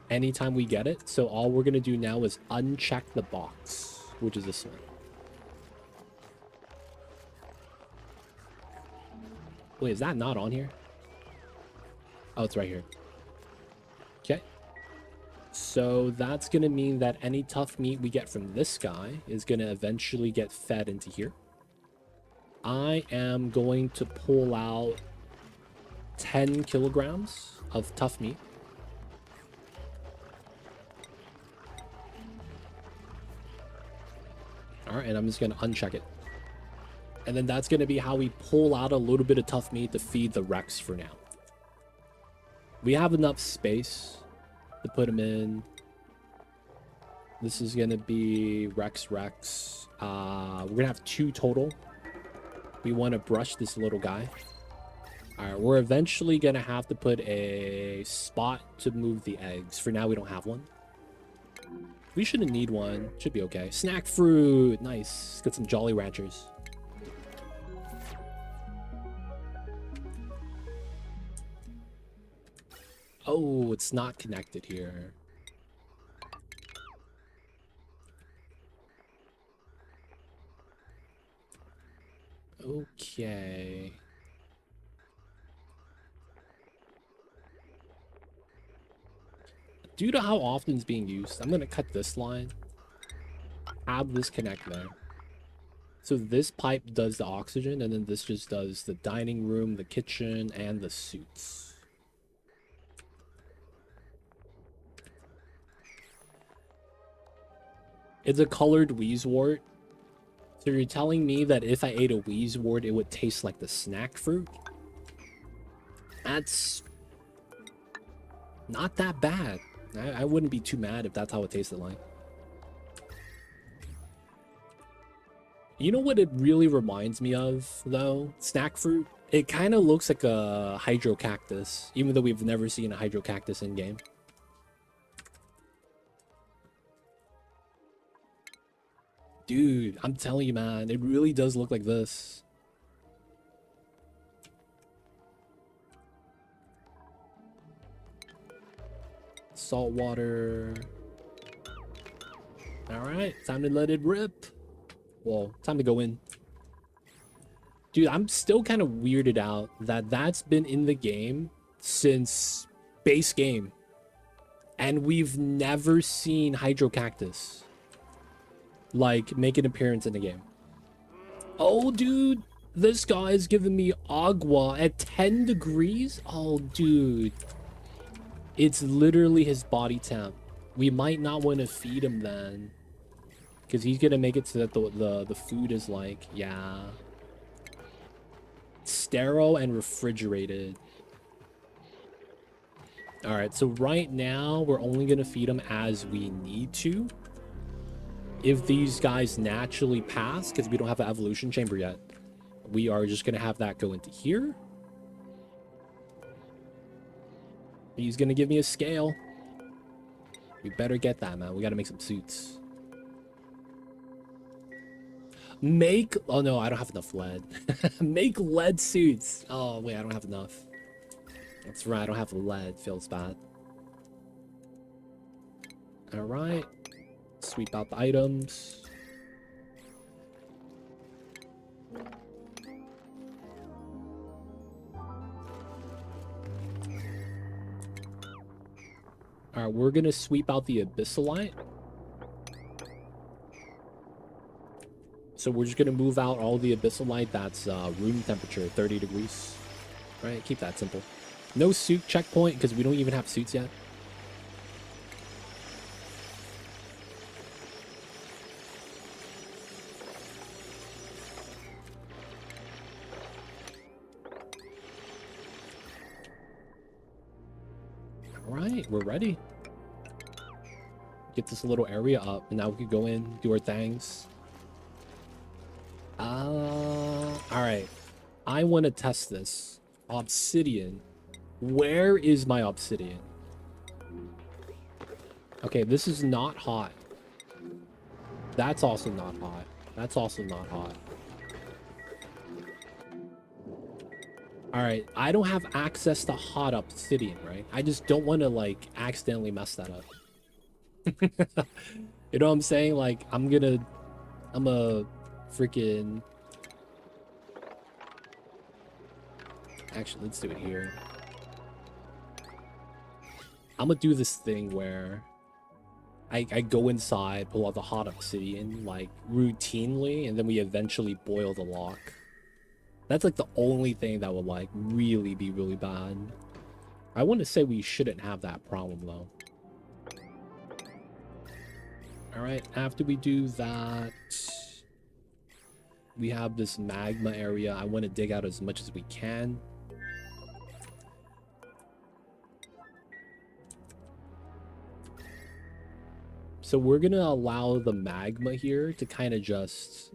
anytime we get it. So all we're gonna do now is uncheck the box, which is this one. Wait, is that not on here? Oh, it's right here. Okay. So that's going to mean that any tough meat we get from this guy is going to eventually get fed into here. I am going to pull out 10 kilograms of tough meat. All right, and I'm just going to uncheck it. And then that's going to be how we pull out a little bit of tough meat to feed the Rex for now. We have enough space to put them in. This is going to be Rex. We're going to have 2 total. We want to brush this little guy. All right, we're eventually going to have to put a spot to move the eggs. For now, we don't have one. We shouldn't need one. Should be okay. Snack fruit. Nice. Let's get some Jolly Ranchers. Oh, it's not connected here. Okay. Due to how often it's being used, I'm going to cut this line. Have this connect there. So this pipe does the oxygen, and then this just does the dining room, the kitchen, and the suits. It's a colored Wheezewort. So you're telling me that if I ate a Wheezewort, it would taste like the snack fruit? That's not that bad. I wouldn't be too mad if that's how it tasted like. You know what it really reminds me of, though? Snack fruit. It kind of looks like a hydrocactus, even though we've never seen a hydrocactus in game. Dude, I'm telling you, man, it really does look like this. Salt water. All right, time to let it rip. Well, time to go in. Dude, I'm still kind of weirded out that that's been in the game since base game. And we've never seen hydrocactus like make an appearance in the game. Oh, dude, this guy is giving me agua at 10 degrees. Oh, dude, it's literally his body temp. We might not want to feed him then, because he's gonna make it so that the food is like, yeah, sterile and refrigerated. All right, so right now we're only gonna feed him as we need to. If these guys naturally pass, because we don't have an evolution chamber yet, we are just gonna have that go into here. He's gonna give me a scale. We better get that, man. We gotta make some suits. Make... Oh, no, I don't have enough lead. Make lead suits. Oh, wait, I don't have enough. That's right, I don't have lead. Feels bad. All right. Sweep out the items. All right, we're gonna sweep out the abyssalite. So we're just gonna move out all the abyssalite that's room temperature, 30 degrees. All right, keep that simple. No suit checkpoint because we don't even have suits yet. All right, we're ready. Get this little area up, and now we can go in, do our things. All right. I want to test this. Obsidian. Where is my obsidian? Okay, this is not hot. That's also not hot. That's also not hot. All right, I don't have access to hot obsidian, right? I just don't want to, like, accidentally mess that up. You know what I'm saying? Like, I'm a freaking... Actually, let's do it here. I'm gonna do this thing where I go inside, pull out the hot obsidian, like, routinely, and then we eventually boil the lock. That's, like, the only thing that would, like, really be really bad. I want to say we shouldn't have that problem, though. Alright, after we do that, we have this magma area. I want to dig out as much as we can. So we're going to allow the magma here to kind of just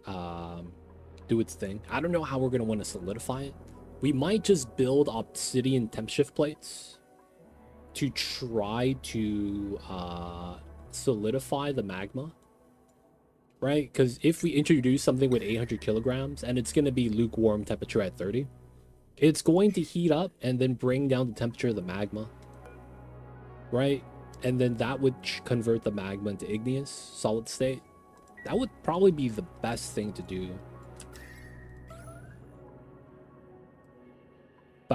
do its thing. I don't know how we're going to want to solidify it. We might just build obsidian temp shift plates to try to solidify the magma, right? Because if we introduce something with 800 kilograms and it's going to be lukewarm temperature at 30, it's going to heat up and then bring down the temperature of the magma, right? And then that would convert the magma into igneous solid state. That would probably be the best thing to do.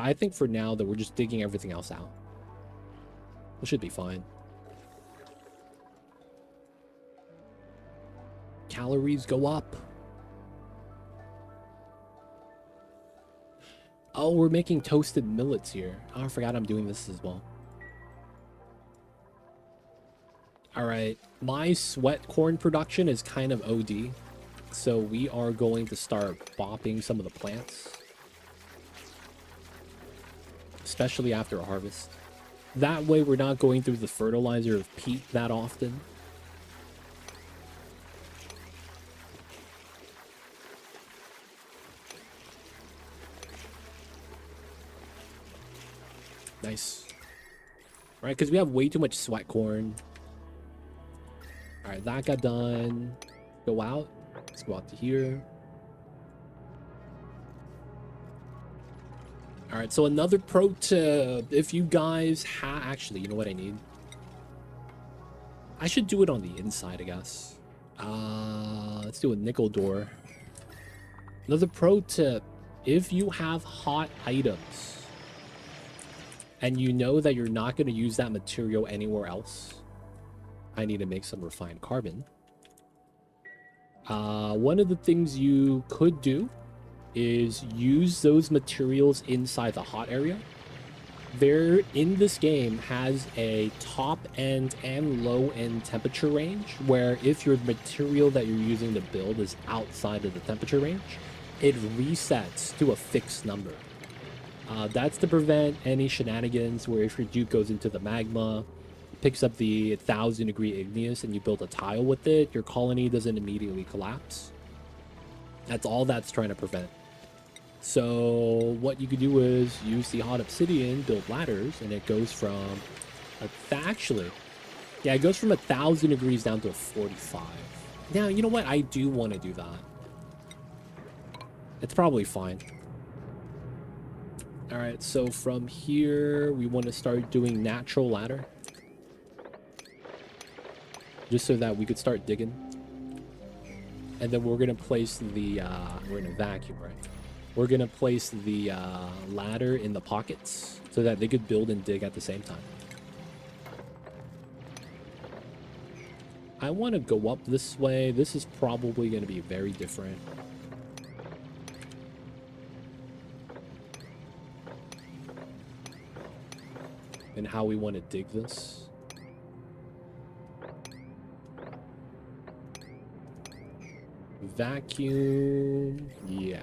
But I think for now that we're just digging everything else out. It should be fine. Calories go up. Oh, we're making toasted millets here. Oh, I forgot I'm doing this as well. All right, my sweat corn production is kind of OD. So we are going to start bopping some of the plants. Especially after a harvest. That way we're not going through the fertilizer of peat that often. Nice. Right, because we have way too much sweat corn. Alright, that got done. Go out. Let's go out to here. Alright, so another pro tip. If you guys actually, you know what I need? I should do it on the inside, I guess. Let's do a nickel door. Another pro tip. If you have hot items and you know that you're not going to use that material anywhere else, I need to make some refined carbon. One of the things you could do is use those materials inside the hot area. There, in this game, has a top end and low end temperature range, where if your material that you're using to build is outside of the temperature range, it resets to a fixed number. That's to prevent any shenanigans where if your dupe goes into the magma, picks up the 1000-degree igneous, and you build a tile with it, your colony doesn't immediately collapse. That's all that's trying to prevent. So what you could do is use the hot obsidian, build ladders, and it goes from actually, yeah, it goes from 1000 degrees down to 45. Now, you know what? I do want to do that. It's probably fine. All right, so from here, we want to start doing natural ladder. Just so that we could start digging. And then we're going to place the, we're in a vacuum, right? We're going to place the ladder in the pockets so that they could build and dig at the same time. I want to go up this way. This is probably going to be very different. And how we want to dig this. Vacuum. Yeah.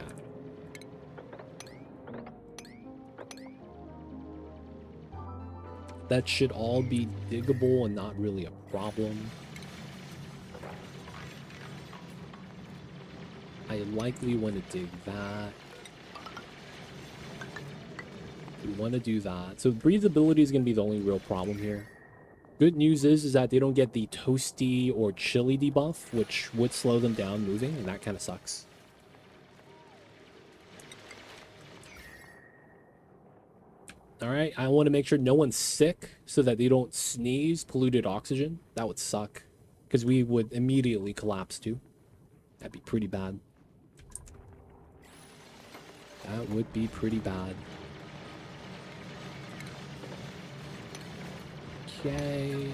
That should all be diggable and not really a problem. I likely want to dig that. We want to do that. So breathability is going to be the only real problem here. Good news is that they don't get the toasty or chilly debuff, which would slow them down moving, and that kind of sucks. All right, I want to make sure no one's sick so that they don't sneeze polluted oxygen. That would suck because we would immediately collapse too. That'd be pretty bad. That would be pretty bad. Okay.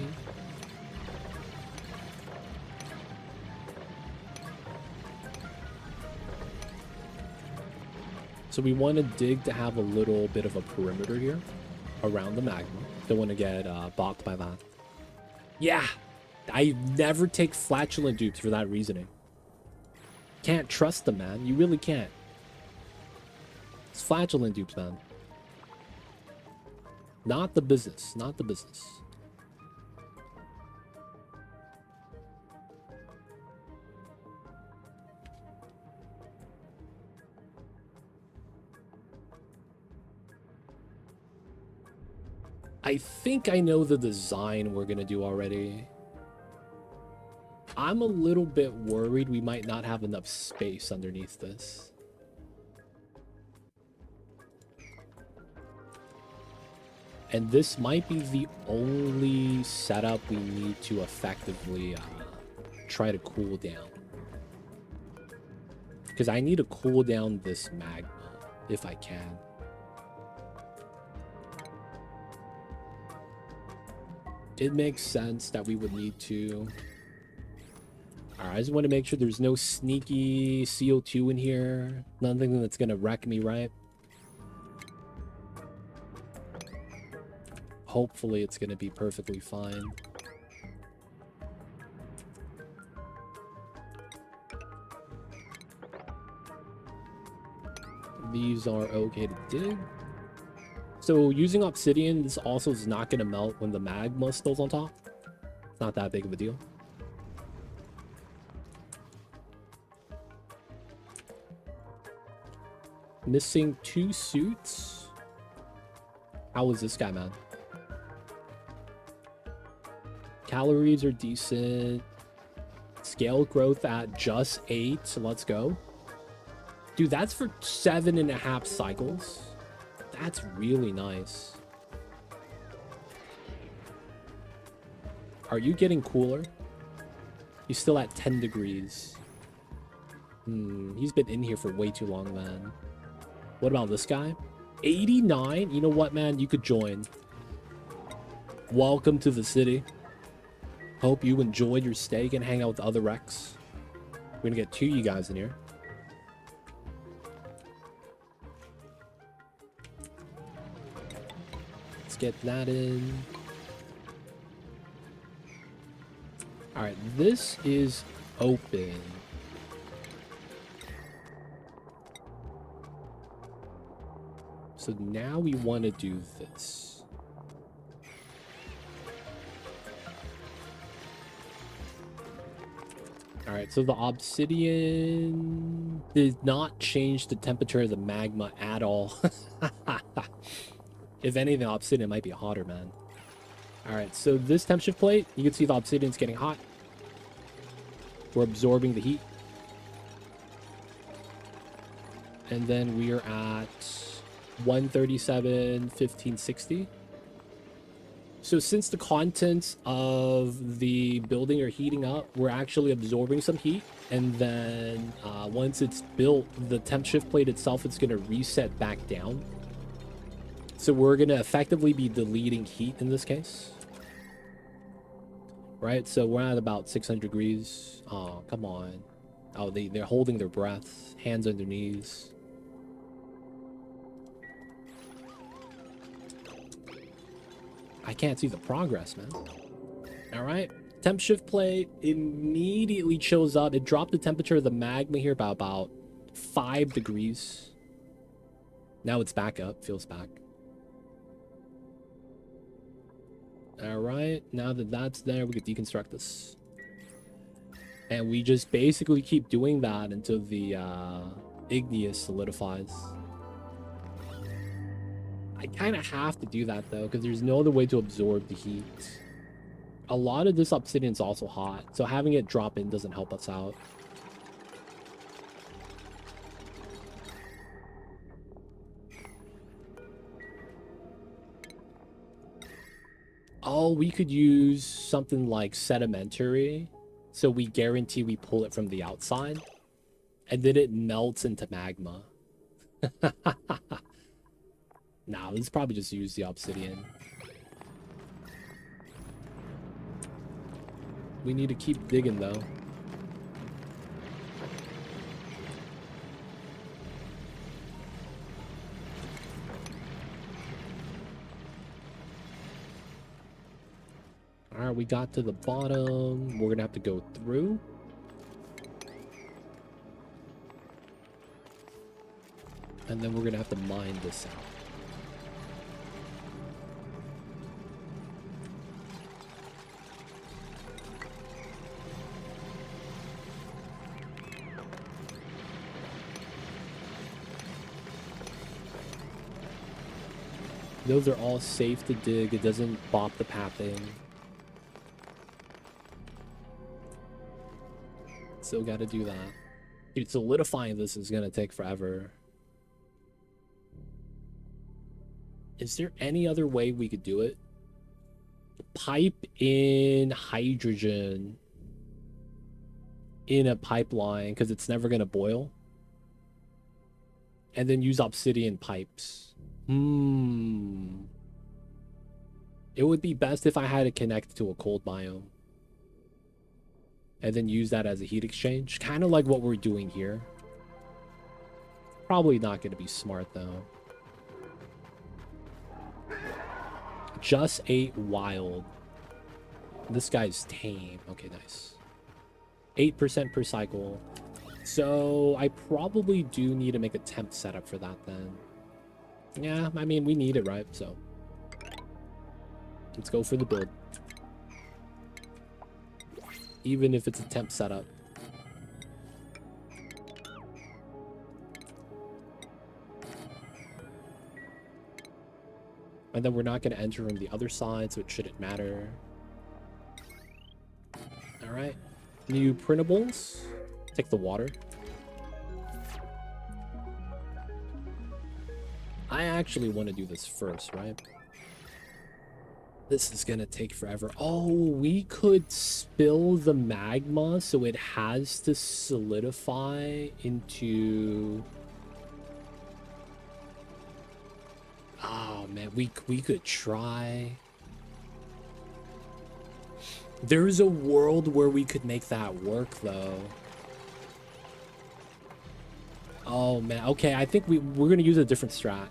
So we want to dig to have a little bit of a perimeter here around the magma. Don't want to get balked by that. Yeah, I never take flatulent dupes for that reasoning. Can't trust them, man. You really can't. It's flatulent dupes, man. Not the business. Not the business. I think I know the design we're going to do already. I'm a little bit worried we might not have enough space underneath this. And this might be the only setup we need to effectively try to cool down. Because I need to cool down this magma if I can. it makes sense that we would need to. All right, I just want to make sure there's no sneaky CO2 in here. Nothing that's gonna wreck me, right? Hopefully it's gonna be perfectly fine. These are okay to dig. So using obsidian, this also is not going to melt when the magma spills on top. It's not that big of a deal. Missing 2 suits. How is this guy, man? Calories are decent. Scale growth at just 8. So let's go. Dude, that's for 7.5 cycles. That's really nice. Are you getting cooler? He's still at 10 degrees. He's been in here for way too long, man. What about this guy? 89? You know what, man? You could join. Welcome to the city. Hope you enjoyed your stay and hang out with the other Rex. We're gonna get 2 of you guys in here. Get that in. All right, this is open. So now we want to do this. All right, so the obsidian did not change the temperature of the magma at all. If anything, the obsidian might be hotter, man. All right, so this temp shift plate, you can see the obsidian's getting hot. We're absorbing the heat. And then we are at 137, 1560. So since the contents of the building are heating up, we're actually absorbing some heat. And then once it's built, the temp shift plate itself is going to reset back down. So we're going to effectively be deleting heat in this case. Right? So we're at about 600 degrees. Oh, come on. Oh, they're holding their breath. Hands on their knees. I can't see the progress, man. All right. Temp shift plate immediately chills up. It dropped the temperature of the magma here by about 5 degrees. Now it's back up. Feels back. All right, now that that's there, we can deconstruct this. And we just basically keep doing that until the igneous solidifies. I kind of have to do that, though, because there's no other way to absorb the heat. A lot of this obsidian's also hot, so having it drop in doesn't help us out. Oh, we could use something like sedimentary, so we guarantee we pull it from the outside, and then it melts into magma. Nah, let's probably just use the obsidian. We need to keep digging, though. Alright, we got to the bottom. We're gonna have to go through. And then we're gonna have to mine this out. Those are all safe to dig. It doesn't bop the pathing. Still gotta do that. Dude, solidifying this is gonna take forever. Is there any other way we could do it? Pipe in hydrogen in a pipeline, because it's never gonna boil. And then use obsidian pipes. It would be best if I had to connect to a cold biome. And then use that as a heat exchange. Kind of like what we're doing here. Probably not going to be smart, though. Just ate wild. This guy's tame. Okay, nice. 8% per cycle. So I probably do need to make a temp setup for that then. Yeah, I mean, we need it, right? So let's go for the build. Even if it's a temp setup. And then we're not going to enter from the other side, so it shouldn't matter. All right. New printables. Take the water. I actually want to do this first, right? This is going to take forever. Oh, we could spill the magma so it has to solidify into... Oh, man, we could try. There's a world where we could make that work, though. Oh, man. Okay, I think we're going to use a different strat.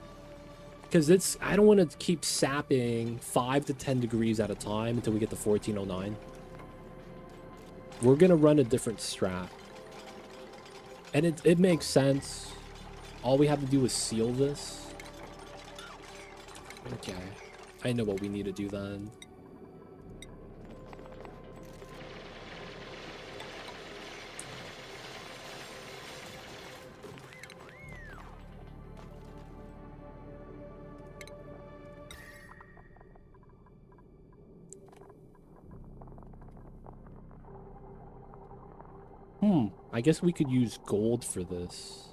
Because I don't want to keep sapping 5 to 10 degrees at a time until we get to 1409. We're going to run a different strat. And it makes sense. All we have to do is seal this. Okay. I know what we need to do then. I guess we could use gold for this.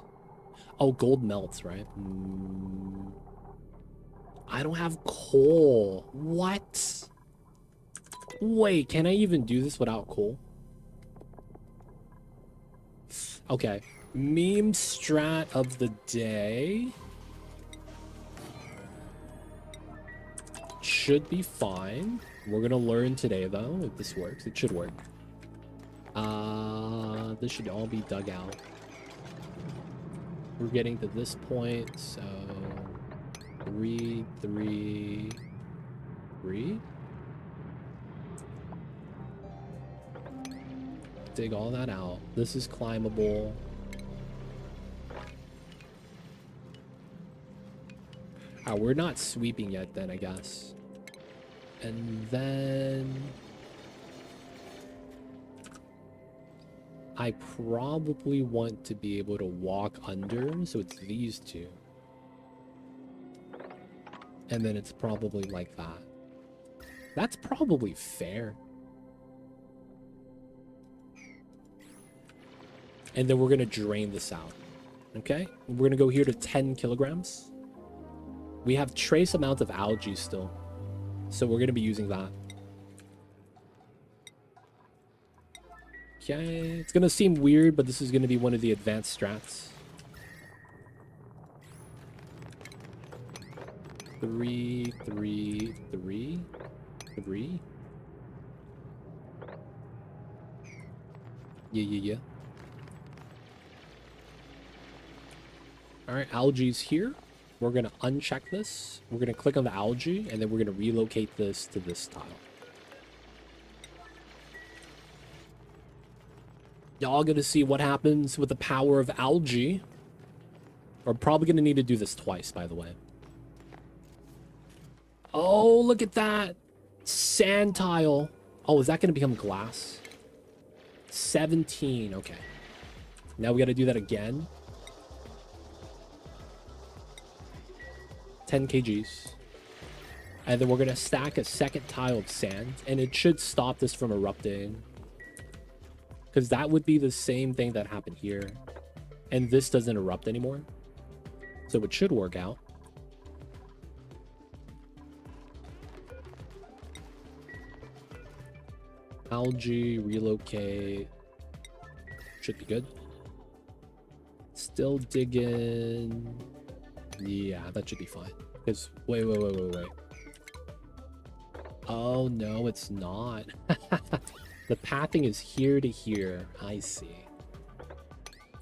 Oh, gold melts, right? I don't have coal. What? Wait, can I even do this without coal? Okay. Meme strat of the day. Should be fine. We're gonna learn today, though, if this works. It should work. This should all be dug out. We're getting to this point, so 3, 3, 3. Dig all that out. This is climbable. Oh, we're not sweeping yet then, I guess. And then I probably want to be able to walk under, so it's these two. And then it's probably like that. That's probably fair. And then we're going to drain this out. Okay? We're going to go here to 10 kilograms. We have trace amounts of algae still. So we're going to be using that. Okay, it's going to seem weird, but this is going to be one of the advanced strats. 3, 3, 3, 3. Yeah. All right, algae's here. We're going to uncheck this. We're going to click on the algae, and then we're going to relocate this to this tile. Y'all gonna see what happens with the power of algae. We're probably gonna need to do this twice, by the way. Oh, look at that. Sand tile. Oh, is that gonna become glass? 17, okay. Now we gotta do that again. 10 kgs. And then we're gonna stack a second tile of sand, and it should stop this from erupting. Because that would be the same thing that happened here. And this doesn't erupt anymore. So it should work out. Algae, relocate. Should be good. Still digging. Yeah, that should be fine. Because, wait. Oh, no, it's not. The pathing is here to here. I see.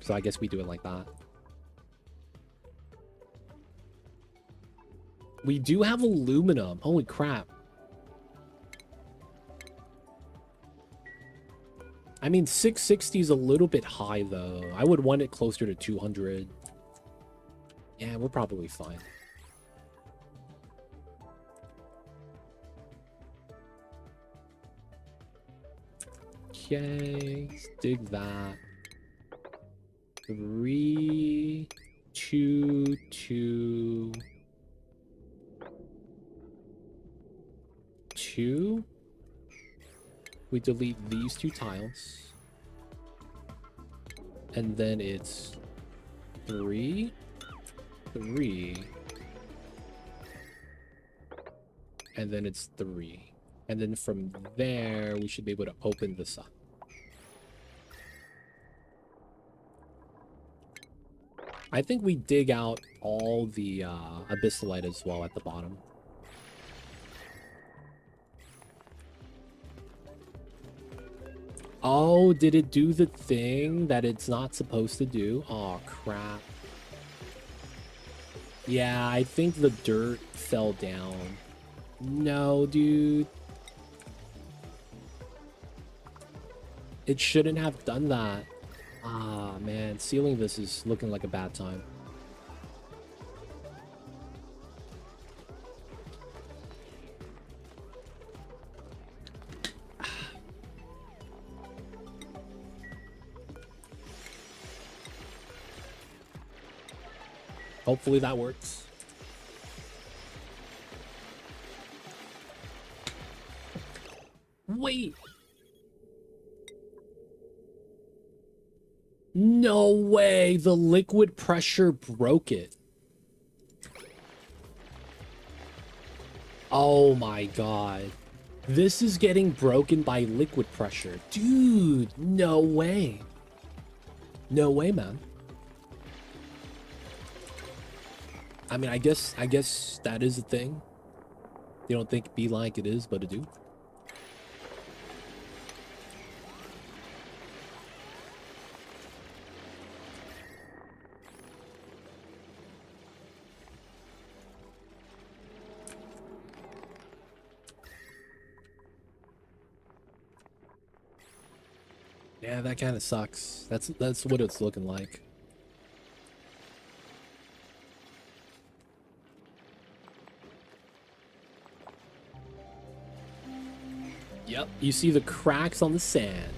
So I guess we do it like that. We do have aluminum. Holy crap. I mean, 660 is a little bit high, though. I would want it closer to 200. Yeah, we're probably fine. Okay, let's dig that. 3, 2, 2, 2. We delete these 2 tiles. And then it's 3, 3. And then it's 3. And then from there, we should be able to open this up. I think we dig out all the abyssalite as well at the bottom. Oh, did it do the thing that it's not supposed to do? Oh, crap. Yeah, I think the dirt fell down. No, dude. It shouldn't have done that. Ah, man. Sealing this is looking like a bad time. Hopefully that works. Wait. No way. The liquid pressure broke it. Oh my god. This is getting broken by liquid pressure. Dude, no way. No way, man. I mean, I guess that is a thing. You don't think be like it is, but it do. Yeah, that kind of sucks. That's what it's looking like. Yep, you see the cracks on the sand.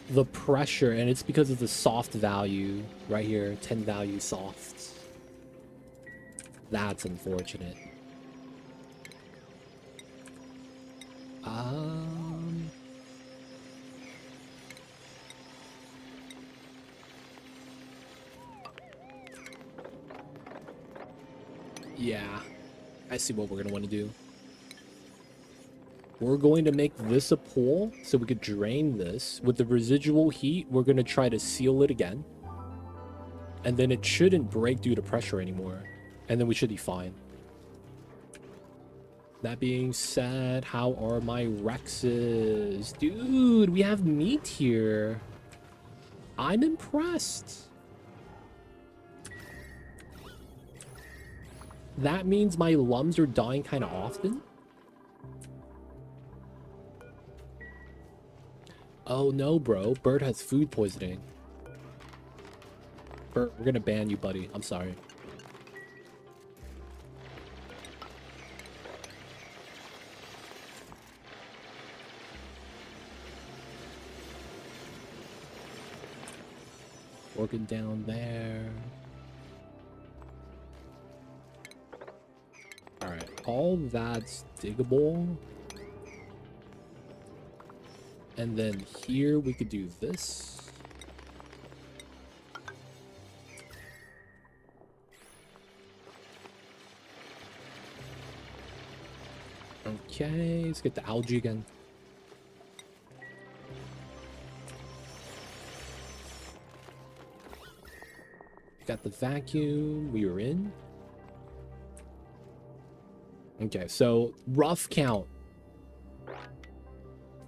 The pressure, and it's because of the soft value right here, 10 value soft. That's unfortunate. Yeah, I see what we're gonna want to do. We're going to make this a pool so we could drain this. With the residual heat, we're gonna try to seal it again. And then it shouldn't break due to pressure anymore. And then we should be fine. That being said, how are my Rexes? Dude, we have Meteor. I'm impressed. That means my lums are dying kind of often. Oh no, bro. Bird has food poisoning. Bird, we're gonna ban you, buddy. I'm sorry. Working down there. Alright, all that's diggable. And then here we could do this. Okay, let's get the algae again. Got the vacuum. We were in. Okay, so rough count.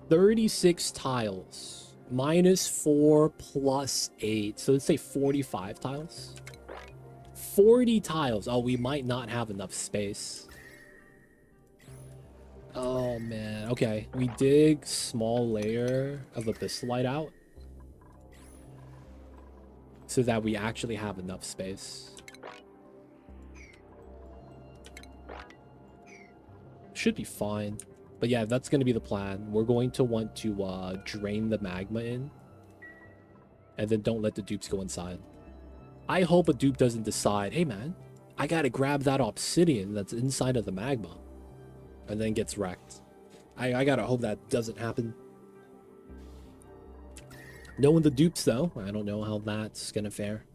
36 tiles. -4 plus 8. So let's say 45 tiles. 40 tiles. Oh, we might not have enough space. Oh, man. Okay, we dig small layer of abyssalite out so that we actually have enough space. Should be fine. But yeah, that's going to be the plan. We're going to want to drain the magma in. And then don't let the dupes go inside. I hope a dupe doesn't decide, hey man, I got to grab that obsidian that's inside of the magma. And then gets wrecked. I got to hope that doesn't happen. Knowing the dupes though, I don't know how that's going to fare.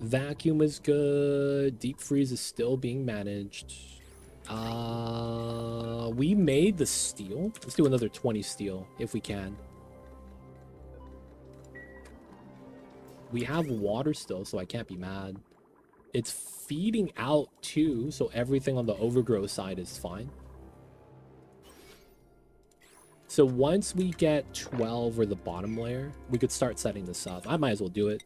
Vacuum is good. Deep freeze is still being managed. We made the steel. Let's do another 20 steel if we can. We have water still, so I can't be mad. It's feeding out too, so everything on the overgrowth side is fine. So once we get 12 or the bottom layer, we could start setting this up. I might as well do it.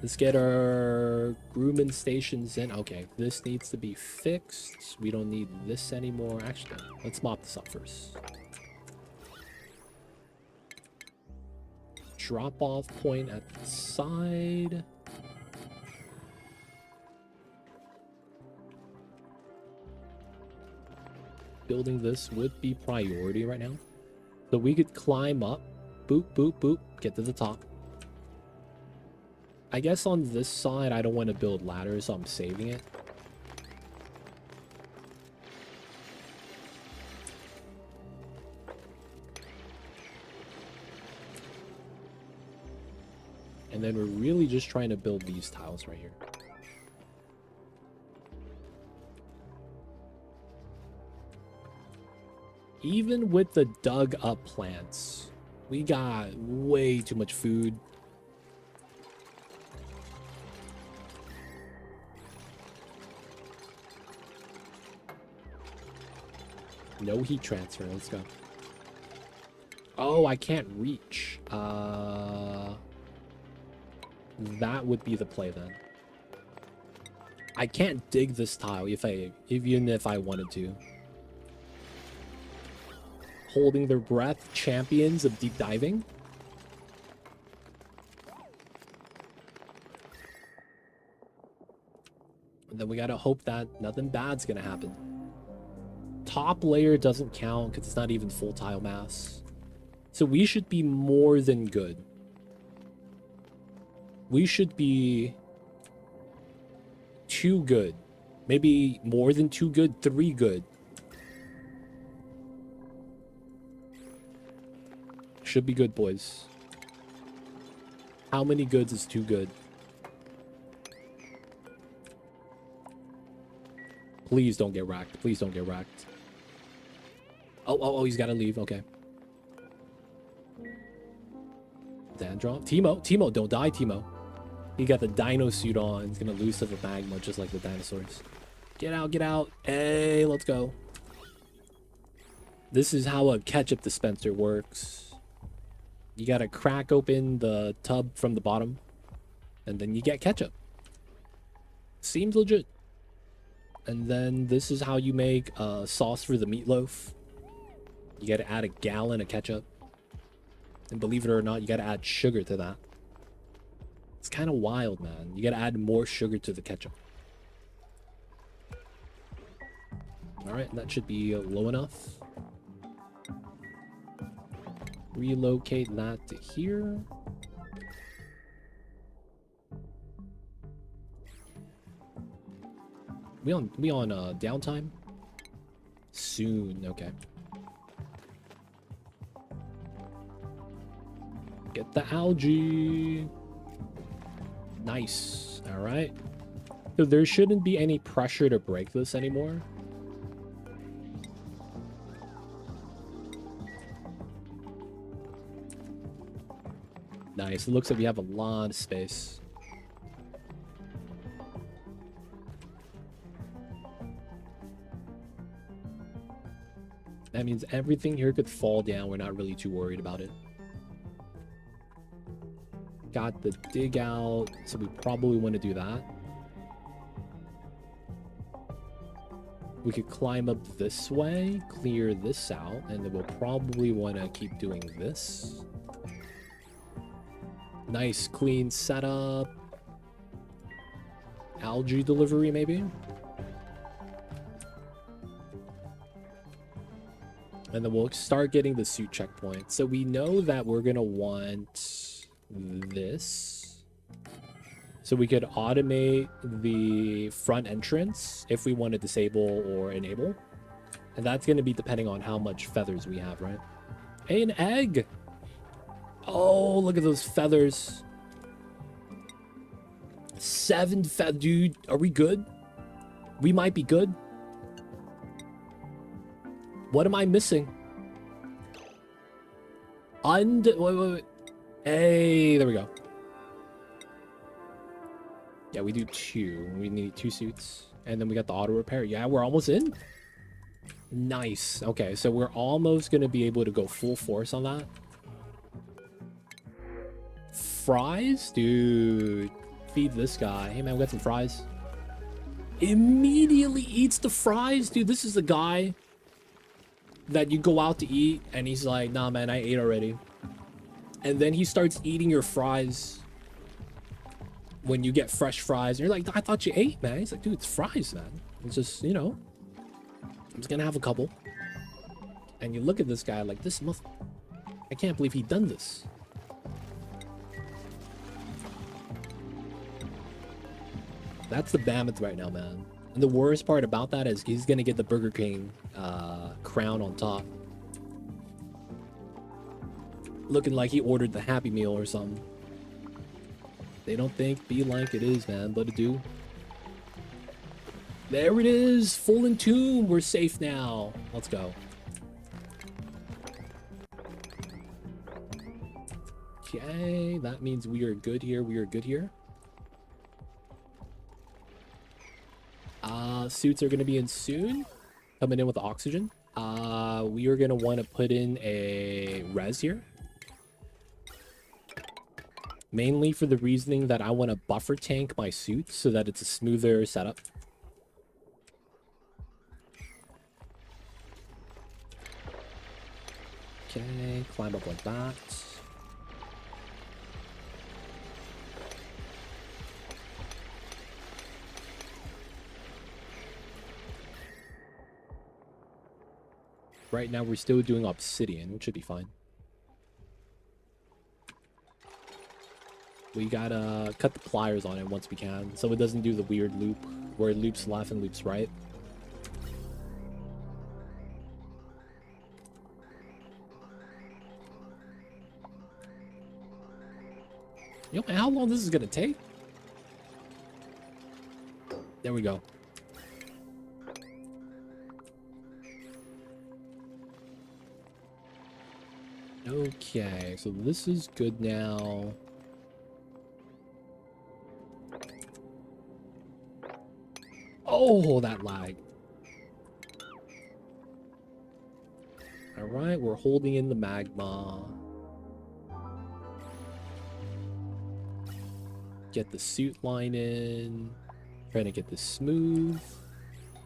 Let's get our grooming stations in. Okay, this needs to be fixed. We don't need this anymore. Actually, let's mop this up first. Drop-off point at the side. Building this would be priority right now. So we could climb up. Boop, boop, boop. Get to the top. I guess on this side, I don't want to build ladders, so I'm saving it. And then we're really just trying to build these tiles right here. Even with the dug up plants, we got way too much food. No heat transfer. Let's go. Oh, I can't reach. That would be the play then. I can't dig this tile even if I wanted to. Holding their breath, champions of deep diving. And then we gotta hope that nothing bad's gonna happen. Top layer doesn't count because it's not even full tile mass. So we should be more than good. We should be too good. Maybe more than too good, 3 good. Should be good, boys. How many goods is too good? Please don't get racked. Please don't get racked. Oh, he's got to leave. Okay. Dandrop. Timo, don't die, Timo. He got the dino suit on. He's going to lose to the magma just like the dinosaurs. Get out, get out. Hey, let's go. This is how a ketchup dispenser works. You got to crack open the tub from the bottom, and then you get ketchup. Seems legit. And then this is how you make sauce for the meatloaf. You got to add a gallon of ketchup. And believe it or not, you got to add sugar to that. It's kind of wild, man. You got to add more sugar to the ketchup. All right, that should be low enough. Relocate that to here. We on downtime? Soon, okay. Get the algae. Nice. All right. So there shouldn't be any pressure to break this anymore. Nice. It looks like we have a lot of space. That means everything here could fall down. We're not really too worried about it. Got the dig out, so we probably want to do that. We could climb up this way, clear this out, and then we'll probably want to keep doing this. Nice, clean setup. Algae delivery, maybe? And then we'll start getting the suit checkpoint. So we know that we're going to want this. So we could automate the front entrance if we want to disable or enable. And that's going to be depending on how much feathers we have, right? Hey, an egg! Oh, look at those feathers. 7 feathers. Dude, are we good? We might be good. What am I missing? Wait. Hey, there we go. Yeah, we do 2. We need 2 suits. And then we got the auto repair. Yeah, we're almost in. Nice. Okay, so we're almost going to be able to go full force on that. Fries? Dude. Feed this guy. Hey, man, we got some fries. Immediately eats the fries. Dude, this is the guy that you go out to eat, and he's like, nah, man, I ate already. And then he starts eating your fries when you get fresh fries. And you're like, I thought you ate, man. He's like, dude, it's fries, man. It's just, you know, I'm just gonna have a couple. And you look at this guy like, this mother... I can't believe he done this. That's the mammoth right now, man. And the worst part about that is he's gonna get the Burger King crown on top. Looking like he ordered the Happy Meal or something. They don't think be like it is, man, but it do. There it is, full entomb. We're safe now. Let's go. Okay, that means we are good here. We are good here. Suits are going to be in soon. Coming in with the oxygen. We are going to want to put in a res here. Mainly for the reasoning that I want to buffer tank my suit so that it's a smoother setup. Okay, climb up like that. Right now we're still doing obsidian, which should be fine. We gotta cut the pliers on it once we can, so it doesn't do the weird loop where it loops left and loops right. You know how long this is gonna take? There we go. Okay, so this is good now. Oh, that lag. All right, we're holding in the magma. Get the suit line in. Trying to get this smooth.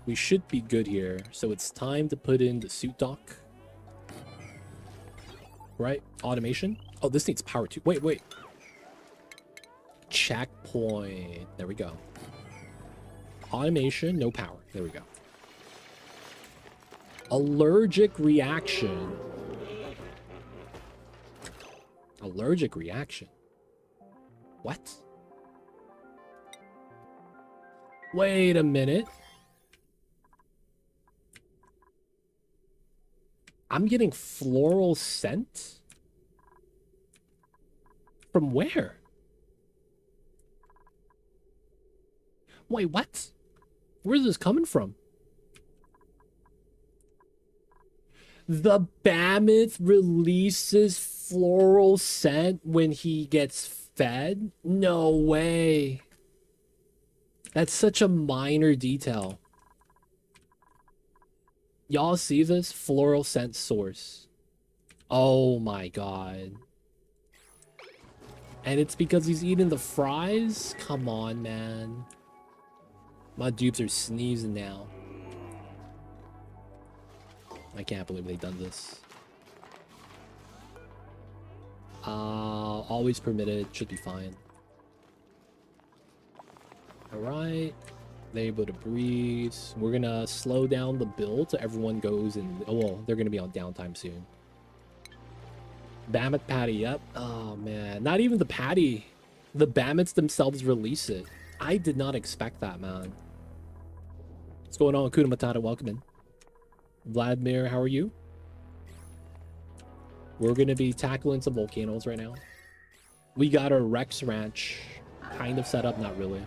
We should be good here. So it's time to put in the suit dock. Right? Automation. Oh, this needs power too. Wait. Checkpoint. There we go. Automation, no power. There we go. Allergic reaction. Allergic reaction. What? Wait a minute. I'm getting floral scent? From where? Wait, what? Where's this coming from? The mammoth releases floral scent when he gets fed? No way. That's such a minor detail. Y'all see this? Floral scent source. Oh my god. And it's because he's eating the fries? Come on, man. My dupes are sneezing now. I can't believe they done this. Always permitted. Should be fine. Alright. They're able to breathe. We're gonna slow down the build so everyone goes and... Oh, well, they're gonna be on downtime soon. Mammoth patty, yep. Oh, man. Not even the patty. The Bammets themselves release it. I did not expect that, man. What's going on, Kuda Matata? Welcome in. Vladimir, how are you? We're going to be tackling some volcanoes right now. We got our Rex Ranch kind of set up, not really.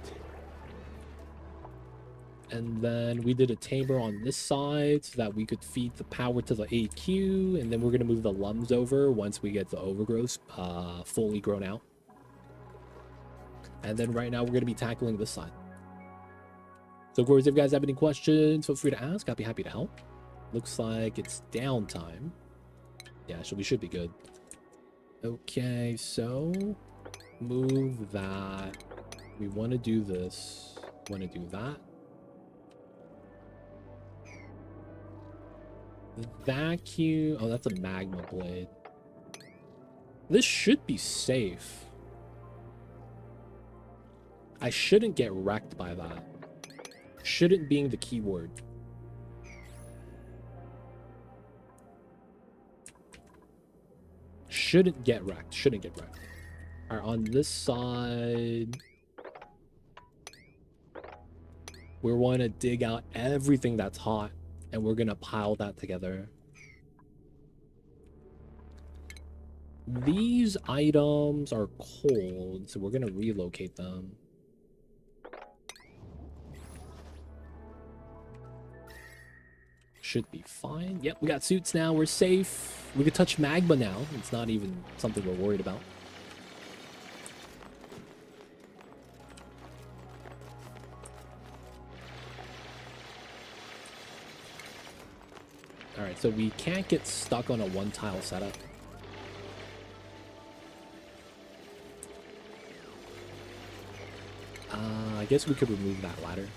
And then we did a Tamer on this side so that we could feed the power to the AQ. And then we're going to move the Lums over once we get the overgrowth fully grown out. And then right now we're going to be tackling this side. So of course, if you guys have any questions, feel free to ask. I'll be happy to help. Looks like it's downtime. Yeah, so we should be good. Okay, so move that. We want to do this. Want to do that. Vacuum. Oh, that's a magma blade. This should be safe. I shouldn't get wrecked by that. Shouldn't being the keyword. Shouldn't get wrecked. Shouldn't get wrecked. Alright, on this side... we want to dig out everything that's hot. And we're going to pile that together. These items are cold, so we're going to relocate them. Should be fine. Yep, we got suits now. We're safe. We can touch magma now. It's not even something we're worried about. Alright, so we can't get stuck on a one-tile setup. I guess we could remove that ladder.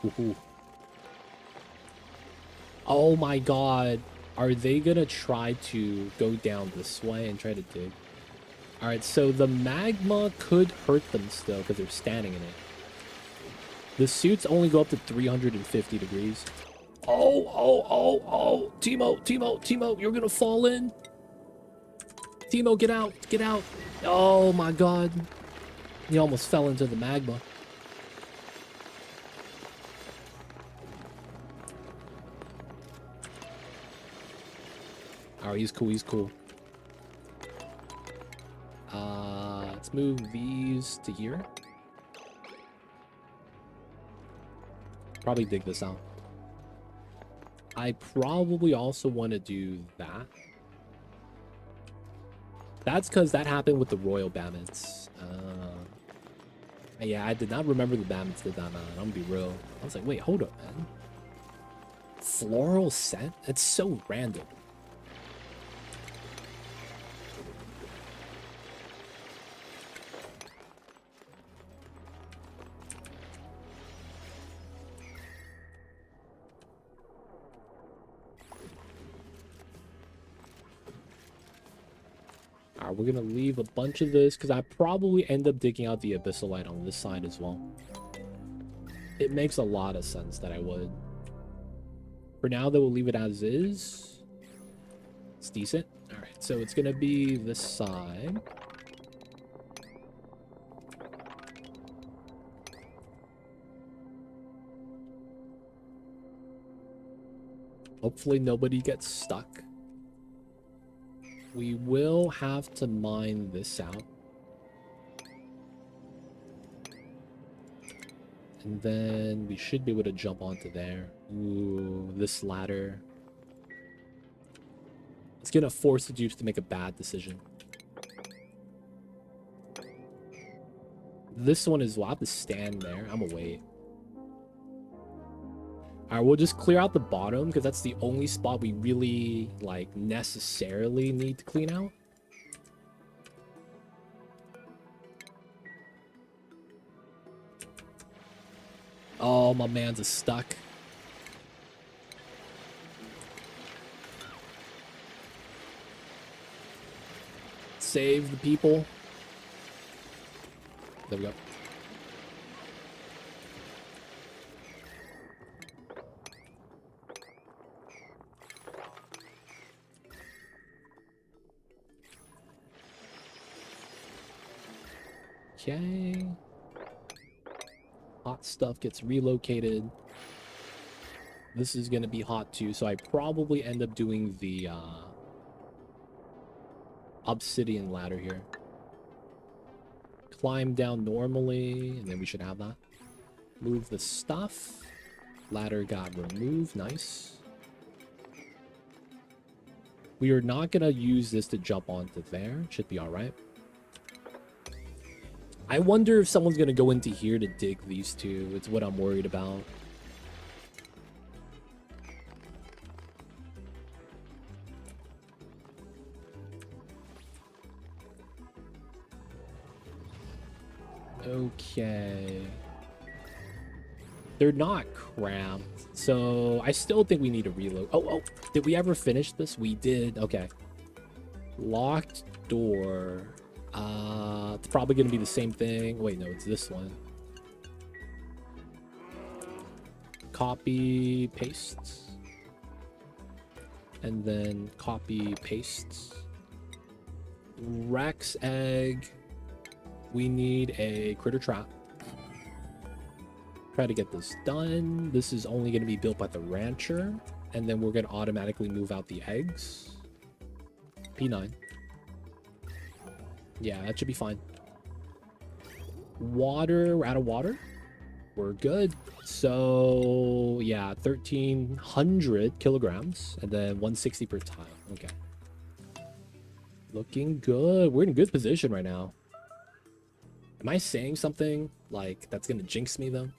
Woohoo. Oh my god. Are they gonna try to go down this way and try to dig? Alright, so the magma could hurt them still because they're standing in it. The suits only go up to 350 degrees. Oh. Timo, you're gonna fall in. Timo, get out. Oh my god. He almost fell into the magma. Alright, he's cool. Let's move these to here. Probably dig this out. I probably also want to do that. That's because that happened with the Royal Bammets. Yeah, I did not remember the Bammets did that, man. I'm gonna be real. I was like, wait, hold up, man. Floral scent? That's so random. Alright, we're gonna leave a bunch of this because I probably end up digging out the abyssalite on this side as well. It makes a lot of sense that I would. For now, though, we'll leave it as is. It's decent. Alright, so it's gonna be this side. Hopefully nobody gets stuck. We will have to mine this out. And then we should be able to jump onto there. Ooh, this ladder. It's gonna force the Dupes to make a bad decision. This one is, well, I have to stand there. I'm gonna wait. Alright, we'll just clear out the bottom, because that's the only spot we really, like, necessarily need to clean out. Oh, my man's stuck. Save the people. There we go. Okay. Hot stuff gets relocated. This is going to be hot too, so I probably end up doing the obsidian ladder here. Climb down normally, and then we should have that. Move the stuff. Ladder got removed. Nice. We are not going to use this to jump onto there. Should be alright. I wonder if someone's going to go into here to dig these two. It's what I'm worried about. Okay. They're not cramped, so I still think we need to reload. Oh, did we ever finish this? We did. Okay. Locked door. It's probably going to be the same thing. Wait, no, it's this one. Copy, paste. And then copy, paste. Rex egg. We need a critter trap. Try to get this done. This is only going to be built by the rancher. And then we're going to automatically move out the eggs. P9. Yeah, that should be fine. Water. We're out of water. We're good. So, yeah, 1,300 kilograms. And then 160 per tile. Okay. Looking good. We're in a good position right now. Am I saying something like that's going to jinx me, though?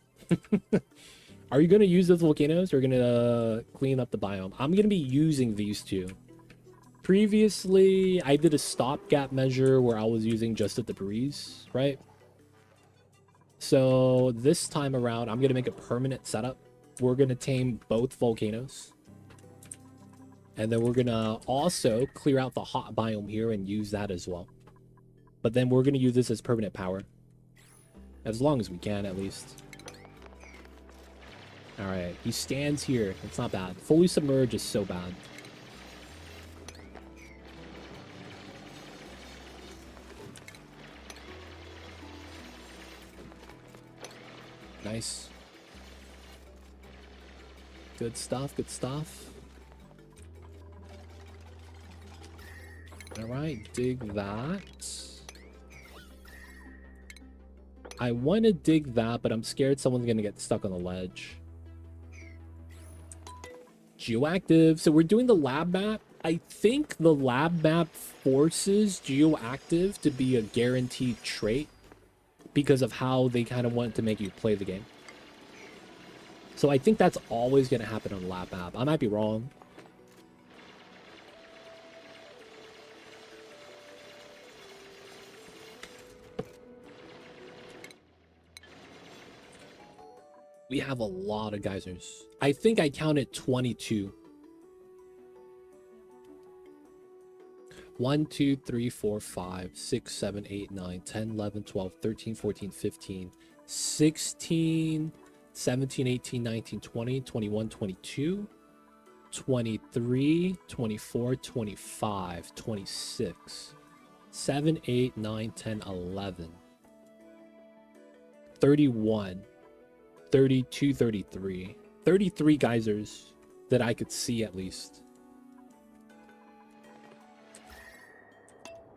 Are you going to use those volcanoes or going to clean up the biome? I'm going to be using these two. Previously, I did a stopgap measure where I was using just the debris, right? So this time around, I'm going to make a permanent setup. We're going to tame both volcanoes. And then we're going to also clear out the hot biome here and use that as well. But then we're going to use this as permanent power. As long as we can, at least. Alright, he stands here. It's not bad. Fully submerged is so bad. Nice. Good stuff, good stuff. Alright, dig that. I want to dig that, but I'm scared someone's going to get stuck on the ledge. Geoactive. So we're doing the lab map. I think the lab map forces geoactive to be a guaranteed trait because of how they kind of want to make you play the game. So I think that's always going to happen on the lab map. I might be wrong. We have a lot of geysers. I think I counted 22. 1, 2, 3, 4, 5, 6, 7, 8, 9, 10, 11, 12, 13, 14, 15, 16, 17, 18, 19, 20, 21, 22, 23, 24, 25, 26, 7, 8, 9, 10, 11, 31. 32, 33. 33 geysers that I could see at least.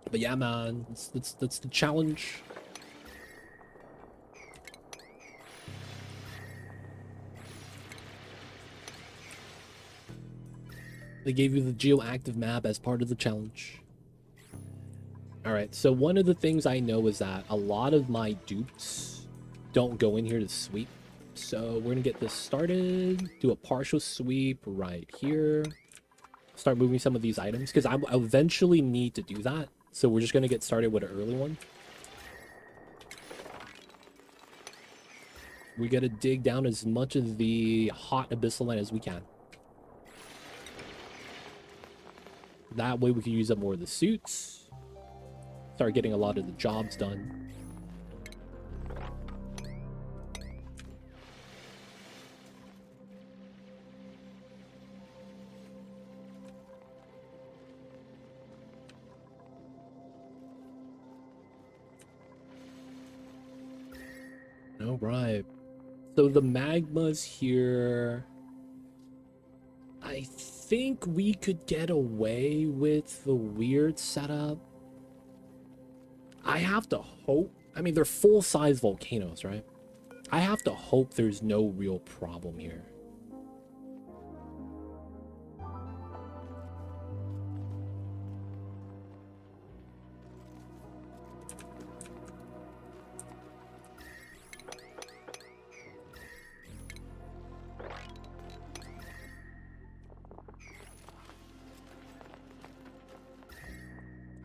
But yeah, man, that's the challenge. They gave you the geoactive map as part of the challenge. Alright, so one of the things I know is that a lot of my dupes don't go in here to sweep. So we're gonna get this started, do a partial sweep right here. Start moving some of these items, because I eventually need to do that. So we're just gonna get started with an early one. We gotta dig down as much of the hot abyssal land as we can. That way we can use up more of the suits. Start getting a lot of the jobs done. All right. So the magma's here. I think we could get away with the weird setup. I have to hope. I mean, they're full-size volcanoes, right? I have to hope there's no real problem here.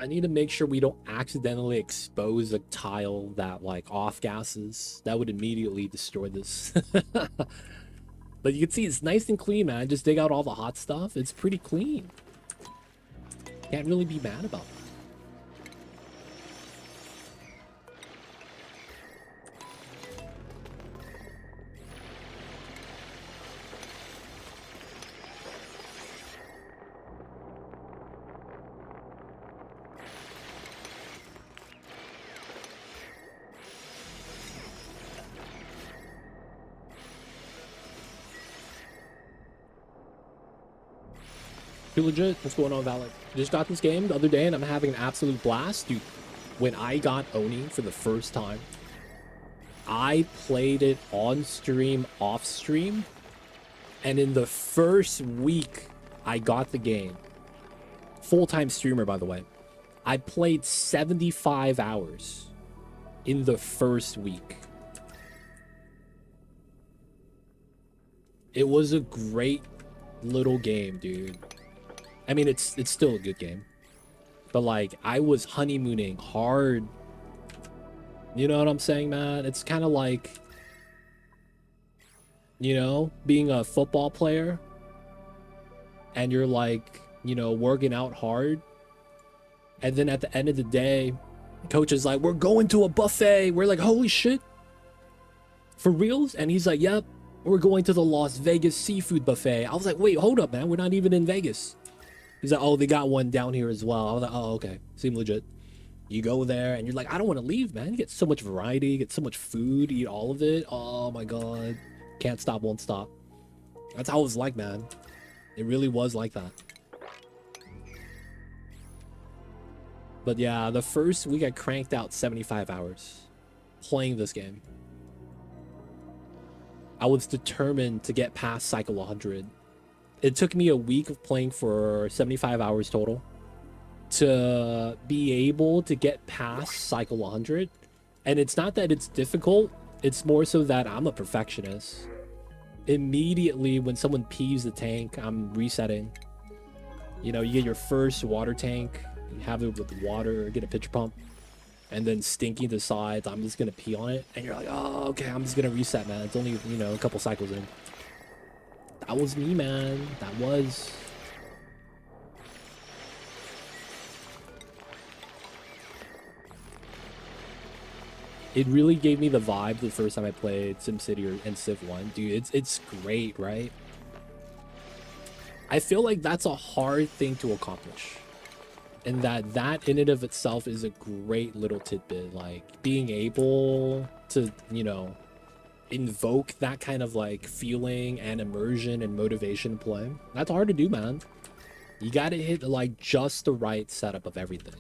I need to make sure we don't accidentally expose a tile that, like, off-gases. That would immediately destroy this. But you can see it's nice and clean, man. Just dig out all the hot stuff. It's pretty clean. Can't really be mad about that. Too legit. What's going on, Valak? Just got this game the other day and I'm having an absolute blast. Dude, when I got Oni for the first time, I played it on stream, off stream, and in the first week I got the game, full-time streamer, by the way, I played 75 hours in the first week. It was a great little game, dude. I mean, it's still a good game, but like I was honeymooning hard. You know what I'm saying, man? It's kind of like, you know, being a football player and you're like, you know, working out hard, and then at the end of the day, coach is like, we're going to a buffet. We're like, holy shit, for reals? And he's like, yep, we're going to the Las Vegas seafood buffet. I was like, wait, hold up, man, we're not even in Vegas. He's like, oh, they got one down here as well. I was like, oh, okay. Seemed legit. You go there and you're like, I don't want to leave, man. You get so much variety, you get so much food, eat all of it. Oh my God. Can't stop, won't stop. That's how it was like, man. It really was like that. But yeah, the first week I cranked out 75 hours playing this game. I was determined to get past Cycle 100. It took me a week of playing for 75 hours total to be able to get past Cycle 100. And it's not that it's difficult, it's more so that I'm a perfectionist. Immediately when someone peeves the tank, I'm resetting. You know, you get your first water tank, you have it with water, get a pitcher pump, and then Stinky decides I'm just gonna pee on it, and you're like, oh, okay, I'm just gonna reset, man. It's only, you know, a couple cycles in. That was me, man. That was. It really gave me the vibe the first time I played SimCity and Civ 1. Dude, it's great, right? I feel like that's a hard thing to accomplish. And that in and of itself is a great little tidbit. Like, being able to, you know, invoke that kind of like feeling and immersion and motivation play. That's hard to do, man. You gotta hit like just the right setup of everything.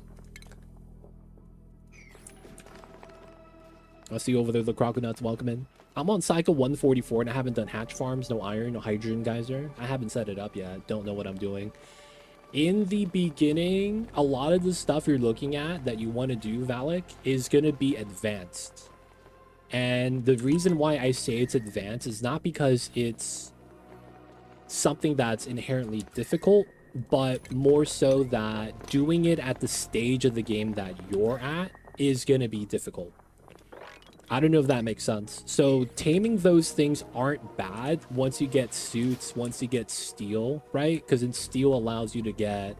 I see you over there, the Croconuts. Welcome in. I'm on cycle 144 and I haven't done hatch farms, no iron, no hydrogen geyser. I haven't set it up yet. Don't know what I'm doing. In the beginning, a lot of the stuff you're looking at that you want to do, Valak, is going to be advanced. And the reason why I say it's advanced is not because it's something that's inherently difficult, but more so that doing it at the stage of the game that you're at is going to be difficult. I don't know if that makes sense. So taming those things aren't bad once you get suits, once you get steel, right? Because then steel allows you to get,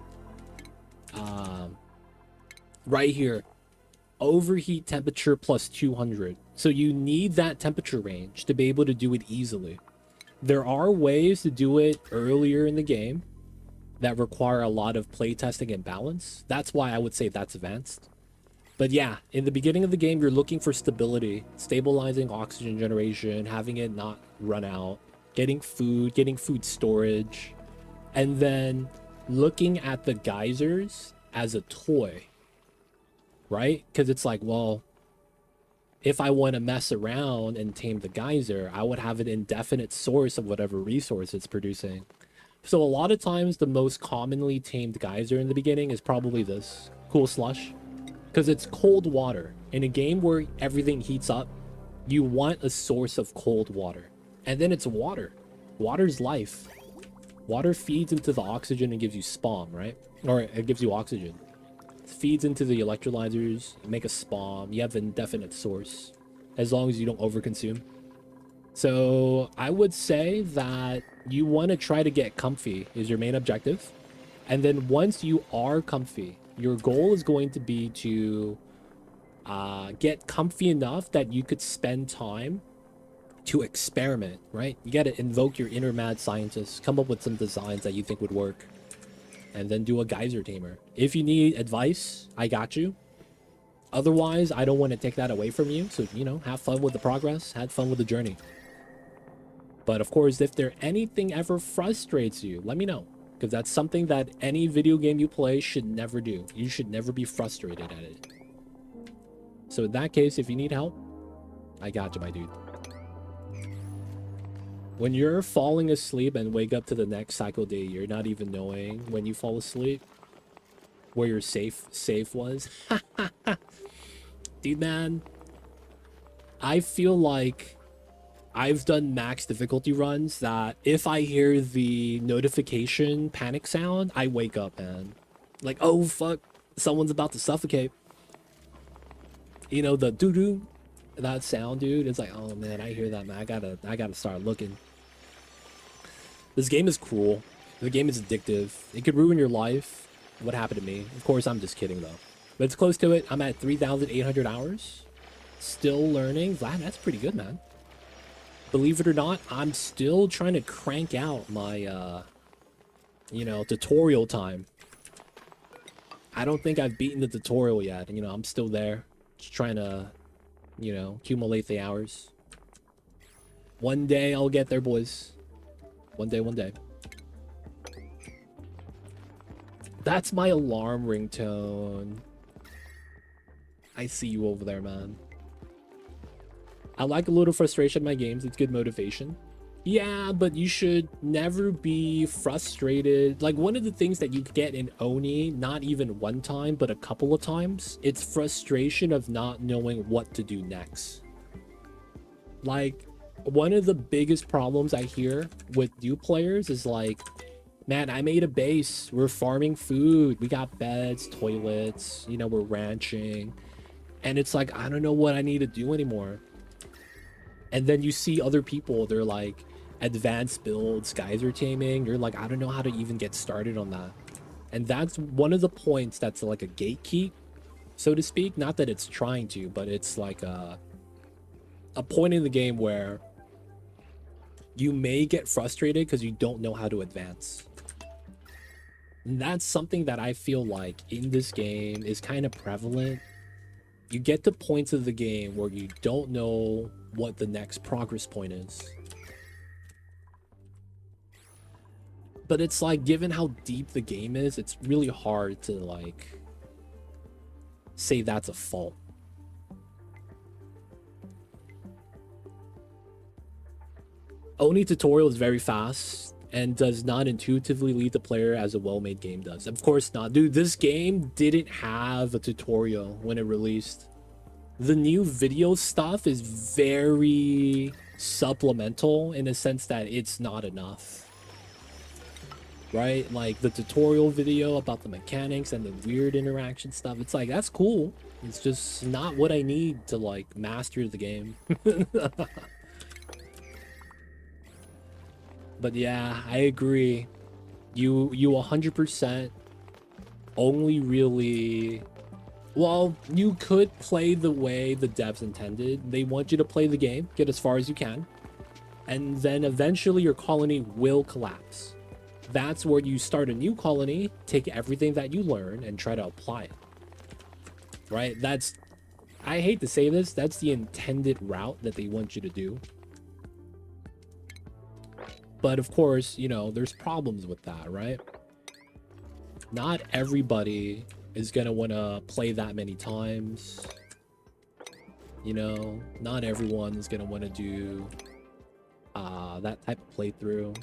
right here, overheat temperature plus 200. So you need that temperature range to be able to do it easily. There are ways to do it earlier in the game that require a lot of playtesting and balance. That's why I would say that's advanced. But yeah, in the beginning of the game, you're looking for stability, stabilizing oxygen generation, having it not run out, getting food storage, and then looking at the geysers as a toy, right? Because it's like, well, if I want to mess around and tame the geyser, I would have an indefinite source of whatever resource it's producing. So a lot of times, the most commonly tamed geyser in the beginning is probably this, Cool Slush. Because it's cold water. In a game where everything heats up, you want a source of cold water. And then it's water. Water's life. Water feeds into the oxygen and gives you spawn, right? Or it gives you oxygen. It feeds into the electrolyzers, you make a spawn, you have an indefinite source. As long as you don't overconsume. So I would say that you want to try to get comfy is your main objective. And then once you are comfy, your goal is going to be to get comfy enough that you could spend time to experiment, right? You got to invoke your inner mad scientist, come up with some designs that you think would work, and then do a geyser tamer. If you need advice, I got you. Otherwise, I don't want to take that away from you. So, you know, have fun with the progress, have fun with the journey. But of course, if there anything ever frustrates you, let me know. Because that's something that any video game you play should never do. You should never be frustrated at it. So in that case, if you need help, I got you, my dude. When you're falling asleep and wake up to the next cycle day, you're not even knowing when you fall asleep where your safe was. Dude, man, I feel like I've done max difficulty runs that if I hear the notification panic sound, I wake up, man. Like, oh fuck, someone's about to suffocate. You know, the doo-doo, that sound, dude. It's like, oh man, I hear that, man. I gotta start looking. This game is cruel. The game is addictive. It could ruin your life. What happened to me? Of course, I'm just kidding though. But it's close to it. I'm at 3,800 hours. Still learning. Vlad, that's pretty good, man. Believe it or not, I'm still trying to crank out my, you know, tutorial time. I don't think I've beaten the tutorial yet. You know, I'm still there. Just trying to, you know, accumulate the hours. One day I'll get there, boys. One day. That's my alarm ringtone. I see you over there, man. I like a little frustration in my games. It's good motivation. Yeah, but you should never be frustrated. Like, one of the things that you get in Oni, not even one time, but a couple of times, it's frustration of not knowing what to do next. Like, one of the biggest problems I hear with new players is like, man, I made a base. We're farming food. We got beds, toilets, you know, we're ranching. And it's like, I don't know what I need to do anymore. And then you see other people, they're like, advanced builds, geyser taming. You're like, I don't know how to even get started on that. And that's one of the points that's like a gatekeep, so to speak. Not that it's trying to, but it's like a point in the game where you may get frustrated because you don't know how to advance. And that's something that I feel like in this game is kind of prevalent. You get to points of the game where you don't know what the next progress point is. But it's like, given how deep the game is, it's really hard to like say that's a fault. Oni tutorial is very fast and does not intuitively lead the player as a well-made game does. Of course not. Dude, this game didn't have a tutorial when it released. The new video stuff is very supplemental in the sense that it's not enough. Right? Like the tutorial video about the mechanics and the weird interaction stuff. It's like, that's cool. It's just not what I need to like master the game. But yeah, I agree. You 100% only really... Well, you could play the way the devs intended. They want you to play the game, get as far as you can, and then eventually your colony will collapse. That's where you start a new colony, take everything that you learn, and try to apply it. Right? That's... I hate to say this, that's the intended route that they want you to do. But of course, you know, there's problems with that, right? Not everybody is gonna want to play that many times. You know, not everyone is gonna want to do that type of playthrough.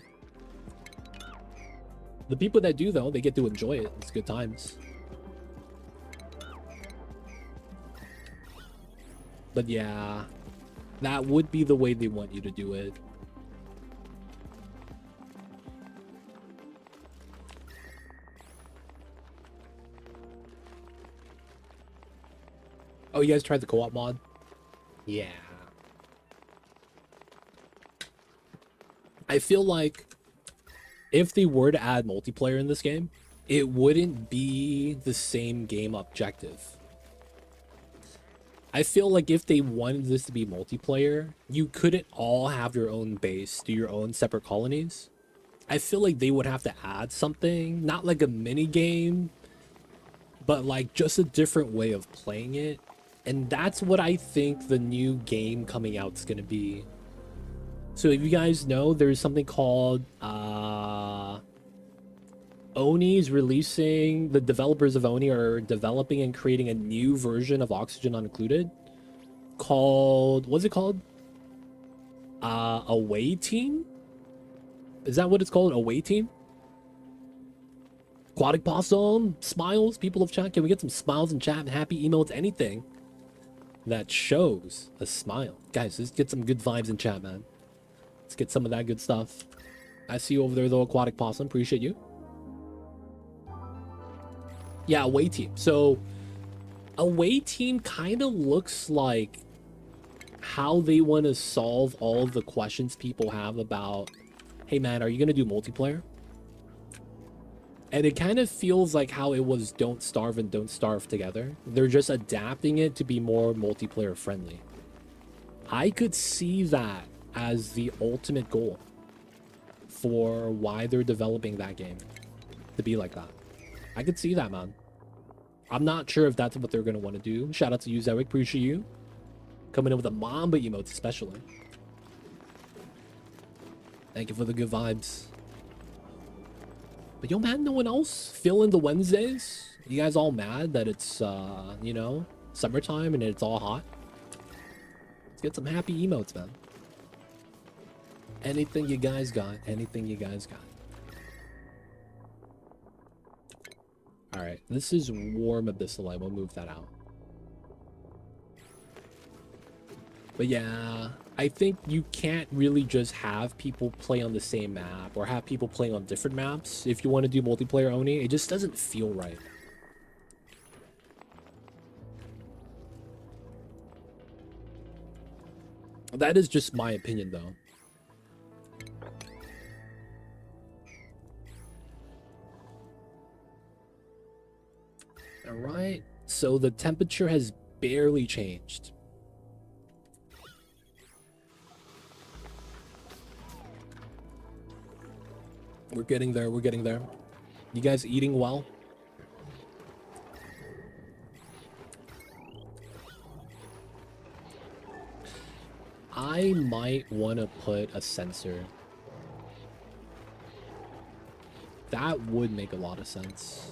The people that do, though, they get to enjoy it. It's good times. But yeah, that would be the way they want you to do it. Oh, you guys tried the co-op mod? Yeah. I feel like if they were to add multiplayer in this game, it wouldn't be the same game objective. I feel like if they wanted this to be multiplayer, you couldn't all have your own base, do your own separate colonies. I feel like they would have to add something, not like a mini game, but like just a different way of playing it. And that's what I think the new game coming out is going to be. So if you guys know, there's something called Oni's releasing, the developers of Oni are developing and creating a new version of Oxygen Unincluded called, what's it called? Away Team? Is that what it's called? Away Team? Aquatic Possum, smiles, people of chat. Can we get some smiles in chat and happy emotes, anything that shows a smile? Guys, let's get some good vibes in chat, man. Let's get some of that good stuff. I see you over there, though, Aquatic Possum. Appreciate you. Yeah, Away Team. So, Away Team kind of looks like how they want to solve all the questions people have about, hey, man, are you going to do multiplayer? And it kind of feels like how it was Don't Starve and Don't Starve together. They're just adapting it to be more multiplayer friendly. I could see that as the ultimate goal for why they're developing that game, to be like that. I could see that, man. I'm not sure if that's what they're going to want to do. Shout out to you, Zeric. Appreciate you. Coming in with the Mamba emotes, especially. Thank you for the good vibes. But yo, man, no one else feeling the Wednesdays? You guys all mad that it's, you know, summertime and it's all hot? Let's get some happy emotes, man. Anything you guys got. Anything you guys got. Alright, this is Warm Abyssal. I will move that out. But yeah, I think you can't really just have people play on the same map or have people play on different maps if you want to do multiplayer Oni. It just doesn't feel right. That is just my opinion, though. All right, so the temperature has barely changed. We're getting there, we're getting there. You guys eating well? I might want to put a sensor. That would make a lot of sense.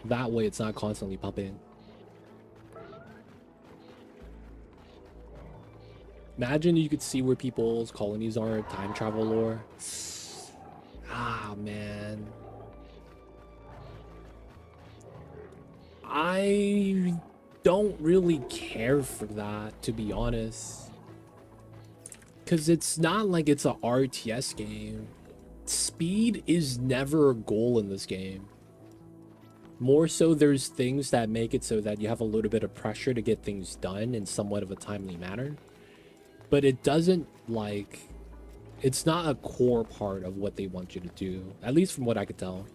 That way it's not constantly pumping. Imagine you could see where people's colonies are, time travel lore. Ah, man. I don't really care for that, to be honest. Because it's not like it's a RTS game. Speed is never a goal in this game. More so, there's things that make it so that you have a little bit of pressure to get things done in somewhat of a timely manner. But it doesn't, like... It's not a core part of what they want you to do. At least from what I could tell.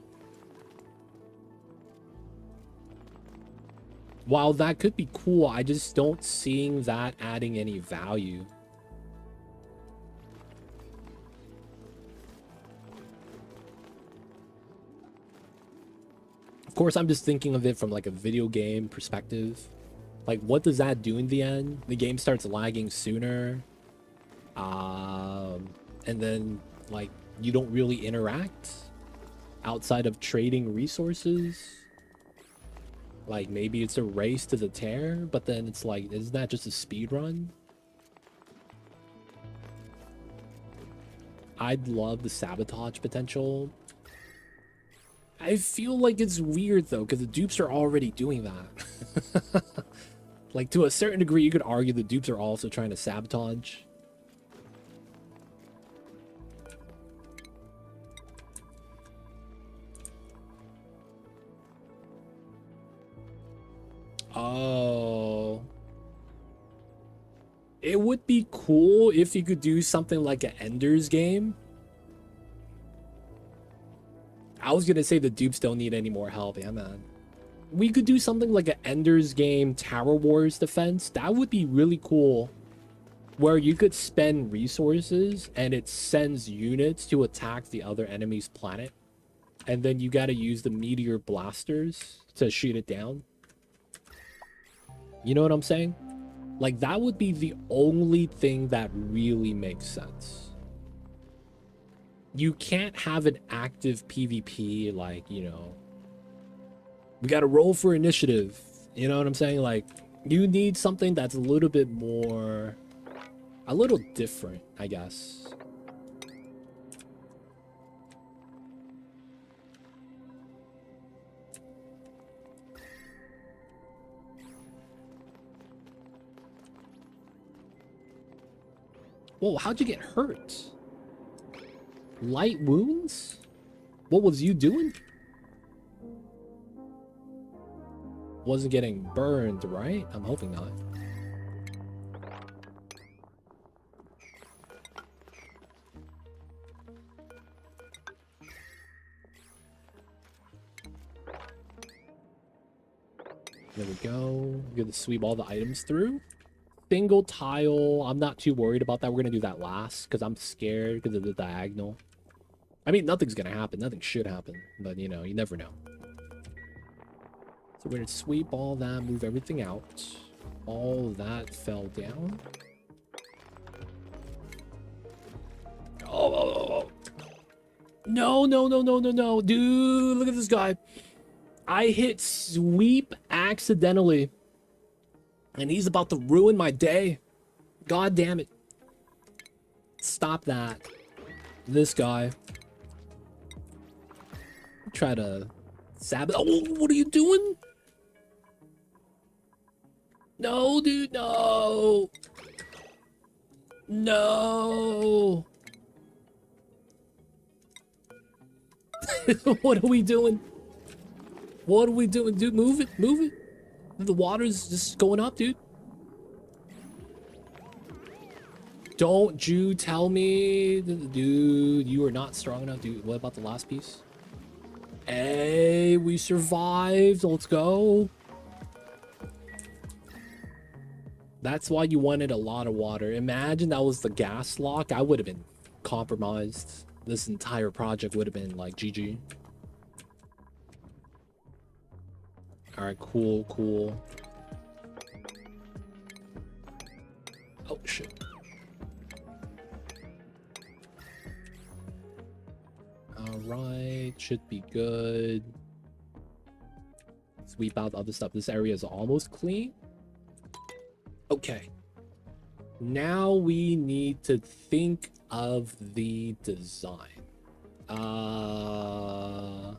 While that could be cool, I just don't see that adding any value. Of course, I'm just thinking of it from like a video game perspective. Like, what does that do in the end? The game starts lagging sooner. And then, like, you don't really interact outside of trading resources. Like, maybe it's a race to the tear, but then it's like, isn't that just a speed run? I'd love the sabotage potential. I feel like it's weird, though, because the dupes are already doing that. Like, to a certain degree, you could argue the dupes are also trying to sabotage. Oh. It would be cool if you could do something like an Ender's game. I was gonna say the dupes don't need any more help. Yeah, man. We could do something like an Ender's game Tower Wars defense. That would be really cool. Where you could spend resources and it sends units to attack the other enemy's planet. And then you gotta use the Meteor blasters to shoot it down. You know what I'm saying? Like, that would be the only thing that really makes sense. You can't have an active PvP, like, you know, we gotta roll for initiative. You know what I'm saying? Like, you need something that's a little bit more, a little different, I guess. Whoa, how'd you get hurt? Light wounds? What was you doing? Wasn't getting burned, right? I'm hoping not. There we go. We're gonna sweep all the items through. Single tile. I'm not too worried about that. We're gonna do that last because I'm scared because of the diagonal. I mean, nothing's gonna happen. Nothing should happen. But, you know, you never know. So we're gonna sweep all that, move everything out. All that fell down. Oh. No, no, no, no, no, no. Dude, look at this guy. I hit sweep accidentally. And he's about to ruin my day. God damn it. Stop that. This guy. Try to sabotage. Oh, what are you doing? No, dude, no. No. What are we doing? What are we doing? Dude, move it, move it. The water's just going up, dude. Don't you tell me, dude, you are not strong enough, dude. What about the last piece? Hey, we survived. Let's go. That's why you wanted a lot of water. Imagine that was the gas lock. I would have been compromised. This entire project would have been like GG. All right, cool, cool. Oh, shit. All right, should be good. Sweep out the other stuff. This area is almost clean. Okay. Now we need to think of the design. How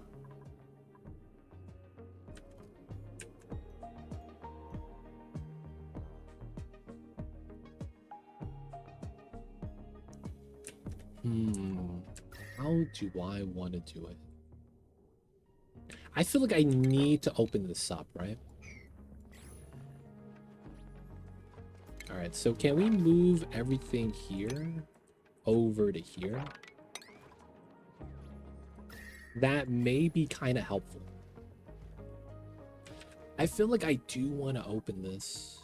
do I want to do it? I feel like I need to open this up, right? All right, so can we move everything here over to here? That may be kind of helpful. I feel like I do want to open this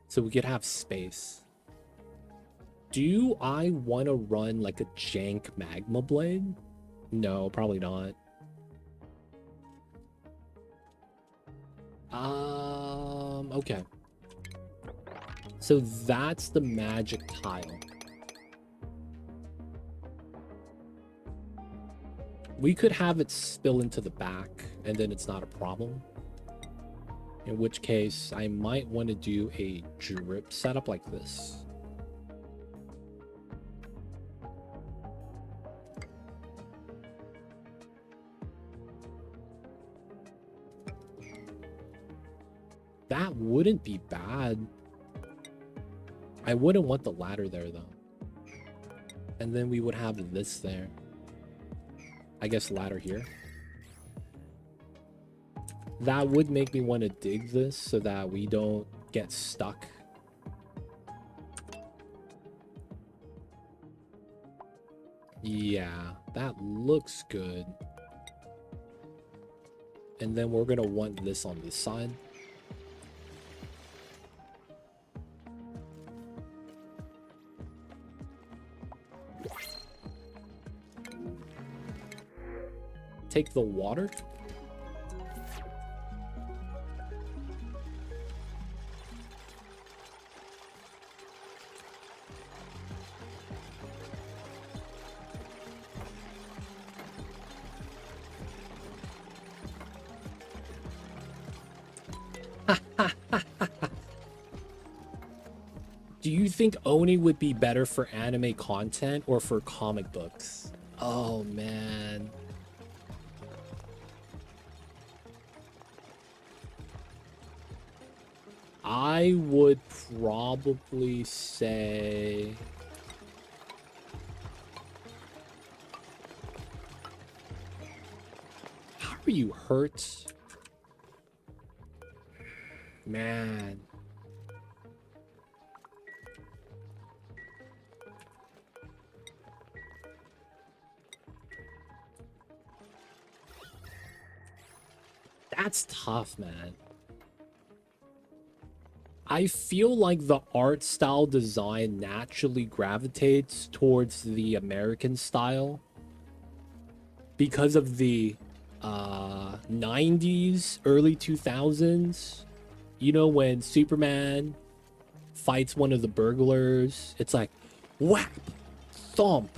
so we could have space. Do I want to run like a jank magma blade? No, probably not. Okay. So that's the magic tile. We could have it spill into the back and then it's not a problem. In which case, I might want to do a drip setup like this. That wouldn't be bad. I wouldn't want the ladder there, though. And then we would have this there. I guess ladder here. That would make me want to dig this so that we don't get stuck. Yeah, that looks good. And then we're going to want this on this side. Take the water. Do you think Oni would be better for anime content or for comic books? Oh, man. I would probably say... How are you hurt? Man. That's tough, man. I feel like the art style design naturally gravitates towards the American style because of the 90s, early 2000s. You know, when Superman fights one of the burglars, it's like whap, thump,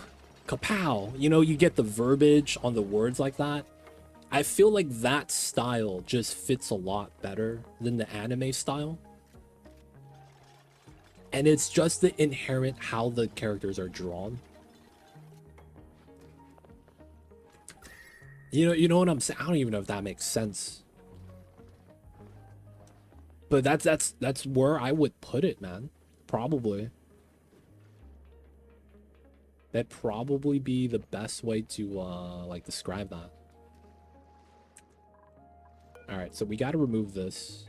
kapow. You know, you get the verbiage on the words like that. I feel like that style just fits a lot better than the anime style. And it's just the inherent how the characters are drawn. You know what I'm saying? I don't even know if that makes sense. But that's where I would put it, man. Probably. That'd probably be the best way to like describe that. All right, so we got to remove this.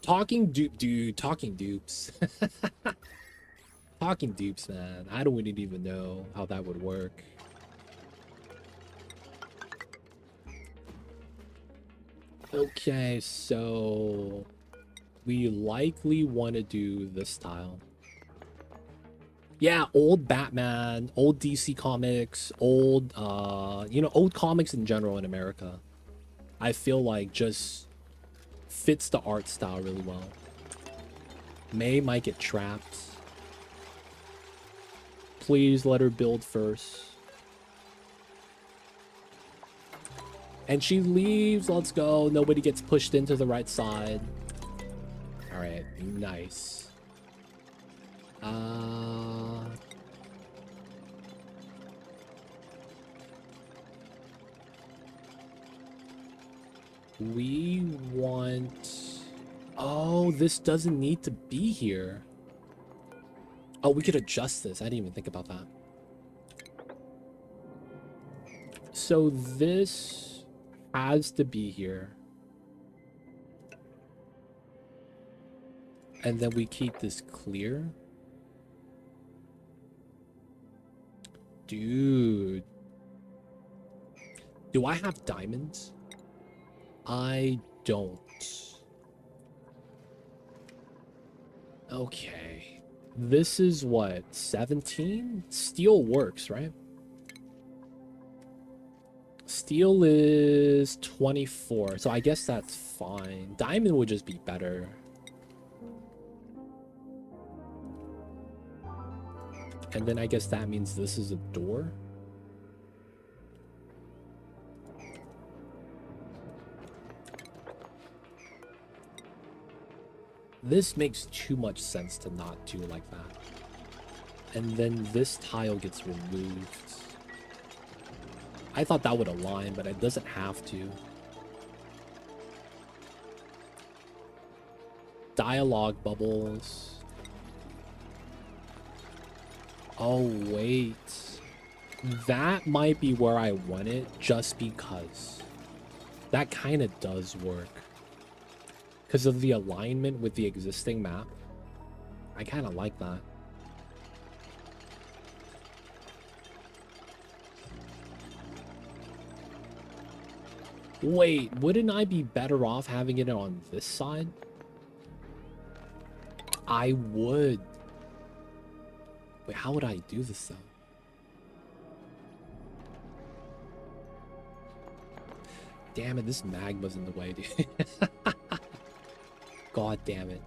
Talking dude, talking dupes. Talking dupes, man. I don't even know how that would work. Okay, so we likely want to do this tile. Yeah, old Batman, old DC comics, old old comics in general in America. I feel like just fits the art style really well. May might get trapped. Please let her build first. And she leaves. Let's go. Nobody gets pushed into the right side. right, nice. We want... Oh, this doesn't need to be here. Oh, we could adjust this. I didn't even think about that. So this has to be here. And then we keep this clear. Dude. Do I have diamonds? I don't. Okay. This is what? 17? Steel works, right? Steel is 24, so I guess that's fine. Diamond would just be better. And then I guess that means this is a door. This makes too much sense to not do like that. And then this tile gets removed. I thought that would align, but it doesn't have to. Dialogue bubbles. Oh, wait. That might be where I want it, just because. That kind of does work. Because of the alignment with the existing map. I kind of like that. Wait, wouldn't I be better off having it on this side? I would. Wait, how would I do this though? Damn it, this magma's in the way, dude. God damn it.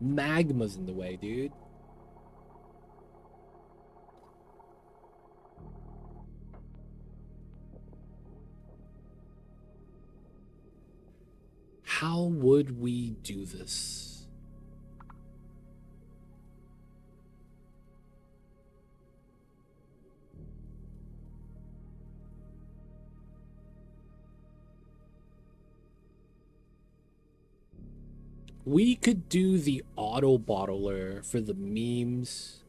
Magma's in the way, dude. How would we do this? We could do the auto bottler for the memes.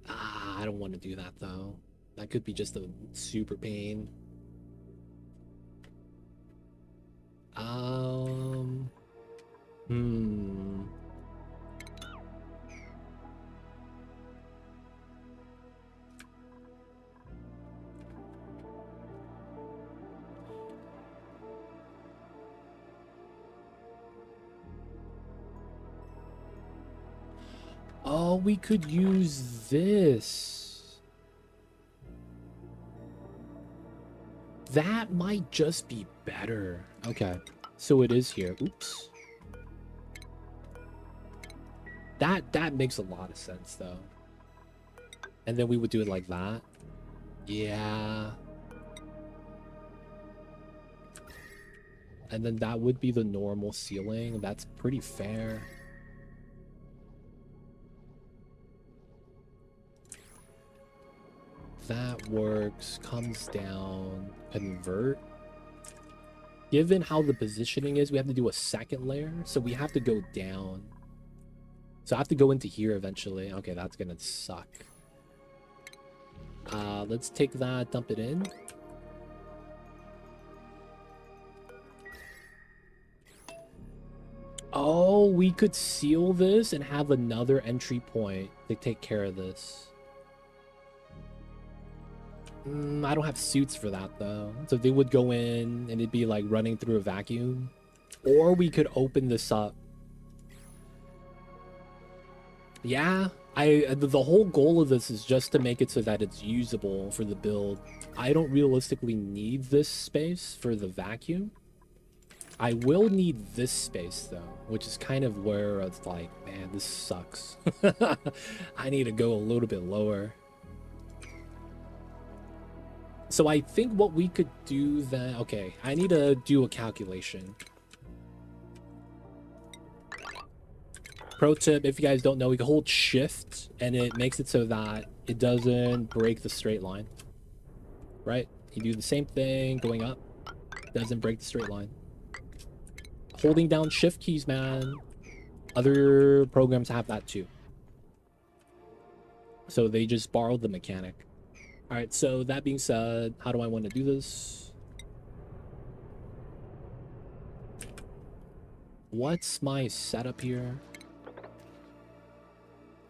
I don't want to do that though. That could be just a super pain. Oh, we could use this. That might just be better. Okay, so it is here. Oops. That makes a lot of sense though. And then we would do it like that. Yeah. And then that would be the normal ceiling. That's pretty fair. That works. Comes down. Convert. Given how the positioning is, we have to do a second layer. So we have to go down. So I have to go into here eventually. Okay, that's gonna suck. Let's take that, dump it in. Oh, we could seal this and have another entry point to take care of this. I don't have suits for that though. So they would go in and it'd be like running through a vacuum. Or we could open this up. Yeah, the whole goal of this is just to make it so that it's usable for the build. I don't realistically need this space for the vacuum. I will need this space though, which is kind of where it's like, man, this sucks. I need to go a little bit lower. So I think what we could do then, okay, I need to do a calculation. Pro tip, if you guys don't know, we can hold shift and it makes it so that it doesn't break the straight line. Right? You do the same thing going up, doesn't break the straight line. Holding down shift keys, man. Other programs have that too. So they just borrowed the mechanic. All right, so that being said, how do I want to do this? What's my setup here?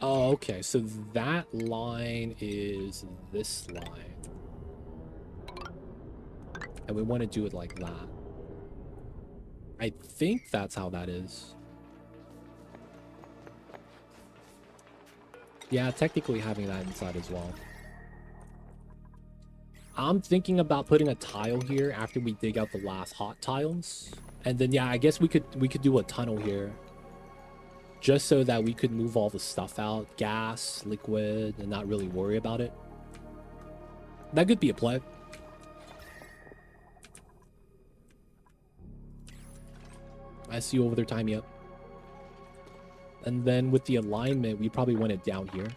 Oh, okay, so that line is this line. And we want to do it like that. I think that's how that is. Yeah, technically having that inside as well. I'm thinking about putting a tile here after we dig out the last hot tiles. And then, yeah, I guess we could do a tunnel here. Just so that we could move all the stuff out. Gas, liquid, and not really worry about it. That could be a play. I see you over there, time me up. And then with the alignment, we probably want it down here.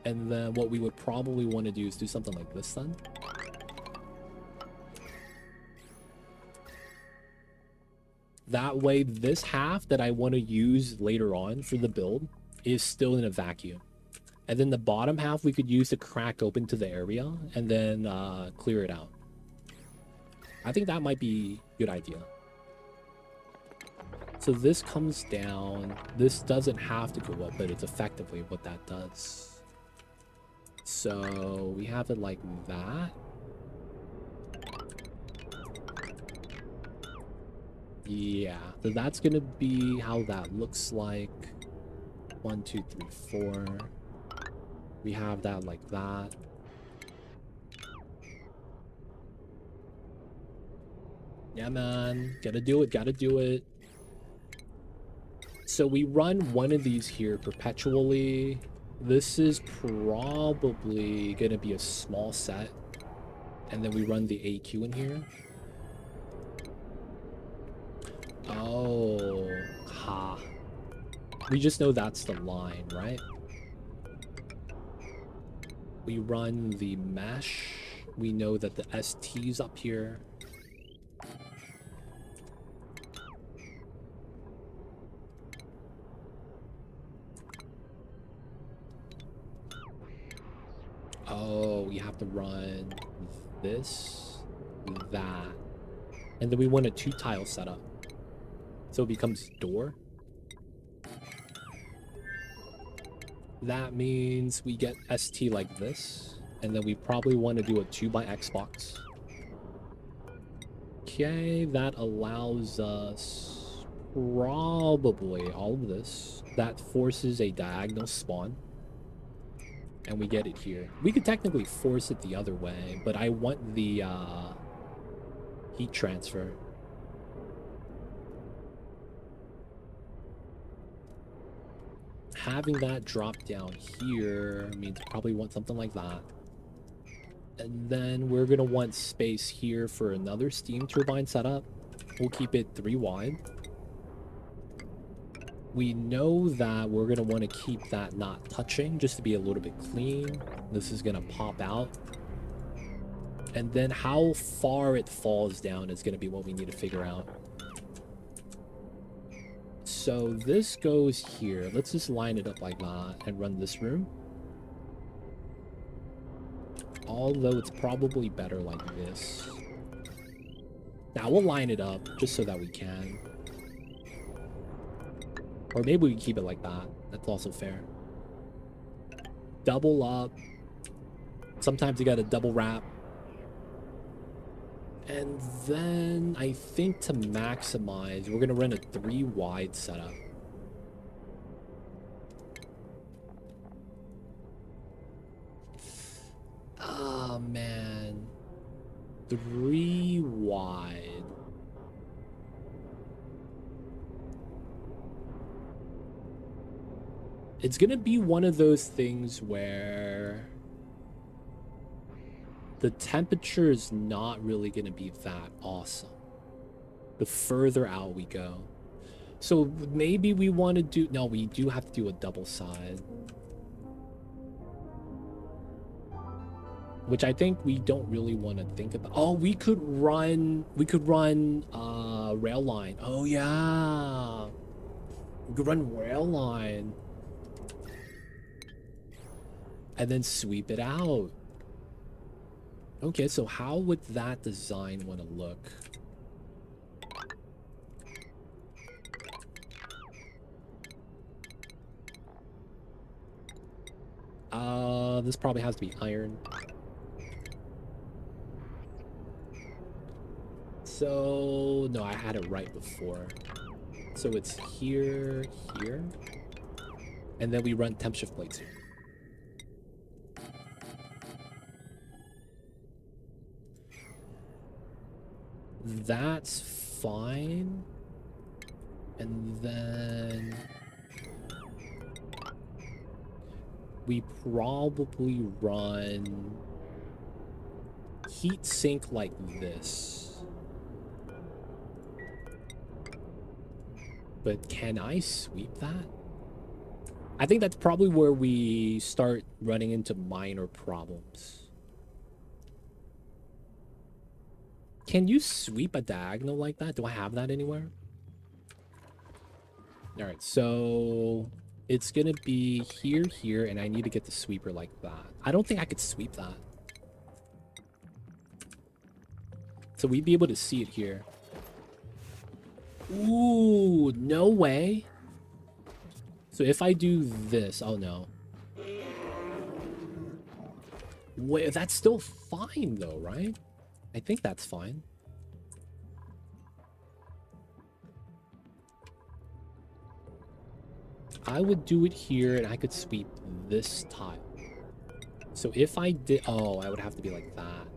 And then what we would probably want to do is do something like this then. That way, this half that I want to use later on for the build is still in a vacuum. And then the bottom half we could use to crack open to the area and then clear it out. I think that might be a good idea. So this comes down. This doesn't have to go up, but it's effectively what that does. So we have it like that. Yeah, so that's gonna be how that looks like. 1, 2, 3, 4. We have that like that. Yeah, man, gotta do it, gotta do it. So we run one of these here perpetually. This is probably gonna be a small set. And then we run the AQ in here. Oh, ha. We just know that's the line, right? We run the mesh. We know that the ST's up here. Oh, we have to run this, that. And then we want a 2-tile setup. So it becomes door. That means we get ST like this. And then we probably want to do a 2x Xbox. Okay, that allows us probably all of this. That forces a diagonal spawn. And we get it here. We could technically force it the other way, but I want the heat transfer. Having that drop down here means probably want something like that. And then we're going to want space here for another steam turbine setup. We'll keep it 3 wide. We know that we're going to want to keep that not touching just to be a little bit clean. This is going to pop out. And then how far it falls down is going to be what we need to figure out. So this goes here. Let's just line it up like that and run this room. Although it's probably better like this. Now we'll line it up just so that we can. Or maybe we can keep it like that. That's also fair. Double up. Sometimes you got a double wrap. And then I think to maximize, we're going to run a 3 wide setup. Oh, man. 3 wide. It's gonna be one of those things where the temperature is not really gonna be that awesome the further out we go. So maybe we want to do... No, we do have to do a double side. Which I think we don't really want to think about. Oh, we could run rail line. Oh yeah. We could run rail line. And then sweep it out. Okay, so how would that design want to look? This probably has to be iron. So, no, I had it right before. So it's here, here. And then we run temp shift plates here. That's fine. And then we probably run heat sink like this. But can I sweep that? I think that's probably where we start running into minor problems. Can you sweep a diagonal like that? Do I have that anywhere? All right, so it's gonna be here, here, and I need to get the sweeper like that. I don't think I could sweep that. So we'd be able to see it here. Ooh, no way. So if I do this, oh no. Wait, that's still fine though, right? I think that's fine. I would do it here and I could sweep this tile. So if I did, oh, I would have to be like that.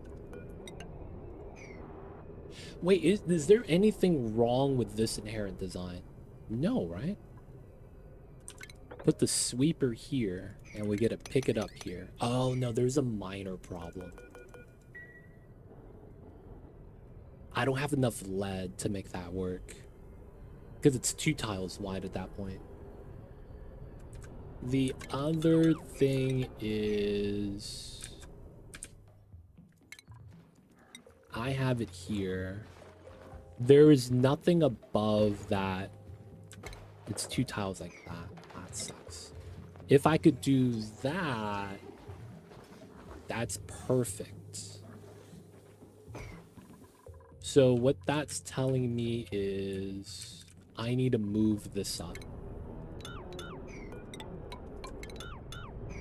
Wait, is there anything wrong with this inherent design? No, right? Put the sweeper here and we get to pick it up here. Oh no, there's a minor problem. I don't have enough lead to make that work. Because it's 2 tiles wide at that point. The other thing is... I have it here. There is nothing above that. It's 2 tiles like that. That sucks. If I could do that, that's perfect. So what that's telling me is I need to move this up.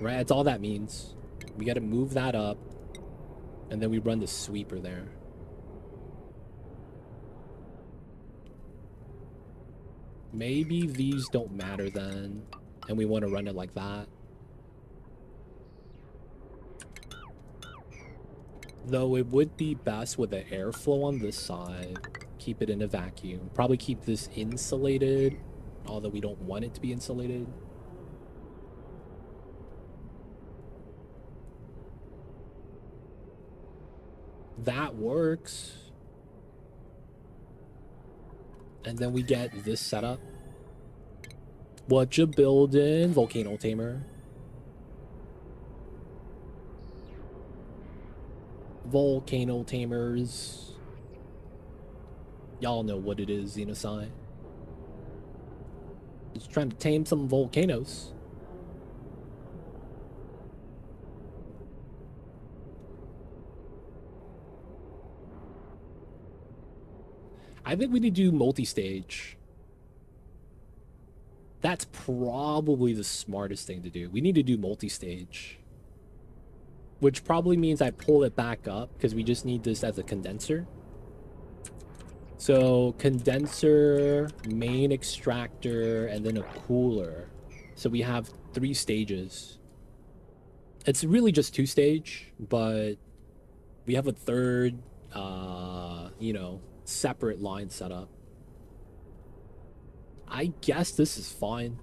Right, that's all that means. We got to move that up, and then we run the sweeper there. Maybe these don't matter then, and we want to run it like that. Though it would be best with the airflow on this side. Keep it in a vacuum. Probably keep this insulated, although we don't want it to be insulated. That works. And then we get this setup. What you building, Volcano Tamer? Volcano Tamers. Y'all know what it is, Xenosci. Just trying to tame some volcanoes. I think we need to do multi-stage. That's probably the smartest thing to do. We need to do multi-stage. Which probably means I pull it back up because we just need this as a condenser. So condenser, main extractor, and then a cooler. So we have 3 stages. It's really just 2 stage, but we have a third you know, separate line setup. I guess this is fine.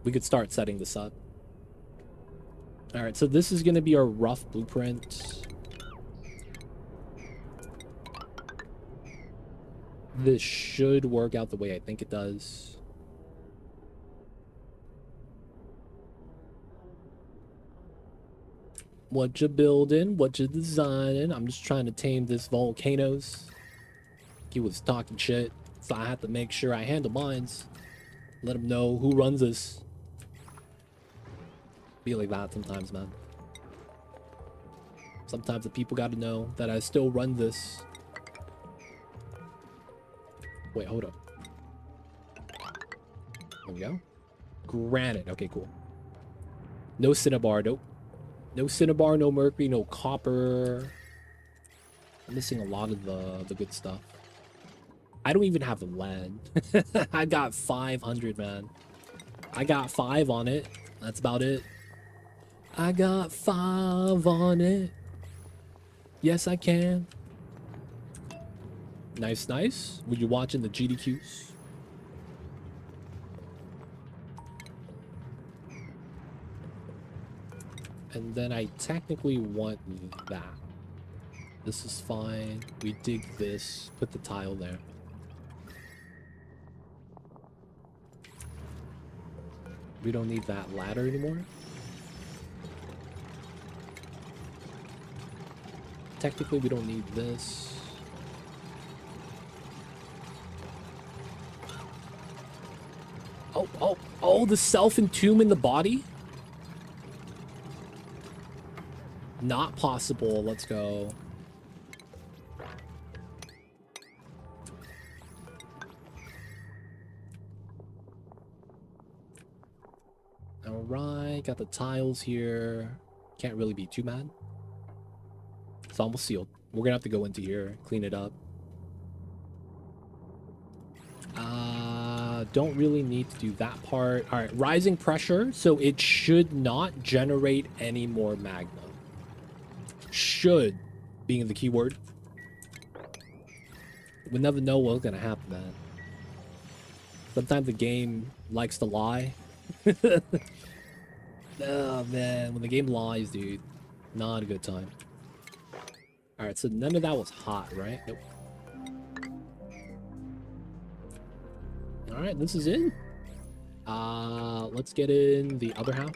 We could start setting this up. All right, so this is going to be our rough blueprint. This should work out the way I think it does. What you building? What you designing? I'm just trying to tame this volcanoes. He was talking shit, so I had to make sure I handle mines. Let him know who runs this. Be like that sometimes, man. Sometimes the people got to know that I still run this. Wait, hold up. There we go. Granite. Okay, cool. No cinnabar, nope. No cinnabar, no mercury, no copper. I'm missing a lot of the good stuff. I don't even have lead. I got 500, man. I got 5 on it. That's about it. I got 5 on it. Yes, I can. Nice, nice. Were you watching the GDQs? And then I technically want that. This is fine. We dig this. Put the tile there. We don't need that ladder anymore. Technically, we don't need this. Oh, the self-entomb in the body? Not possible. Let's go. Alright, got the tiles here. Can't really be too mad. It's almost sealed. We're gonna have to go into here, clean it up. Don't really need to do that part. All right, rising pressure, so it should not generate any more magma. Should being the key word. We never know what's gonna happen, man. Sometimes the game likes to lie. Oh man, when the game lies, dude, not a good time. All right, so none of that was hot, right? Nope. All right, this is in. Let's get in the other half.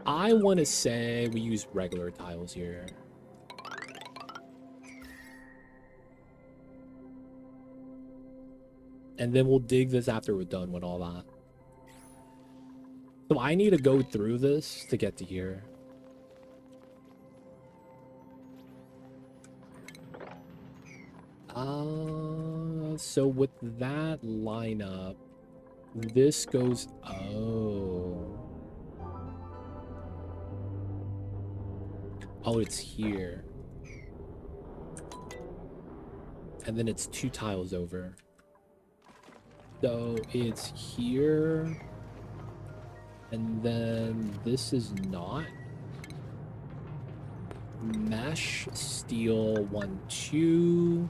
I want to say we use regular tiles here. And then we'll dig this after we're done with all that. So I need to go through this to get to here. So with that lineup, this goes... Oh, it's here. And then it's 2 tiles over. So it's here. And then this is not. Mesh, steel, 1, 2.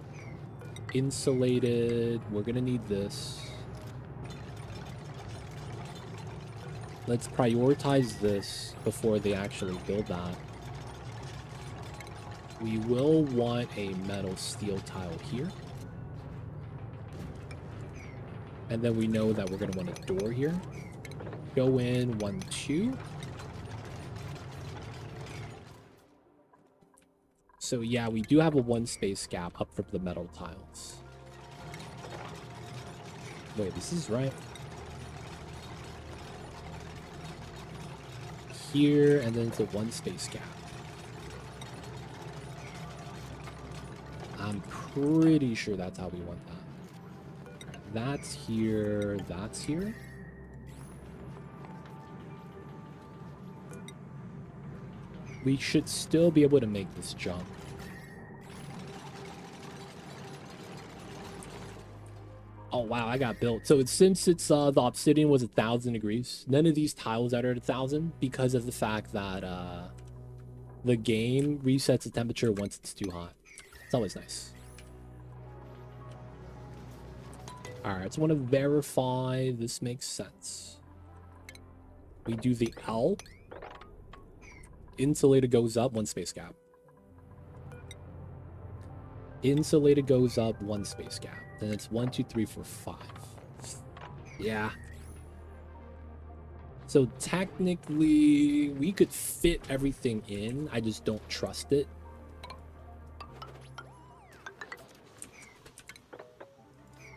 Insulated. We're gonna need this. Let's prioritize this before they actually build that. We will want a metal steel tile here. And then we know that we're gonna want a door here. Go in 1, 2. So yeah, we do have a 1 space gap up from the metal tiles. Wait, this is right. Here, and then it's a 1 space gap. I'm pretty sure that's how we want that. That's here, that's here. We should still be able to make this jump. Oh wow, I got built. So since it's the obsidian was 1,000 degrees, none of these tiles are at 1,000 because of the fact that the game resets the temperature once it's too hot. It's always nice. Alright, so I want to verify this makes sense. We do the L. Insulator goes up, 1 space gap. Insulator goes up, 1 space gap. Then it's 1, 2, 3, 4, 5. Yeah. So technically, we could fit everything in. I just don't trust it.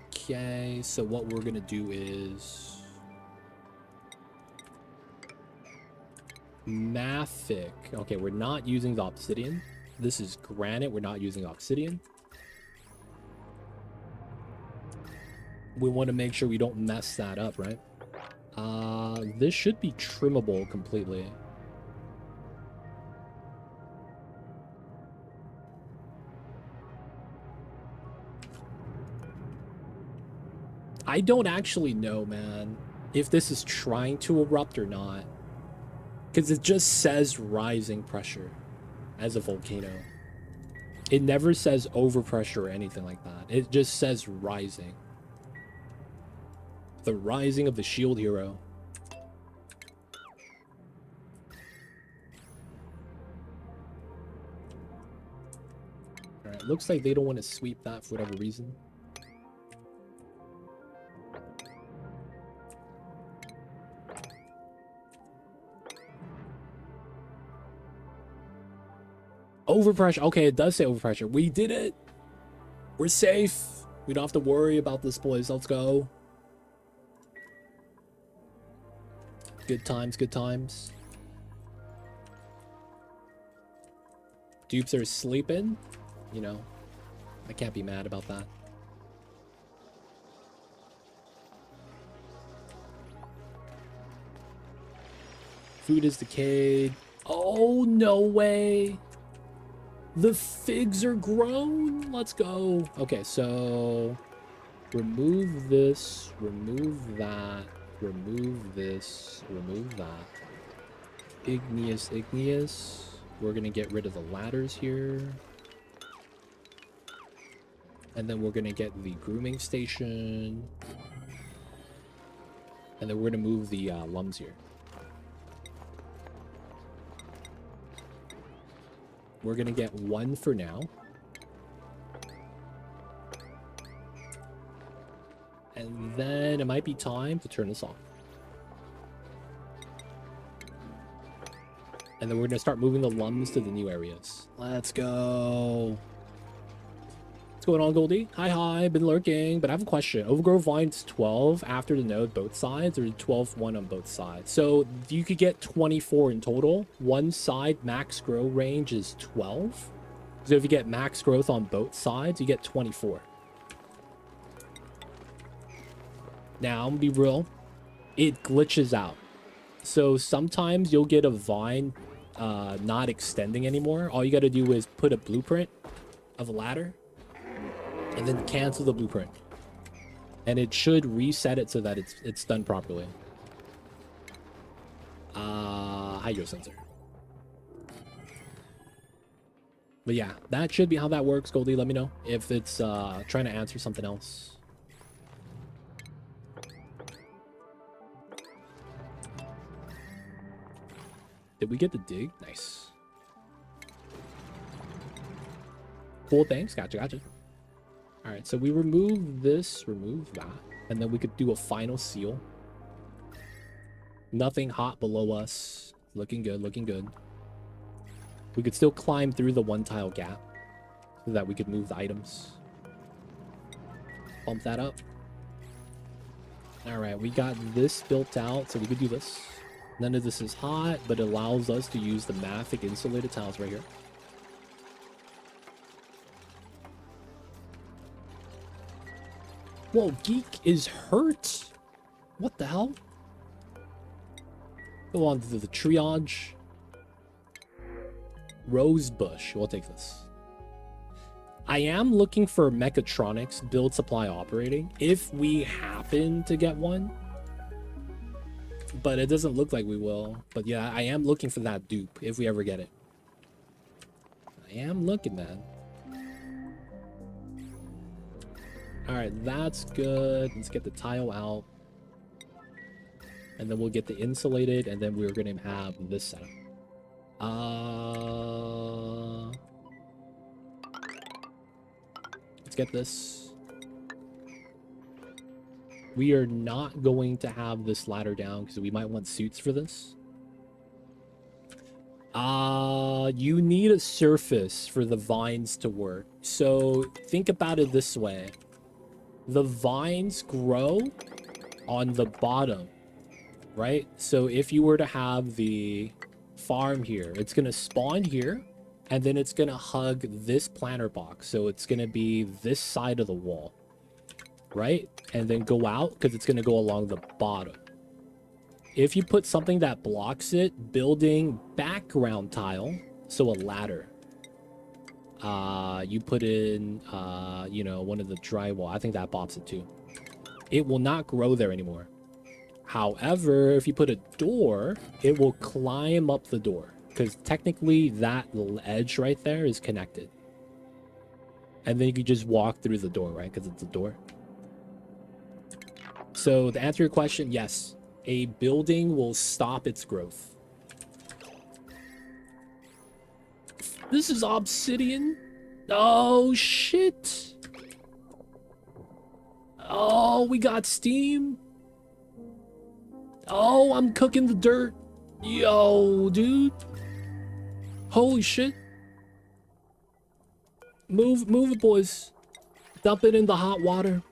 Okay, so what we're gonna do is Mafic. Okay, we're not using the obsidian. This is granite. We're not using obsidian. We want to make sure we don't mess that up, right? This should be trimmable completely. I don't actually know, man, if this is trying to erupt or not. Because it just says rising pressure as a volcano. It never says overpressure or anything like that. It just says rising. The rising of the shield hero. Alright, looks like they don't want to sweep that for whatever reason. Overpressure. Okay, it does say overpressure. We did it. We're safe. We don't have to worry about this, boys. Let's go. Good times, good times. Dupes are sleeping. You know, I can't be mad about that. Food is decayed. Oh, no way. The figs are grown. Let's go. Okay, so remove this, remove that, remove this, remove that. Igneous, igneous. We're gonna get rid of the ladders here. And then we're gonna get the grooming station. And then we're gonna move the lums here. We're gonna get 1 for now. And then it might be time to turn this off. And then we're gonna start moving the lums to the new areas. Let's go. What's going on, Goldie? Hi, been lurking, but I have a question. Overgrow Vine's 12 after the node both sides, or 12-1 on both sides? So you could get 24 in total. One side max grow range is 12. So if you get max growth on both sides, you get 24. Now, I'm gonna be real. It glitches out. So sometimes you'll get a vine not extending anymore. All you gotta do is put a blueprint of a ladder and then cancel the blueprint. And it should reset it so that it's done properly. Hydro sensor. But yeah, that should be how that works, Goldie. Let me know if it's trying to answer something else. Did we get the dig? Nice. Cool, thanks. Gotcha. All right, so we remove this, remove that, and then we could do a final seal. Nothing hot below us. Looking good, looking good. We could still climb through the 1 tile gap so that we could move the items. Bump that up. All right, we got this built out, so we could do this. None of this is hot, but it allows us to use the Mafic insulated tiles right here. Whoa, Geek is hurt? What the hell? Go on to the triage. Rosebush. We'll take this. I am looking for mechatronics build supply operating if we happen to get one. But it doesn't look like we will. But yeah, I am looking for that dupe if we ever get it. I am looking, man. All right, that's good. Let's get the tile out. And then we'll get the insulated, and then we're going to have this setup. Let's get this. We are not going to have this ladder down because we might want suits for this. You need a surface for the vines to work. So think about it this way. The vines grow on the bottom, right? So if you were to have the farm here, it's going to spawn here, and then it's going to hug this planter box. So it's going to be this side of the wall, right? And then go out because it's going to go along the bottom. If you put something that blocks it, building background tile, so a ladder. You put in, you know, one of the drywall. I think that pops it too. It will not grow there anymore. However, if you put a door, it will climb up the door. Because technically that little edge right there is connected. And then you could just walk through the door, right? Because it's a door. So to answer your question, yes. A building will stop its growth. This is obsidian. Oh, shit. Oh, we got steam. Oh, I'm cooking the dirt. Yo, dude. Holy shit. Move it, boys. Dump it in the hot water.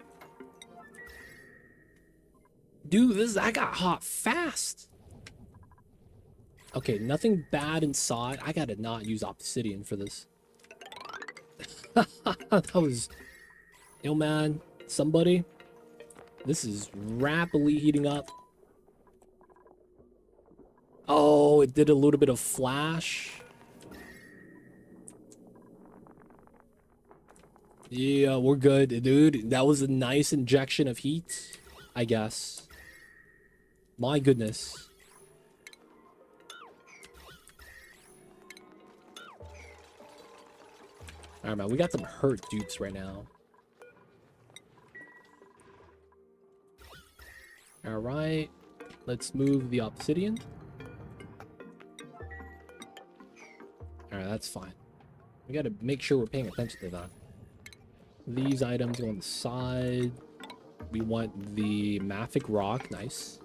Dude, I got hot fast. Okay, nothing bad inside. I gotta not use obsidian for this. That was... Yo, man. Somebody. This is rapidly heating up. Oh, it did a little bit of flash. Yeah, we're good, dude. That was a nice injection of heat, I guess. My goodness. Alright, man. We got some hurt dupes right now. Alright. Let's move the obsidian. Alright, that's fine. We gotta make sure we're paying attention to that. These items go on the side. We want the mafic rock. Nice.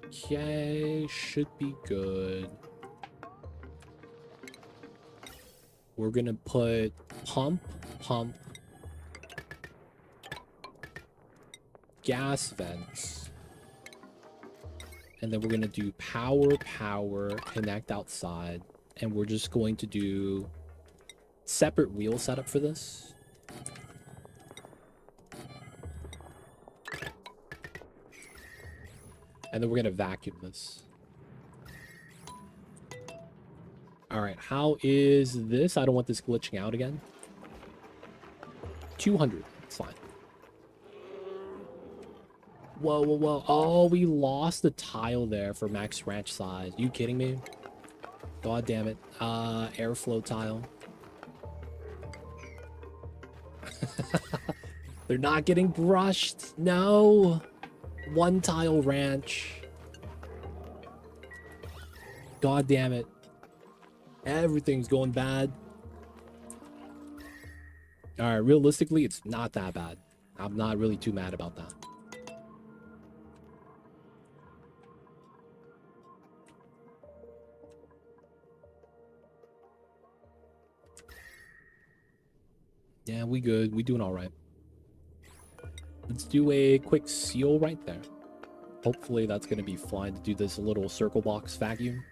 Okay, should be good. We're gonna put pump, gas vents. And then we're gonna do power, connect outside. And we're just going to do separate wheel setup for this. And then we're gonna vacuum this. Alright, how is this? I don't want this glitching out again. 200. It's fine. Whoa, whoa, whoa. Oh, we lost the tile there for max ranch size. You kidding me? God damn it. Airflow tile. They're not getting brushed. No. One tile ranch. God damn it. Everything's going bad. Alright, realistically, it's not that bad. I'm not really too mad about that. Yeah, we good. We doing alright. Let's do a quick seal right there. Hopefully that's going to be fine to do this little circle box vacuum.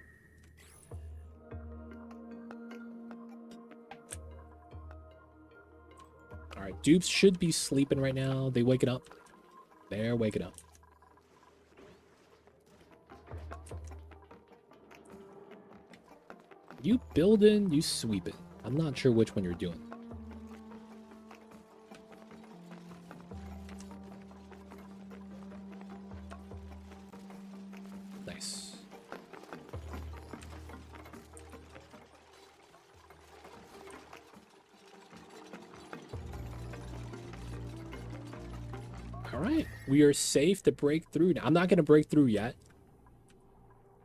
Alright, dupes should be sleeping right now. They waking up. They're waking up. You building, you sweep it. I'm not sure which one you're doing. Nice. All right, we are safe to break through now. I'm not going to break through yet.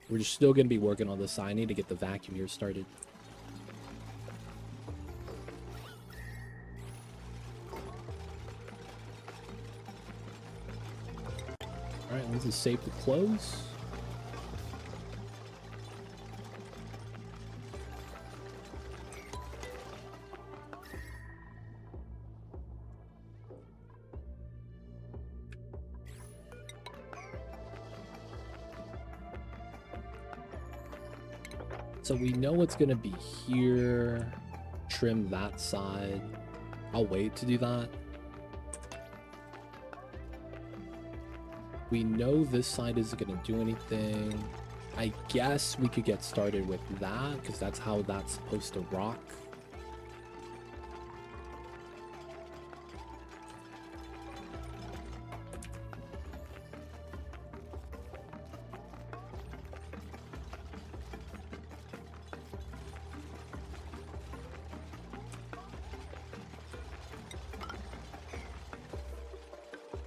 We're just still going to be working on this side. I need to get the vacuum here started. All right, this is safe to close. So we know it's going to be here. Trim that side. I'll wait to do that. We know this side isn't going to do anything. I guess we could get started with that, because that's how that's supposed to rock.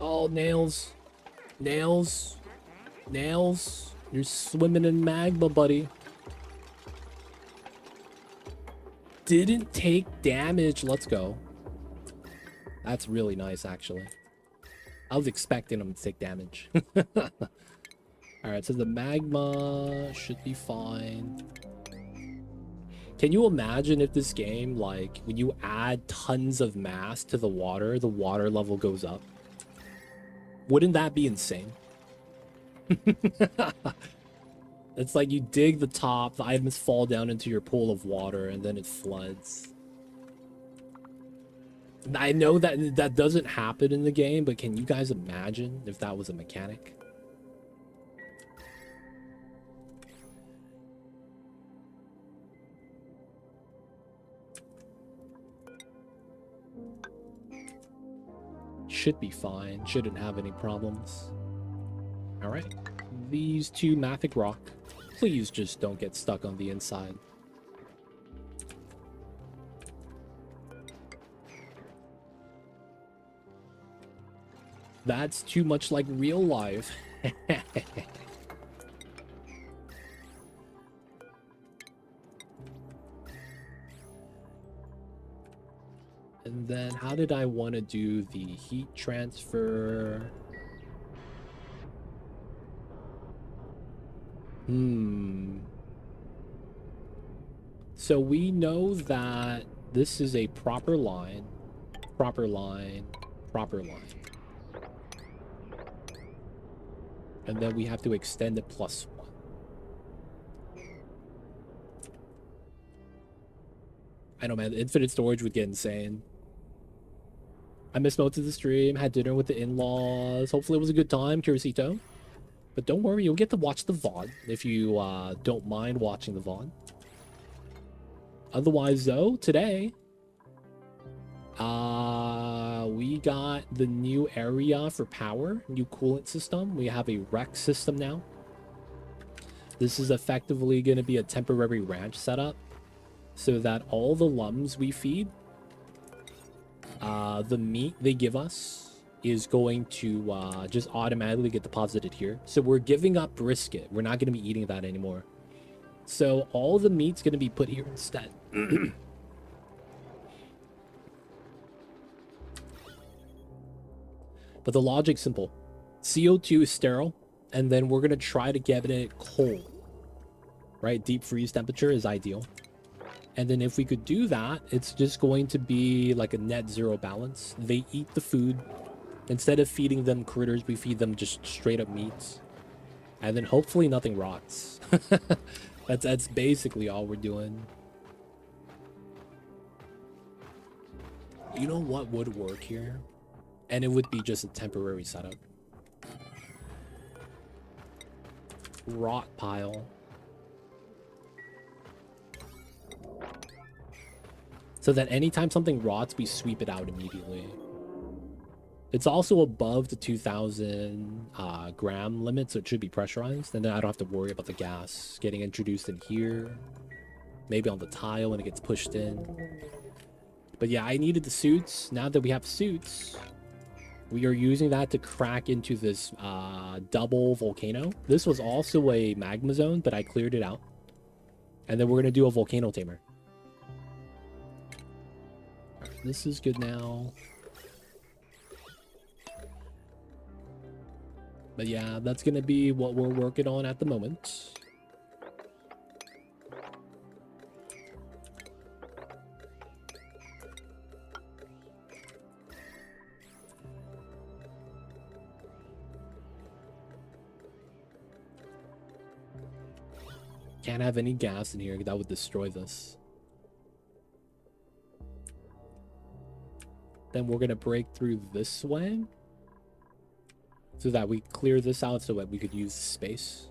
Oh, nails. Nails. Nails. You're swimming in magma, buddy. Didn't take damage. Let's go. That's really nice, actually. I was expecting him to take damage. Alright, so the magma should be fine. Can you imagine if this game, like, when you add tons of mass to the water level goes up? Wouldn't that be insane? It's like you dig the top, the items fall down into your pool of water, and then it floods. I know that that doesn't happen in the game, but can you guys imagine if that was a mechanic? Should be fine. Shouldn't have any problems. All right. These two mafic rock. Please just don't get stuck on the inside. That's too much like real life. And then how did I want to do the heat transfer? So we know that this is a proper line, proper line, proper line. And then we have to extend it +1. I know, man, infinite storage would get insane. I missed most of the stream, had dinner with the in-laws. Hopefully it was a good time, Curacito. But don't worry, you'll get to watch the VOD if you don't mind watching the VOD. Otherwise, though, today, we got the new area for power, new coolant system. We have a rec system now. This is effectively going to be a temporary ranch setup so that all the lums we feed, the meat they give us is going to just automatically get deposited here. So we're giving up brisket. We're not going to be eating that anymore. So all the meat's going to be put here instead. But the logic's simple. CO2 is sterile, and then we're going to try to get it cold. Right? Deep freeze temperature is ideal. And then if we could do that, it's just going to be like a net zero balance. They eat the food. Instead of feeding them critters, we feed them just straight up meats. And then hopefully nothing rots. That's basically all we're doing. You know what would work here? And it would be just a temporary setup. Rot pile. So that anytime something rots, we sweep it out immediately. It's also above the 2,000 gram limit, so it should be pressurized. And then I don't have to worry about the gas getting introduced in here. Maybe on the tile when it gets pushed in. But yeah, I needed the suits. Now that we have suits, We are using that to crack into this double volcano. This was also a magma zone, but I cleared it out. And then we're going to do a volcano tamer. Right, this is good now. But yeah, that's going to be what we're working on at the moment. Can't have any gas in here. That would destroy this. Then we're going to break through this way. So that we clear this out so that we could use space.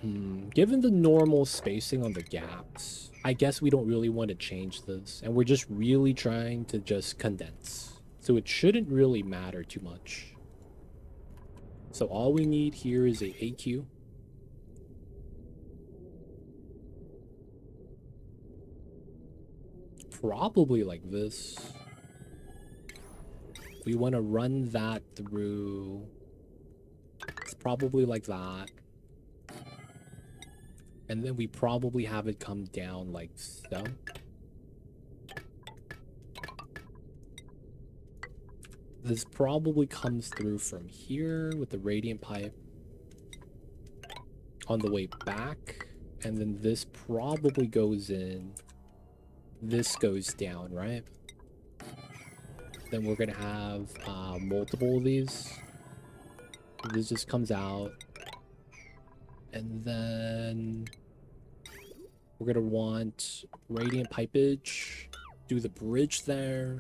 Given the normal spacing on the gaps, I guess we don't really want to change this. And we're just really trying to just condense. So it shouldn't really matter too much. So all we need here is a AQ. Probably like this. We want to run that through. It's probably like that. And then we probably have it come down like so. This probably comes through from here with the radiant pipe on the way back. And then this probably goes in. This goes down, right? Then we're going to have multiple of these. This just comes out. And then we're going to want radiant pipage. Do the bridge there.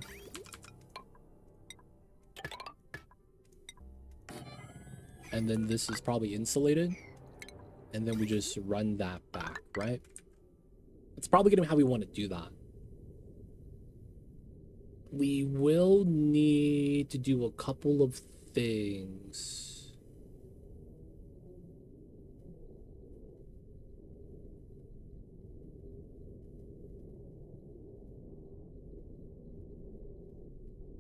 And then this is probably insulated. And then we just run that back, right? It's probably going to be how we want to do that. We will need to do a couple of things.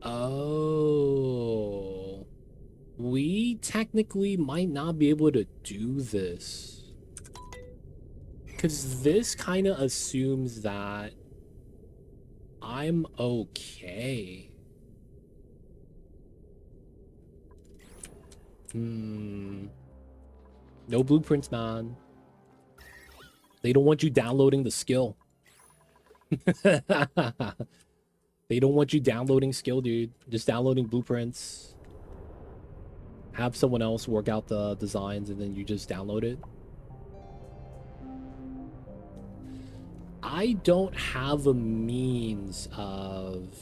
Oh. We technically might not be able to do this. Because this kind of assumes that I'm okay. No blueprints, man. They don't want you downloading the skill. They don't want you downloading skill, dude. Just downloading blueprints. Have someone else work out the designs and then you just download it. I don't have a means of...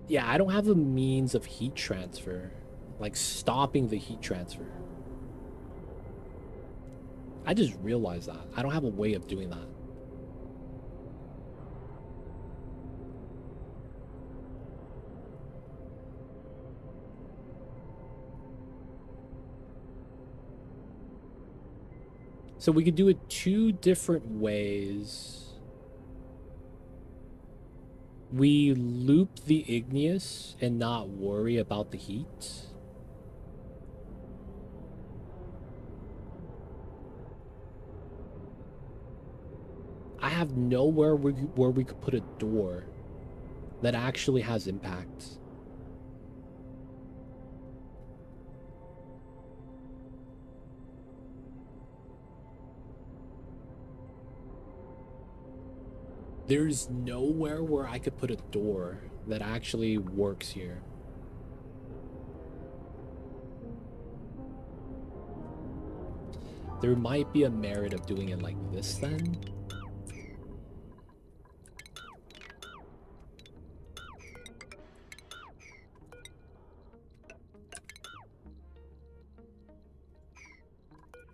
Yeah, I don't have a means of heat transfer. Like, stopping the heat transfer. I just realized that. I don't have a way of doing that. So we could do it two different ways. We loop the igneous and not worry about the heat. I have nowhere where we could put a door that actually has impact. There's nowhere where I could put a door that actually works here. There might be a merit of doing it like this then.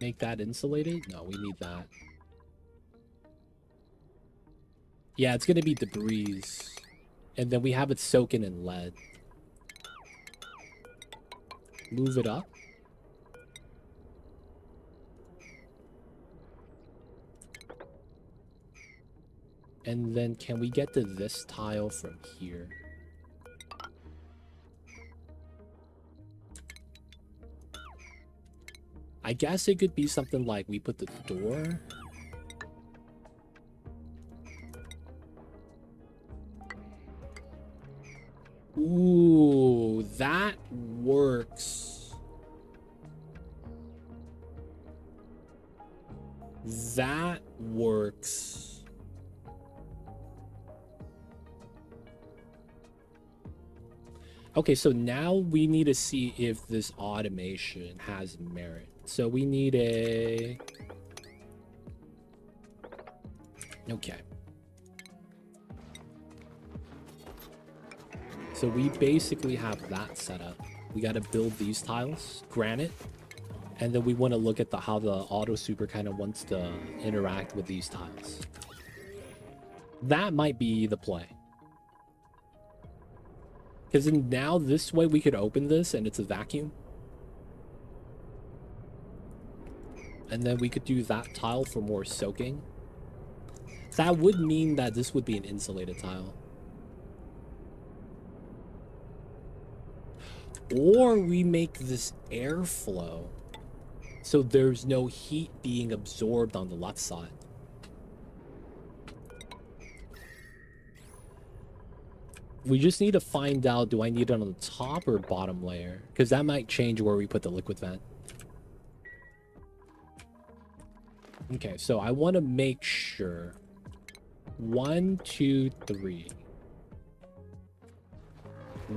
Make that insulated? No, we need that. Yeah, it's gonna be debris. And then we have it soaking in lead. Move it up. And then can we get to this tile from here? I guess it could be something like we put the door. Ooh, that works. That works. Okay, so now we need to see if this automation has merit. So we need a... Okay. So we basically have that set up. We got to build these tiles, granite, and then we want to look at how the auto super kind of wants to interact with these tiles. That might be the play. Because now this way we could open this and it's a vacuum. And then we could do that tile for more soaking. That would mean that this would be an insulated tile. Or we make this airflow so there's no heat being absorbed on the left side. We just need to find out, do I need it on the top or bottom layer? Because that might change where we put the liquid vent. Okay, so I want to make sure. 1, 2, 3.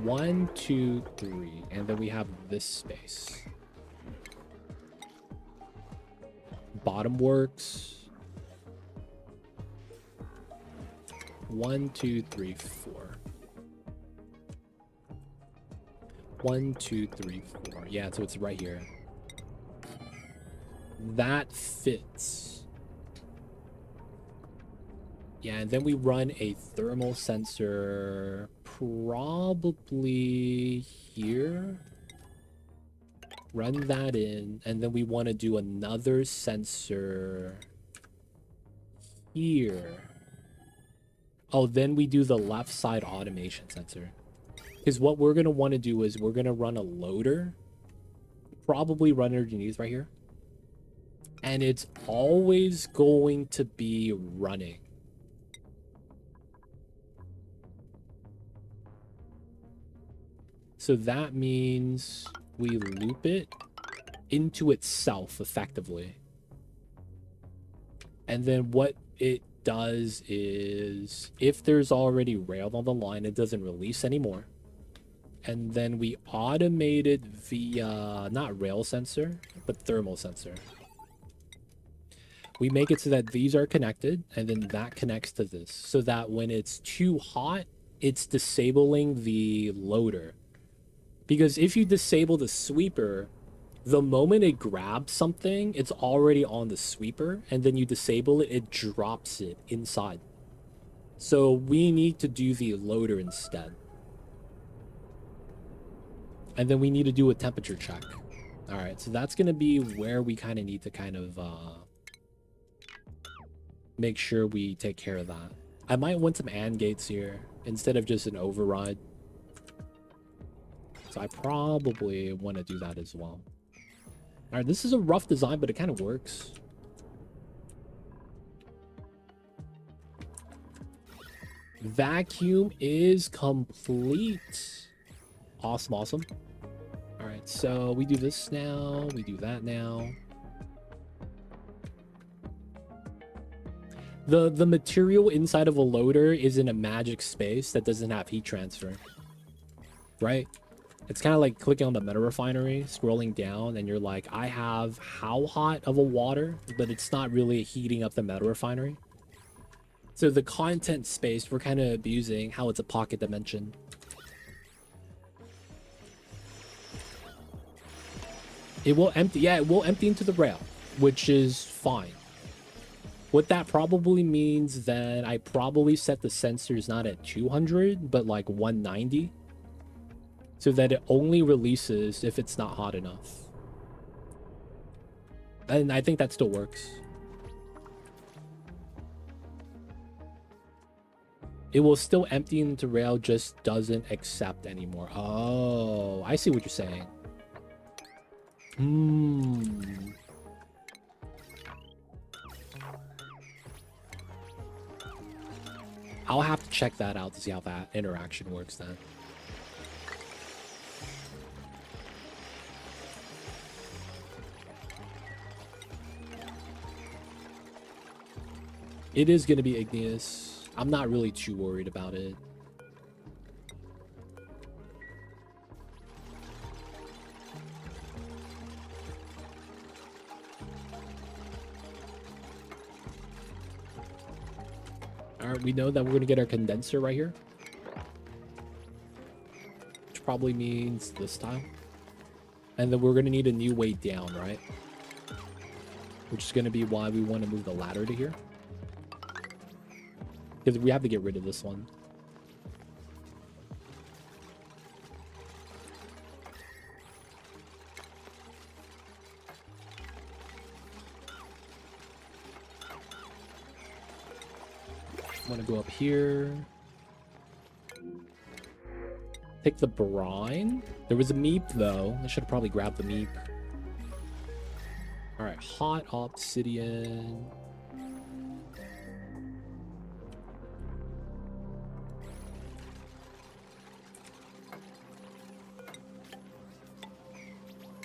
1, 2, 3. And then we have this space. Bottom works. 1, 2, 3, 4. 1, 2, 3, 4. Yeah, so it's right here. That fits. Yeah, and then we run a thermal sensor probably here. Run that in, and then we want to do another sensor here. Oh, then we do the left side automation sensor. Because what we're going to want to do is we're going to run a loader. Probably run underneath right here. And it's always going to be running. So that means we loop it into itself effectively. And then what it does is if there's already rail on the line, it doesn't release anymore. And then we automate it via not rail sensor, but thermal sensor. We make it so that these are connected, and then that connects to this, so that when it's too hot, it's disabling the loader. Because if you disable the sweeper, the moment it grabs something, it's already on the sweeper, and then you disable it, it drops it inside. So we need to do the loader instead. And then we need to do a temperature check. All right, so that's going to be where we kind of need to kind of make sure we take care of that. I might want some AND gates here instead of just an override. So I probably want to do that as well. All right, this is a rough design, but it kind of works. Vacuum is complete. Awesome, awesome. All right, so we do this now. We do that now. The material inside of a loader is in a magic space that doesn't have heat transfer, right? It's kind of like clicking on the meta refinery, scrolling down, and you're like, I have how hot of a water, but it's not really heating up the meta refinery. So the content space, we're kind of abusing how it's a pocket dimension. It will empty. Yeah, it will empty into the rail, which is fine. What that probably means then I probably set the sensors not at 200, but like 190. So that it only releases if it's not hot enough. And I think that still works. It will still empty into rail, just doesn't accept anymore. Oh, I see what you're saying. I'll have to check that out to see how that interaction works then. It is going to be igneous. I'm not really too worried about it. Alright, we know that we're going to get our condenser right here. Which probably means this tile. And then we're going to need a new way down, right? Which is going to be why we want to move the ladder to here. Because we have to get rid of this one. I want to go up here. Take the brine. There was a meep though. I should have probably grabbed the meep. Alright, hot obsidian.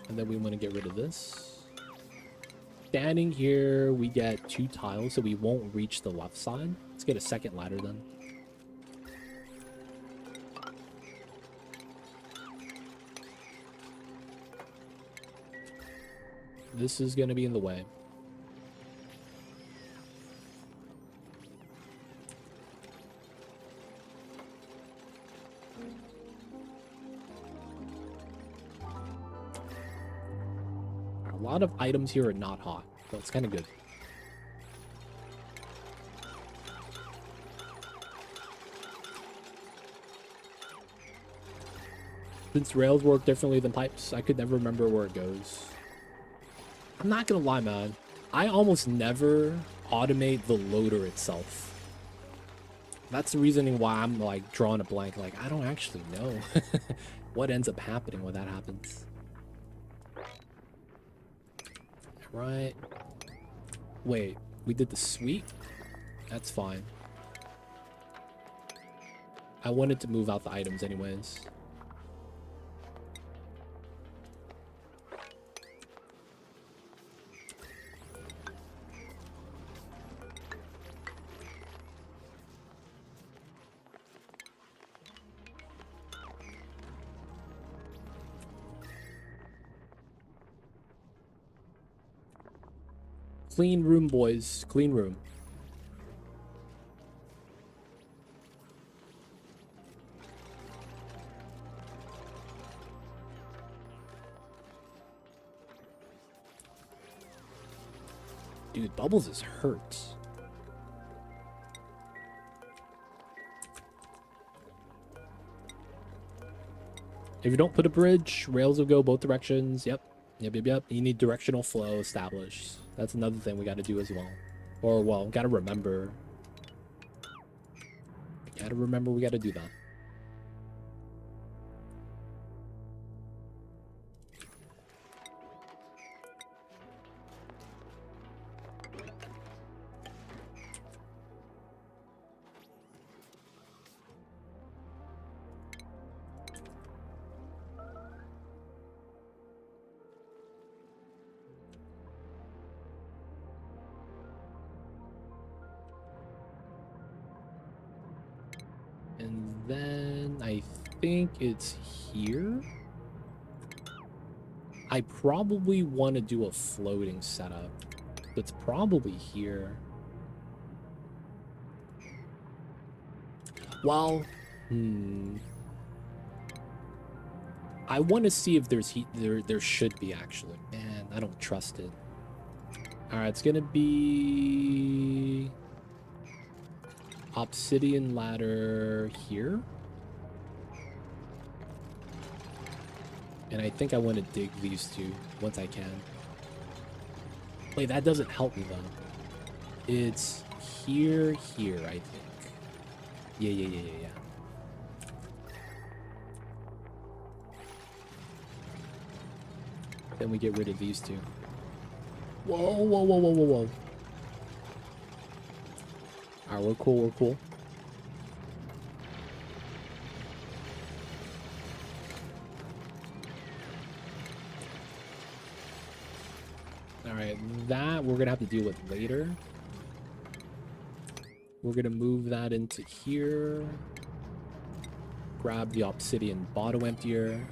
And then we want to get rid of this. Standing here, we get 2 tiles, so we won't reach the left side. Let's get a second ladder then. This is going to be in the way. A lot of items here are not hot, so it's kind of good. Since rails work differently than pipes, I could never remember where it goes. I'm not gonna lie, man. I almost never automate the loader itself. That's the reasoning why I'm like drawing a blank. Like, I don't actually know what ends up happening when that happens. Right. Wait, we did the sweep? That's fine. I wanted to move out the items anyways. Clean room, boys. Clean room. Dude, Bubbles is hurt. If you don't put a bridge, rails will go both directions. Yep. Yep. You need directional flow established. That's another thing we got to do as well. Or, well, got to remember. Got to remember we got to do that. And then I think it's here. I probably want to do a floating setup. It's probably here. Well, I want to see if there's heat. There should be, actually. Man, I don't trust it. All right, it's gonna be obsidian ladder here. And I think I want to dig these two once I can. Wait, that doesn't help me though. It's here, I think. Yeah. Then we get rid of these two. Whoa. Alright, we're cool. Alright, that we're gonna have to deal with later. We're gonna move that into here. Grab the obsidian bottle emptier.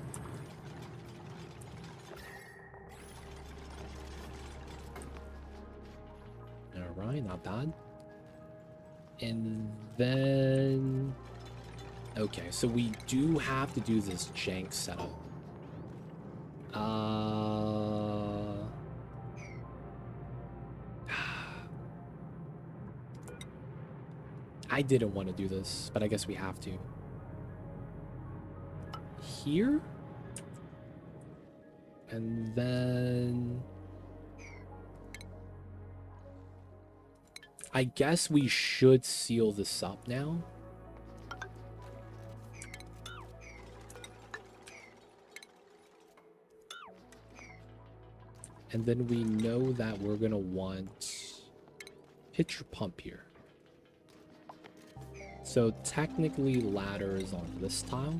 Alright, not bad. And then... Okay, so we do have to do this jank setup. I didn't want to do this, but I guess we have to. Here? And then... I guess we should seal this up now. And then we know that we're gonna want pitcher pump here. So technically ladder is on this tile.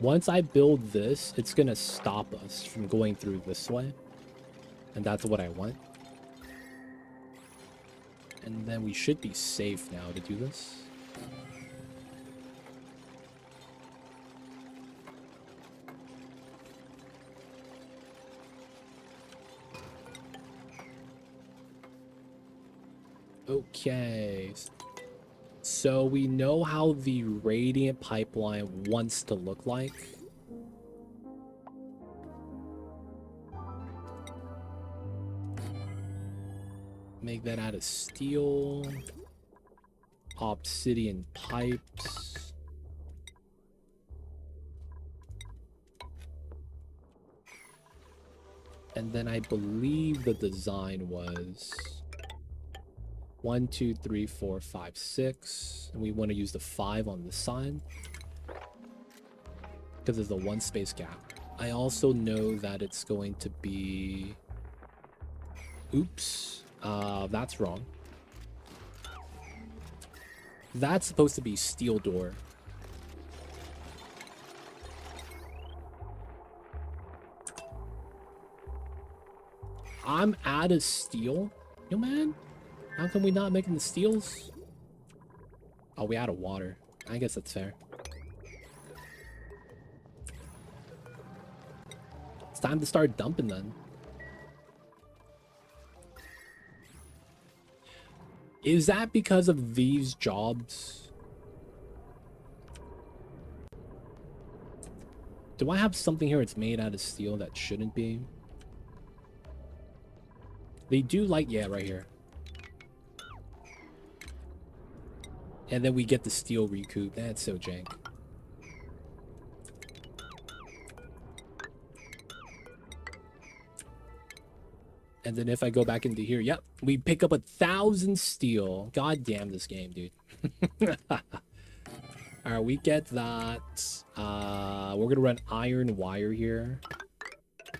Once I build this, it's gonna stop us from going through this way. And that's what I want. And then we should be safe now to do this. Okay, so we know how the radiant pipeline wants to look like. Make that out of steel. Obsidian pipes. And then I believe the design was 1, 2, 3, 4, 5, 6. And we want to use the 5 on this side because there's the 1 space gap. I also know that it's going to be... Oops. That's wrong. That's supposed to be steel door. I'm out of steel. Yo, man. How come we not making the steels? Oh, we out of water. I guess that's fair. It's time to start dumping then. Is that because of these jobs? Do I have something here that's made out of steel that shouldn't be? They do like, yeah, right here. And then we get the steel recoup. That's so jank. And then if I go back into here, yep, we pick up 1,000 steel. God damn this game, dude. Alright, we get that. We're gonna run iron wire here.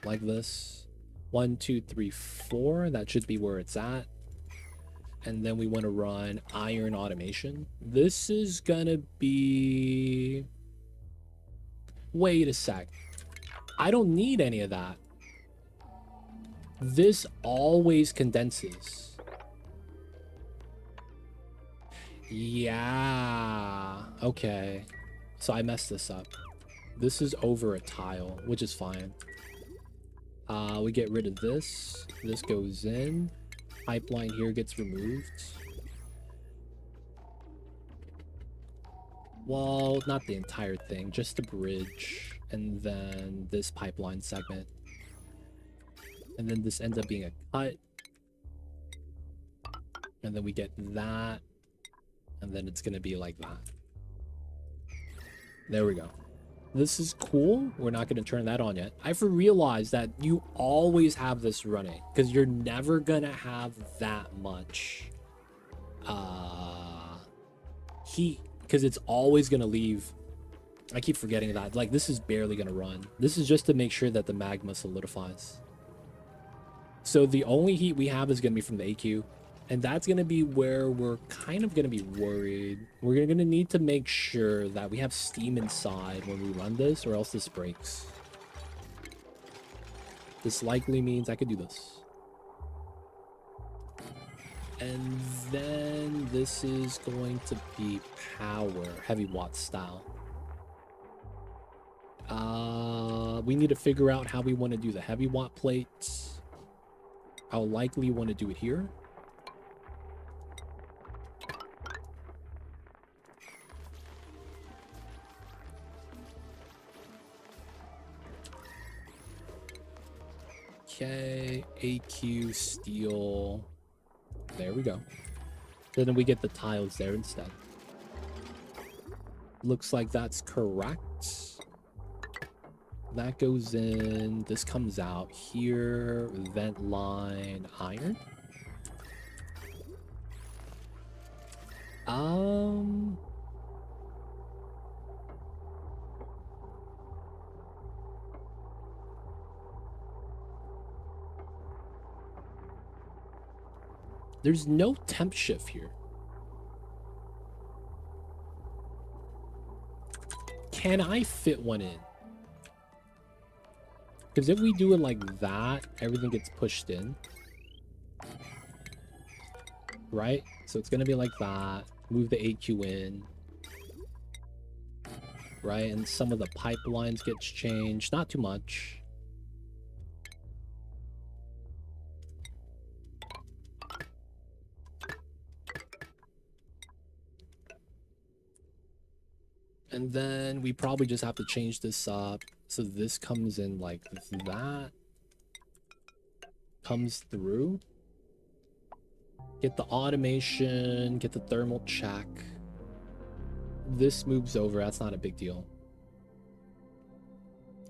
Like this. 1, 2, 3, 4. That should be where it's at. And then we want to run iron automation. This is gonna be... Wait a sec. I don't need any of that. This always condenses. Yeah. Okay. So I messed this up. This is over a tile, which is fine. We get rid of this. This goes in. Pipeline here gets removed. Well, not the entire thing, just the bridge. And then this pipeline segment. And then this ends up being a cut. And then we get that. And then it's going to be like that. There we go. This is cool. We're not going to turn that on yet. I've realized that you always have this running because you're never going to have that much heat because it's always going to leave. I keep forgetting that. Like, this is barely going to run. This is just to make sure that the magma solidifies. So the only heat we have is going to be from the AQ. And that's going to be where we're kind of going to be worried. We're going to need to make sure that we have steam inside when we run this, or else this breaks. This likely means I could do this. And then this is going to be power, heavy watt style. We need to figure out how we want to do the heavy watt plates. I'll likely want to do it here. Okay, AQ, steel. There we go. Then we get the tiles there instead. Looks like that's correct. That goes in. This comes out here. Vent line, iron. There's no temp shift here. Can I fit one in? Because if we do it like that, everything gets pushed in. Right? So it's going to be like that. Move the AQ in. Right? And some of the pipelines gets changed. Not too much. And then we probably just have to change this up. So this comes in like that. Comes through. Get the automation. Get the thermal check. This moves over. That's not a big deal.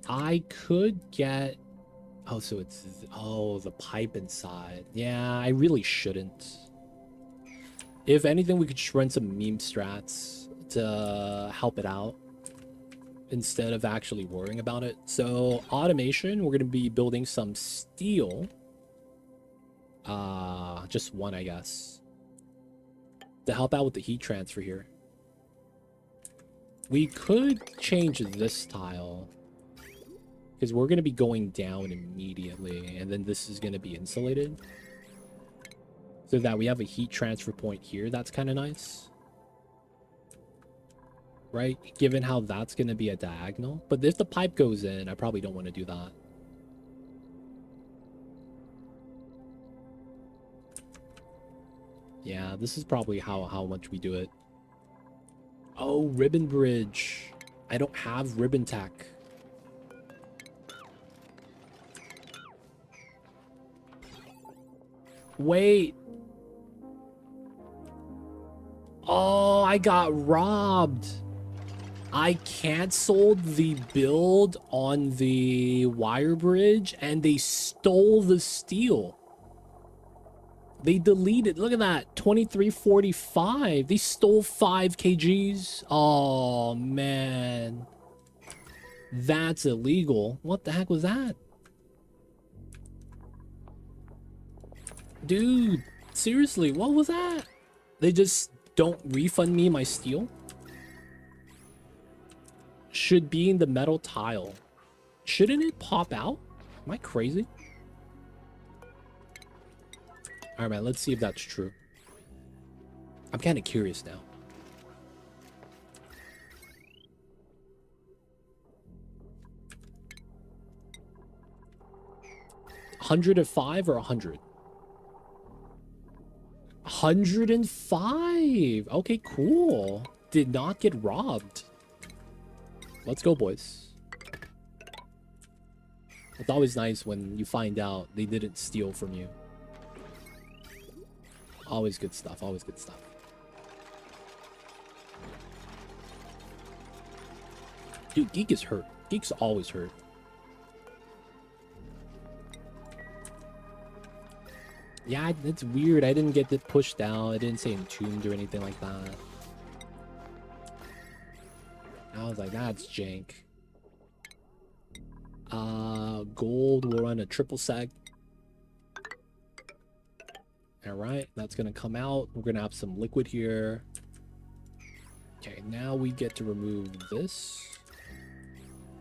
I could get... Oh, so it's... Oh, the pipe inside. Yeah, I really shouldn't. If anything, we could just run some meme strats to help it out instead of actually worrying about it. So automation, we're going to be building some steel. Just one, I guess, to help out with the heat transfer here. We could change this tile because we're going to be going down immediately, and then this is going to be insulated so that we have a heat transfer point here. That's kind of nice. Right? Given how that's going to be a diagonal. But if the pipe goes in, I probably don't want to do that. Yeah, this is probably how much we do it. Oh, ribbon bridge. I don't have ribbon tech. Wait. Oh, I got robbed. I canceled the build on the wire bridge and they stole the steel. They deleted. Look at that. 2345. They stole 5 kgs. Oh, man. That's illegal. What the heck was that? Dude, seriously, what was that? They just don't refund me my steel? Should be in the metal tile. Shouldn't it pop out? Am I crazy? Alright, man, let's see if that's true. I'm kind of curious now. $105 or 100? 105. Okay, cool. Did not get robbed. Let's go, boys. It's always nice when you find out they didn't steal from you. Always good stuff. Always good stuff. Dude, Geek is hurt. Geek's always hurt. Yeah, it's weird. I didn't get it pushed out. I didn't say entombed or anything like that. I was like, that's jank. Gold, we'll run a triple sec. Alright, that's gonna come out. We're gonna have some liquid here. Okay, now we get to remove this.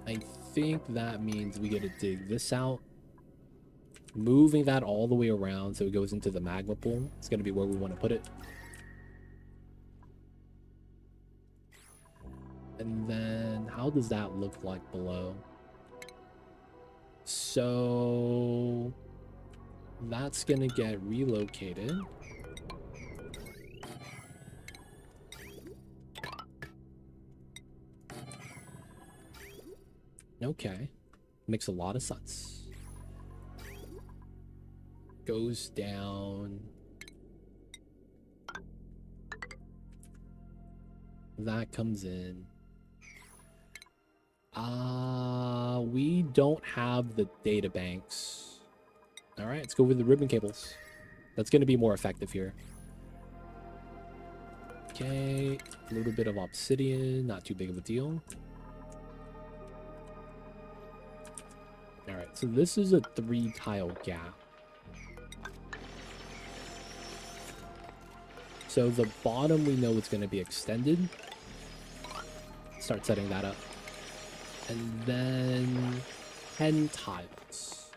I think that means we get to dig this out. Moving that all the way around so it goes into the magma pool. It's gonna be where we want to put it. And then how does that look like below? So that's gonna get relocated. Okay, makes a lot of sense. Goes down. That comes in. We don't have the data banks. All right, let's go with the ribbon cables. That's going to be more effective here. Okay, a little bit of obsidian, not too big of a deal. All right, so this is a 3-tile gap. So the bottom we know it's going to be extended. Start setting that up. And then 10 tiles.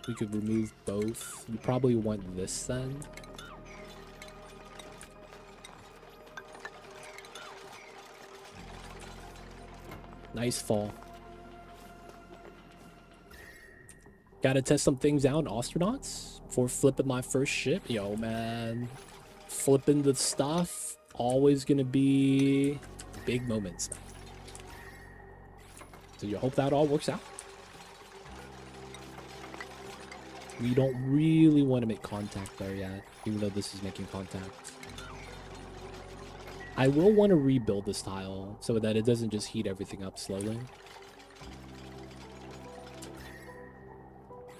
We could remove both. You probably want this then. Nice fall. Gotta test some things out in astronauts before flipping my first ship. Yo, man. Flipping the stuff. Always gonna be big moments. So you hope that all works out. We don't really want to make contact there yet, even though this is making contact. I will want to rebuild this tile so that it doesn't just heat everything up slowly.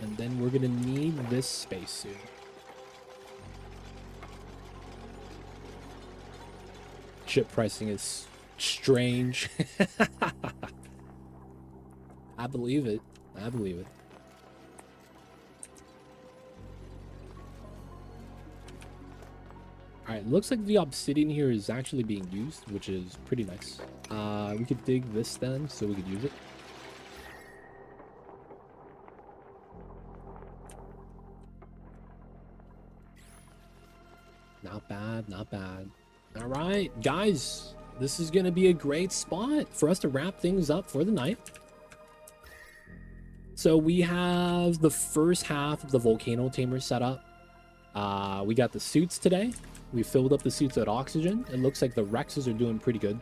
And then we're gonna need this spacesuit. Ship pricing is strange. I believe it. I believe it. Alright, looks like the obsidian here is actually being used, which is pretty nice. We could dig this then, so we could use it. Not bad, not bad. All right, guys, this is going to be a great spot for us to wrap things up for the night. So we have the first half of the Volcano Tamer set up. We got the suits today. We filled up the suits with oxygen. It looks like the Rexes are doing pretty good.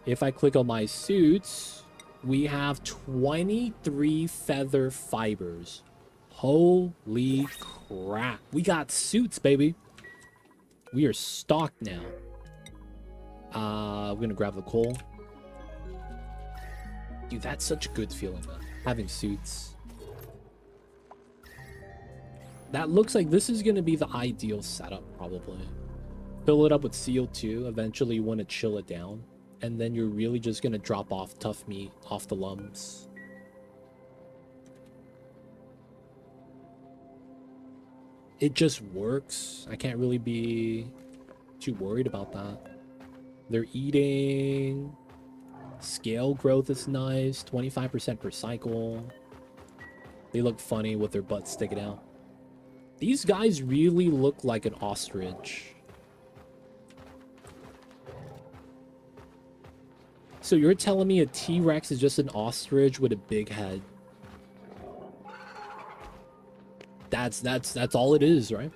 If I click on my suits, we have 23 feather fibers. Holy crap. We got suits, baby. We are stocked now. We're gonna grab the coal. Dude, that's such a good feeling, man. Having suits. That looks like this is gonna be the ideal setup, probably. Fill it up with CO2. Eventually, you want to chill it down. And then you're really just gonna drop off tough meat off the lumps. It just works. I can't really be too worried about that. They're eating. Scale growth is nice. 25% per cycle. They look funny with their butts sticking out. These guys really look like an ostrich. So you're telling me a T-Rex is just an ostrich with a big head? That's all it is, right?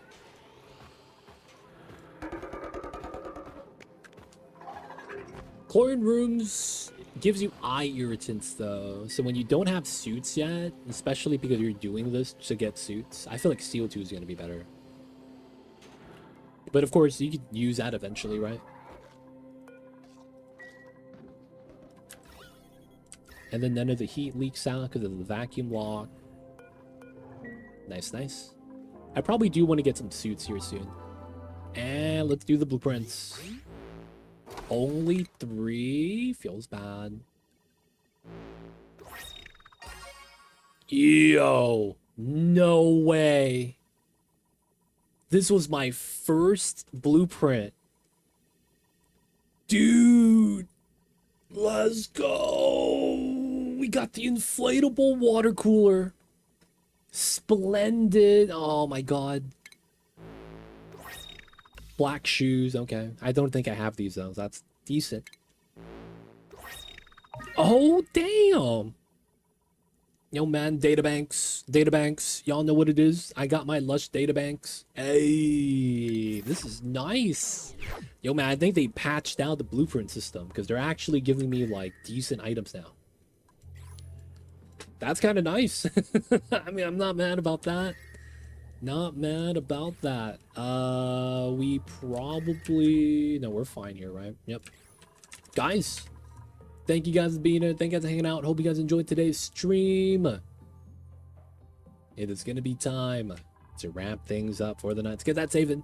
Chlorine rooms gives you eye irritants though. So when you don't have suits yet, especially because you're doing this to get suits, I feel like CO2 is going to be better. But of course, you could use that eventually, right? And then none of the heat leaks out because of the vacuum lock. Nice, nice. I probably do want to get some suits here soon. And let's do the blueprints. Only 3? Feels bad. Yo, no way. This was my first blueprint. Dude, let's go. We got the inflatable water cooler. Splendid. Oh my god. Black shoes. Okay. I don't think I have these though. That's decent. Oh, damn. Yo, man, databanks. Y'all know what it is. I got my lush databanks. Hey, this is nice. Yo, man, I think they patched out the blueprint system because they're actually giving me, like, decent items now. That's kind of nice. I mean, I'm not mad about that. Not mad about that. We probably... No, we're fine here, right? Yep. Guys, thank you guys for being here. Thank you guys for hanging out. Hope you guys enjoyed today's stream. It is going to be time to wrap things up for the night. Let's get that saving.